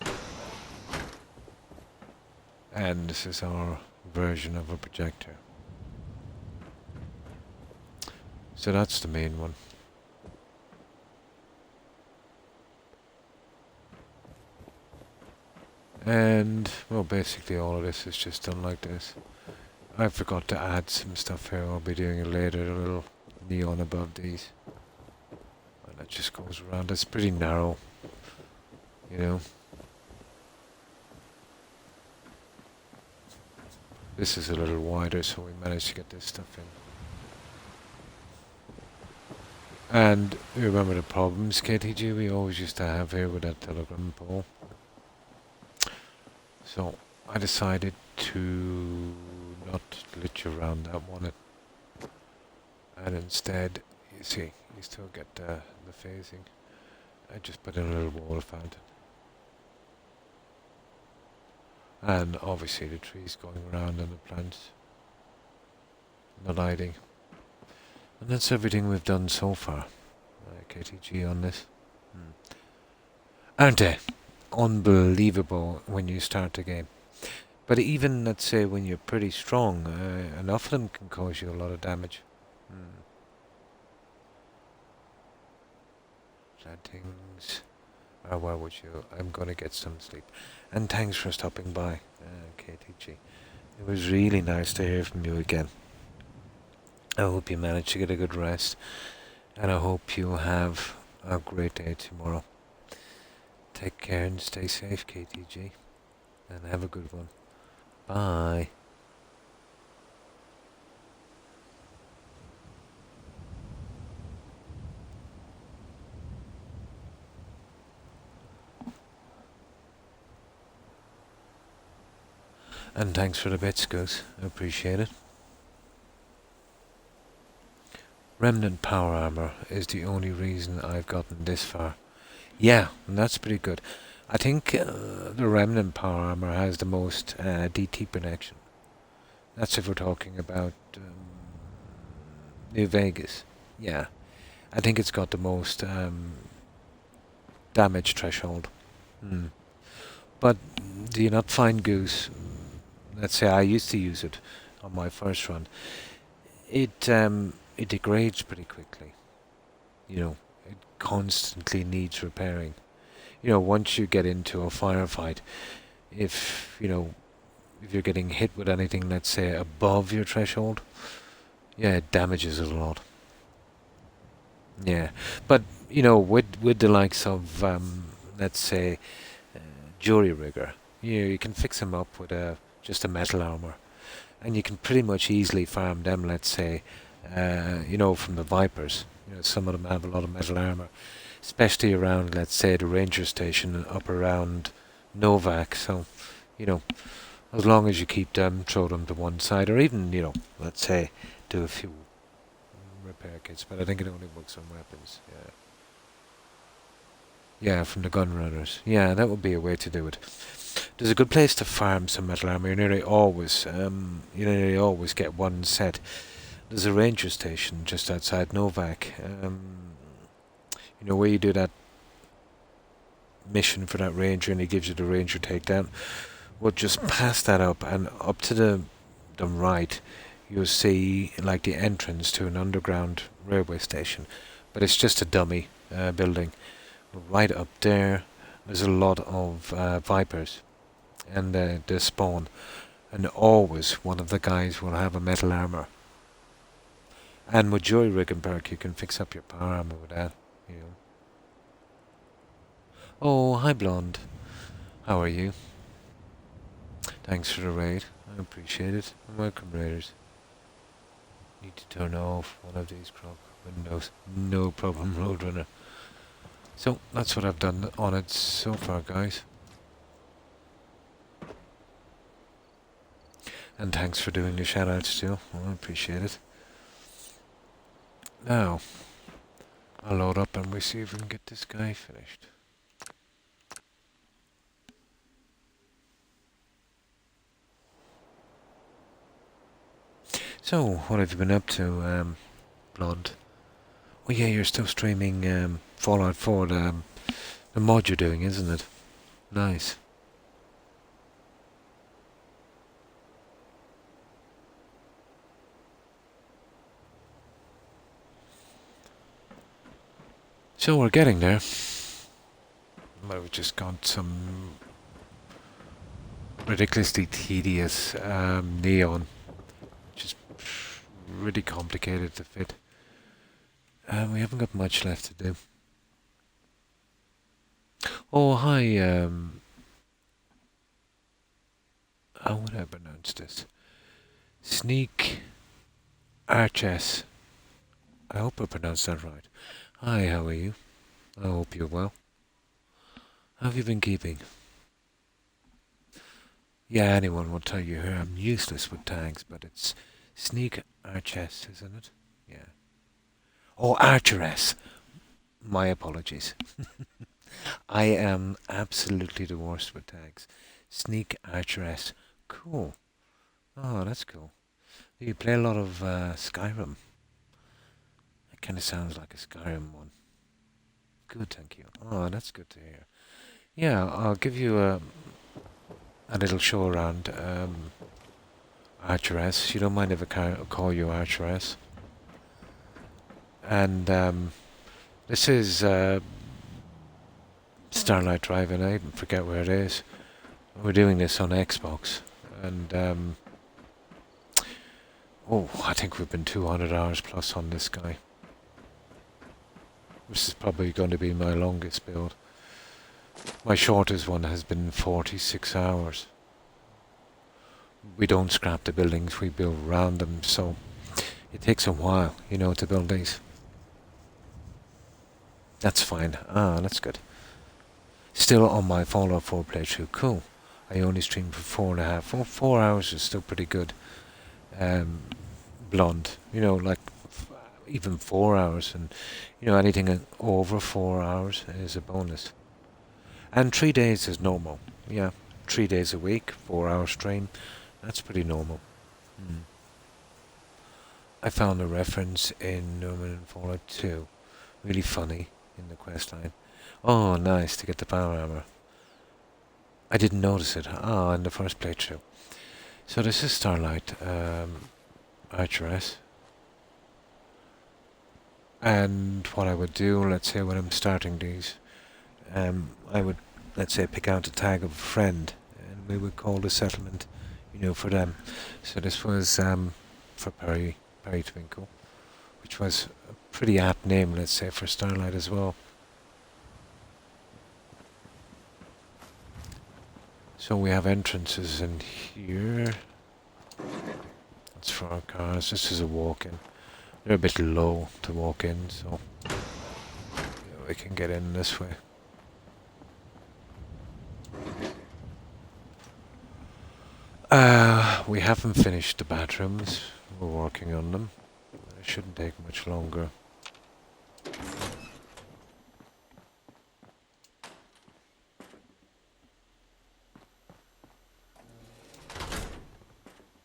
area. And this is our version of a projector. So that's the main one. And, well, basically all of this is just done like this. I forgot to add some stuff here. I'll be doing it later, a little neon above these. And that just goes around. It's pretty narrow, This is a little wider, so we managed to get this stuff in. And you remember the problems, KTG, we always used to have here with that telegram pole. So I decided to not glitch around that one, and instead, you see, you still get the phasing. I just put in a little water fountain. And obviously the trees going around and the plants, the lighting. And that's everything we've done so far. KTG on this. Aren't they? Unbelievable when you start a game. But even, let's say, when you're pretty strong, enough of them can cause you a lot of damage. Plantings. Where would you? I'm gonna get some sleep. And thanks for stopping by, KTG. It was really nice to hear from you again. I hope you managed to get a good rest, and I hope you have a great day tomorrow. Take care and stay safe, KTG, and have a good one. Bye. And thanks for the bits, Goose. I appreciate it. Remnant power armor is the only reason I've gotten this far. Yeah, and that's pretty good. I think the Remnant power armor has the most DT protection. That's if we're talking about New Vegas. Yeah, I think it's got the most damage threshold. But do you not find, Goose? Let's say I used to use it on my first run. It degrades pretty quickly. You know, it constantly needs repairing. You know, once you get into a firefight, if if you're getting hit with anything, let's say above your threshold, yeah, it damages it a lot. Yeah, but with the likes of let's say jury rigger, you can fix them up with just a metal armor, and you can pretty much easily farm them. Let's say, from the Vipers. Some of them have a lot of metal armor, especially around, let's say, the ranger station up around Novak. So, you know, as long as you keep them, throw them to one side, or even, let's say, do a few repair kits. But I think it only works on weapons. Yeah. Yeah, from the gun runners. Yeah, that would be a way to do it. There's a good place to farm some metal armor. You nearly always get one set. There's a ranger station just outside Novak. Where you do that mission for that ranger, and he gives you the ranger takedown. Well, just pass that up, and up to the right, you'll see like the entrance to an underground railway station, but it's just a dummy building. Right up there, there's a lot of vipers, and they spawn, and always one of the guys will have a metal armor. And with Joy Rig and Perk, you can fix up your power armor with that. Oh, hi Blonde. How are you? Thanks for the raid. I appreciate it. And welcome, raiders. Need to turn off one of these Croc windows. No problem, Roadrunner. So, that's what I've done on it so far, guys. And thanks for doing the shoutouts too. I appreciate it. Now, I'll load up and we see if we can get this guy finished. So, what have you been up to, Blonde? Oh yeah, you're still streaming Fallout 4, the mod you're doing, isn't it? Nice. So we're getting there. But we've just got some ridiculously tedious neon, which is really complicated to fit. We haven't got much left to do. Oh, hi, how would I pronounce this? Sneak Arches. I hope I pronounced that right. Hi, how are you? I hope you're well. How have you been keeping? Yeah, anyone will tell you here I'm useless with tags, but it's Sneak Arches, isn't it? Yeah. Oh, Archeress. My apologies. I am absolutely the worst with tags. Sneak Archeress. Cool. Oh, that's cool. You play a lot of Skyrim. It kind of sounds like a Skyrim one. Good, thank you. Oh, that's good to hear. Yeah, I'll give you a little show around Archeress. You don't mind if I call you Archeress. And this is Starlight Drive, and I even forget where it is. We're doing this on Xbox, and I think we've been 200 hours plus on this guy. This is probably going to be my longest build. My shortest one has been 46 hours. We don't scrap the buildings, we build around them, so it takes a while, to build these. That's fine. Ah, that's good. Still on my Fallout 4 playthrough. Cool. I only streamed for 4.5. 4 hours is still pretty good. Blonde. Like even 4 hours, and anything over 4 hours is a bonus. And 3 days is normal. Yeah, 3 days a week, 4 hour stream. That's pretty normal. I found a reference in Norman Fallout 2. Really funny in the quest line. Oh, nice, to get the power armor. I didn't notice it. In the first playthrough. So this is Starlight Archeress. And what I would do, let's say when I'm starting these, I would, let's say, pick out a tag of a friend, and we would call the settlement, for them. So this was for Perry Twinkle, which was a pretty apt name, let's say, for Starlight as well. So we have entrances in here. That's for our cars. This is a walk-in. They're a bit low to walk in, so we can get in this way. We haven't finished the bathrooms. We're working on them. It shouldn't take much longer.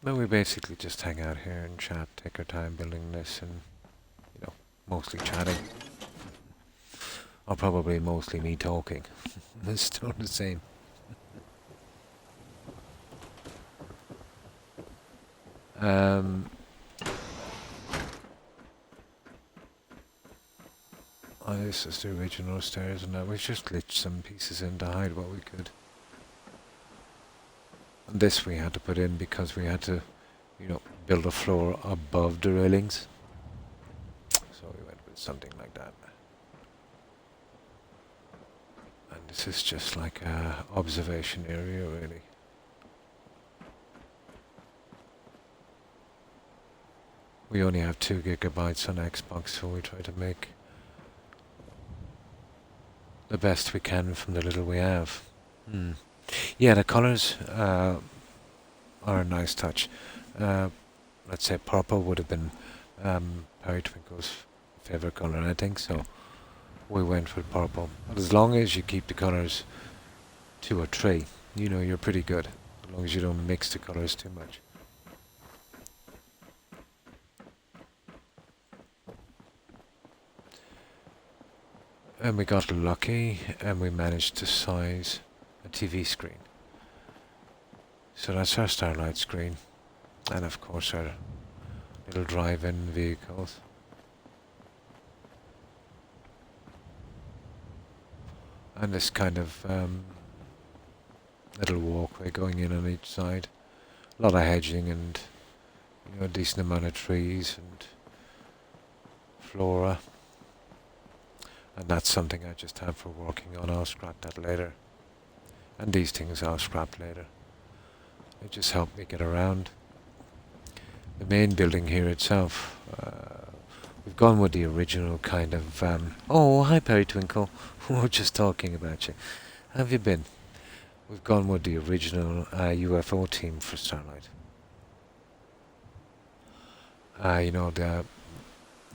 Then we basically just hang out here and chat, take our time building this, and mostly chatting. Or probably mostly me talking. It's still the same. This is the original stairs, and now we've just glitched some pieces in to hide what we could. And this we had to put in because we had to, build a floor above the railings. So we went with something like that. And this is just like a observation area, really. We only have 2 gigabytes on Xbox, so we try to make the best we can from the little we have. Yeah, the colours are a nice touch. Let's say purple would have been Perry Twinkle's favourite colour, I think, so we went with purple. But as long as you keep the colours 2 or 3, you're pretty good. As long as you don't mix the colours too much. And we got lucky, and we managed to size a TV screen. So that's our Starlight screen, and of course our little drive-in vehicles. And this kind of little walkway going in on each side. A lot of hedging and a decent amount of trees and flora. And that's something I just have for working on. I'll scrap that later. And these things I'll scrap later. They just help me get around. The main building here itself, we've gone with the original kind of... oh, hi Perry Twinkle. We were just talking about you. How have you been? We've gone with the original UFO team for Starlight. The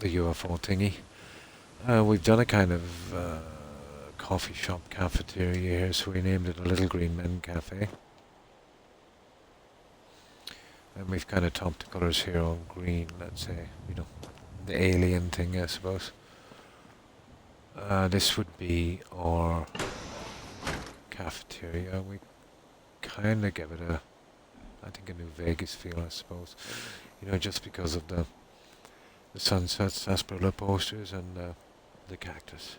UFO thingy. We've done a kind of coffee shop cafeteria here, so we named it a Little Green Men Cafe. And we've kind of topped the colours here on green, let's say, you know, the alien thing, I suppose. This would be our cafeteria. We kind of give it I think a New Vegas feel, I suppose. You know, just because of the sunsets, sarsaparilla posters, and the cactus.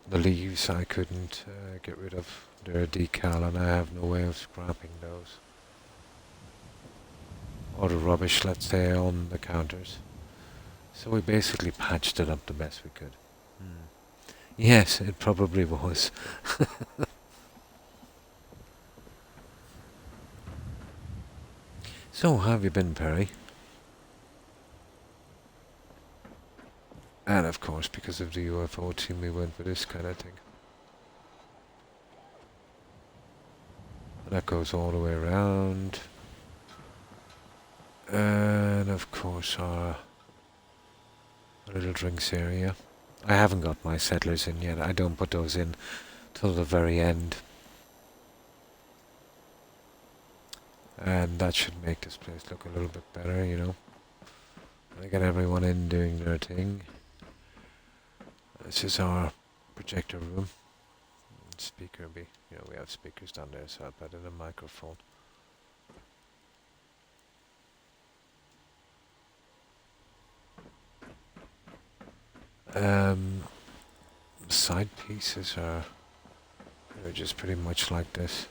The leaves I couldn't get rid of. They're a decal, and I have no way of scrapping those. Or the rubbish, let's say, on the counters. So we basically patched it up the best we could. Yes, it probably was. So, how have you been, Perry? And of course, because of the UFO team, we went for this kind of thing. And that goes all the way around. And of course, our little drinks area. I haven't got my settlers in yet. I don't put those in till the very end. And that should make this place look a little bit better, you know. I get everyone in doing their thing. This is our projector room. Speaker be, you know, we have speakers down there, so I put in a microphone. Side pieces they're just pretty much like this.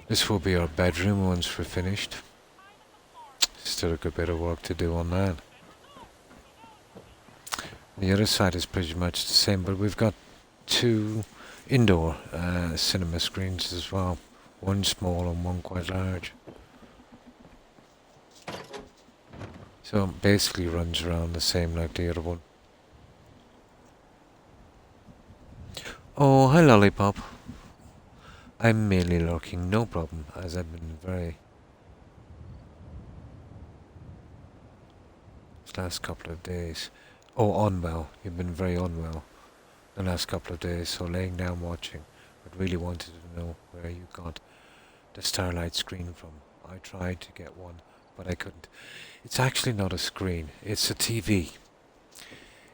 This will be our bedroom once we're finished. Still a good bit of work to do on that. The other side is pretty much the same, but we've got two indoor cinema screens as well. One small and one quite large. So it basically runs around the same like the other one. Oh, hi Lollipop. I'm mainly lurking, no problem, as I've been very... This last couple of days. Oh, unwell. You've been very unwell the last couple of days, so laying down watching. But really wanted to know where you got the Starlight screen from. I tried to get one, but I couldn't. It's actually not a screen, it's a TV.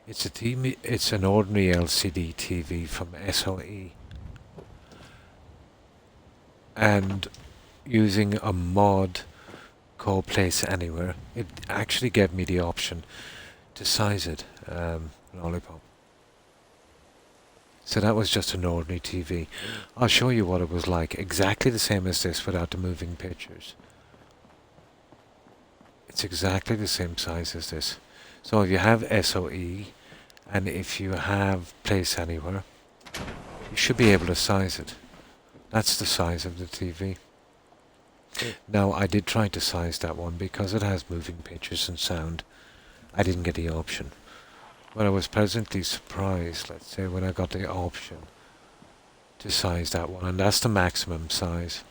It's a TV, it's an ordinary LCD TV from SOE. And using a mod called Place Anywhere, it actually gave me the option to size it, Lollipop. So that was just an ordinary TV. I'll show you what it was like, exactly the same as this without the moving pictures. It's exactly the same size as this. So if you have SOE, and if you have Place Anywhere, you should be able to size it. That's the size of the TV. Now, I did try to size that one because it has moving pictures and sound. I didn't get the option. But I was pleasantly surprised, let's say, when I got the option to size that one. And that's the maximum size.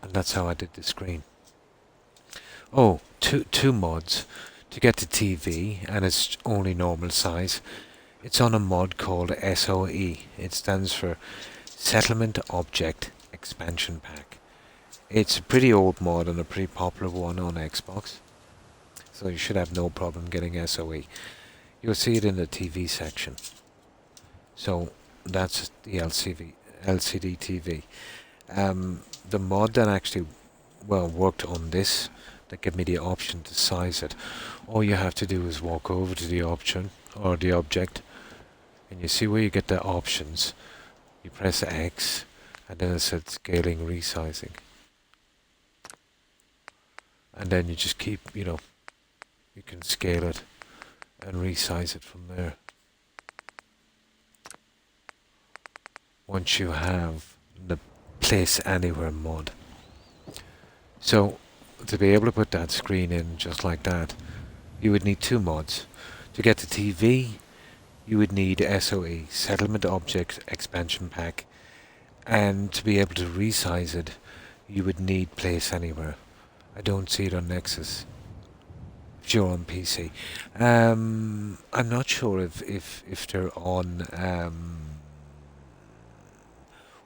And that's how I did the screen. Oh, two mods to get the TV, and it's only normal size. It's on a mod called SOE. It stands for Settlement Object Expansion Pack. It's a pretty old mod and a pretty popular one on Xbox. So you should have no problem getting SOE. You'll see it in the TV section. So that's the LCD TV. The mod that actually worked on this, that gave me the option to size it. All you have to do is walk over to the option or the object, and you see where you get the options. You press X, and then it says scaling, resizing, and then you just keep, you can scale it and resize it from there. Once you have the Place Anywhere mod. So to be able to put that screen in just like that, you would need two mods. To get the TV, you would need SOE, Settlement Object Expansion Pack, and to be able to resize it, you would need Place Anywhere. I don't see it on Nexus. If you're on PC. I'm not sure if they're on.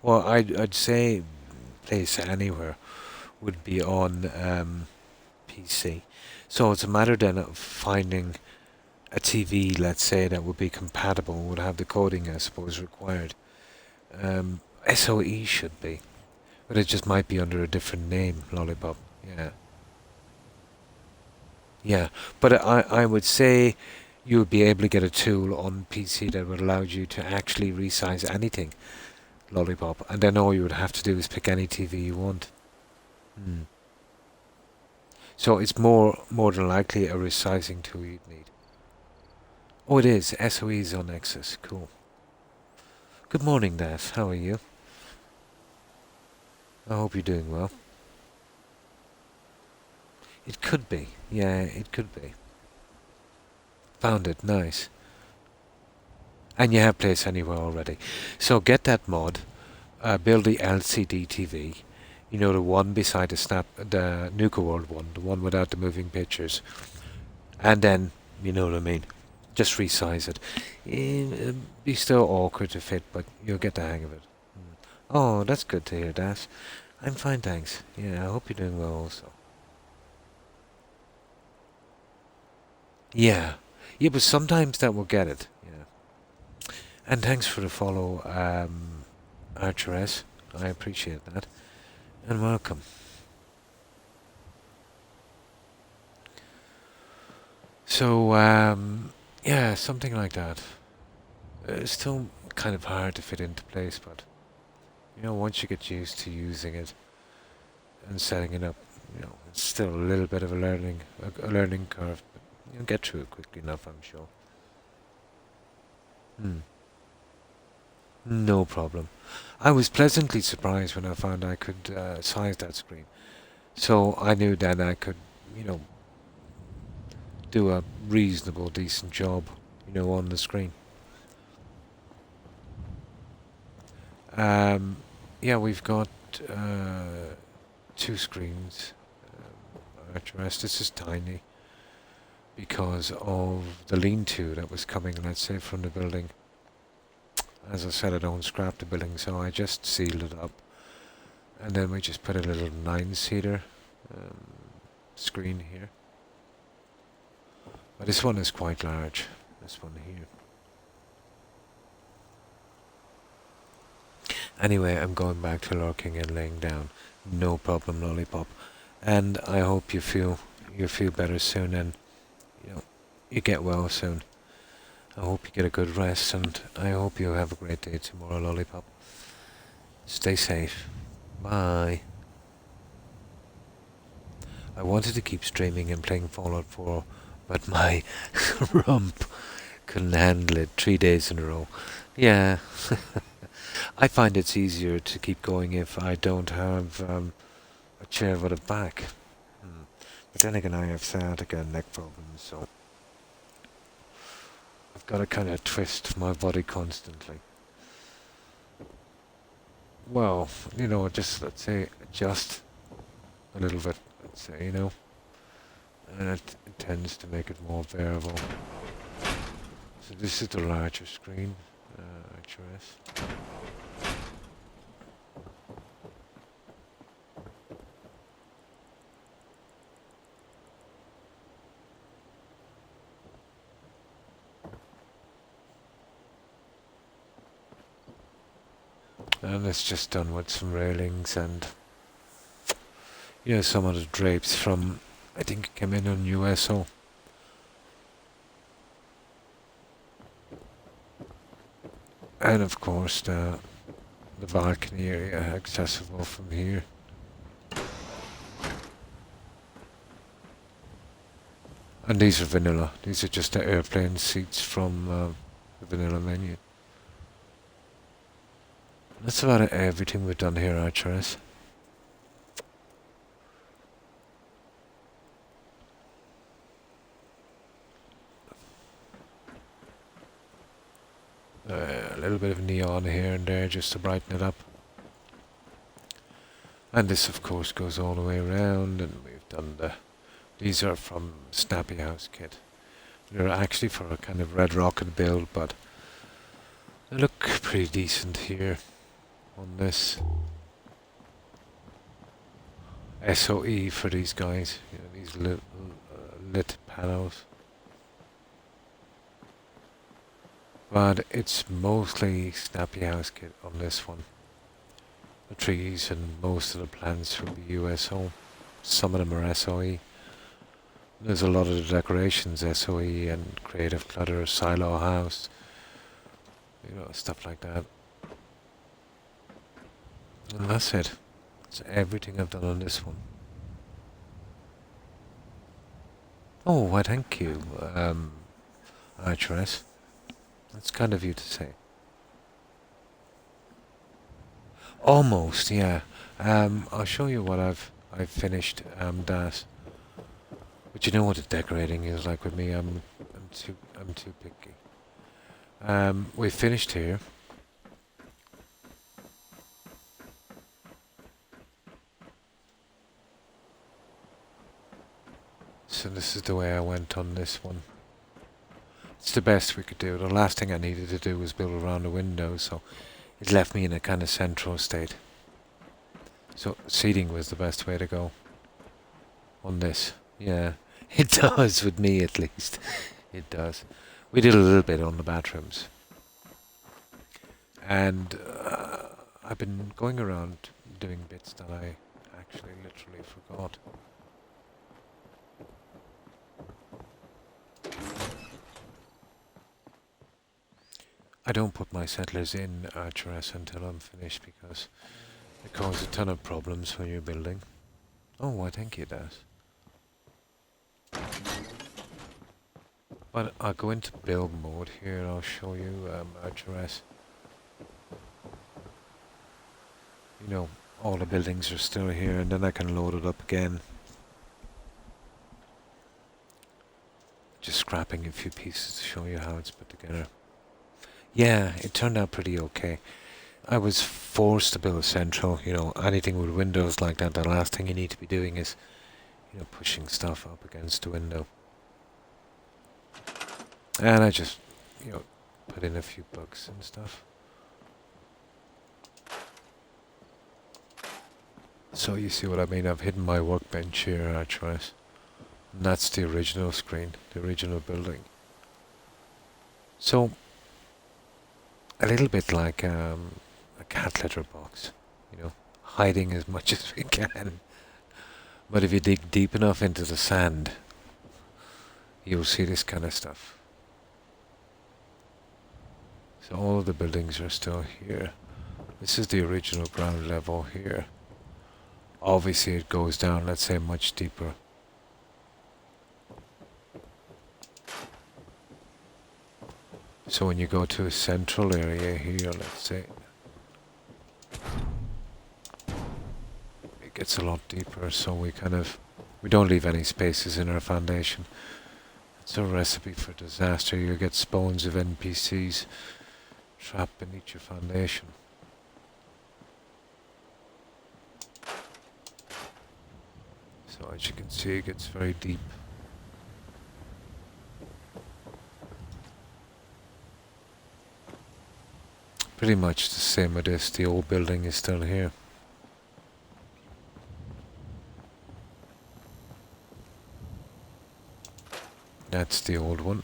Well, I'd say Place Anywhere would be on PC. So it's a matter then of finding a TV, let's say, that would be compatible, would have the coding, I suppose, required. SOE should be, but it just might be under a different name, Lollipop. Yeah. Yeah, but I would say you would be able to get a tool on PC that would allow you to actually resize anything, Lollipop, and then all you would have to do is pick any TV you want. Hmm. So it's more than likely a resizing tool you'd need. Oh, it is. SOE is on Nexus. Cool. Good morning, Daph. How are you? I hope you're doing well. It could be. Yeah, it could be. Found it. Nice. And you have Place Anywhere already. So get that mod. Build the LCD TV. You know, the one beside the Nuka World one, the one without the moving pictures. And then, you know what I mean, just resize it. It'll be still awkward to fit, but you'll get the hang of it. Oh, that's good to hear, Dash. I'm fine, thanks. Yeah, I hope you're doing well also. Yeah. Yeah, but sometimes that will get it. Yeah. And thanks for the follow, Archeress. I appreciate that. And welcome. So, yeah, something like that. It's still kind of hard to fit into place, but, you know, once you get used to using it and setting it up, you know, it's still a little bit of a learning curve, but you'll get through it quickly enough, I'm sure. Hmm. No problem. I was pleasantly surprised when I found I could size that screen. So I knew then I could, you know, do a reasonable, decent job, you know, on the screen. Yeah, we've got two screens. HRS, this is tiny because of the lean-to that was coming, let's say, from the building. As I said, I don't scrap the building, so I just sealed it up. And then we just put a little 9-seater screen here. But this one is quite large, this one here. Anyway, I'm going back to lurking and laying down. No problem, Lollipop. And I hope you feel better soon, and you know, you get well soon. I hope you get a good rest, and I hope you have a great day tomorrow, Lollipop. Stay safe. Bye. I wanted to keep streaming and playing Fallout 4, but my rump couldn't handle it 3 days in a row. Yeah. I find it's easier to keep going if I don't have a chair with a back. But then again, I have sciatica and neck problems, so I've got to kind of twist my body constantly. Well, you know, just, let's say, adjust a little bit, let's say, you know, and it tends to make it more bearable. So this is the larger screen, HRS. And it's just done with some railings and, you know, some of the drapes from, I think it came in on USO. And of course the balcony area accessible from here. And these are vanilla. These are just the airplane seats from the vanilla menu. That's about everything we've done here, Archeress. A little bit of neon here and there just to brighten it up. And this of course goes all the way around, and we've done these are from Snappy House Kit. They're actually for a kind of Red Rocket build, but they look pretty decent here on this. SOE for these guys, you know, these lit panels. But it's mostly Snappy House Kit on this one. The trees and most of the plants will be USO. Some of them are SOE. There's a lot of the decorations SOE and Creative Clutter, Silo House, you know, stuff like that. And that's it. That's everything I've done on this one. Oh, why thank you, Archeress. That's kind of you to say. Almost, yeah. I'll show you what I've finished that. But you know what the decorating is like with me. I'm too picky. We finished here. So this is the way I went on this one. It's the best we could do. The last thing I needed to do was build around the window, so it left me in a kind of central state. So seating was the best way to go on this. Yeah, it does with me at least. It does. We did a little bit on the bathrooms. And I've been going around doing bits that I actually literally forgot. I don't put my settlers in Archeress until I'm finished because it causes a ton of problems when you're building. Oh, I think it does. But I'll go into build mode here and I'll show you Archeress. You know, all the buildings are still here and then I can load it up again. Just scrapping a few pieces to show you how it's put together. Yeah, it turned out pretty okay. I was forced to build a central, you know, anything with windows like that, the last thing you need to be doing is, you know, pushing stuff up against the window. And I just, you know, put in a few bugs and stuff. So you see what I mean? I've hidden my workbench here, actually. And that's the original screen, the original building. So, a little bit like a cat litter box, you know, hiding as much as we can. But if you dig deep enough into the sand, you'll see this kind of stuff. So all of the buildings are still here. This is the original ground level here. Obviously it goes down, let's say, much deeper. So when you go to a central area here, let's say, it gets a lot deeper, so we don't leave any spaces in our foundation. It's a recipe for disaster. You get spawns of NPCs trapped beneath your foundation. So as you can see, it gets very deep. Pretty much the same with this. The old building is still here. That's the old one.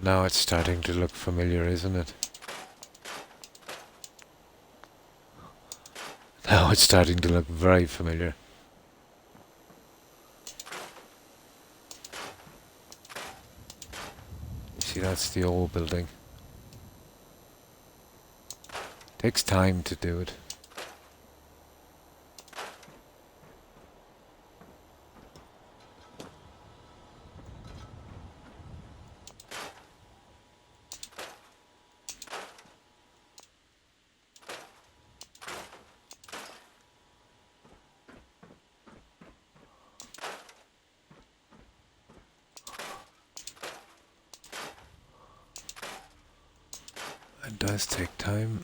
Now it's starting to look familiar, isn't it? Now it's starting to look very familiar. You see, that's the old building. Takes time to do it. It does take time.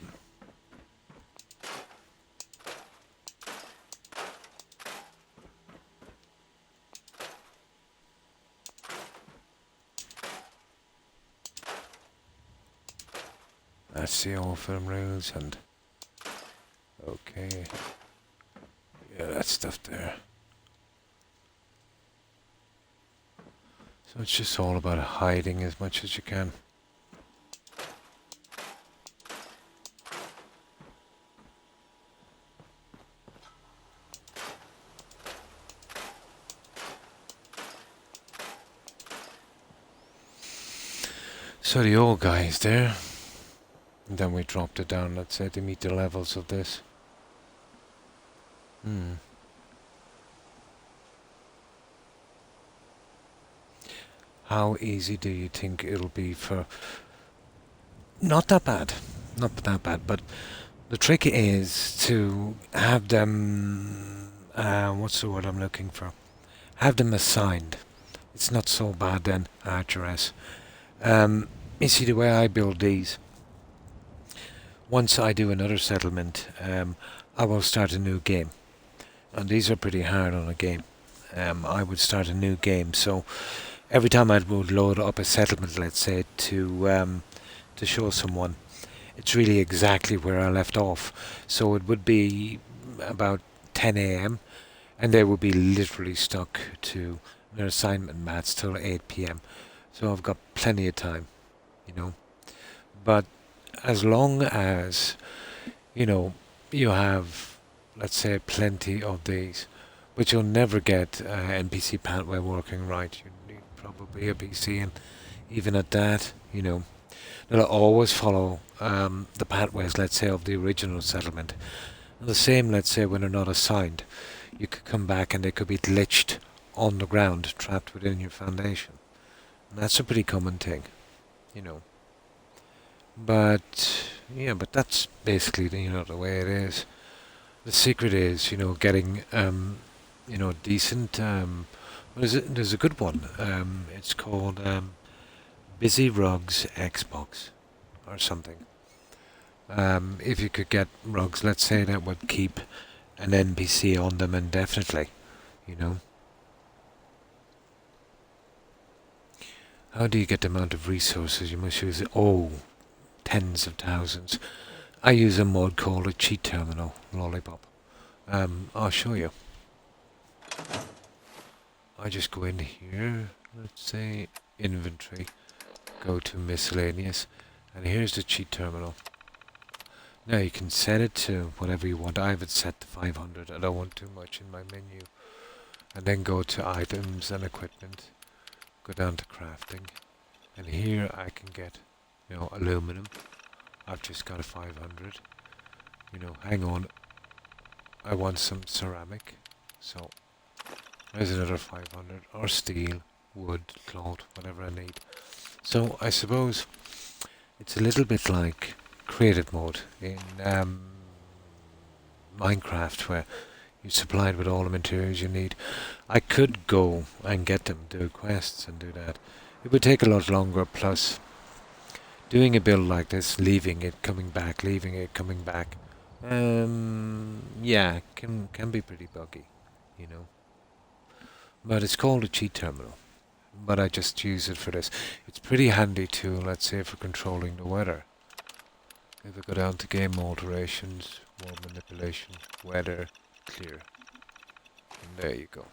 That's the old film rules, and okay. Yeah, that stuff there. So it's just all about hiding as much as you can. So the old guy is there. And then we dropped it down, let's say, to meet the levels of this. How easy do you think it'll be for... Not that bad. Not that bad, but the trick is to have them... what's the word I'm looking for? Have them assigned. It's not so bad then, Archeress. You see, the way I build these, once I do another settlement, I will start a new game. And these are pretty hard on a game. I would start a new game, so every time I would load up a settlement, let's say, to show someone, it's really exactly where I left off. So it would be about 10 a.m. and they would be literally stuck to their assignment mats till 8 p.m. So I've got plenty of time, you know. But as long as, you have, let's say, plenty of these, but you'll never get NPC pathway working right. You need probably a PC, and even at that, they'll always follow the pathways, let's say, of the original settlement. And the same, let's say, when they're not assigned. You could come back and they could be glitched on the ground, trapped within your foundation. And that's a pretty common thing, But, but that's basically, the way it is. The secret is, getting, decent, there's a good one. It's called Busy Rugs Xbox or something. If you could get rugs, let's say, that would keep an NPC on them indefinitely, How do you get the amount of resources you must use? Oh, tens of thousands. I use a mod called a cheat terminal, Lollipop. I'll show you. I just go in here, let's say inventory, go to miscellaneous, and here's the cheat terminal. Now you can set it to whatever you want. I have it set to 500. I don't want too much in my menu. And then go to items and equipment. Go down to crafting. And here I can get, aluminum. I've just got a 500. Hang on. I want some ceramic. So there's another 500. Or steel, wood, cloth, whatever I need. So I suppose it's a little bit like creative mode in Minecraft, where you're supplied with all the materials you need. I could go and get them, do quests and do that. It would take a lot longer, plus doing a build like this, leaving it, coming back, leaving it, coming back, yeah, can be pretty buggy, But it's called a cheat terminal. But I just use it for this. It's pretty handy too, let's say, for controlling the weather. If I go down to game alterations, more manipulation, weather, clear. And there you go.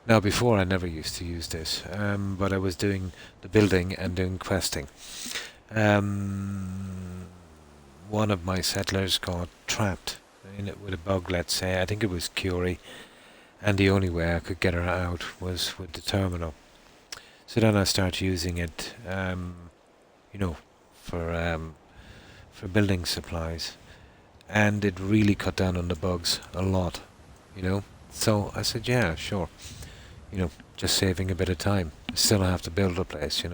Now before I never used to use this, but I was doing the building and doing questing. One of my settlers got trapped in it with a bug, let's say. I think it was Curie. And the only way I could get her out was with the terminal. So then I started using it, for building supplies, and it really cut down on the bugs a lot, So I said, yeah, sure, just saving a bit of time. I still have to build a place,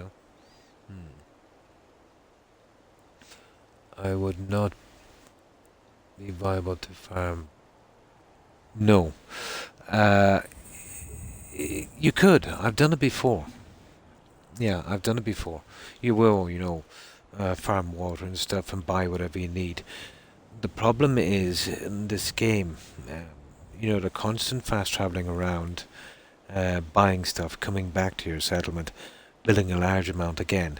I would not be viable to farm. No. You could. I've done it before. Yeah, I've done it before. You will, farm water and stuff and buy whatever you need. The problem is in this game, the constant fast traveling around, buying stuff, coming back to your settlement, building a large amount again.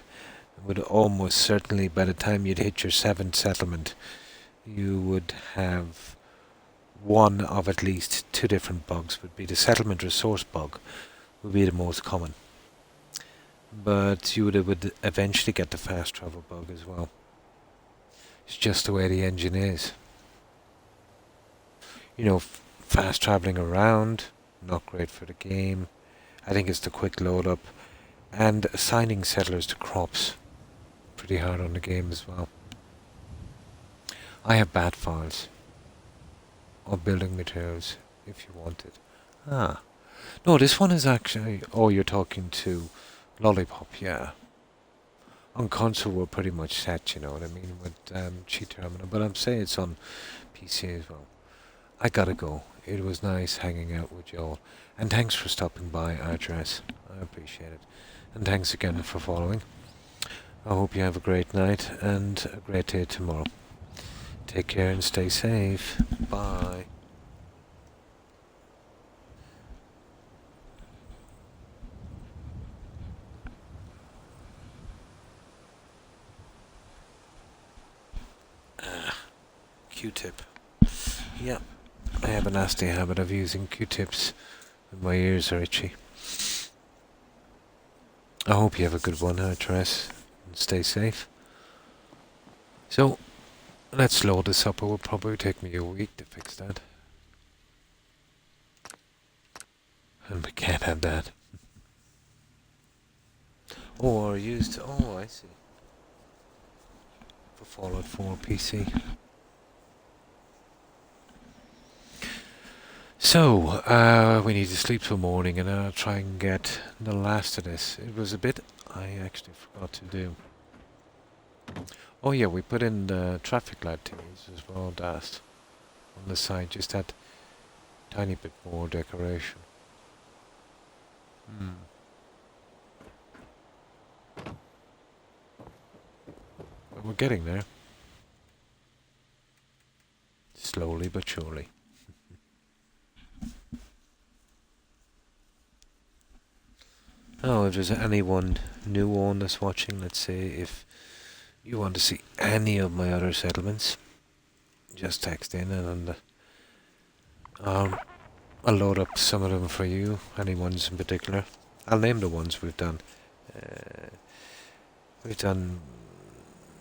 would almost certainly, by the time you'd hit your 7th settlement, you would have one of at least 2 different bugs. Would be the settlement resource bug, would be the most common. But you would eventually get the fast travel bug as well. It's just the way the engine is. You know, fast traveling around, not great for the game. I think it's the quick load up. And assigning settlers to crops, pretty hard on the game as well. I have bat files, or building materials, if you want it. Ah. No, this one is actually... Oh, you're talking to Lollipop, yeah. On console we're pretty much set, you know what I mean, with cheat terminal. But I'm saying it's on PC as well. I gotta go. It was nice hanging out with you all. And thanks for stopping by, Archers. I appreciate it. And thanks again for following. I hope you have a great night and a great day tomorrow. Take care and stay safe. Bye. Q-tip. Yeah, I have a nasty habit of using Q-tips when my ears are itchy. I hope you have a good one, Archers, and stay safe. So, let's load this up. It will probably take me a week to fix that. And we can't have that. Or used... Oh, I see. For Fallout 4 PC. So, we need to sleep till morning, and I'll try and get the last of this. It was a bit I actually forgot to do. Oh yeah, we put in the traffic light thingies as well, Dast. On the side, just that tiny bit more decoration. But we're getting there. Slowly but surely. Oh, if there's anyone new on that's watching, let's say, if you want to see any of my other settlements, just text in and I'll load up some of them for you, any ones in particular. I'll name the ones we've done. We've done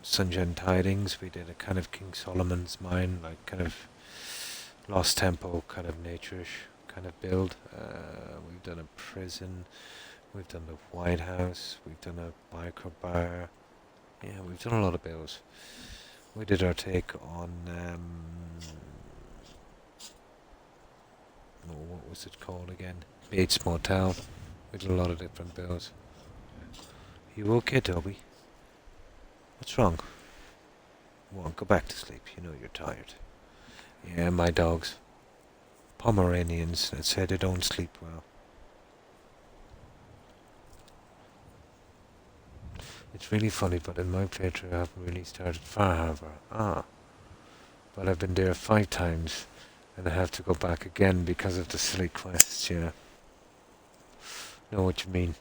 Sunshine Tidings, we did a kind of King Solomon's Mine, like kind of Lost Tempo, kind of nature-ish kind of build. We've done a prison. We've done the White House, we've done a biker bar. Yeah, we've done a lot of bills. We did our take on, what was it called again? Bates Motel. We did a lot of different bills. You okay, Toby? What's wrong? Well, go back to sleep, you know you're tired. Yeah, my dogs. Pomeranians, that say they don't sleep well. It's really funny, but in my playthrough I haven't really started Far Harbour. But I've been there 5 times, and I have to go back again because of the silly quests, yeah. Know what you mean.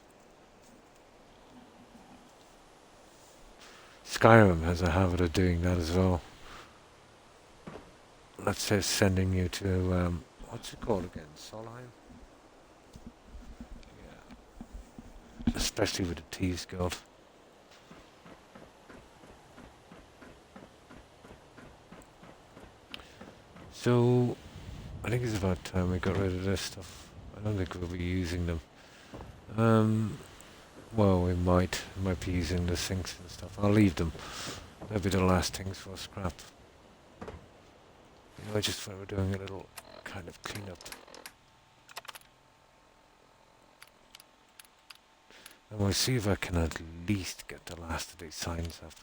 Skyrim has a habit of doing that as well. Let's say sending you to, what's it called again? Solheim? Yeah. Especially with the Thieves Guild. So, I think it's about time we got rid of this stuff. I don't think we'll be using them. Well, we might be using the sinks and stuff. I'll leave them. They'll be the last things for scrap. You know, just when we're doing a little kind of cleanup. And we'll see if I can at least get the last of these signs up.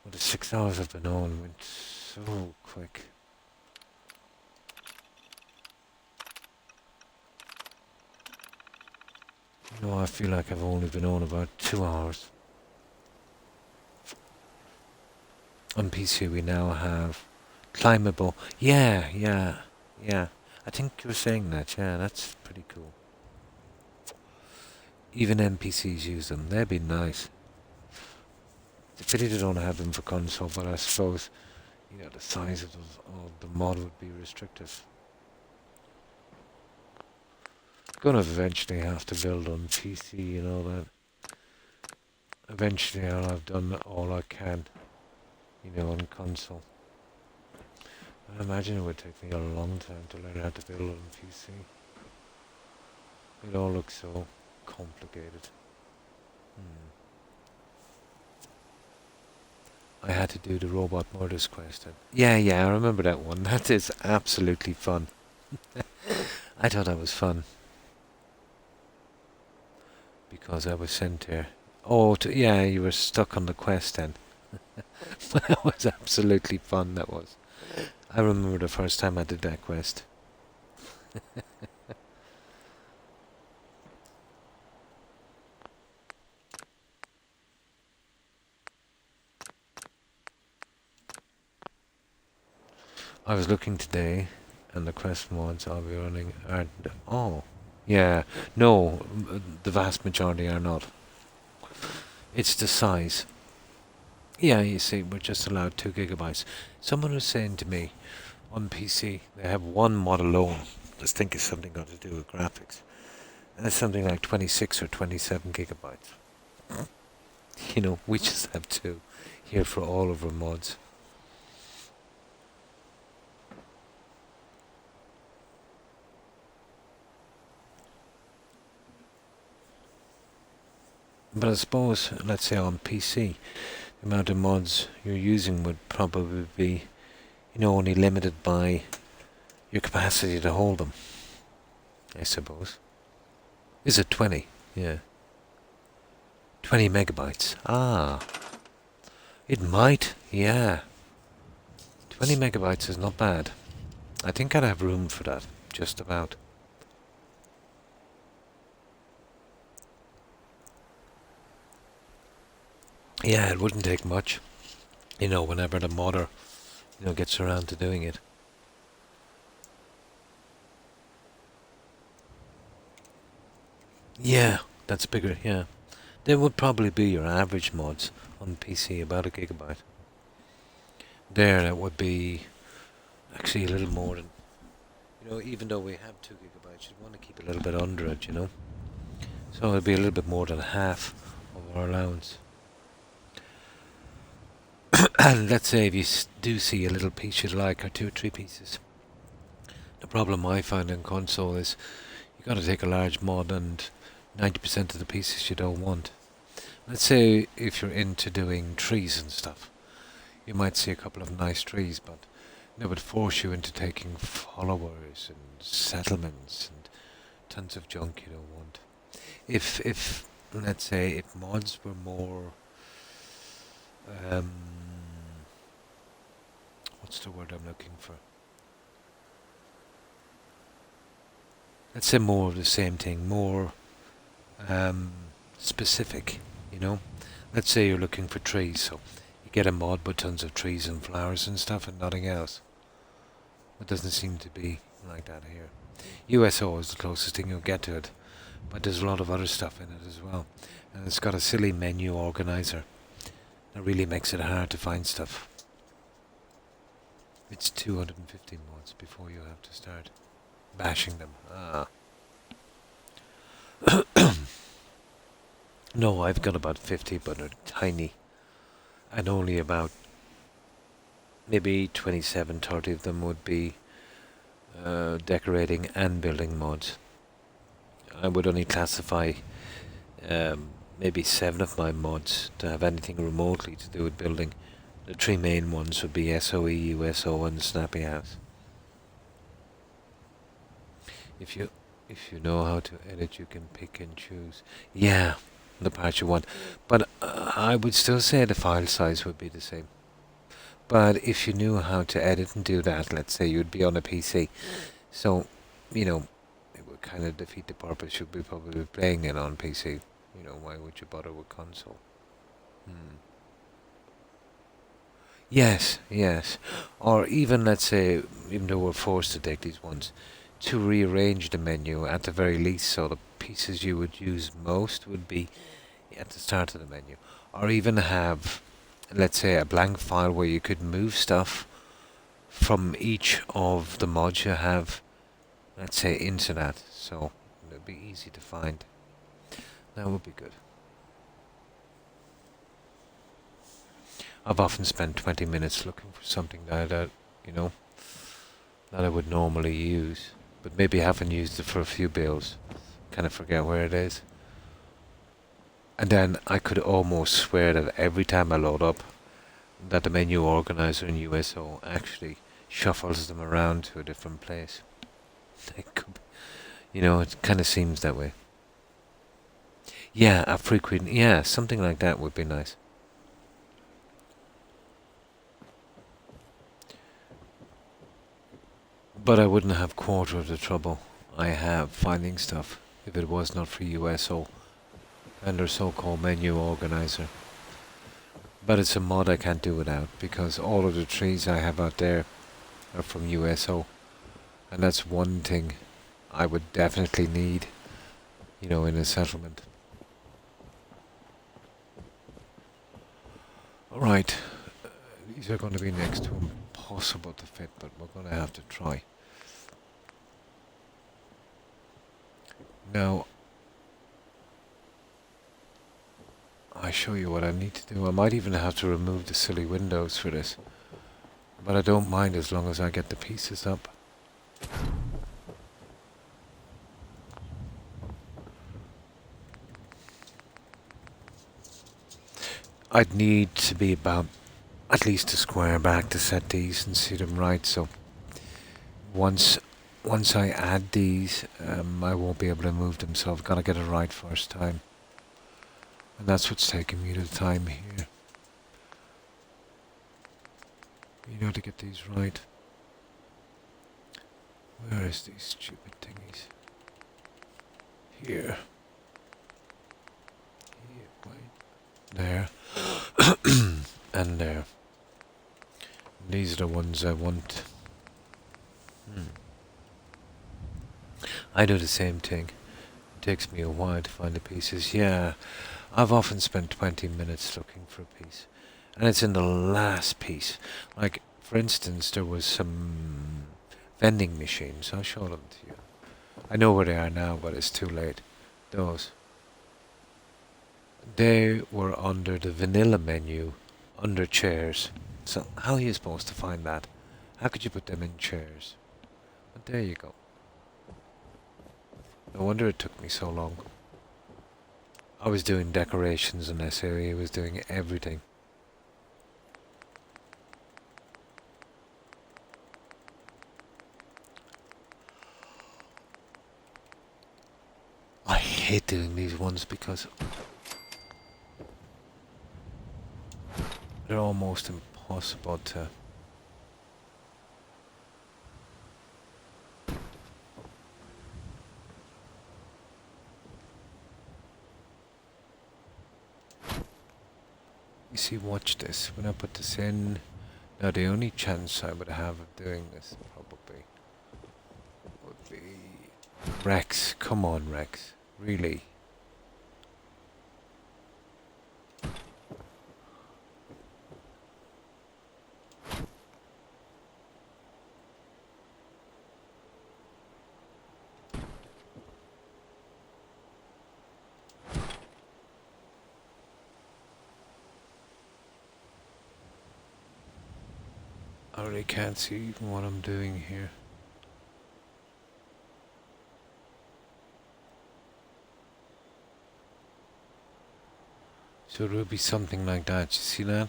Well, the 6 hours I've been on went so quick. You know, I feel like I've only been on about 2 hours. On PC we now have climbable. Yeah. I think you were saying that, yeah, that's pretty cool. Even NPCs use them, they'd be nice. It's a pity they don't have them for console, but I suppose, the size of the mod would be restrictive. Gonna eventually have to build on PC, that. Eventually I'll have done all I can, on console. I imagine it would take me a long time to learn how to build on PC. It all looks so complicated. I had to do the Robot Murders quest. Yeah, I remember that one. That is absolutely fun. I thought that was fun. Because I was sent there. Oh, yeah, you were stuck on the quest then. That was absolutely fun, that was. I remember the first time I did that quest. I was looking today, and the quest mods I'll be running are... Oh, yeah. No, the vast majority are not. It's the size. Yeah, you see, we're just allowed 2 gigabytes. Someone was saying to me, on PC, they have one mod alone. I think it's something got to do with graphics. And it's something like 26 or 27 gigabytes. We just have 2 here for all of our mods. But I suppose, let's say on PC, the amount of mods you're using would probably be, only limited by your capacity to hold them, I suppose. Is it 20? Yeah. 20 megabytes. Ah. It might, yeah. 20 megabytes is not bad. I think I'd have room for that, just about. Yeah, it wouldn't take much, whenever the modder, gets around to doing it. Yeah, that's bigger, yeah. They would probably be your average mods on PC, about 1 gigabyte. There, it would be actually a little more than, even though we have 2 gigabytes, you'd want to keep a little bit under it, So it'd be a little bit more than half of our allowance. And let's say if you do see a little piece you'd like, or 2 or 3 pieces. The problem I find in console is you got to take a large mod and 90% of the pieces you don't want. Let's say if you're into doing trees and stuff, you might see a couple of nice trees, but it would force you into taking followers and settlements and tons of junk you don't want. If let's say, if mods were more, what's the word I'm looking for? Let's say more of the same thing, more specific, Let's say you're looking for trees, so you get a mod with tons of trees and flowers and stuff and nothing else. It doesn't seem to be like that here. USO is the closest thing you'll get to it, but there's a lot of other stuff in it as well. And it's got a silly menu organizer that really makes it hard to find stuff. It's 250 mods before you have to start bashing them. No, I've got about 50, but they're tiny. And only about maybe 27, 30 of them would be decorating and building mods. I would only classify maybe 7 of my mods to have anything remotely to do with building. The 3 main ones would be SOE, USO and Snappy House. If you know how to edit, you can pick and choose. Yeah, the part you want. But I would still say the file size would be the same. But if you knew how to edit and do that, let's say you'd be on a PC. So, it would kind of defeat the purpose. You'd be probably playing it on PC. Why would you bother with console? Yes. Or even, let's say, even though we're forced to take these ones, to rearrange the menu at the very least, so the pieces you would use most would be at the start of the menu. Or even have let's say, a blank file where you could move stuff from each of the mods you have, let's say, into that. So it'd be easy to find. That would be good. I've often spent 20 minutes looking for something that you know, that I would normally use, but maybe haven't used it for a few builds. Kind of forget where it is. And then I could almost swear that every time I load up, that the menu organizer in USO actually shuffles them around to a different place. It could be, you know, it kind of seems that way. Yeah, a frequent, yeah, something like that would be nice. But I wouldn't have quarter of the trouble I have finding stuff if it was not for USO and their so-called menu organizer. But it's a mod I can't do without, because all of the trees I have out there are from USO. And that's one thing I would definitely need, you know, in a settlement. Alright, these are going to be next to impossible to fit, but we're going to have to try. Now, I show you what I need to do. I might even have to remove the silly windows for this, but I don't mind as long as I get the pieces up. I'd need to be about at least a square back to set these and see them right, so once I add these, I won't be able to move them, so I've got to get it right first time. And that's what's taking me the time here. You know, to get these right. Where is these stupid thingies? Here. There. And there. These are the ones I want. I do the same thing. It takes me a while to find the pieces. Yeah, I've often spent 20 minutes looking for a piece. And it's in the last piece. Like, for instance, there was some vending machines. I'll show them to you. I know where they are now, but it's too late. Those. They were under the vanilla menu, under chairs. So how are you supposed to find that? How could you put them in chairs? But there you go. No wonder it took me so long. I was doing decorations in this area, I was doing everything. I hate doing these ones because they're almost impossible to... You see, watch this. When I put this in... Now the only chance I would have of doing this probably would be... Rex, come on Rex. Really? I really can't see even what I'm doing here. So it would be something like that, you see that?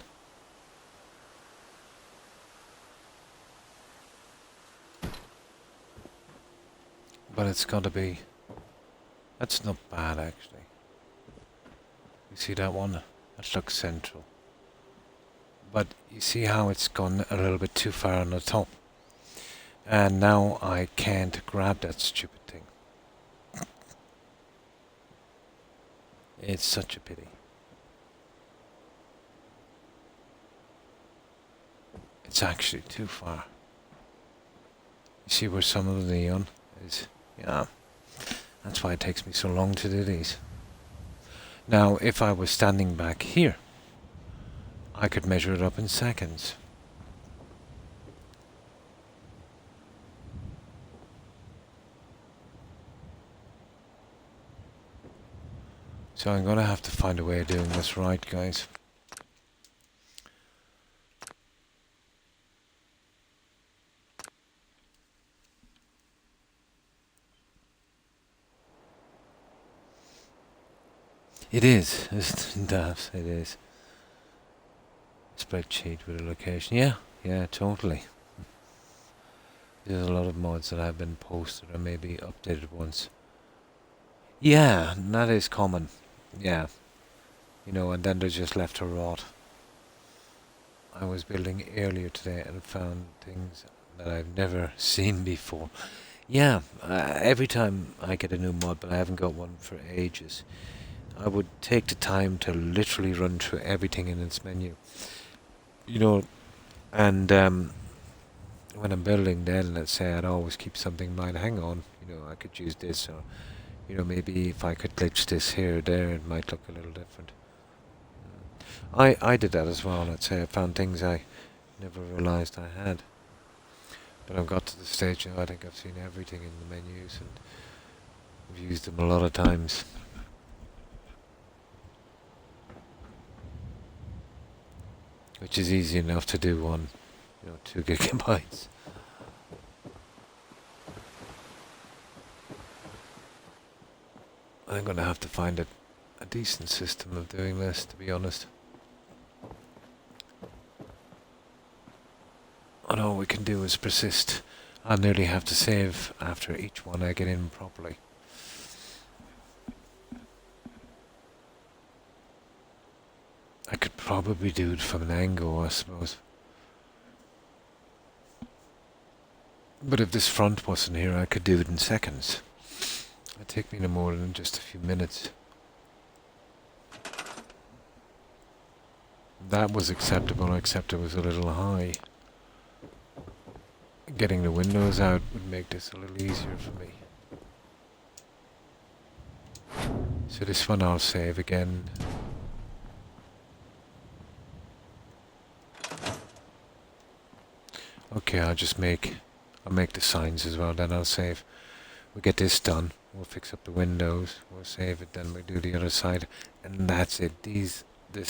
But it's gotta be... That's not bad actually. You see that one? That looks central. But you see how it's gone a little bit too far on the top. And now I can't grab that stupid thing. It's such a pity. It's actually too far. You see where some of the neon is? Yeah. That's why it takes me so long to do these. Now, if I was standing back here, I could measure it up in seconds. So I'm gonna have to find a way of doing this right, guys. It is, isn't it? It is. Spreadsheet with a location. Yeah, totally. There's a lot of mods that have been posted or maybe updated once. Yeah, that is common. Yeah. And then they're just left to rot. I was building earlier today and found things that I've never seen before. Yeah, every time I get a new mod, but I haven't got one for ages, I would take the time to literally run through everything in its menu. And when I'm building then, let's say I'd always keep something in mind. Hang on, I could use this, or, maybe if I could glitch this here or there, it might look a little different. I did that as well. Let's say I found things I never realised I had. But I've got to the stage now, I think I've seen everything in the menus and I've used them a lot of times. Which is easy enough to do on, 2 gigabytes. I'm going to have to find a decent system of doing this, to be honest. And all we can do is persist. I'll nearly have to save after each one I get in properly. I could probably do it from an angle, I suppose. But if this front wasn't here, I could do it in seconds. It'd take me no more than just a few minutes. That was acceptable, except it was a little high. Getting the windows out would make this a little easier for me. So this one I'll save again. Okay, I'll make the signs as well, then I'll save. We'll get this done. We'll fix up the windows. We'll save it, then we'll do the other side. And that's it. This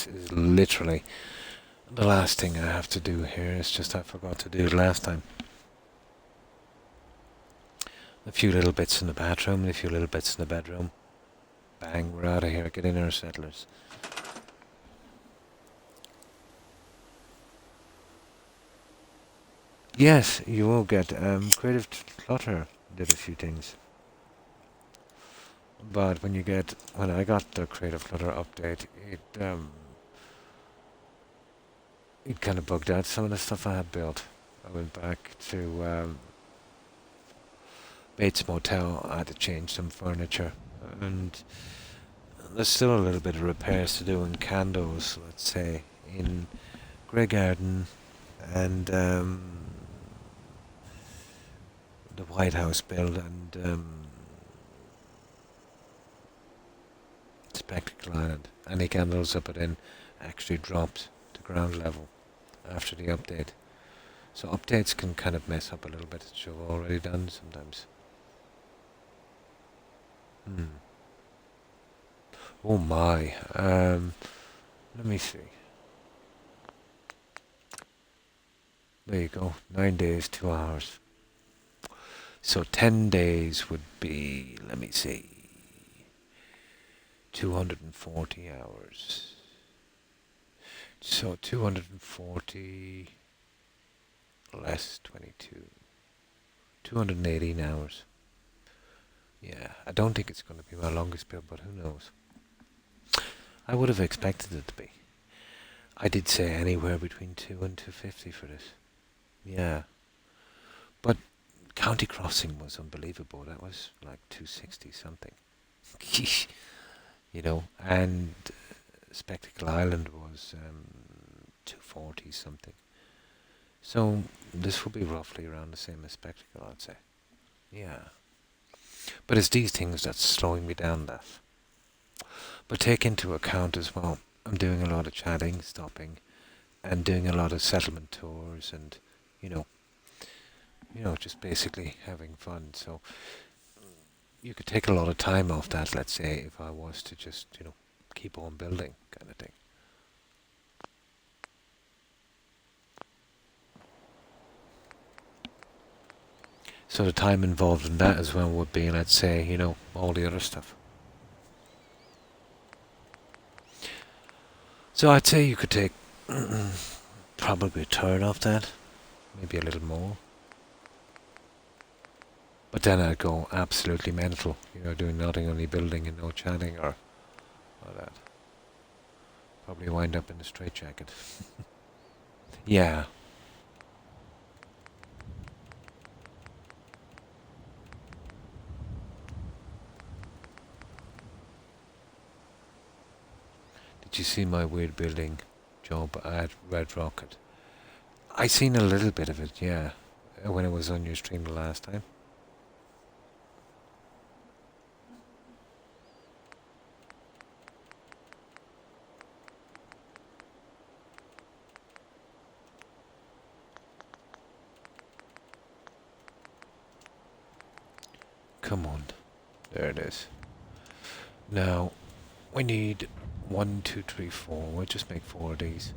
is literally the last thing I have to do here. It's just I forgot to do it last time. A few little bits in the bathroom and a few little bits in the bedroom. Bang, we're out of here. Get in our settlers. Yes, you will get Creative Clutter did a few things. But when I got the Creative Clutter update, it kind of bugged out some of the stuff I had built. I went back to Bates Motel. I had to change some furniture, and there's still a little bit of repairs to do in Candos, let's say, in Grey Garden and the White House build and Spectacle Island. Any candles I put in actually dropped to ground level after the update. So updates can kind of mess up a little bit, which I've already done sometimes. Oh my. Let me see. There you go. 9 days, 2 hours. So 10 days would be, let me see, 240 hours. So 240 less 22. 218 hours. Yeah, I don't think it's going to be my longest build, but who knows. I would have expected it to be. I did say anywhere between 2 and 250 for this. Yeah. But County Crossing was unbelievable. That was like 260 something. And Spectacle Island was 240 something. So this will be roughly around the same as Spectacle, I'd say. Yeah. But it's these things that's slowing me down, that. But take into account as well, I'm doing a lot of chatting, stopping, and doing a lot of settlement tours and, you know, just basically having fun. So you could take a lot of time off that, let's say, if I was to just, keep on building kind of thing. So the time involved in that as well would be, let's say, all the other stuff. So I'd say you could take probably a third of that, maybe a little more. But then I'd go absolutely mental, doing nothing, only building and no chatting or that. Probably wind up in a straitjacket. Yeah. Did you see my weird building job at Red Rocket? I seen a little bit of it, yeah, when it was on your stream the last time. Come on. There it is. Now, we need 1, 2, 3, 4. We'll just make 4 of these.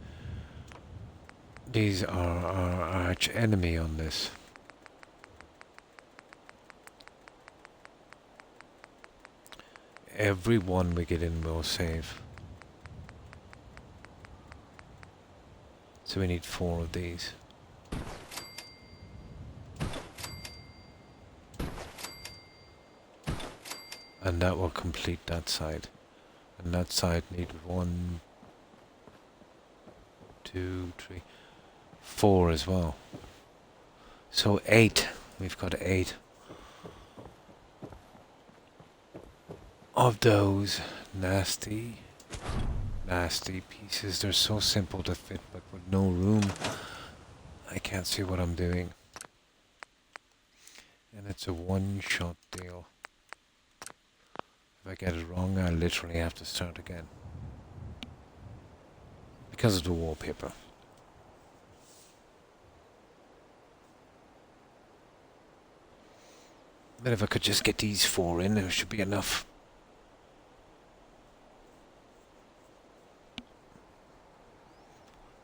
These are our arch enemy on this. Every one we get in will save. So we need 4 of these. And that will complete that side. And that side needs 1, 2, 3, 4 as well. So 8. We've got 8 of those nasty pieces. They're so simple to fit, but with no room, I can't see what I'm doing. And it's a one-shot deal. If I get it wrong, I literally have to start again. Because of the wallpaper. But if I could just get these 4 in, there should be enough.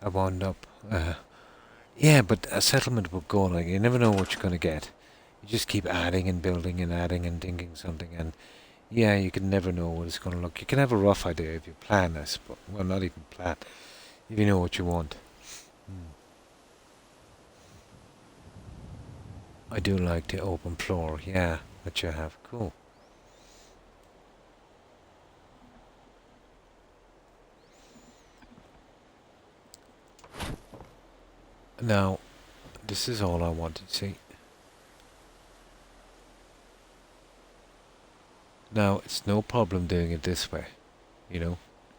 I wound up... yeah, but a settlement will go, like, you never know what you're going to get. You just keep adding and building and adding and thinking something, and yeah, you can never know what it's going to look. You can have a rough idea if you plan this, but, well, not even plan, if you know what you want. I do like the open floor, yeah, that you have. Cool. Now, this is all I wanted to see. Now, it's no problem doing it this way, and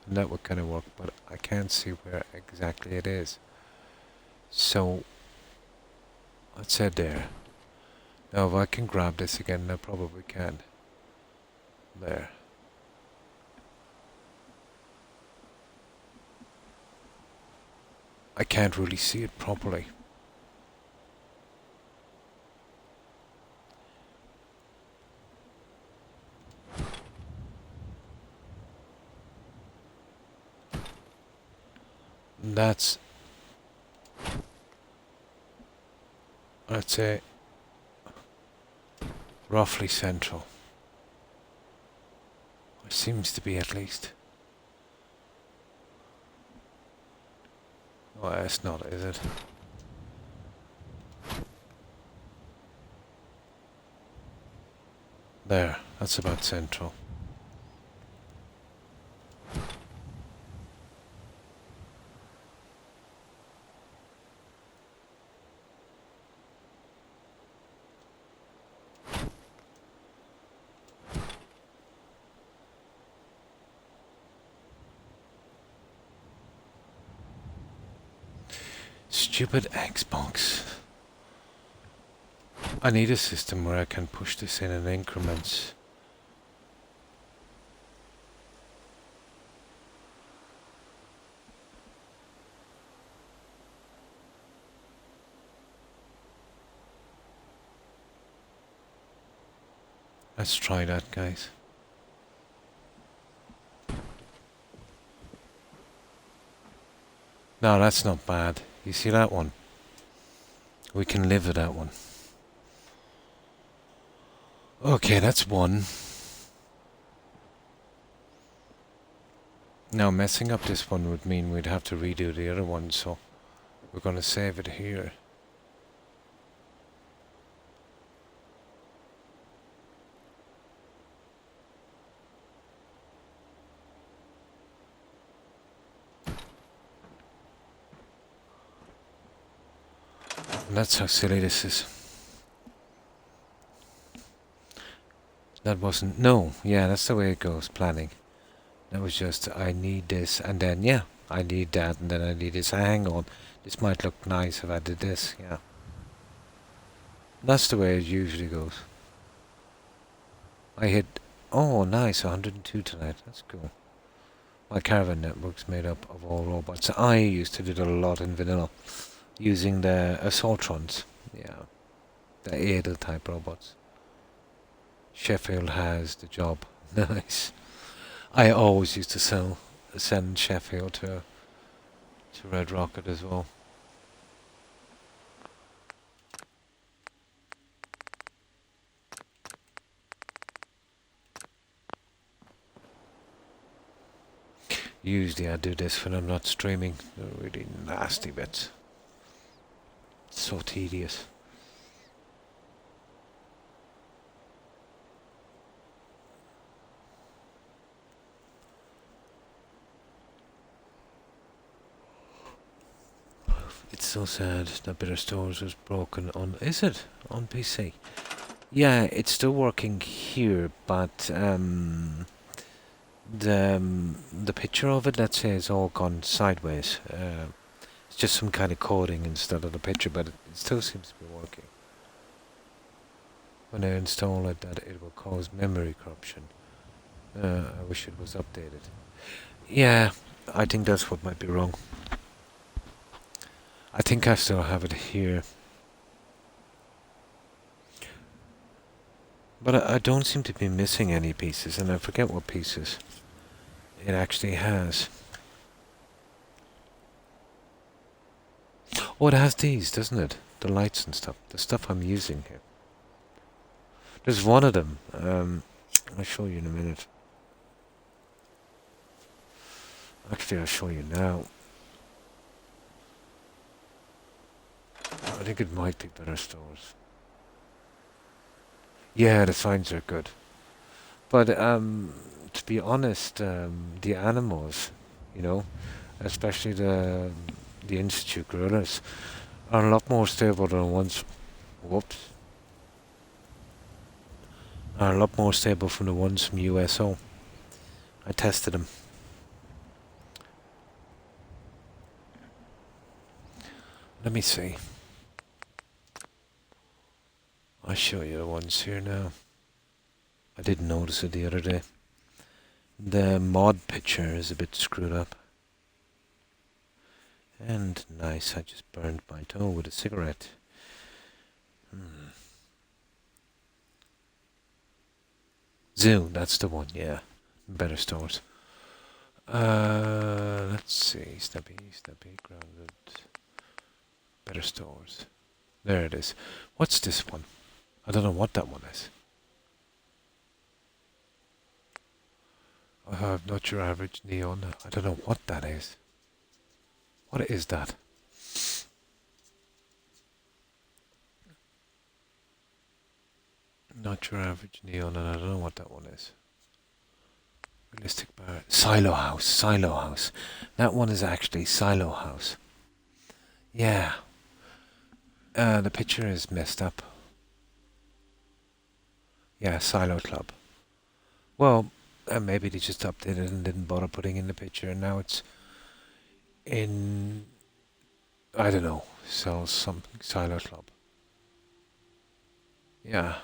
that would kind of work, but I can't see where exactly it is. So, let's head there. Now, if I can grab this again, I probably can. There. I can't really see it properly. That's, let's say, roughly central. It seems to be, at least. Oh, it's not, is it? There, that's about central. Stupid Xbox. I need a system where I can push this in increments. Let's try that, guys. No, that's not bad. You see that one? We can live with that one. Okay, that's one. Now, messing up this one would mean we'd have to redo the other one, so we're going to save it here. And that's how silly this is. That wasn't... No, yeah, that's the way it goes, planning. That was just, I need this, and then, yeah, I need that, and then I need this. Hang on, this might look nice if I did this, yeah. That's the way it usually goes. I hit... Oh, nice, 102 tonight. That's cool. My caravan network's made up of all robots. I used to do it a lot in vanilla, using the assaultrons. Yeah, the Adel type robots. Sheffield has the job. Nice. I always used to send Sheffield to Red Rocket as well. Usually I do this when I'm not streaming. They're really nasty bits. So tedious. It's so sad that Bitter Stores was broken on... Is it? On PC? Yeah, it's still working here, but the picture of it, let's say, is all gone sideways. It's just some kind of coding instead of the picture, but it still seems to be working. When I install it, that it will cause memory corruption. I wish it was updated. Yeah, I think that's what might be wrong. I think I still have it here. But I don't seem to be missing any pieces, and I forget what pieces it actually has. Oh, it has these, doesn't it? The lights and stuff. The stuff I'm using here. There's one of them. I'll show you in a minute. Actually, I'll show you now. I think it might be Better Stores. Yeah, the signs are good. But, to be honest, the animals, you know, especially the Institute gorillas, are a lot more stable than the ones... Whoops. Are a lot more stable from the ones from USO. I tested them. Let me see. I'll show you the ones here now. I didn't notice it the other day. The mod picture is a bit screwed up. And nice, I just burned my toe with a cigarette. Zoo, that's the one, yeah. Better Stores. Let's see. Snappy, grounded. Better Stores. There it is. What's this one? I don't know what that one is. Not your average neon. I don't know what that is. What is that? Not your average neon, and I don't know what that one is. Realistic bar. Silo House. That one is actually Silo House. Yeah. The picture is messed up. Yeah, Silo Club. Well, maybe they just updated and didn't bother putting in the picture, and now it's in... I don't know. Sells something. Silo Club. Yeah.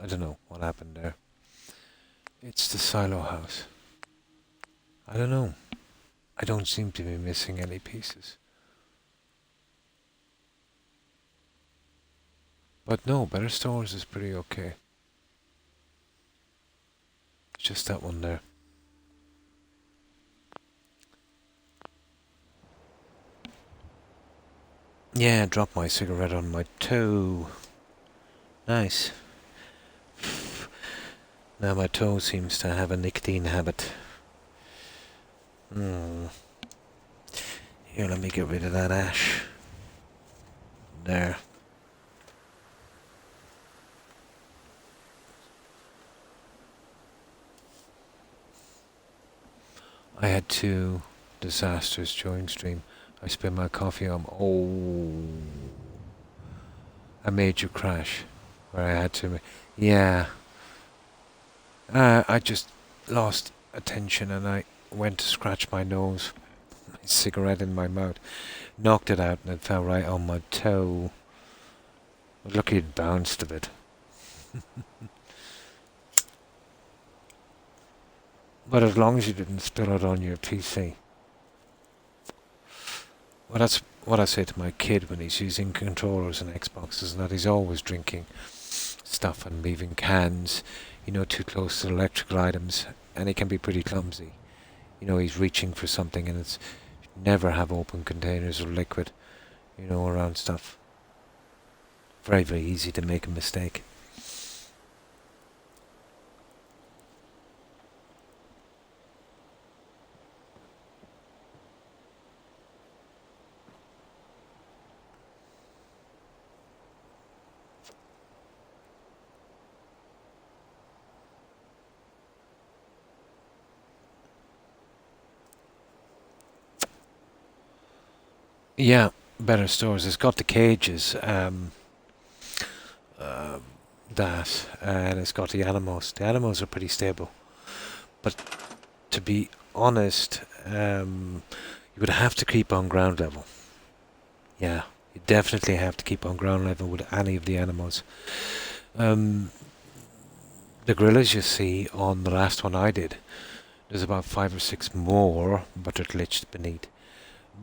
I don't know what happened there. It's the Silo House. I don't know. I don't seem to be missing any pieces. But no, Better Stores is pretty okay. It's just that one there. Yeah, drop my cigarette on my toe. Nice. Now my toe seems to have a nicotine habit. Here, let me get rid of that ash. There. I had 2 disasters during stream. I spilled my coffee on. Oh, a major crash where I had to. Yeah. I just lost attention and I went to scratch my nose. My cigarette in my mouth. Knocked it out and it fell right on my toe. Lucky it bounced a bit. But as long as you didn't spill it on your PC. Well, that's what I say to my kid when he's using controllers and Xboxes, and that he's always drinking stuff and leaving cans, too close to electrical items, and he can be pretty clumsy. He's reaching for something, and it's never have open containers of liquid, around stuff. Very, very easy to make a mistake. Yeah, Better Stores. It's got the cages, that, and it's got the animals. The animals are pretty stable. But to be honest, you would have to keep on ground level. Yeah, you definitely have to keep on ground level with any of the animals. The gorillas you see on the last one I did, there's about 5 or 6 more, but they're glitched beneath.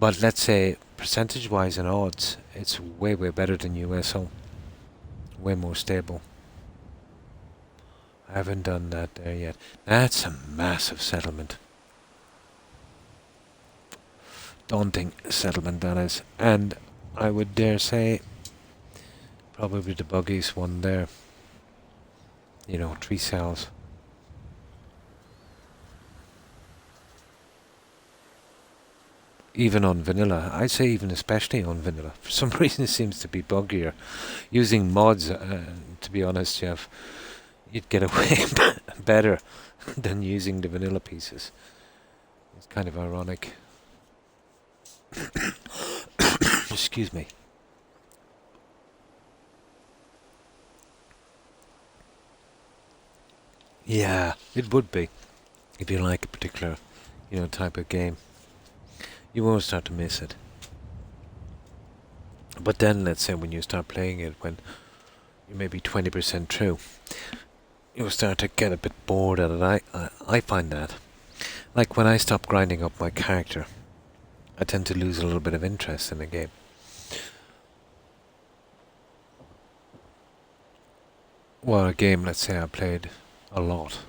But let's say, percentage-wise and odds, it's way, way better than USO. Way more stable. I haven't done that there yet. That's a massive settlement. Daunting settlement, that is. And I would dare say, probably the buggiest one there. 3 cells. Even on vanilla. I'd say even especially on vanilla. For some reason it seems to be buggier. Using mods, to be honest, Jeff, you'd get away better than using the vanilla pieces. It's kind of ironic. Excuse me. Yeah, it would be. If you like a particular, type of game. You won't start to miss it. But then, let's say when you start playing it, when you may be 20% through, you'll start to get a bit bored at it. I find that. Like when I stop grinding up my character, I tend to lose a little bit of interest in the game. Well, a game, let's say I played a lot.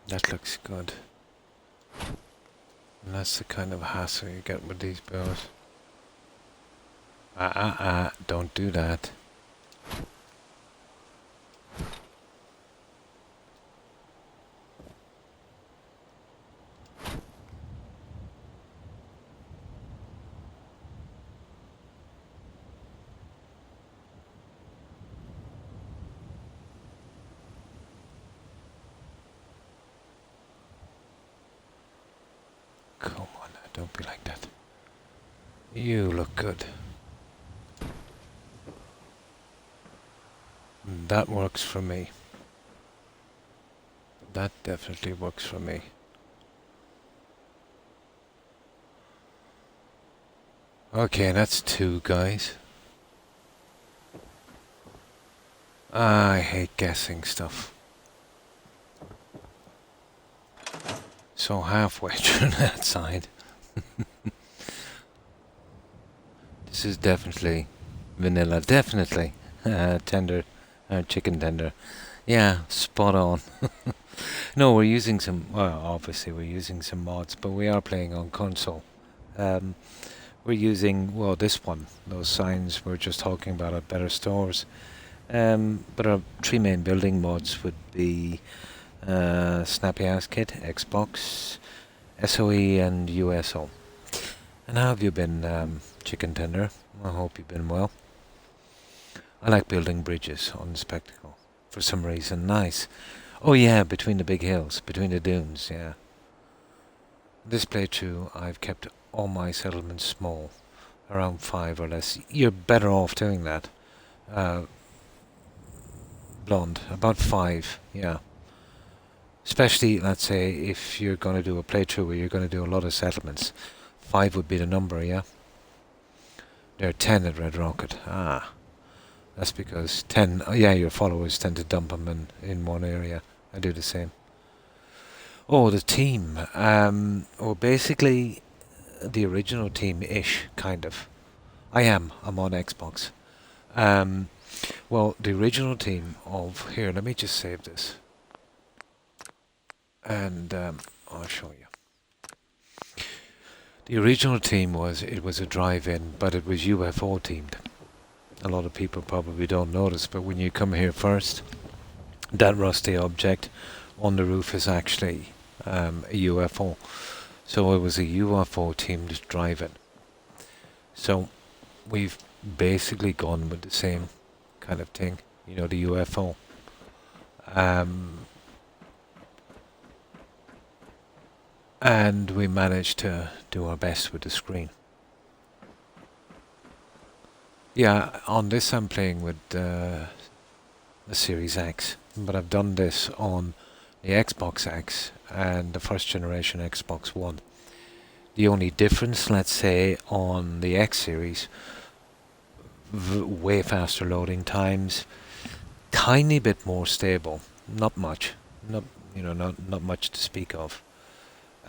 That looks good. And that's the kind of hassle you get with these bills. Don't do that. don't be like that. You look good. That works for me. That definitely works for me. Okay, that's 2 guys. I hate guessing stuff. So halfway through that side. This is definitely vanilla. Definitely tender, chicken tender. Yeah, spot on. No, we're using some. Well, obviously we're using some mods, but we are playing on console. We're using this one. Those signs we're just talking about at Better Stores. But our 3 main building mods would be Snappy Ass Kit, Xbox, SOE, and USO. And how have you been, Chicken Tender? I hope you've been well. I like building bridges on the Spectacle. For some reason, nice. Oh yeah, between the big hills, between the dunes, yeah. This playthrough, I've kept all my settlements small, around 5 or less. You're better off doing that. Blonde, about 5, yeah. Especially, let's say, if you're going to do a playthrough where you're going to do a lot of settlements. 5 would be the number, yeah? There are 10 at Red Rocket. Ah. That's because 10... yeah, your followers tend to dump them in one area. I do the same. Oh, the team. Basically, the original team-ish, kind of. I'm on Xbox. The original team of... Here, let me just save this. And I'll show you. The original team was a drive-in, but it was UFO themed. A lot of people probably don't notice, but when you come here first, that rusty object on the roof is actually a UFO. So it was a UFO themed drive-in. So we've basically gone with the same kind of thing, the UFO. And we managed to do our best with the screen. Yeah, on this I'm playing with the Series X, but I've done this on the Xbox X and the first generation Xbox One. The only difference, let's say, on the X series, way faster loading times, tiny bit more stable, not much, not much to speak of.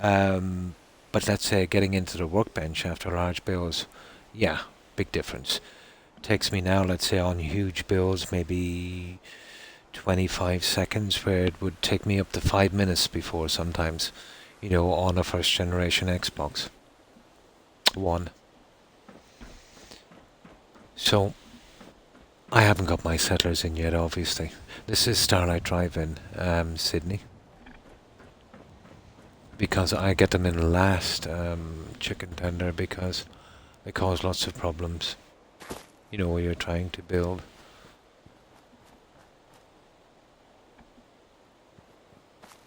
But let's say getting into the workbench after large builds, yeah, big difference. Takes me now, let's say on huge builds, maybe 25 seconds, where it would take me up to 5 minutes before sometimes, on a first generation Xbox One. So, I haven't got my settlers in yet, obviously. This is Starlight Drive-In, Sydney. Because I get them in last, Chicken Tender, because they cause lots of problems. Where you're trying to build.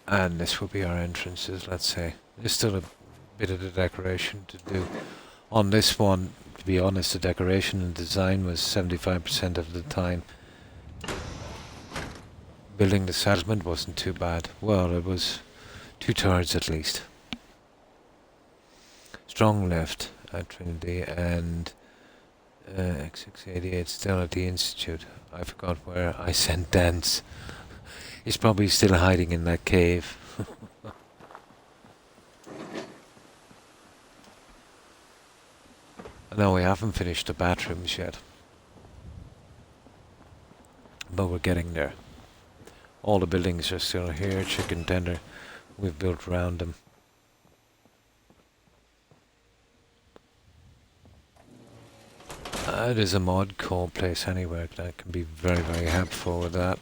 And this will be our entrances, let's say. There's still a bit of the decoration to do. On this one, to be honest, the decoration and design was 75% of the time. Building the settlement wasn't too bad. Well, it was 2/3 at least. Strong left at Trinity and X688 still at the Institute. I forgot where I sent Dance. He's probably still hiding in that cave. No, we haven't finished the bathrooms yet. But we're getting there. All the buildings are still here. Chicken Tender, we've built around them. There's a mod called Place Anywhere that can be very, very helpful with that.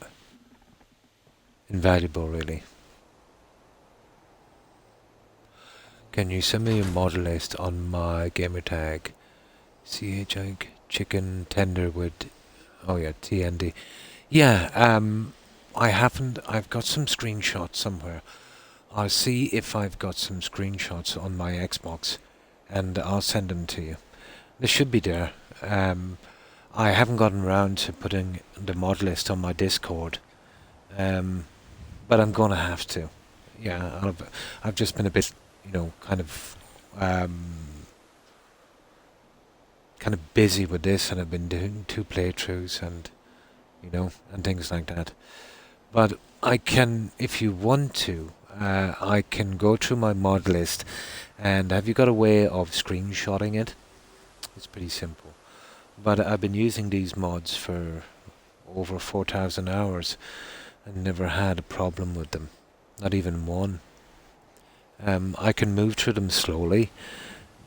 Invaluable, really. Can you send me a mod list on my gamertag? CHI Chicken Tender with... oh yeah, TND. Yeah, I haven't... I've got some screenshots somewhere. I'll see if I've got some screenshots on my Xbox and I'll send them to you. They should be there. I haven't gotten around to putting the mod list on my Discord, but I'm gonna have to. Yeah, I've just been a bit, kind of busy with this, and I've been doing 2 playthroughs and things like that. But I can, if you want to, I can go through my mod list. And have you got a way of screenshotting it? It's pretty simple. But I've been using these mods for over 4,000 hours and never had a problem with them. Not even one. I can move through them slowly,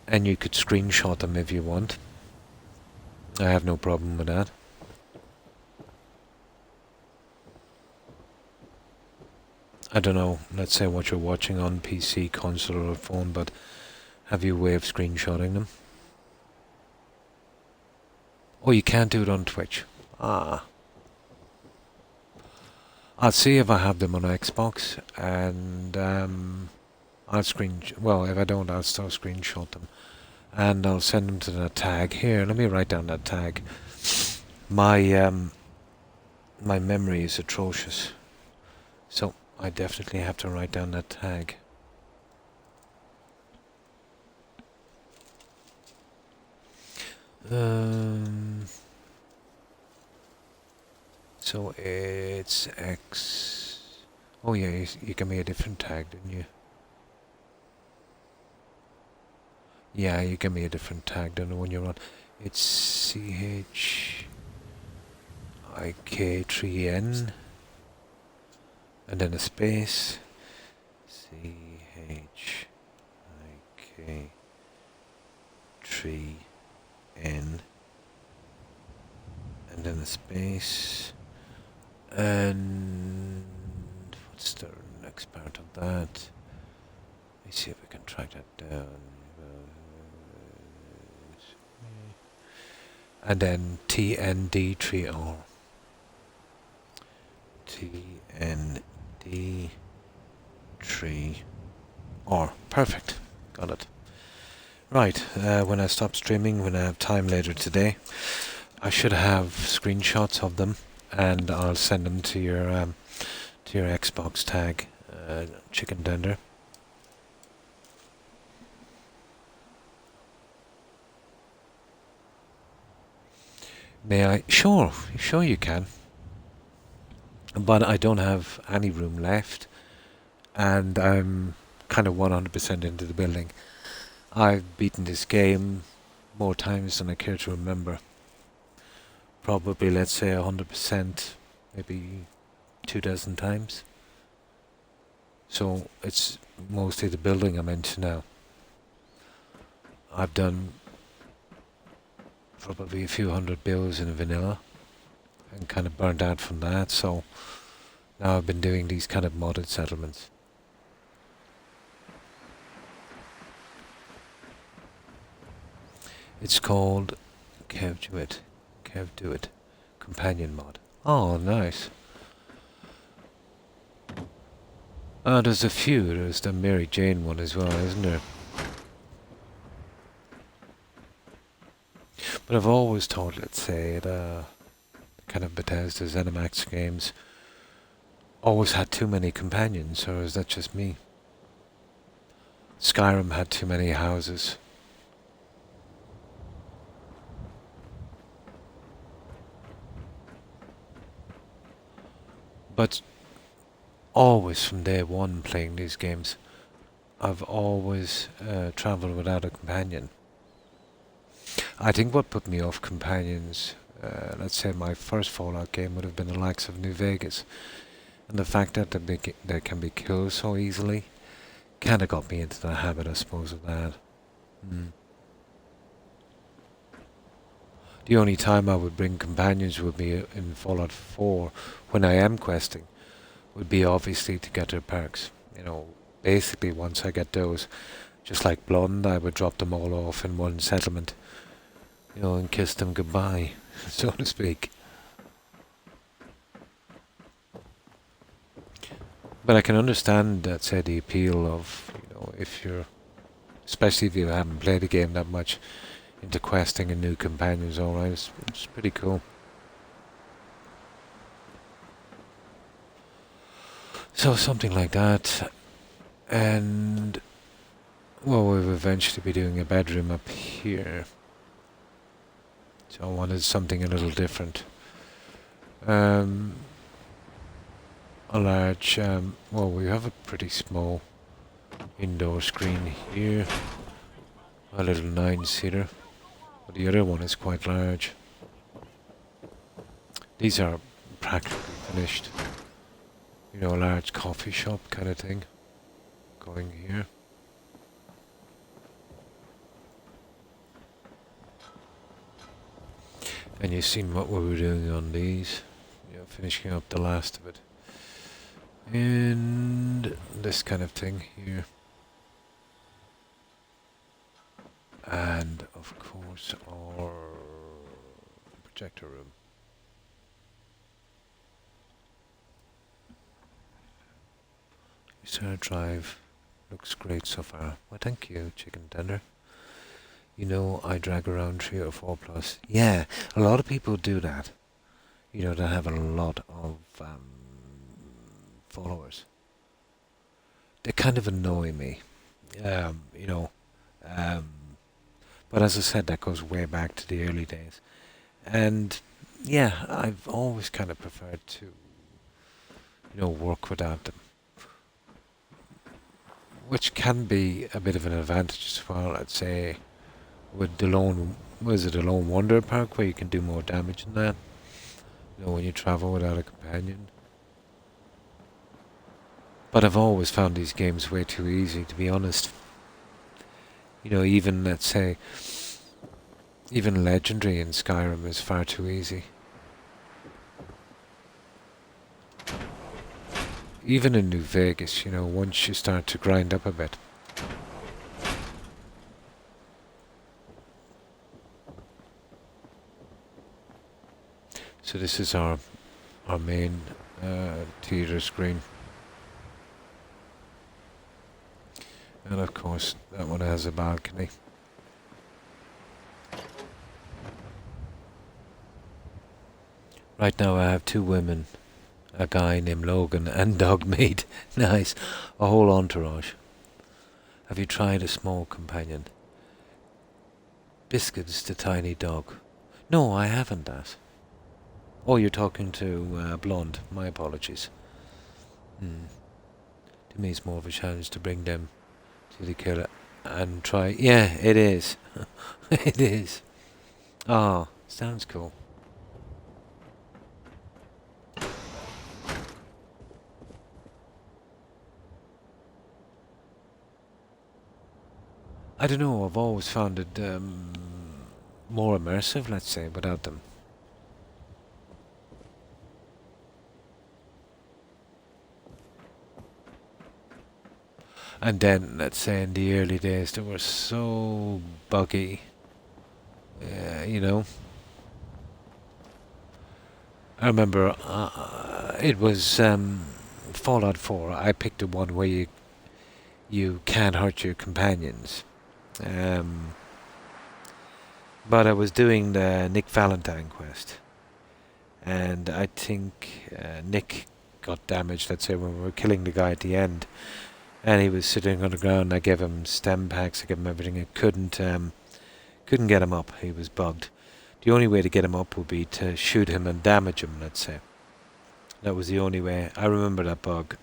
and you could screenshot them if you want. I have no problem with that. I don't know, let's say what you're watching on PC, console or phone, but have you a way of screenshotting them? Oh, you can't do it on Twitch. Ah. I'll see if I have them on Xbox, and well, if I don't, I'll still screenshot them. And I'll send them to that tag. Here, let me write down that tag. My memory is atrocious. So, I definitely have to write down that tag. So it's X. Oh yeah, you gave me a different tag, didn't you? Yeah, you gave me a different tag than the one you're on. It's CHIK3N and then a space. CHIK3N and then a space. And what's the next part of that? Let me see if we can track that down. And then TND3R. TND3R. Perfect. Got it. Right, when I stop streaming, when I have time later today, I should have screenshots of them, and I'll send them to your Xbox tag, Chicken Tender. May I? Sure you can. But I don't have any room left, and I'm kind of 100% into the building. I've beaten this game more times than I care to remember. Probably, let's say 100%, maybe 2 dozen times. So it's mostly the building I'm into now. I've done probably a few hundred builds in vanilla and kind of burned out from that, so now I've been doing these kind of modded settlements. It's called Kev Do It Companion Mod. Oh, nice. There's a few. There's the Mary Jane one as well, isn't there? But I've always thought, let's say, the kind of Bethesda ZeniMax games always had too many companions, or is that just me? Skyrim had too many houses. But always from day one playing these games, I've always travelled without a companion. I think what put me off companions, let's say my first Fallout game would have been the likes of New Vegas. And the fact that they can be killed so easily kind of got me into the habit, I suppose, of that. The only time I would bring companions with me in Fallout 4, when I am questing, would be obviously to get their perks. Basically once I get those, just like Blonde, I would drop them all off in one settlement, and kiss them goodbye, so to speak. But I can understand, that say, the appeal of, if you're especially if you haven't played the game that much, into questing and new companions. Alright, it's pretty cool. So something like that, and well, we'll eventually be doing a bedroom up here. So I wanted something a little different. A large, well, we have a pretty small indoor screen here, a little 9-seater, but the other one is quite large. These are practically finished. You know, a large coffee shop kind of thing going here. And you've seen what we were doing on these. You know, finishing up the last of it. And this kind of thing here. And of course our projector room. Sir Drive looks great so far. Well, thank you, chicken tender. You know, I drag around 3 or 4 plus. Yeah, a lot of people do that. You know, they have a lot of followers. They kind of annoy me. You know, but as I said, that goes way back to the early days. And yeah, I've always kind of preferred to, you know, work without them. Which can be a bit of an advantage as well, I'd say, with the Lone Wanderer Park, where you can do more damage than that. You know, when you travel without a companion. But I've always found these games way too easy, to be honest. You know, even, let's say, even Legendary in Skyrim is far too easy. Even in New Vegas, you know, once you start to grind up a bit. So this is our main theatre screen. And of course, that one has a balcony. Right now I have 2 women. A guy named Logan and Dogmeat. Nice. A whole entourage. Have you tried a small companion? Biscuits the tiny dog. No, I haven't that. Oh, you're talking to Blonde. My apologies. To me it's more of a challenge to bring them to the killer and try. Yeah, it is. It is. Oh, sounds cool. I don't know, I've always found it more immersive, let's say, without them. And then, let's say, in the early days, they were so buggy, you know. I remember it was Fallout 4. I picked the one where you can't hurt your companions. But I was doing the Nick Valentine quest, and I think Nick got damaged, let's say, when we were killing the guy at the end, and he was sitting on the ground. I gave him stem packs, I gave him everything. I couldn't get him up. He was bugged. The only way to get him up would be to shoot him and damage him, let's say. That was the only way. I remember that bug,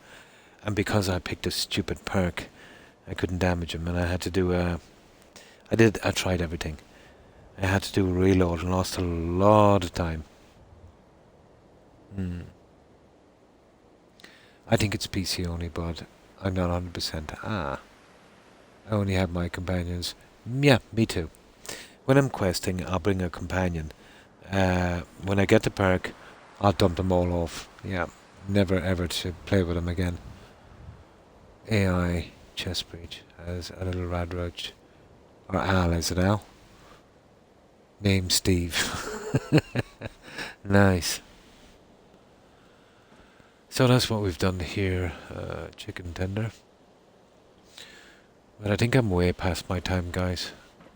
and because I picked a stupid perk, I couldn't damage him, and I had to do I tried everything. I had to do a reload and lost a lot of time. I think it's PC only, but I'm not 100%. I only have my companions. Yeah, me too. When I'm questing, I'll bring a companion. When I get the perk, I'll dump them all off. Yeah, never ever to play with them again. AI chest breach has a little rad roach. Or Al, is it Al? Name Steve. Nice. So that's what we've done here, chicken tender. But I think I'm way past my time, guys.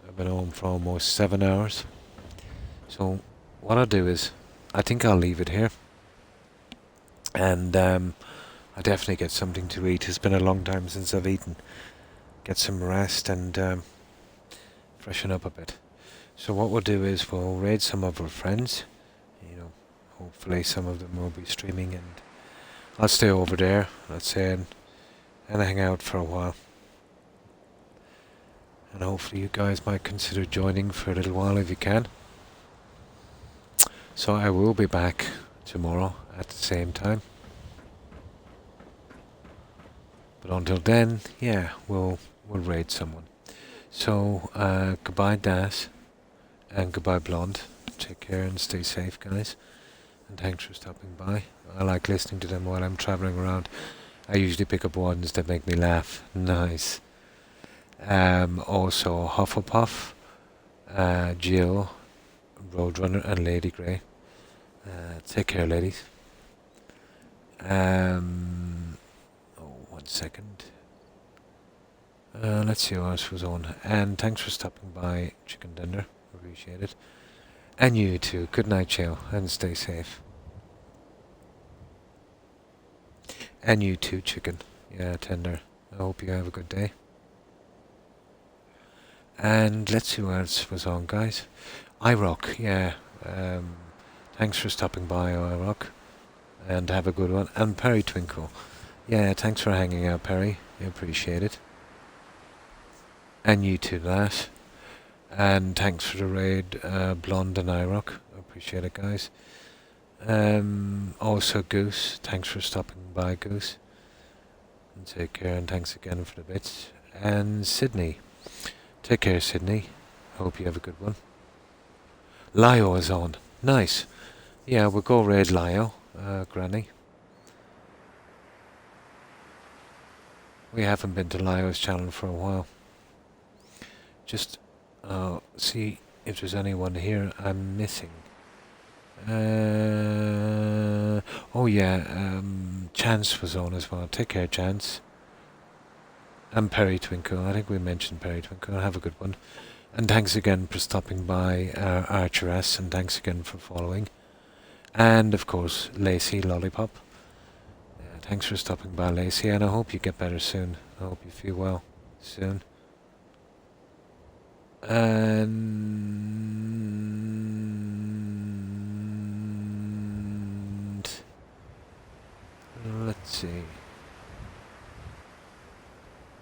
I've been home for almost 7 hours. So what I'll do is, I think I'll leave it here. And I'll definitely get something to eat. It's been a long time since I've eaten. Get some rest and freshen up a bit. So what we'll do is we'll raid some of our friends. You know, hopefully some of them will be streaming, and I'll stay over there, let's say, and hang out for a while. And hopefully you guys might consider joining for a little while if you can. So I will be back tomorrow at the same time. But until then, yeah, we'll raid someone. So goodbye Das, and goodbye Blonde. Take care and stay safe, guys. And thanks for stopping by. I like listening to them while I'm travelling around. I usually pick up ones that make me laugh. Nice. Also Hufflepuff, Jill, Roadrunner and Lady Grey. Take care, ladies. Oh, 1 second. Let's see what else was on. And thanks for stopping by, Chicken Dinner. Appreciate it. And you too. Good night, Chill, and stay safe. And you too, Chicken. Yeah, Tender. I hope you have a good day. And let's see what else was on, guys. iRock, yeah. Thanks for stopping by, iRock. And have a good one. And Perry Twinkle. Yeah, thanks for hanging out, Perry. I appreciate it. And you too, Lass. And thanks for the raid, Blonde and iRock. I appreciate it, guys. Also Goose. Thanks for stopping by, Goose. And take care, and thanks again for the bits. And Sydney. Take care, Sydney. Hope you have a good one. Lio is on. Nice. Yeah, we'll go raid Lio, Granny. We haven't been to Lio's channel for a while. Just see if there's anyone here I'm missing. Oh yeah, Chance was on as well. Take care, Chance. And Perry Twinkle. I think we mentioned Perry Twinkle. Have a good one. And thanks again for stopping by, Archeress, and thanks again for following. And of course, Lacey Lollipop. Thanks for stopping by, Lacey, and I hope you get better soon. I hope you feel well soon. And let's see.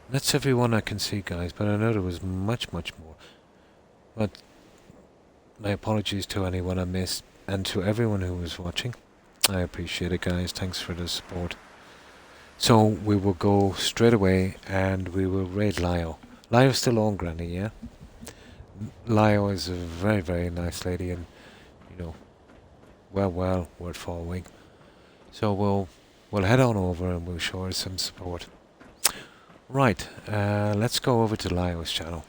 That's everyone I can see, guys, but I know there was much more. But my apologies to anyone I missed, and to everyone who was watching. I appreciate it, guys. Thanks for the support. So we will go straight away and we will raid Lio. Lio's still on, Granny, yeah? Lio is a very nice lady, and, you know, well worth following. So we'll head on over and we'll show her some support. Right, let's go over to Lio's channel.